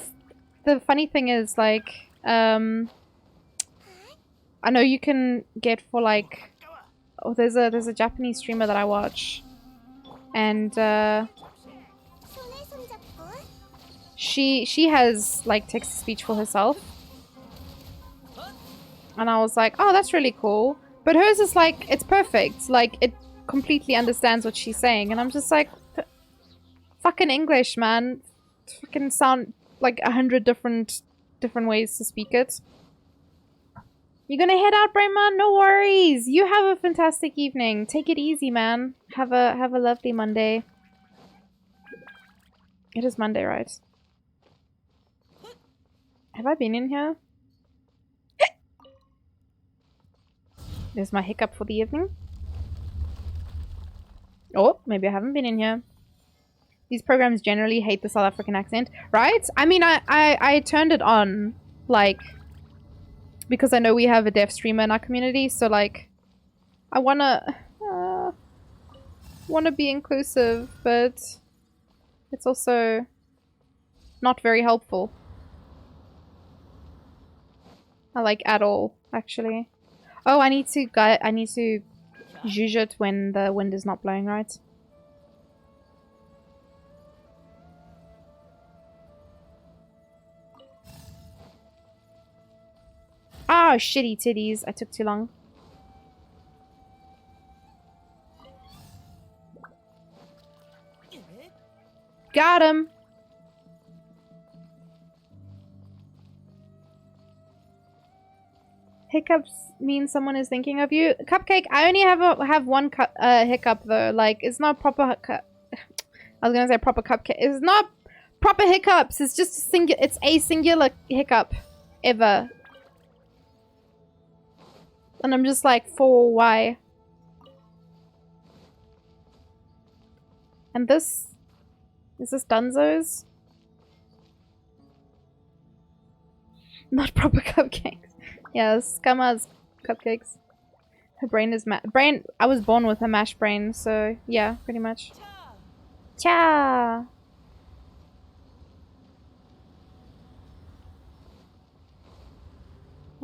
funny thing is, like, I know you can get for like, oh, there's a Japanese streamer that I watch, and she has like text to speech for herself, and I was like, oh, that's really cool. But hers is like, it's perfect. Like, it completely understands what she's saying, and I'm just like, fucking English, man. Fucking sound like 100 different ways to speak it. You gonna head out, Brayman? No worries. You have a fantastic evening. Take it easy, man. Have a lovely Monday. It is Monday, right? Have I been in here? There's my hiccup for the evening. Oh, maybe I haven't been in here. These programs generally hate the South African accent, right? I mean, I turned it on, like, because I know we have a deaf streamer in our community, so like, I wanna be inclusive, but it's also not very helpful. I like at all, actually. Oh, I need to zhuzh it when the wind is not blowing, right? Oh, shitty titties. I took too long. Got him. Hiccups mean someone is thinking of you. Cupcake, I only have one hiccup though. Like, it's not proper. I was gonna say proper cupcake. It's not proper hiccups. It's just it's a singular hiccup ever. And I'm just like, for why? And this is this Dunzo's? Not proper cupcakes. Yes, Kama's cupcakes. Her brain is I was born with a mashed brain, so yeah, pretty much. Cha.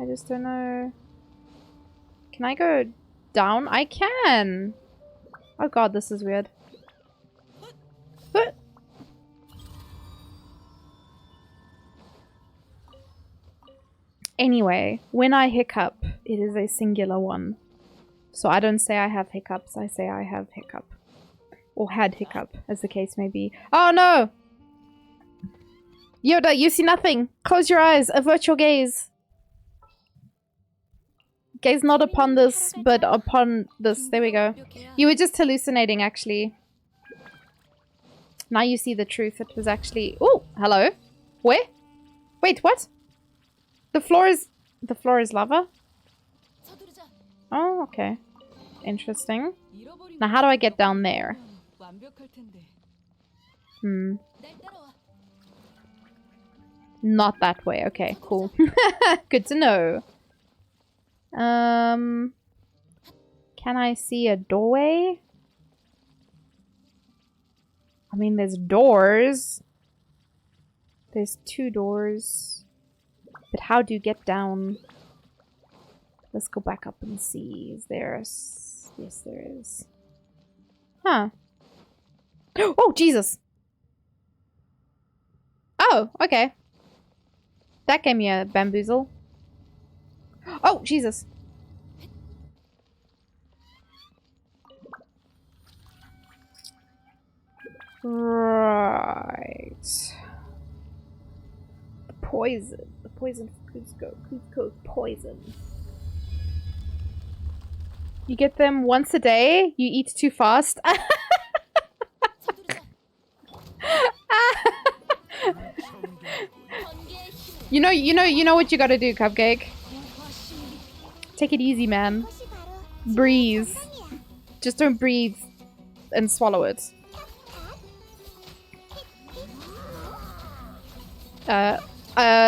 I just don't know. Can I go down? I can! Oh god, this is weird. Anyway, when I hiccup, it is a singular one. So I don't say I have hiccups, I say I have hiccup. Or had hiccup, as the case may be. Oh no! Yoda, you see nothing! Close your eyes, avert your gaze. Gaze not upon this, but upon this. There we go. You were just hallucinating, actually. Now you see the truth. It was actually... Oh! Hello? Where? Wait, what? The floor is lava? 서두르자. Oh, okay. Interesting. 잃어버린 Now how do I get down there? 완벽할 텐데. Hmm. 날 따라와. Not that way. Okay, cool. Good to know. Can I see a doorway? I mean, there's doors. There's 2 doors. But how do you get down? Let's go back up and see. Is there a... Yes, there is. Huh. Oh, Jesus! Oh, okay. That gave me a bamboozle. Oh, Jesus! Right. The poison. The poison for Cusco. Cusco's poison. You get them once a day. You eat too fast. 서두르자. You know what you gotta do, Cupcake. Take it easy, man. 이것이 바로 Breathe. 전당이야. Just don't breathe and swallow it.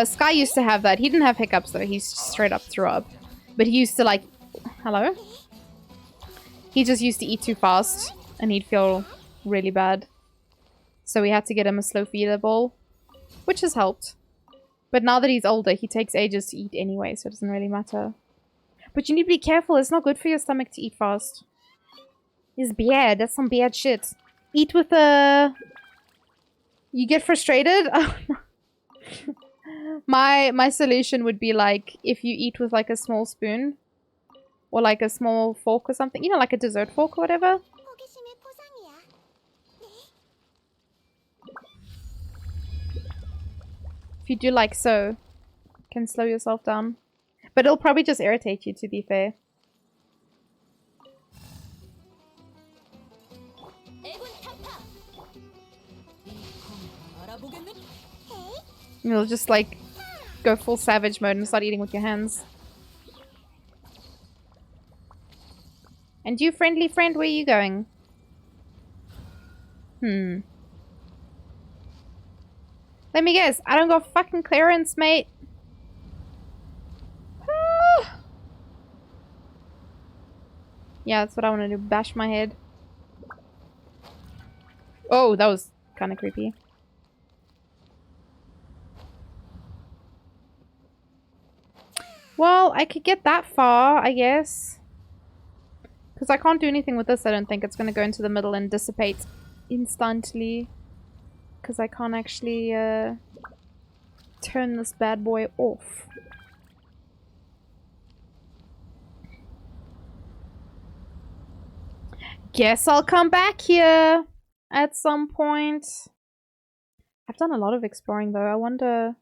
Sky used to have that. He didn't have hiccups though. He straight up threw up. But he used to like... Hello? He just used to eat too fast and he'd feel really bad. So we had to get him a slow feeder bowl, which has helped. But now that he's older, he takes ages to eat anyway, so it doesn't really matter. But you need to be careful. It's not good for your stomach to eat fast. It's bad. That's some bad shit. Eat with a... You get frustrated? My solution would be like, if you eat with like a small spoon or like a small fork or something, you know, like a dessert fork or whatever. 호기심의 포상이야. If you do like so, you can slow yourself down. But it'll probably just irritate you, to be fair. 애군 타파. 이건 알아보겠네. You'll just like go full savage mode and start eating with your hands. And you, friendly friend, where are you going? Let me guess. I don't got fucking clearance, mate. Yeah, that's what I want to do. Bash my head. Oh, that was kind of creepy. Well, I could get that far, I guess. Because I can't do anything with this, I don't think. It's going to go into the middle and dissipate instantly. Because I can't actually turn this bad boy off. Guess I'll come back here at some point. I've done a lot of exploring though. I wonder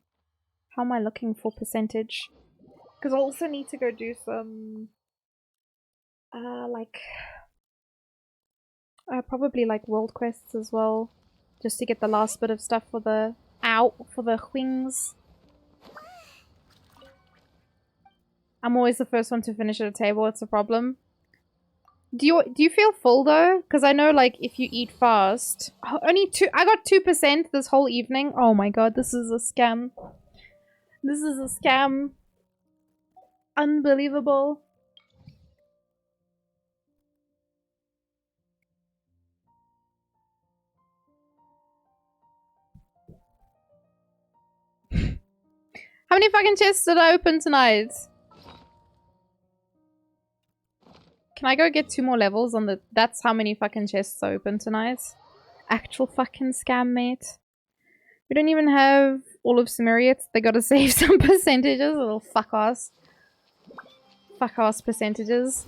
how am I looking for percentage? Because I also need to go do some probably like world quests as well. Just to get the last bit of stuff for the wings. I'm always the first one to finish at a table, it's a problem. Do you feel full though? Because I know like if you eat fast, I got 2% this whole evening. Oh my god, this is a scam. This is a scam. Unbelievable. How many fucking chests did I open tonight? Can I go get 2 more levels on the... That's how many fucking chests I opened tonight. Actual fucking scam, mate. We don't even have all of Samaria. They gotta save some percentages. Little fuck ass. Fuck ass percentages.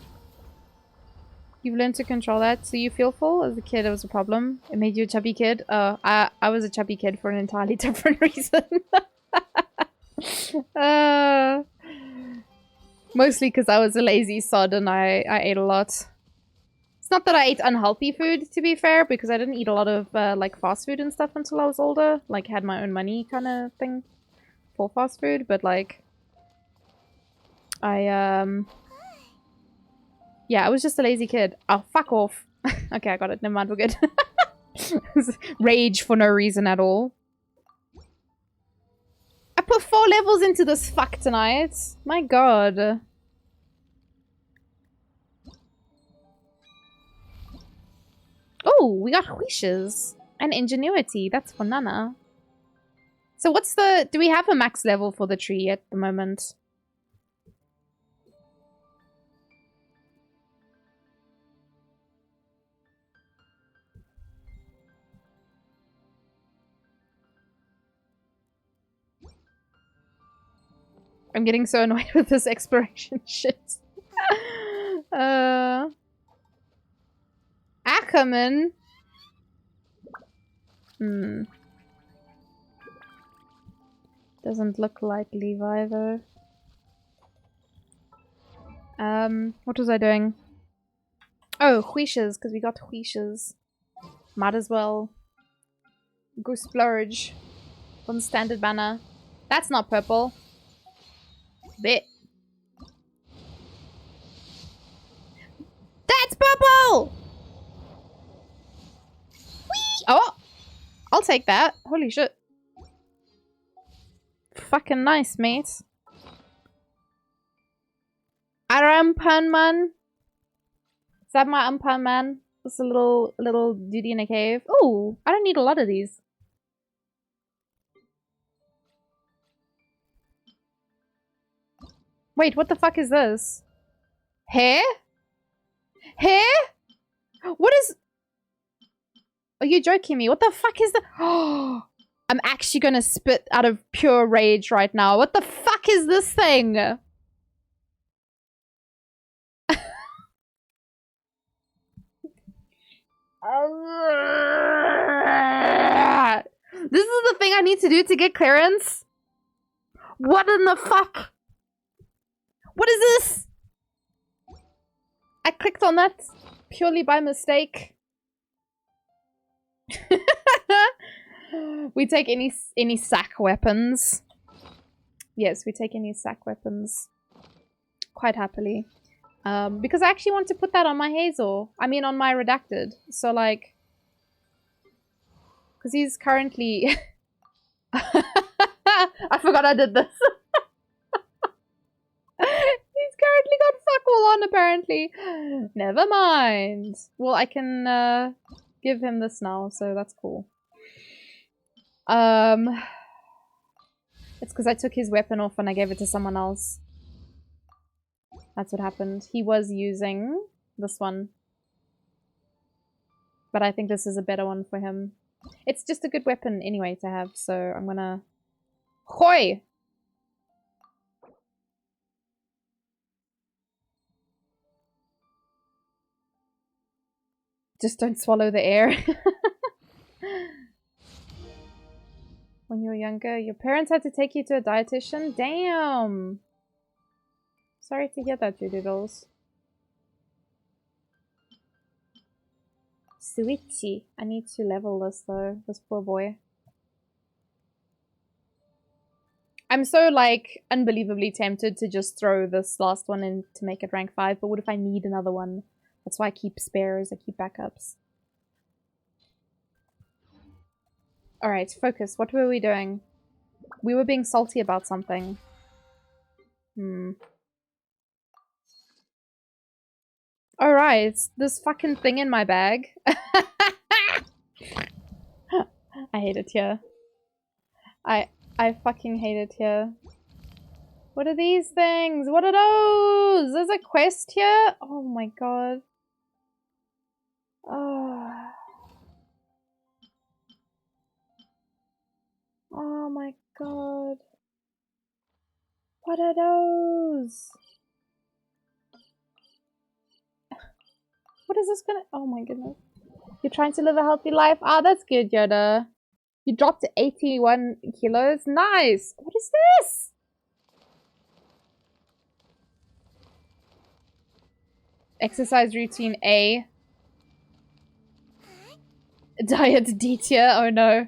You've learned to control that, so you feel full? As a kid, it was a problem. It made you a chubby kid. I was a chubby kid for an entirely different reason. Mostly because I was a lazy sod and I ate a lot. not that I ate unhealthy food, to be fair, because I didn't eat a lot of like fast food and stuff until I was older. Like had my own money kind of thing for fast food, but like yeah, I was just a lazy kid. Oh, fuck off. Okay, I got it. Never mind, we're good. Rage for no reason at all. I put 4 levels into this fuck tonight. My god. Oh, we got wishes and ingenuity. That's for Nana. So what's the... Do we have a max level for the tree at the moment? I'm getting so annoyed with this exploration shit. Ackerman. Doesn't look like Levi though. What was I doing? Oh, wishes, because we got wishes. Might as well go splurge on standard banner. That's not purple. Bit. That's purple! Whee! Oh! I'll take that. Holy shit. Fucking nice, mate. Arampan man. Is that my umpan man? It's a little duty in a cave. Oh, I don't need a lot of these. Wait, what the fuck is this? Hair? Hair? What is... Are you joking me? What the fuck is that? Oh, I'm actually gonna spit out of pure rage right now. What the fuck is this thing? This is the thing I need to do to get clearance? What in the fuck? What is this? I clicked on that purely by mistake. We take any sack weapons. Yes, we take any sack weapons. Quite happily. Because I actually want to put that on my Hazel. I mean on my Redacted. So like... Because he's currently... I forgot I did this. He's currently got fuck all on apparently. Never mind. Well, I can give him this now, so that's cool. It's because I took his weapon off and I gave it to someone else. That's what happened. He was using this one. But I think this is a better one for him. It's just a good weapon anyway to have, so I'm gonna... Hoi! Just don't swallow the air. When you were younger, your parents had to take you to a dietitian? Damn! Sorry to hear that, Doodles. Sweetie. I need to level this though, this poor boy. I'm so like unbelievably tempted to just throw this last one in to make it rank 5, but what if I need another one? That's why I keep spares, I keep backups. Alright, focus. What were we doing? We were being salty about something. Alright, this fucking thing in my bag. I hate it here. I fucking hate it here. What are these things? What are those? There's a quest here? Oh my god. Oh my god. What are those? What is this gonna... Oh my goodness. You're trying to live a healthy life? Ah, that's good, Yoda. You dropped to 81 kilos. Nice! What is this? Exercise routine A. Diet D tier? Oh no.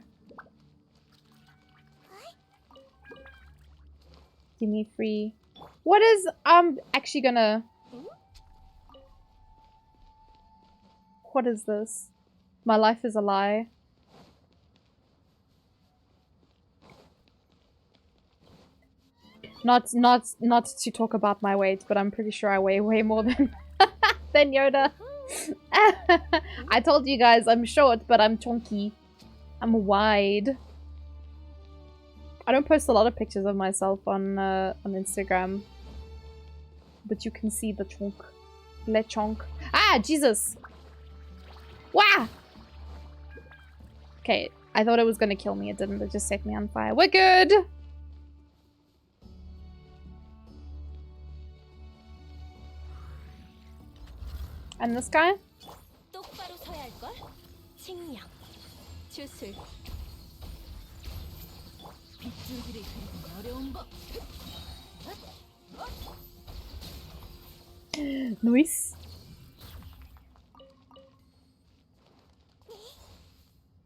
Give me free. What is actually gonna... What is this? My life is a lie. Not to talk about my weight, but I'm pretty sure I weigh way more than than Yoda. I told you guys I'm short, but I'm chunky. I'm wide. I don't post a lot of pictures of myself on Instagram, but you can see the chunk. Le chunk. Ah, Jesus! Wah! Okay, I thought it was gonna kill me. It didn't. It just set me on fire. We're good! And this guy? 똑바로 서야 할 걸. 칭령, 주술. 빗줄기를 그리기 어려운 법. Nice.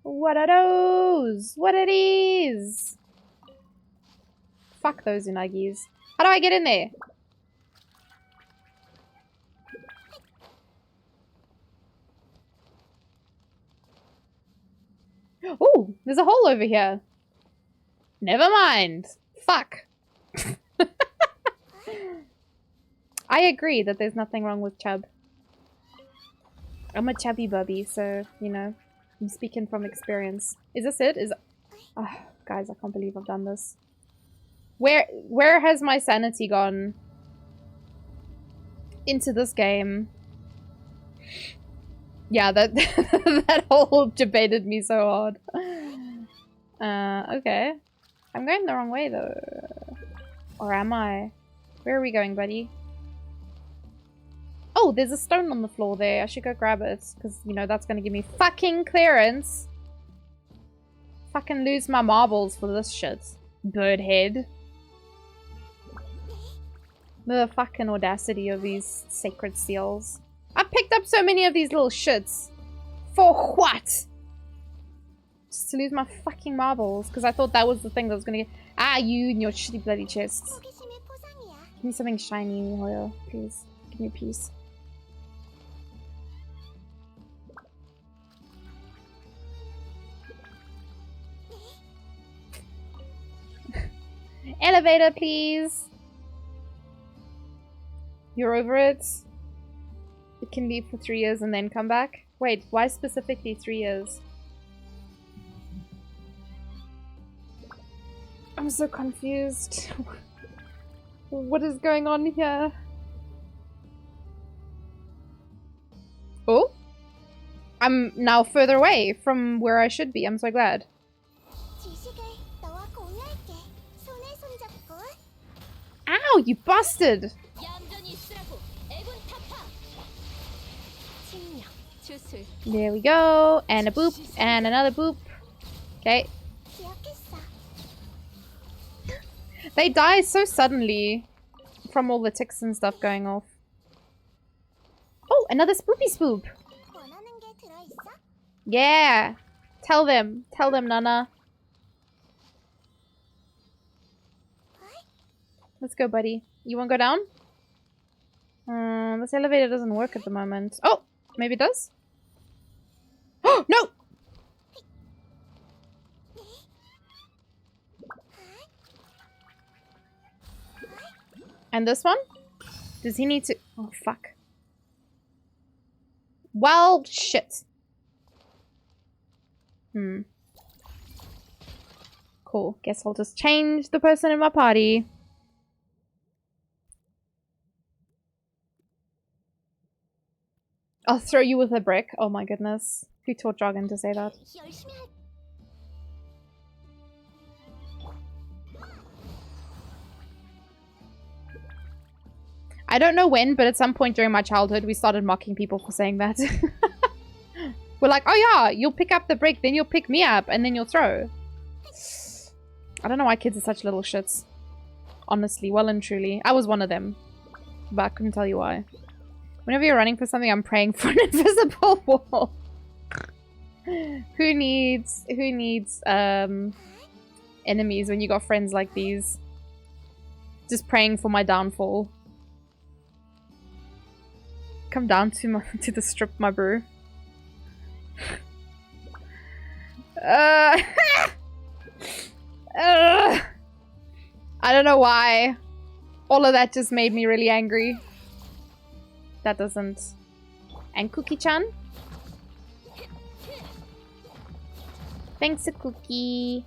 What are those? What are these? Fuck those unagis. How do I get in there? Oh, there's a hole over here. Never mind. Fuck. I agree that there's nothing wrong with chub. I'm a chubby bubby, so, you know, I'm speaking from experience. Is this it? Oh, guys, I can't believe I've done this. Where has my sanity gone? Into this game. Yeah, that that hole debated me so hard. Okay. I'm going the wrong way though. Or am I? Where are we going, buddy? Oh, there's a stone on the floor there. I should go grab it. Because, you know, that's going to give me fucking clearance. Fucking lose my marbles for this shit. Birdhead. The fucking audacity of these sacred seals. I picked up so many of these little shits. For what? Just to lose my fucking marbles. Because I thought that was the thing that was going to get... Ah, you and your shitty bloody chests. Give me something shiny, Hoyle. Please. Give me peace. Elevator, please. You're over it. It can leave for 3 years and then come back. Wait, why specifically 3 years? I'm so confused. What is going on here? Oh? I'm now further away from where I should be. I'm so glad. Ow, you bastard! There we go. And a boop. And another boop. Okay. They die so suddenly from all the ticks and stuff going off. Oh, another spoopy spoop. Yeah. Tell them. Tell them, Nana. Let's go, buddy. You want to go down? This elevator doesn't work at the moment. Oh, maybe it does? Oh, no! And this one? Does he need to... Oh, fuck. Well, shit. Cool. Guess I'll just change the person in my party. I'll throw you with a brick. Oh my goodness. Who taught Jargon to say that? I don't know when, but at some point during my childhood, we started mocking people for saying that. We're like, oh yeah, you'll pick up the brick, then you'll pick me up, and then you'll throw. I don't know why kids are such little shits. Honestly, well and truly. I was one of them. But I couldn't tell you why. Whenever you're running for something, I'm praying for an invisible wall. Who needs enemies when you got friends like these? Just praying for my downfall. Come down to the strip, my bro. I don't know why. All of that just made me really angry. That doesn't. And Cookie-chan? Thanks a cookie.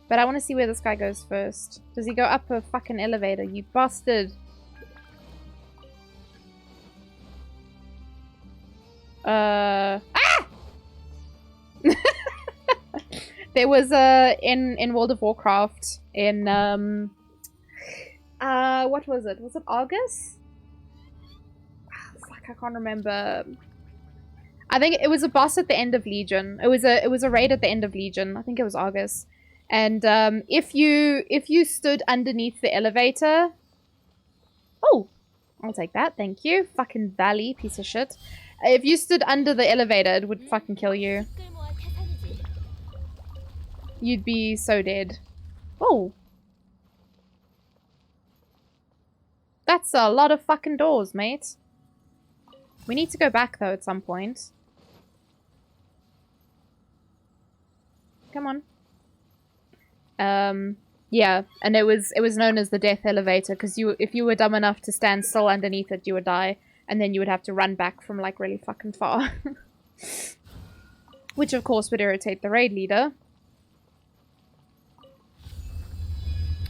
But I want to see where this guy goes first. Does he go up a fucking elevator, you bastard? Ah! There was in World of Warcraft in what was it? Was it Argus? Fuck, I can't remember. I think it was a boss at the end of Legion. It was a raid at the end of Legion. I think it was Argus. And if you stood underneath the elevator, oh, I'll take that. Thank you. Fucking Valley piece of shit. If you stood under the elevator, it would fucking kill you. You'd be so dead. Oh. That's a lot of fucking doors, mate. We need to go back, though, at some point. Come on. Yeah, and it was known as the death elevator, because if you were dumb enough to stand still underneath it, you would die. And then you would have to run back from, like, really fucking far. Which, of course, would irritate the raid leader.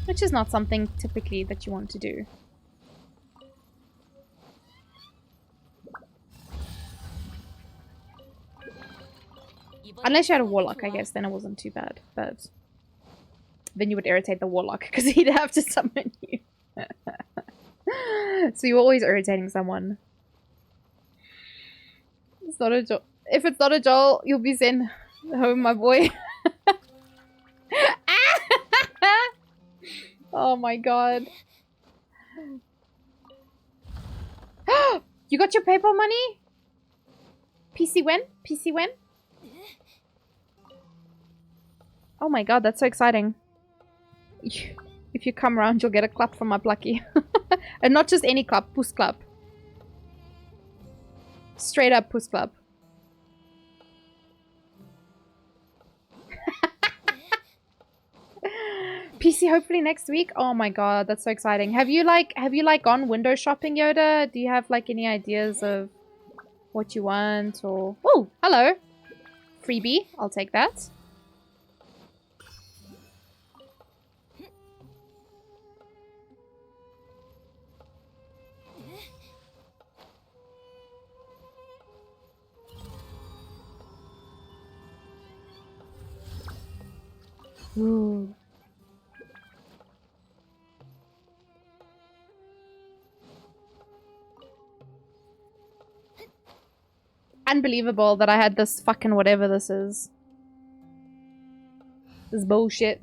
Which is not something, typically, that you want to do. Unless you had a warlock, I guess, then it wasn't too bad. But then you would irritate the warlock, because he'd have to summon you. So you're always irritating someone. It's not a Joel. If it's not a Joel, you'll be sent home, my boy. Oh my god. You got your PayPal money? PC when? PC when? Oh my god, that's so exciting. If you come around, you'll get a clap from my plucky. And not just any clap, puss clap. Straight up puss clap. PC hopefully next week. Oh my god, that's so exciting. Have you gone window shopping, Yoda? Do you have like any ideas of what you want or... Oh, hello. Freebie. I'll take that. Ooh. Unbelievable that I had this fucking whatever this is. This bullshit.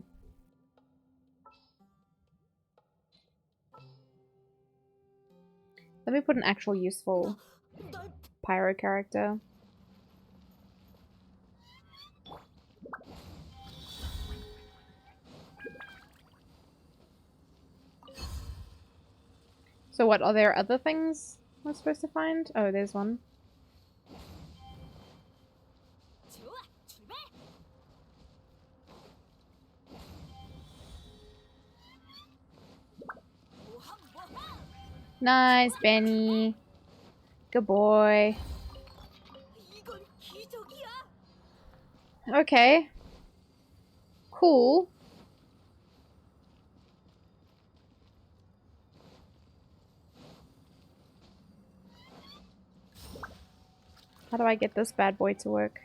Let me put an actual useful pyro character. So what, are there other things I'm supposed to find? Oh, there's one. Nice, Benny. Good boy. Okay. Cool. How do I get this bad boy to work?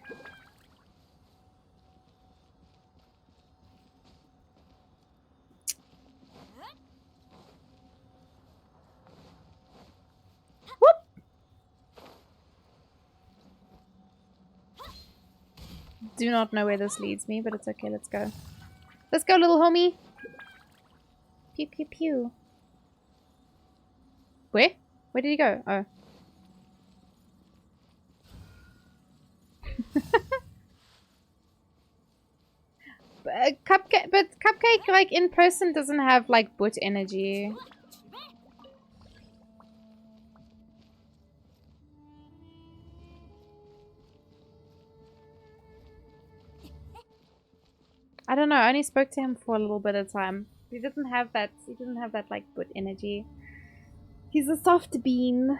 Whoop! Do not know where this leads me, but it's okay, let's go. Let's go, little homie! Pew pew pew. Where? Where did he go? Oh. Cupcake, but Cupcake, like, in person doesn't have, like, butt energy. I don't know, I only spoke to him for a little bit of time. He doesn't have that, like, butt energy. He's a soft bean.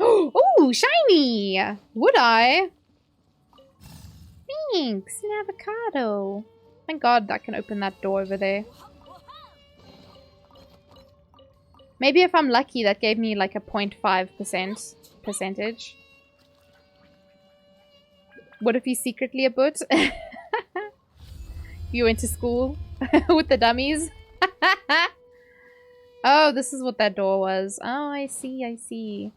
Oh, shiny! Would I? Thanks, an avocado. Thank God I can open that door over there. Maybe if I'm lucky, that gave me like a 0.5% percentage. What if he's secretly a butt? You went to school with the dummies? Oh, this is what that door was. Oh, I see, I see.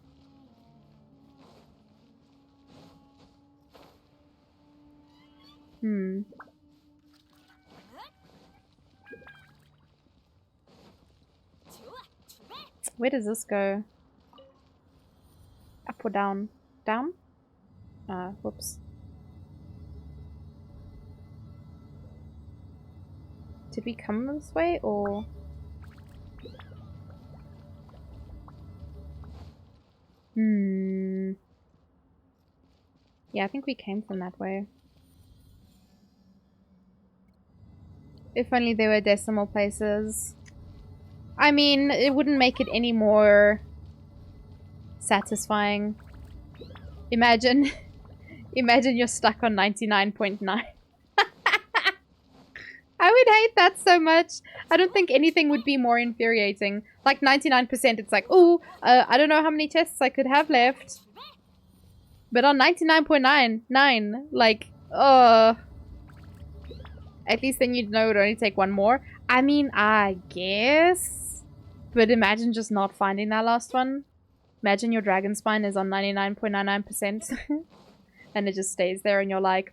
Where does this go? Up or down? Down? Whoops. Did we come this way or? Yeah, I think we came from that way. If only there were decimal places. I mean, it wouldn't make it any more satisfying. Imagine, imagine you're stuck on 99.9. I would hate that so much. I don't think anything would be more infuriating. Like 99%, it's like, oh, I don't know how many tests I could have left. But on 99.99, like, at least then you'd know it would only take one more. I mean, I guess. But imagine just not finding that last one. Imagine your dragon spine is on 99.99% and it just stays there and you're like,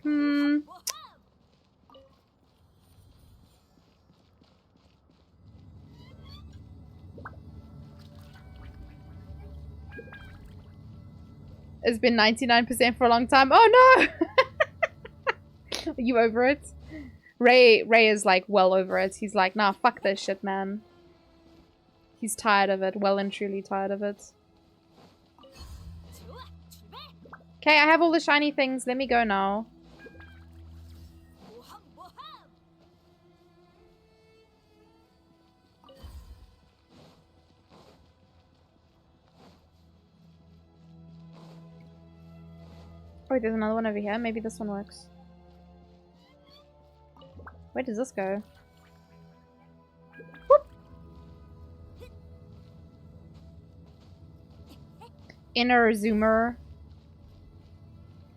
It's been 99% for a long time. Oh no! Are you over it? Ray is like well over it. He's like, nah, fuck this shit, man. He's tired of it. Well and truly tired of it. Okay, I have all the shiny things. Let me go now. Oh, there's another one over here. Maybe this one works. Where does this go? Whoop. Inner zoomer.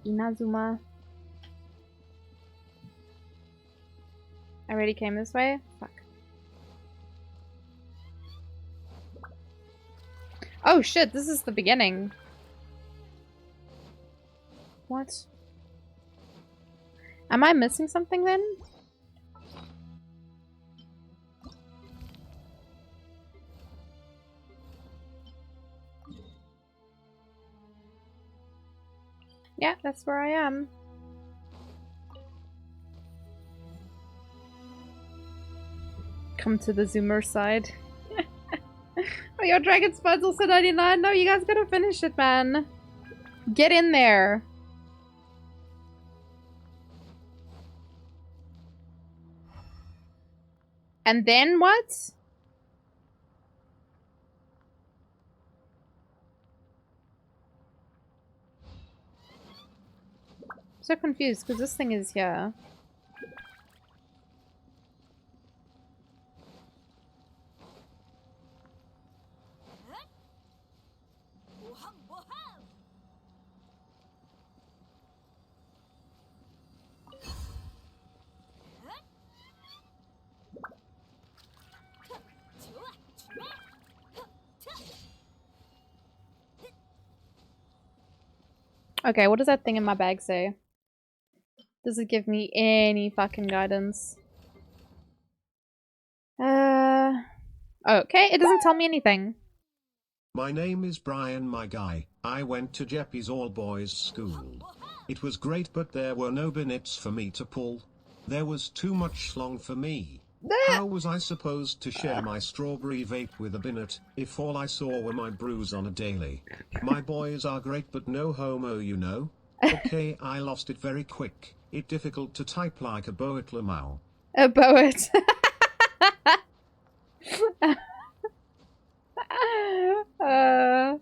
Inazuma. I already came this way? Fuck. Oh shit, this is the beginning. What? Am I missing something then? Yeah, that's where I am. Come to the zoomer side. Oh, your dragon spine's also 99. No, you guys gotta finish it, man. Get in there. And then what? I'm so confused because this thing is here. Okay, what does that thing in my bag say? Does it give me any fucking guidance? Okay, it doesn't tell me anything. My name is Brian, my guy. I went to Jeppy's all-boys school. It was great, but there were no bonnets for me to pull. There was too much schlong for me. How was I supposed to share my strawberry vape with a binnet, if all I saw were my brews on a daily? My boys are great, but no homo, you know. Okay, I lost it very quick. It difficult to type like a poet lamau. A poet. uh,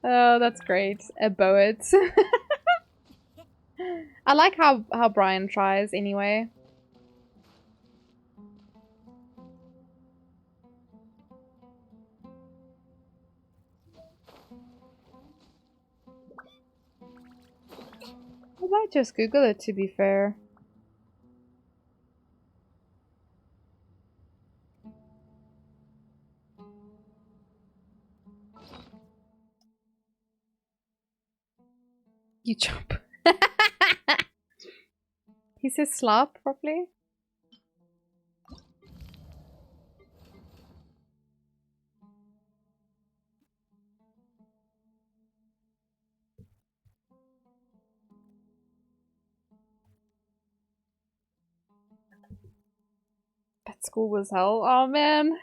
oh, that's great. A poet. I like how Brian tries anyway. I might just Google it, to be fair. You chop. He says slop properly. That school was hell. Oh man.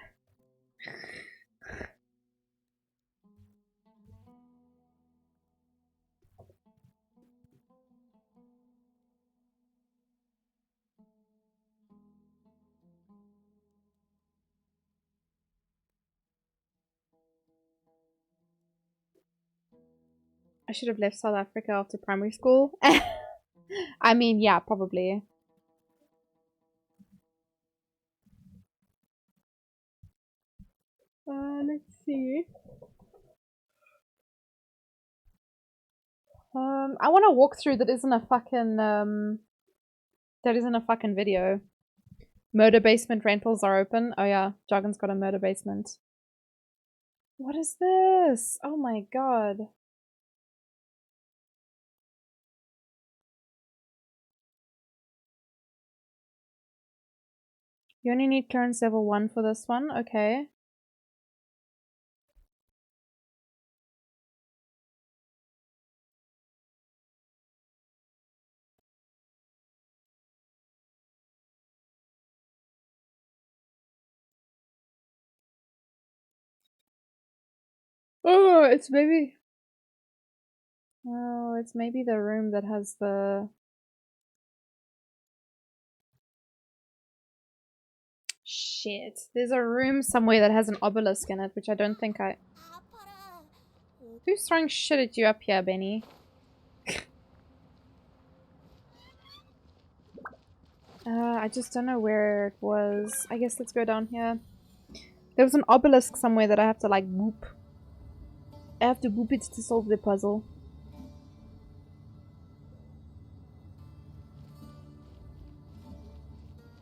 I should have left South Africa after primary school. I mean, yeah, probably. Let's see. I want a walkthrough that isn't a fucking video. Murder basement rentals are open. Oh yeah, Jargon's got a murder basement. What is this? Oh my god. You only need clearance level 1 for this one. Okay. Oh, it's maybe... Oh, it's maybe the room that has the... Shit. There's a room somewhere that has an obelisk in it, which I don't think I... Who's throwing shit at you up here, Benny? I just don't know where it was. I guess let's go down here. There was an obelisk somewhere that I have to like whoop. I have to whoop it to solve the puzzle.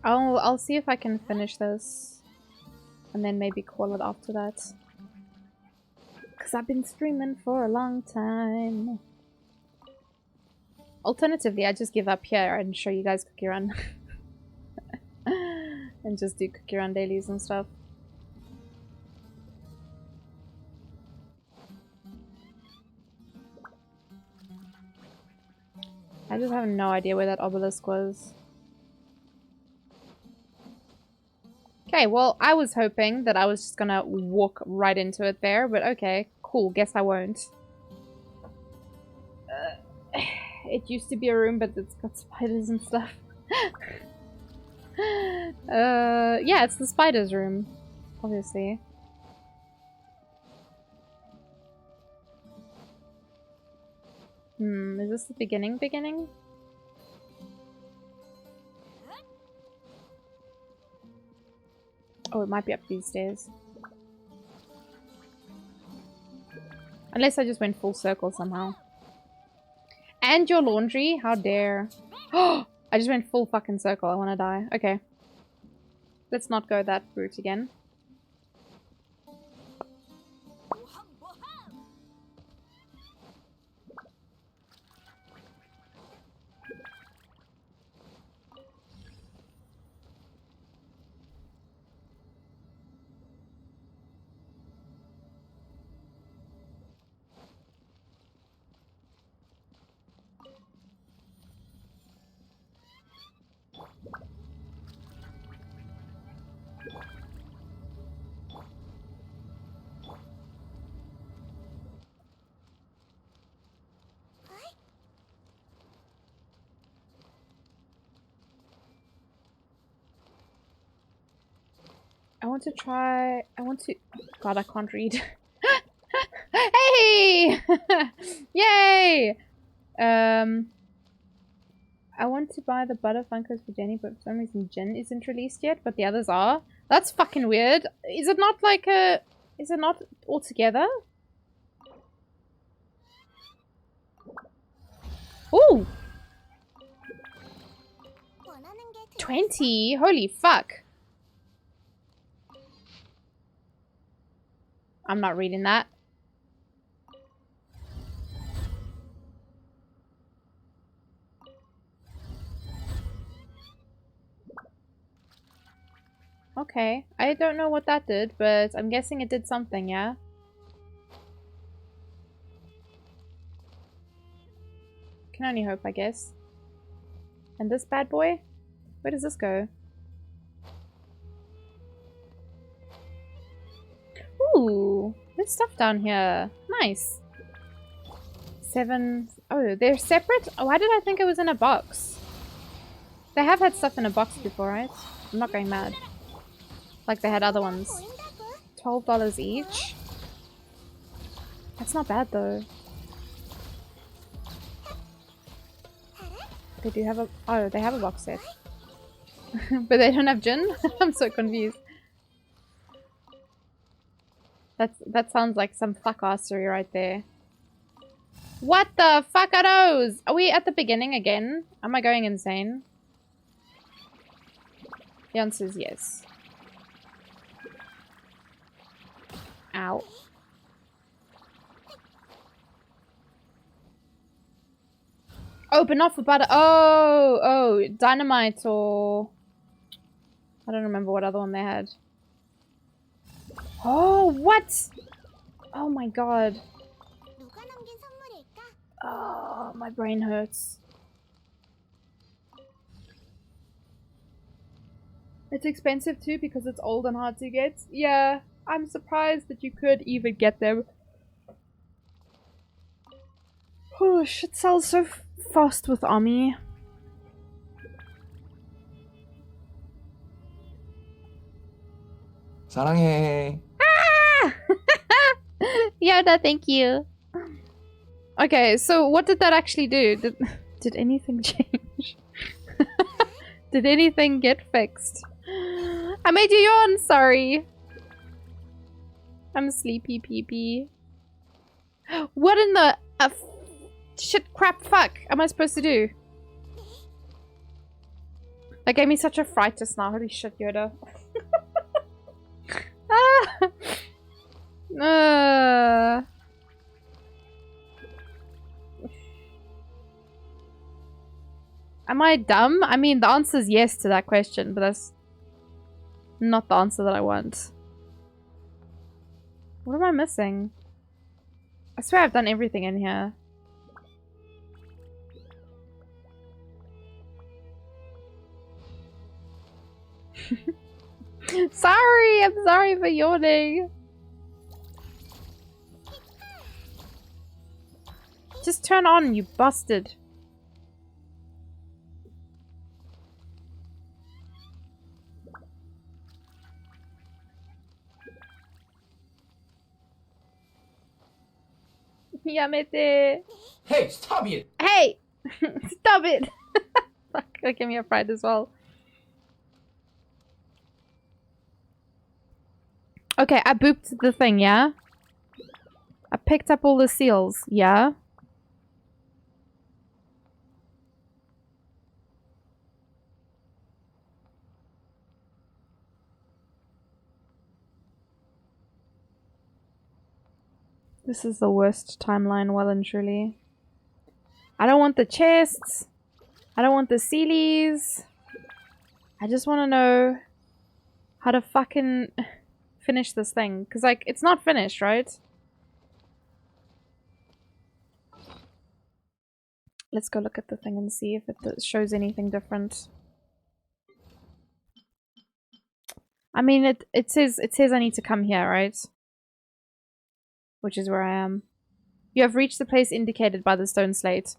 I'll see if I can finish this. And then maybe call it after that. Because I've been streaming for a long time. Alternatively, I just give up here and show you guys Cookie Run. And just do Cookie Run dailies and stuff. I just have no idea where that obelisk was. Okay, well, I was hoping that I was just gonna walk right into it there, but okay, cool, guess I won't. It used to be a room, but it's got spiders and stuff. Yeah, it's the spiders room, obviously. Is this the beginning? Oh, it might be up these stairs. Unless I just went full circle somehow. And your laundry? How dare. Oh, I just went full fucking circle. I want to die. Okay. Let's not go that route again. want to try... I want to... God, I can't read. Hey! Yay! I want to buy the Butter Funkos for Jenny, but for some reason Jin isn't released yet, but the others are. That's fucking weird. Is it not like a... Is it not all together? Ooh! 20? Holy fuck. I'm not reading that. Okay. I don't know what that did, but I'm guessing it did something, yeah? Can only hope, I guess. And this bad boy? Where does this go? Ooh, there's stuff down here. Nice. 7... Oh, they're separate? Oh, why did I think it was in a box? They have had stuff in a box before, right? I'm not going mad. Like they had other ones. $12 each? That's not bad though. They do have a... Oh, they have a box set. But they don't have Jin? I'm so confused. That sounds like some fuckassery right there. What the fuck are those? Are we at the beginning again? Am I going insane? The answer is yes. Ow. Oh, but not for butter. Oh, dynamite or... I don't remember what other one they had. Oh, what? Oh my god. Oh, my brain hurts. It's expensive too because it's old and hard to get. Yeah, I'm surprised that you could even get them. Oh, shit sells so fast with Ami. 사랑해. Ah! Yoda, thank you. Okay, so what did that actually do? Did anything change? Did anything get fixed? I made you yawn, sorry. I'm sleepy pee-pee. What in the... shit, crap, fuck am I supposed to do? That gave me such a fright just now. Holy shit, Yoda. Am I dumb? I mean, the answer is yes to that question, but that's not the answer that I want. What am I missing? I swear I've done everything in here. Sorry, I'm sorry for yawning. Just turn on, you bastard. Yamete. Hey, stop it! Hey! Stop it! Fuck, that gave me a fright as well. Okay, I booped the thing, yeah? I picked up all the seals, yeah? This is the worst timeline, well and truly. I don't want the chests. I don't want the sealies. I just want to know how to fucking finish this thing. Because, like, it's not finished, right? Let's go look at the thing and see if it shows anything different. I mean, it says I need to come here, right? Which is where I am. You have reached the place indicated by the stone slate.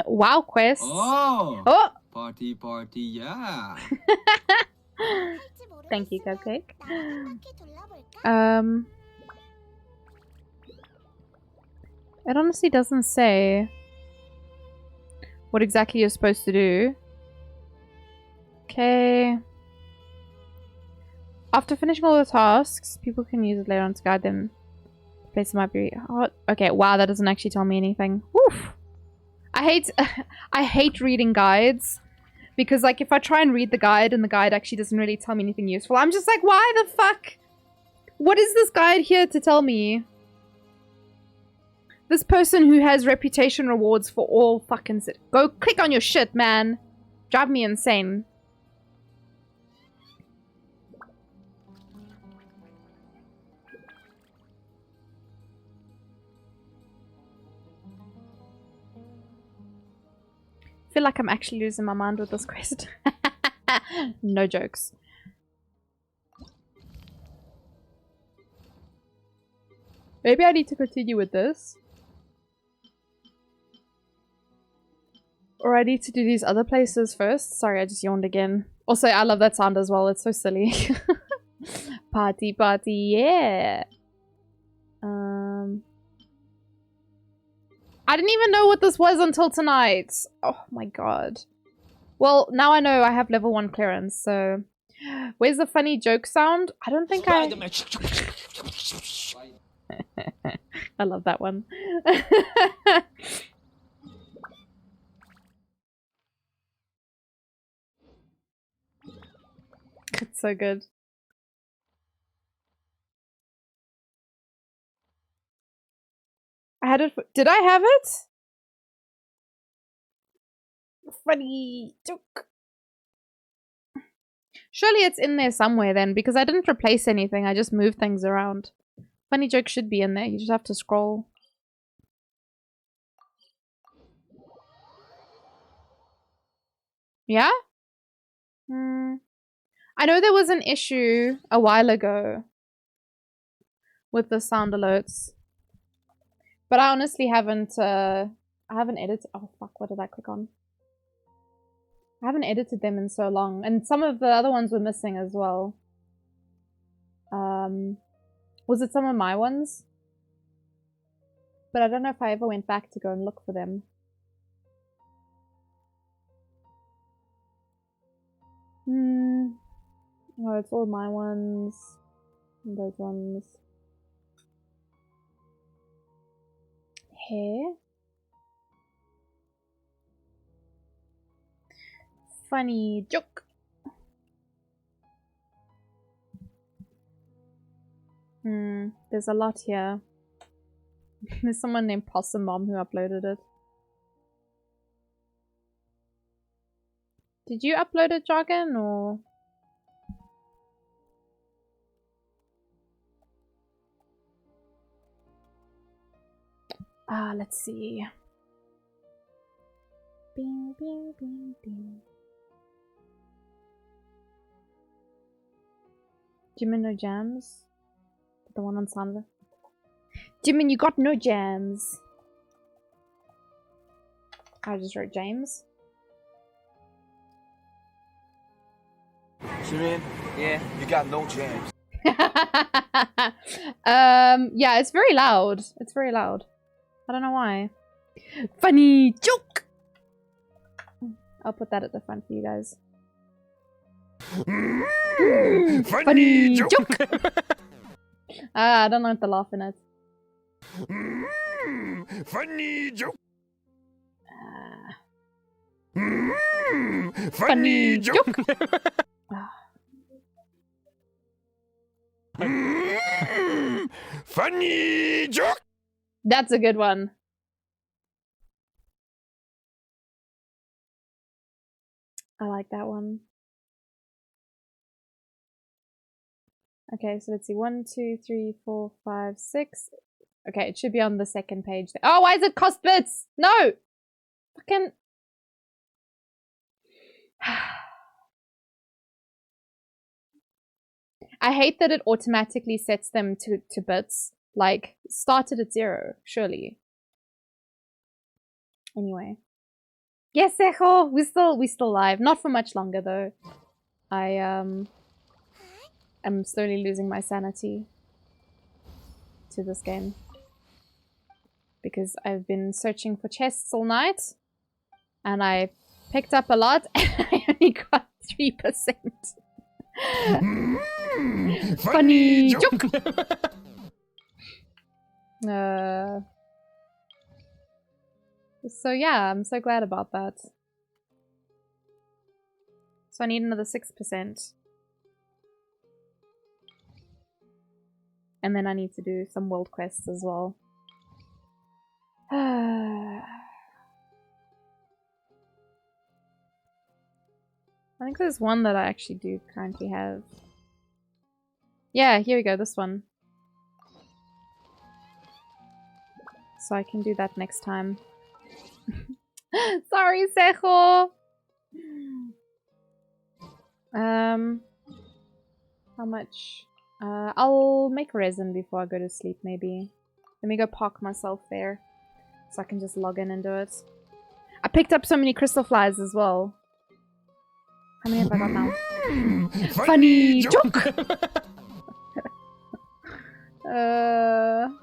WoW quests. Oh, Oh, party, yeah. 할지 thank you, 모르겠으면 Cupcake. 나랑 한 바퀴 돌려볼까? It honestly doesn't say what exactly you're supposed to do. Okay. After finishing all the tasks, people can use it later on to guide them. The place might be hot. Okay, wow, that doesn't actually tell me anything. Woof. I hate reading guides. Because, like, if I try and read the guide and the guide actually doesn't really tell me anything useful, I'm just like, why the fuck? What is this guide here to tell me? This person who has reputation rewards for all fucking shit. Go click on your shit, man. Drive me insane. I feel like I'm actually losing my mind with this quest. No jokes. Maybe I need to continue with this. Or I need to do these other places first. Sorry, I just yawned again. Also, I love that sound as well. It's so silly. Party, yeah. I didn't even know what this was until tonight. Oh my god. Well, now I know I have level 1 clearance, so... Where's the funny joke sound? I don't think I love that one. It's so good. I had it. Did I have it? Funny joke. Surely it's in there somewhere then, because I didn't replace anything. I just moved things around. Funny joke should be in there. You just have to scroll. Yeah? I know there was an issue a while ago with the sound alerts. But I honestly haven't, I haven't edited- oh fuck, what did I click on? I haven't edited them in so long. And some of the other ones were missing as well. Was it some of my ones? But I don't know if I ever went back to go and look for them. Oh, it's all my ones. And those ones. Hair. Funny joke. There's a lot here. There's someone named Possum Mom who uploaded it. Did you upload it, Jargon, or? Let's see. Bing, bing, bing, bing. Jimin no jams? The one on Sandra. Jimin, you got no jams. I just wrote James. Jimin, yeah, you got no jams. Yeah, it's very loud. It's very loud. I don't know why. Funny joke! I'll put that at the front for you guys. Funny joke! I don't like the laugh in it. Funny joke. Funny joke! Funny joke. That's a good one. I like that one. Okay, so let's see. 1, 2, 3, 4, 5, 6. Okay, it should be on the second page. Oh, why is it cost bits? No! Fucking... I hate that it automatically sets them to bits. Like, started at 0, surely. Anyway. Yes, Echo! We still live. Not for much longer though. I am slowly losing my sanity to this game. Because I've been searching for chests all night. And I picked up a lot and I only got 3%. Funny joke! So yeah, I'm so glad about that. So I need another 6%. And then I need to do some world quests as well. I think there's one that I actually do currently have. Yeah, here we go, this one. So I can do that next time. Sorry, Sejo! How much? I'll make resin before I go to sleep, maybe. Let me go park myself there. So I can just log in and do it. I picked up so many crystal flies as well. How many have I got now? Funny joke!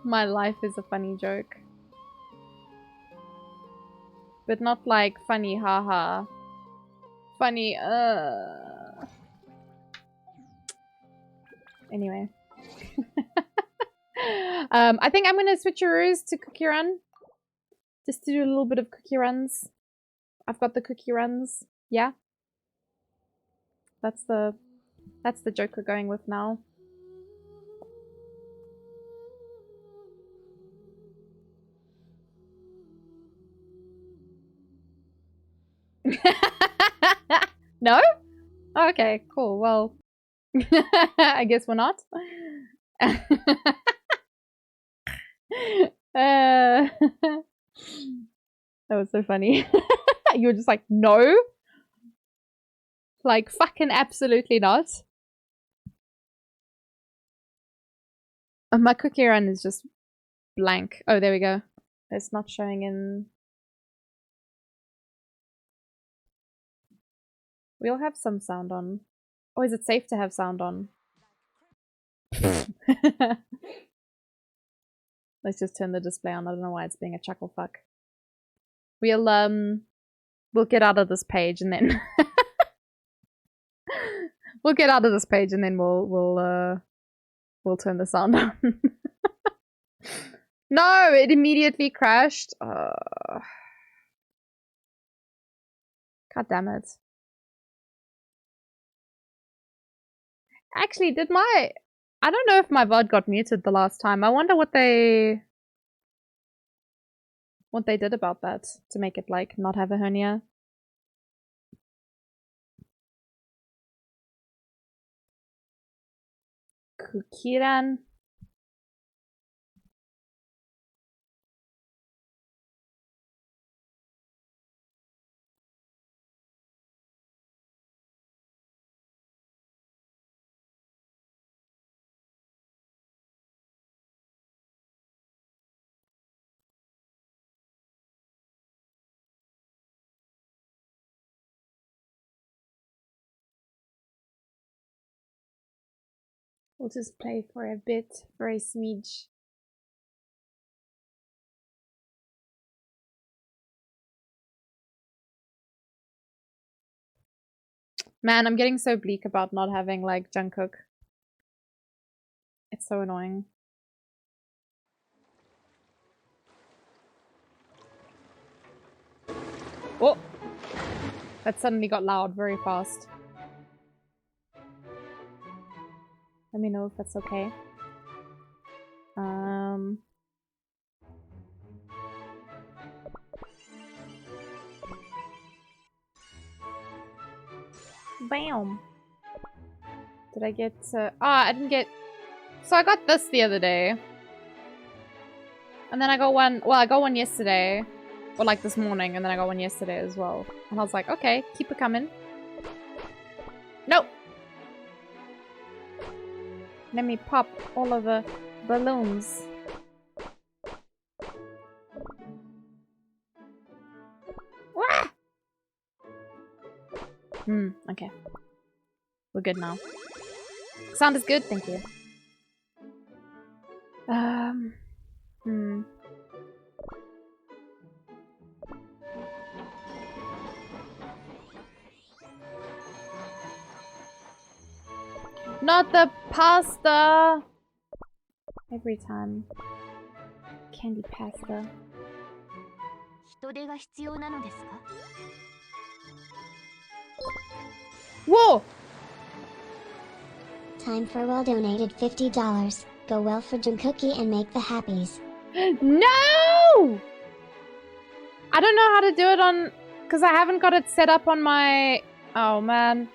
My life is a funny joke. But not like funny haha. Funny Anyway. I think I'm gonna switcheroos to cookie run. Just to do a little bit of cookie runs. I've got the cookie runs. Yeah. That's the joke we're going with now. No? Oh, okay, cool. Well, I guess we're not. That was so funny. You were just like, no? Like, fucking absolutely not. My cookie run is just blank. Oh, there we go. It's not showing in... We'll have some sound on. Oh, is it safe to have sound on? Let's just turn the display on. I don't know why it's being a chuckle fuck. We'll get out of this page and then we'll get out of this page and then we'll turn the sound on. No, it immediately crashed. God damn it. Actually, I don't know if my VOD got muted the last time. I wonder what they did about that to make it like not have a hernia. Kukiran. We'll just play for a bit, for a smidge. Man, I'm getting so bleak about not having, like, Jungkook. It's so annoying. Oh! That suddenly got loud very fast. Let me know if that's okay. Bam! Did I get I didn't get... So I got this the other day. And then I got one... Well, I got one yesterday. Or like this morning, and then I got one yesterday as well. And I was like, okay, keep it coming. Nope! Let me pop all of the balloons. Wah! Okay. We're good now. Sound is good, thank you. Not the pasta! Every time. Candy pasta. Whoa! Time for well donated $50. Go well for Jungkookie and make the happies. No! I don't know how to do it on... Because I haven't got it set up on my... Oh, man.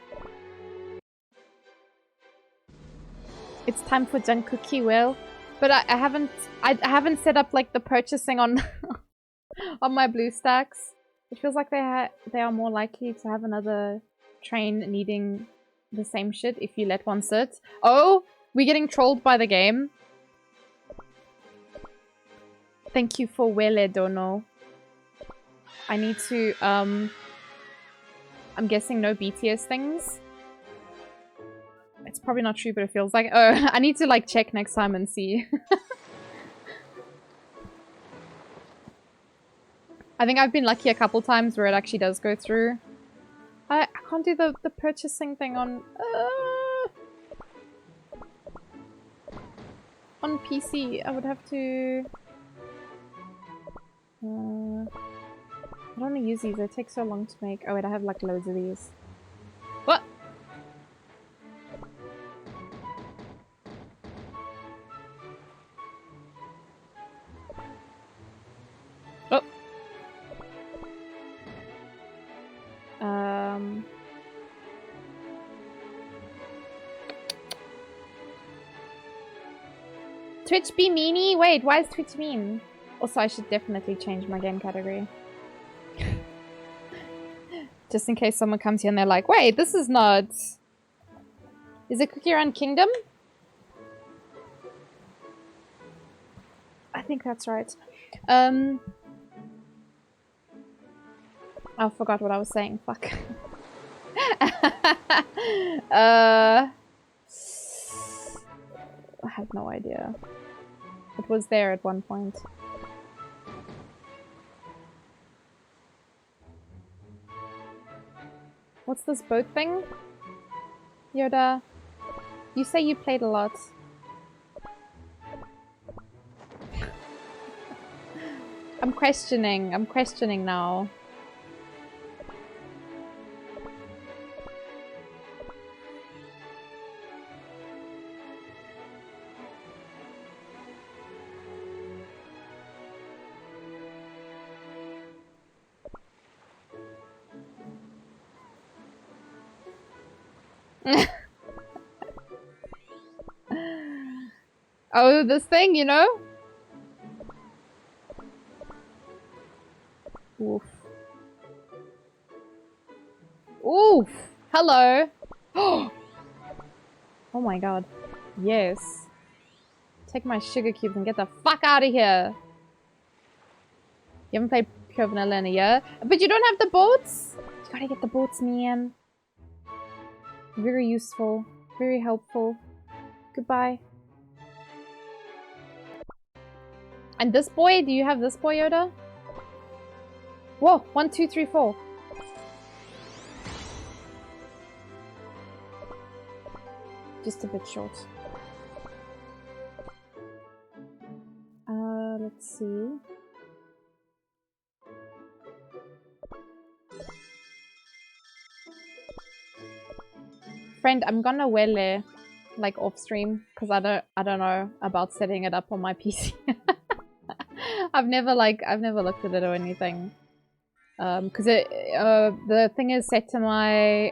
It's time for Jungkookie, Will. But I haven't set up, like, the purchasing on... on my BlueStacks. It feels like they are more likely to have another train needing the same shit if you let one sit. Oh! We're getting trolled by the game. Thank you for Wele Dono. I need to, I'm guessing no BTS things. It's probably not true, but it feels like... Oh, I need to, like, check next time and see. I think I've been lucky a couple times where it actually does go through. I can't do the purchasing thing on... on PC, I would have to... I don't want to use these, they take so long to make. Oh wait, I have like loads of these. What? Oh! Twitch be meanie? Wait, why is Twitch mean? Also, I should definitely change my game category. Just in case someone comes here and they're like, wait, this is not... Is it Cookie Run Kingdom? I think that's right. I forgot what I was saying. Fuck. I have no idea. It was there at one point. What's this boat thing? Yoda, you say you played a lot. I'm questioning now. Oh, this thing, you know? Oof. Oof! Hello! Oh my god. Yes. Take my sugar cubes and get the fuck out of here! You haven't played Pure Vanilla in a year? But you don't have the boats? You gotta get the boats, man. Very useful. Very helpful. Goodbye. And this boy? Do you have this boy, Yoda? Whoa! 1, 2, 3, 4. Just a bit short. Let's see. Friend, I'm gonna wele like off stream because I don't know about setting it up on my PC. I've never looked at it or anything. Because the thing is set to my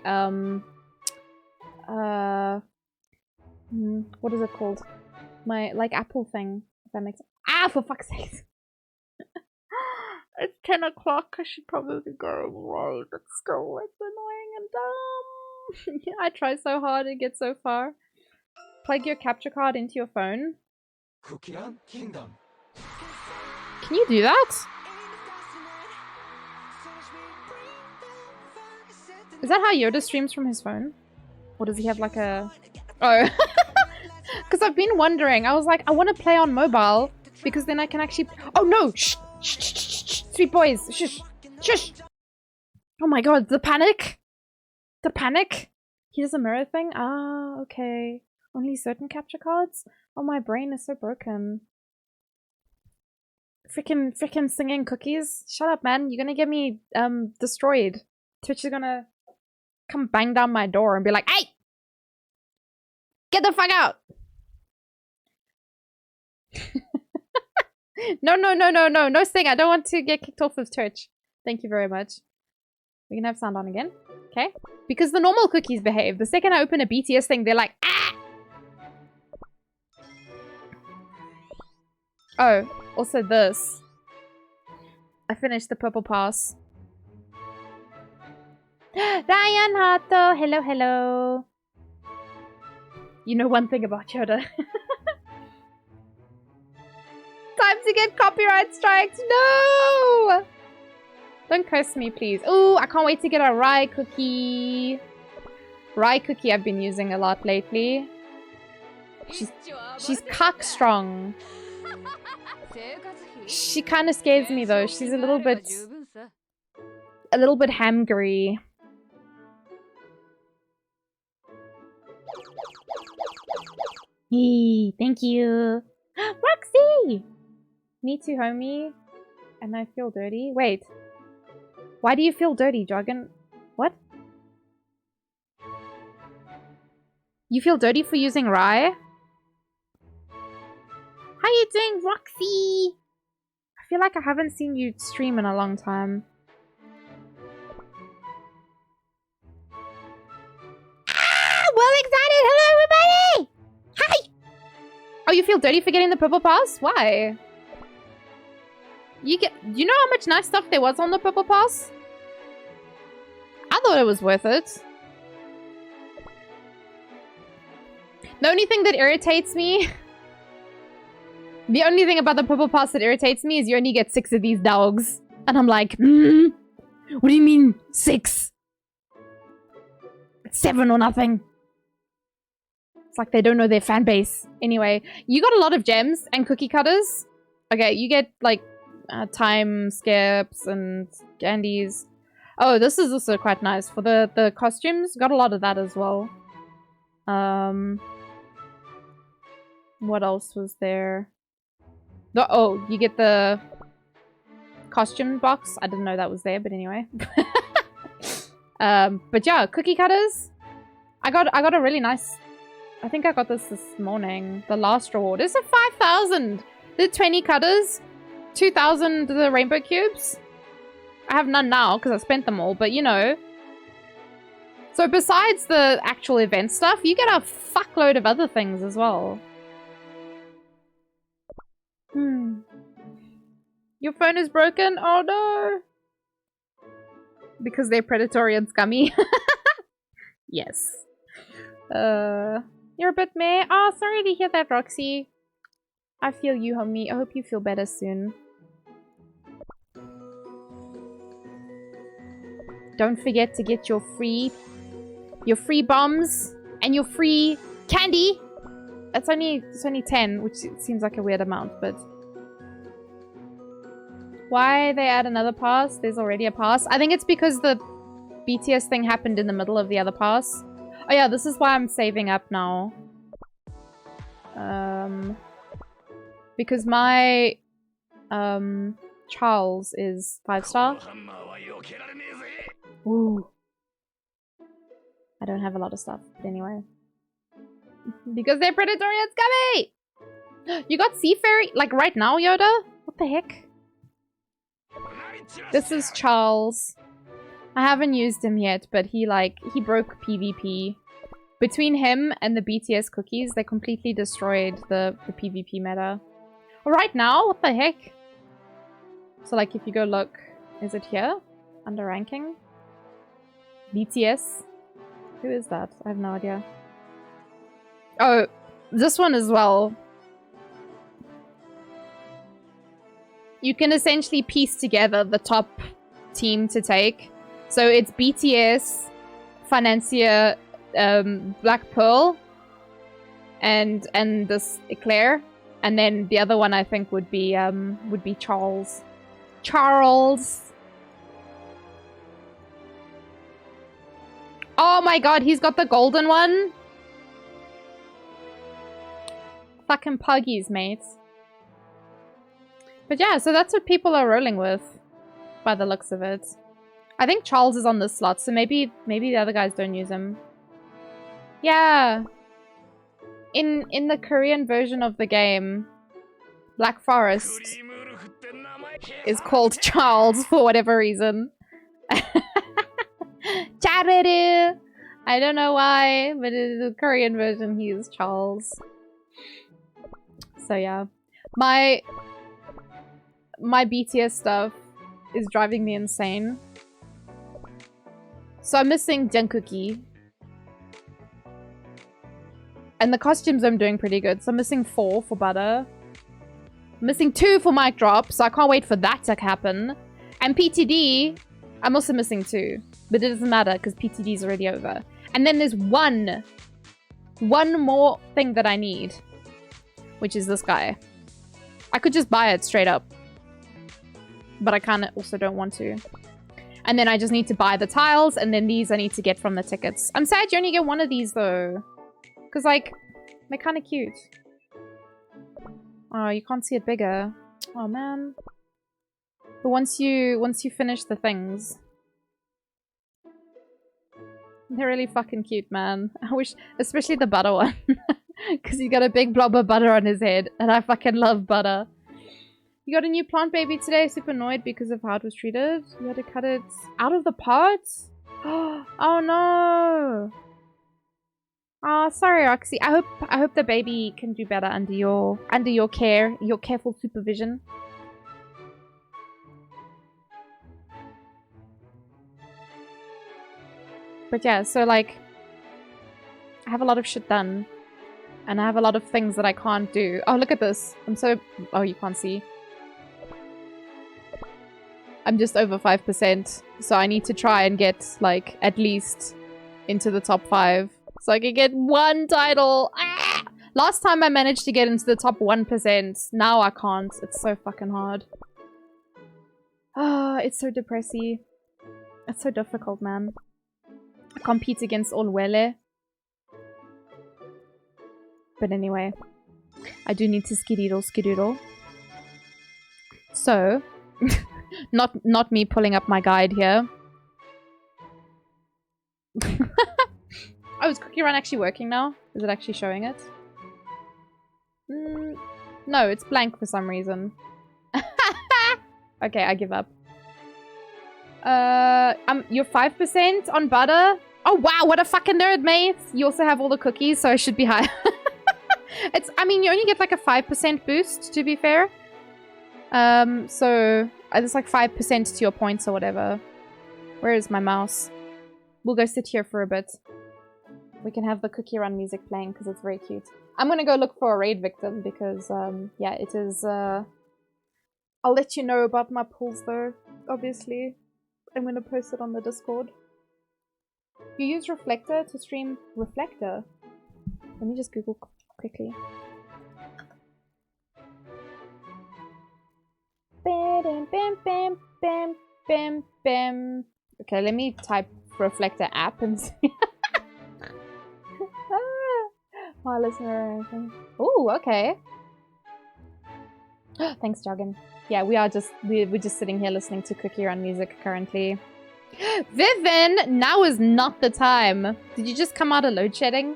what is it called? My like Apple thing, if that makes sense. Ah, for fuck's sake! It's 10 o'clock. I should probably go right, but still, it's annoying and dumb. Yeah, I try so hard to get so far. Plug your capture card into your phone. Cookie-Run Kingdom. Can you do that? Is that how Yoda streams from his phone? Or does he have like a... Oh. Because I've been wondering. I was like, I want to play on mobile. Because then I can actually... Oh no! Shh! Shh! Shh! Shh! Shh! Sweet boys! Shush! Shush! Oh my god, the panic! The panic! He does a mirror thing? Ah, okay. Only certain capture cards? Oh, my brain is so broken. Frickin' singing cookies? Shut up, man. You're gonna get me, destroyed. Twitch is gonna come bang down my door and be like, hey! Get the fuck out! No sing. I don't want to get kicked off of Twitch. Thank you very much. We can have sound on again. Okay. Because the normal cookies behave. The second I open a BTS thing, they're like, ah! Oh, also this. I finished the purple pass. Ryan Hato, hello, hello. You know one thing about Yoda. Time to get copyright strikes. No! Don't curse me, please. Ooh, I can't wait to get a rye cookie. Rye cookie I've been using a lot lately. She's cock strong. She kind of scares me though. She's a little bit hangry. Yee, thank you. Roxy! Me too, homie. And I feel dirty. Wait. Why do you feel dirty, Jargon? What? You feel dirty for using rye? How you doing, Roxy? I feel like I haven't seen you stream in a long time. Ah! Well excited! Hello, everybody! Hi! Oh, you feel dirty for getting the purple pass? Why? You know how much nice stuff there was on the purple pass? I thought it was worth it. The only thing that irritates me... The only thing about the purple pass that irritates me is you only get 6 of these dogs. And I'm like, what do you mean 6? It's 7 or nothing. It's like they don't know their fan base. Anyway, you got a lot of gems and cookie cutters. Okay, you get like time skips and candies. Oh, this is also quite nice. For the costumes, got a lot of that as well. What else was there? Oh, you get the costume box. I didn't know that was there, but anyway. But yeah, cookie cutters. I got a really nice... I think I got this morning. The last reward. It's a 5,000. The 20 cutters. 2,000 the rainbow cubes. I have none now because I spent them all, but you know. So besides the actual event stuff, you get a fuckload of other things as well. Your phone is broken? Oh no! Because they're predatory and scummy? Yes. You're a bit meh. Oh, sorry to hear that, Roxy. I feel you, homie. I hope you feel better soon. Don't forget to get your free bombs and your free candy. It's only 10, which seems like a weird amount, but why they add another pass? There's already a pass. I think it's because the BTS thing happened in the middle of the other pass. Oh yeah, this is why I'm saving up now. Because my Charles is 5-star. Ooh. I don't have a lot of stuff, but anyway. Because they're predatory and scummy! You got Sea Fairy, like right now, Yoda? What the heck? This is Charles. I haven't used him yet, but he broke PvP. Between him and the BTS cookies, they completely destroyed the PvP meta. Right now? What the heck? So like if you go look, is it here? Under ranking? BTS? Who is that? I have no idea. Oh, this one as well. You can essentially piece together the top team to take. So it's BTS, Financier, Black Pearl, and this Eclair, and then the other one I think would be Charles. Charles. Oh my god, he's got the golden one. Fucking puggies, mates. But yeah, so that's what people are rolling with, by the looks of it. I think Charles is on this slot, so maybe the other guys don't use him. Yeah. In the Korean version of the game, Black Forest is called Charles for whatever reason. Chareru! I don't know why, but in the Korean version he is Charles. So yeah. My BTS stuff is driving me insane. So I'm missing Jungkooki. And the costumes I'm doing pretty good. So I'm missing 4 for Butter. I'm missing 2 for Mic Drop, so I can't wait for that to happen. And PTD, I'm also missing 2. But it doesn't matter, because PTD is already over. And then there's one more thing that I need. Which is this guy. I could just buy it straight up. But I kind of also don't want to. And then I just need to buy the tiles, and then these I need to get from the tickets. I'm sad you only get one of these, though. Because, like, they're kind of cute. Oh, you can't see it bigger. Oh, man. But once you finish the things... They're really fucking cute, man. I wish... Especially the butter one. Because he's got a big blob of butter on his head. And I fucking love butter. You got a new plant baby today. Super annoyed because of how it was treated. You had to cut it out of the pot? Oh, no. Oh, sorry, Roxy. I hope the baby can do better under your care, your careful supervision. But yeah, so like I have a lot of shit done. And I have a lot of things that I can't do. Oh, look at this. Oh, you can't see. I'm just over 5%. So I need to try and get like at least into the top 5. So I can get 1 title. Ah! Last time I managed to get into the top 1%. Now I can't. It's so fucking hard. Ah, it's so depressing. It's so difficult, man. I compete against all Wele. But anyway. I do need to skidoodle. So. not me pulling up my guide here. Oh, is Cookie Run actually working now? Is it actually showing it? No, it's blank for some reason. Okay, I give up. You're 5% on butter? Oh wow, what a fucking nerd, mate! You also have all the cookies, so I should be high. I mean, you only get like a 5% boost, to be fair. So it's like 5% to your points or whatever. Where is my mouse? We'll go sit here for a bit. We can have the Cookie Run music playing because it's very cute. I'm gonna go look for a raid victim because, yeah, it is, I'll let you know about my pulls though, obviously. I'm gonna post it on the Discord. You use Reflector to stream Reflector? Let me just Google quickly. Bam, bam, bam, bam, bam, bam. Okay, let me type Reflector app and see. Wireless mirror. Oh, okay. Thanks, Joggin. Yeah, we're just sitting here listening to Cookie Run music currently. Vivian, now is not the time. Did you just come out of load shedding?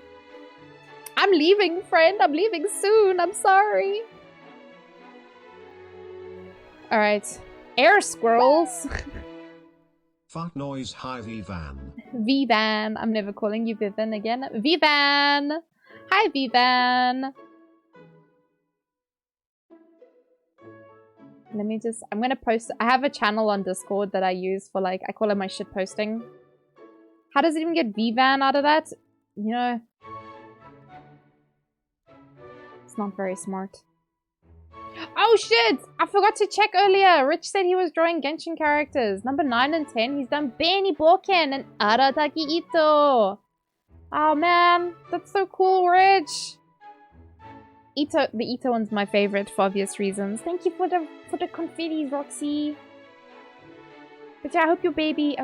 I'm leaving, friend. I'm leaving soon. I'm sorry. All right, air squirrels. Fart noise. Hi, Vivan. Vivan. I'm never calling you Vivian again. Vivan. Hi, Vivan. Let me just... I'm gonna post... I have a channel on Discord that I use for, like... I call it my shit posting. How does it even get Vivan out of that? You know... It's not very smart. Oh shit! I forgot to check earlier. Rich said he was drawing Genshin characters. Number 9 and 10, he's done Benny Boken and Arataki Ito. Oh man, that's so cool, Rich. The Ito one's my favorite for obvious reasons. Thank you for the confettis, Roxy. But yeah, I hope your baby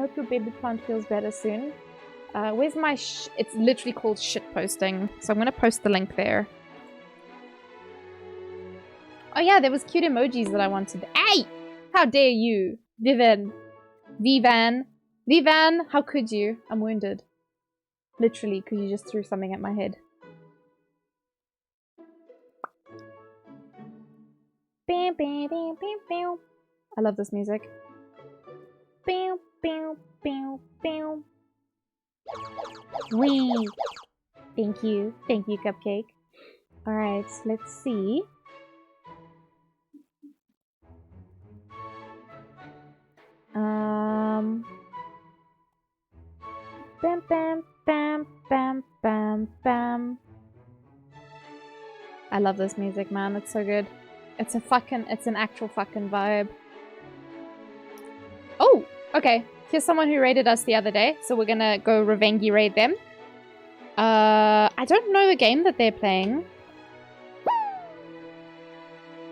plant feels better soon. Where's my it's literally called shit posting. So I'm gonna post the link there. Oh yeah, there was cute emojis that I wanted. Hey! How dare you? Vivan, how could you? I'm wounded. Literally, because you just threw something at my head. Bam, bam, bam, bam, bam. I love this music. Bam, bam, bam, bam. Wee! Thank you, Cupcake. Alright, let's see. Bam, bam, bam, bam, bam, bam. I love this music, man. It's so good. It's an actual fucking vibe. Oh, okay. Here's someone who raided us the other day, so we're gonna go Revengi raid them. I don't know the game that they're playing.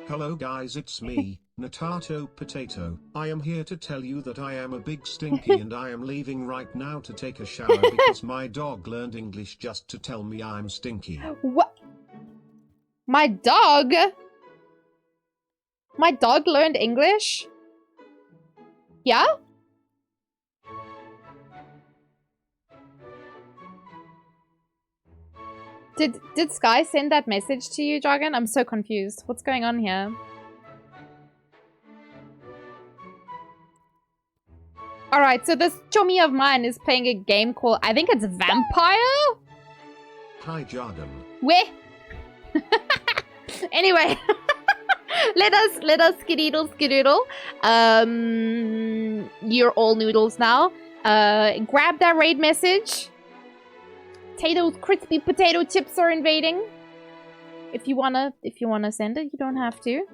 Hello guys, it's me, Natato Potato. I am here to tell you that I am a big stinky and I am leaving right now to take a shower because my dog learned English just to tell me I'm stinky. What? My dog? My dog learned English? Yeah? Did Sky send that message to you, Jargon? I'm so confused. What's going on here? Alright, so this chummy of mine is playing a game called, I think it's Vampire? Hi, Jargon. Where? Anyway. let us skedoodle. You're all noodles now. Grab that raid message. Crispy potato chips are invading. If you wanna send it, you don't have to.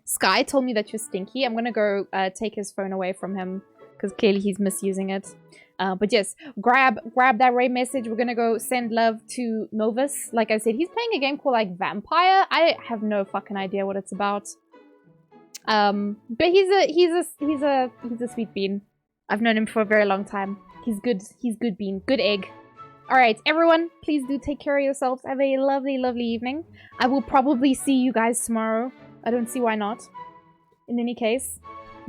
Sky told me that you're stinky. I'm gonna go take his phone away from him because clearly he's misusing it. But yes, grab that raid message. We're gonna go send love to Novus. Like I said, he's playing a game called like Vampire. I have no fucking idea what it's about. But he's a sweet bean. I've known him for a very long time. He's good. He's good bean. Good egg. Alright, everyone, please do take care of yourselves. Have a lovely, lovely evening. I will probably see you guys tomorrow. I don't see why not. In any case,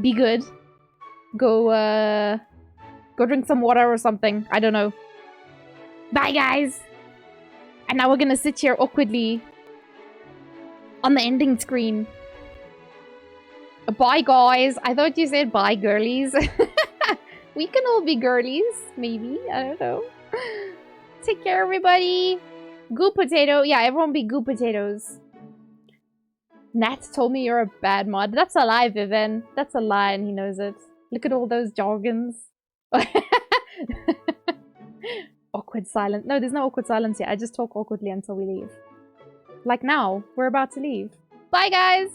be good. Go drink some water or something. I don't know. Bye, guys! And now we're gonna sit here awkwardly on the ending screen. Bye, guys. I thought you said bye, girlies. We can all be girlies, maybe. I don't know. Take care, everybody. Goo potato. Yeah, everyone be goo potatoes. Nat told me you're a bad mod. That's a lie, Vivian. That's a lie, and he knows it. Look at all those jargons. Awkward silence. No, there's no awkward silence here. I just talk awkwardly until we leave. Like now. We're about to leave. Bye, guys!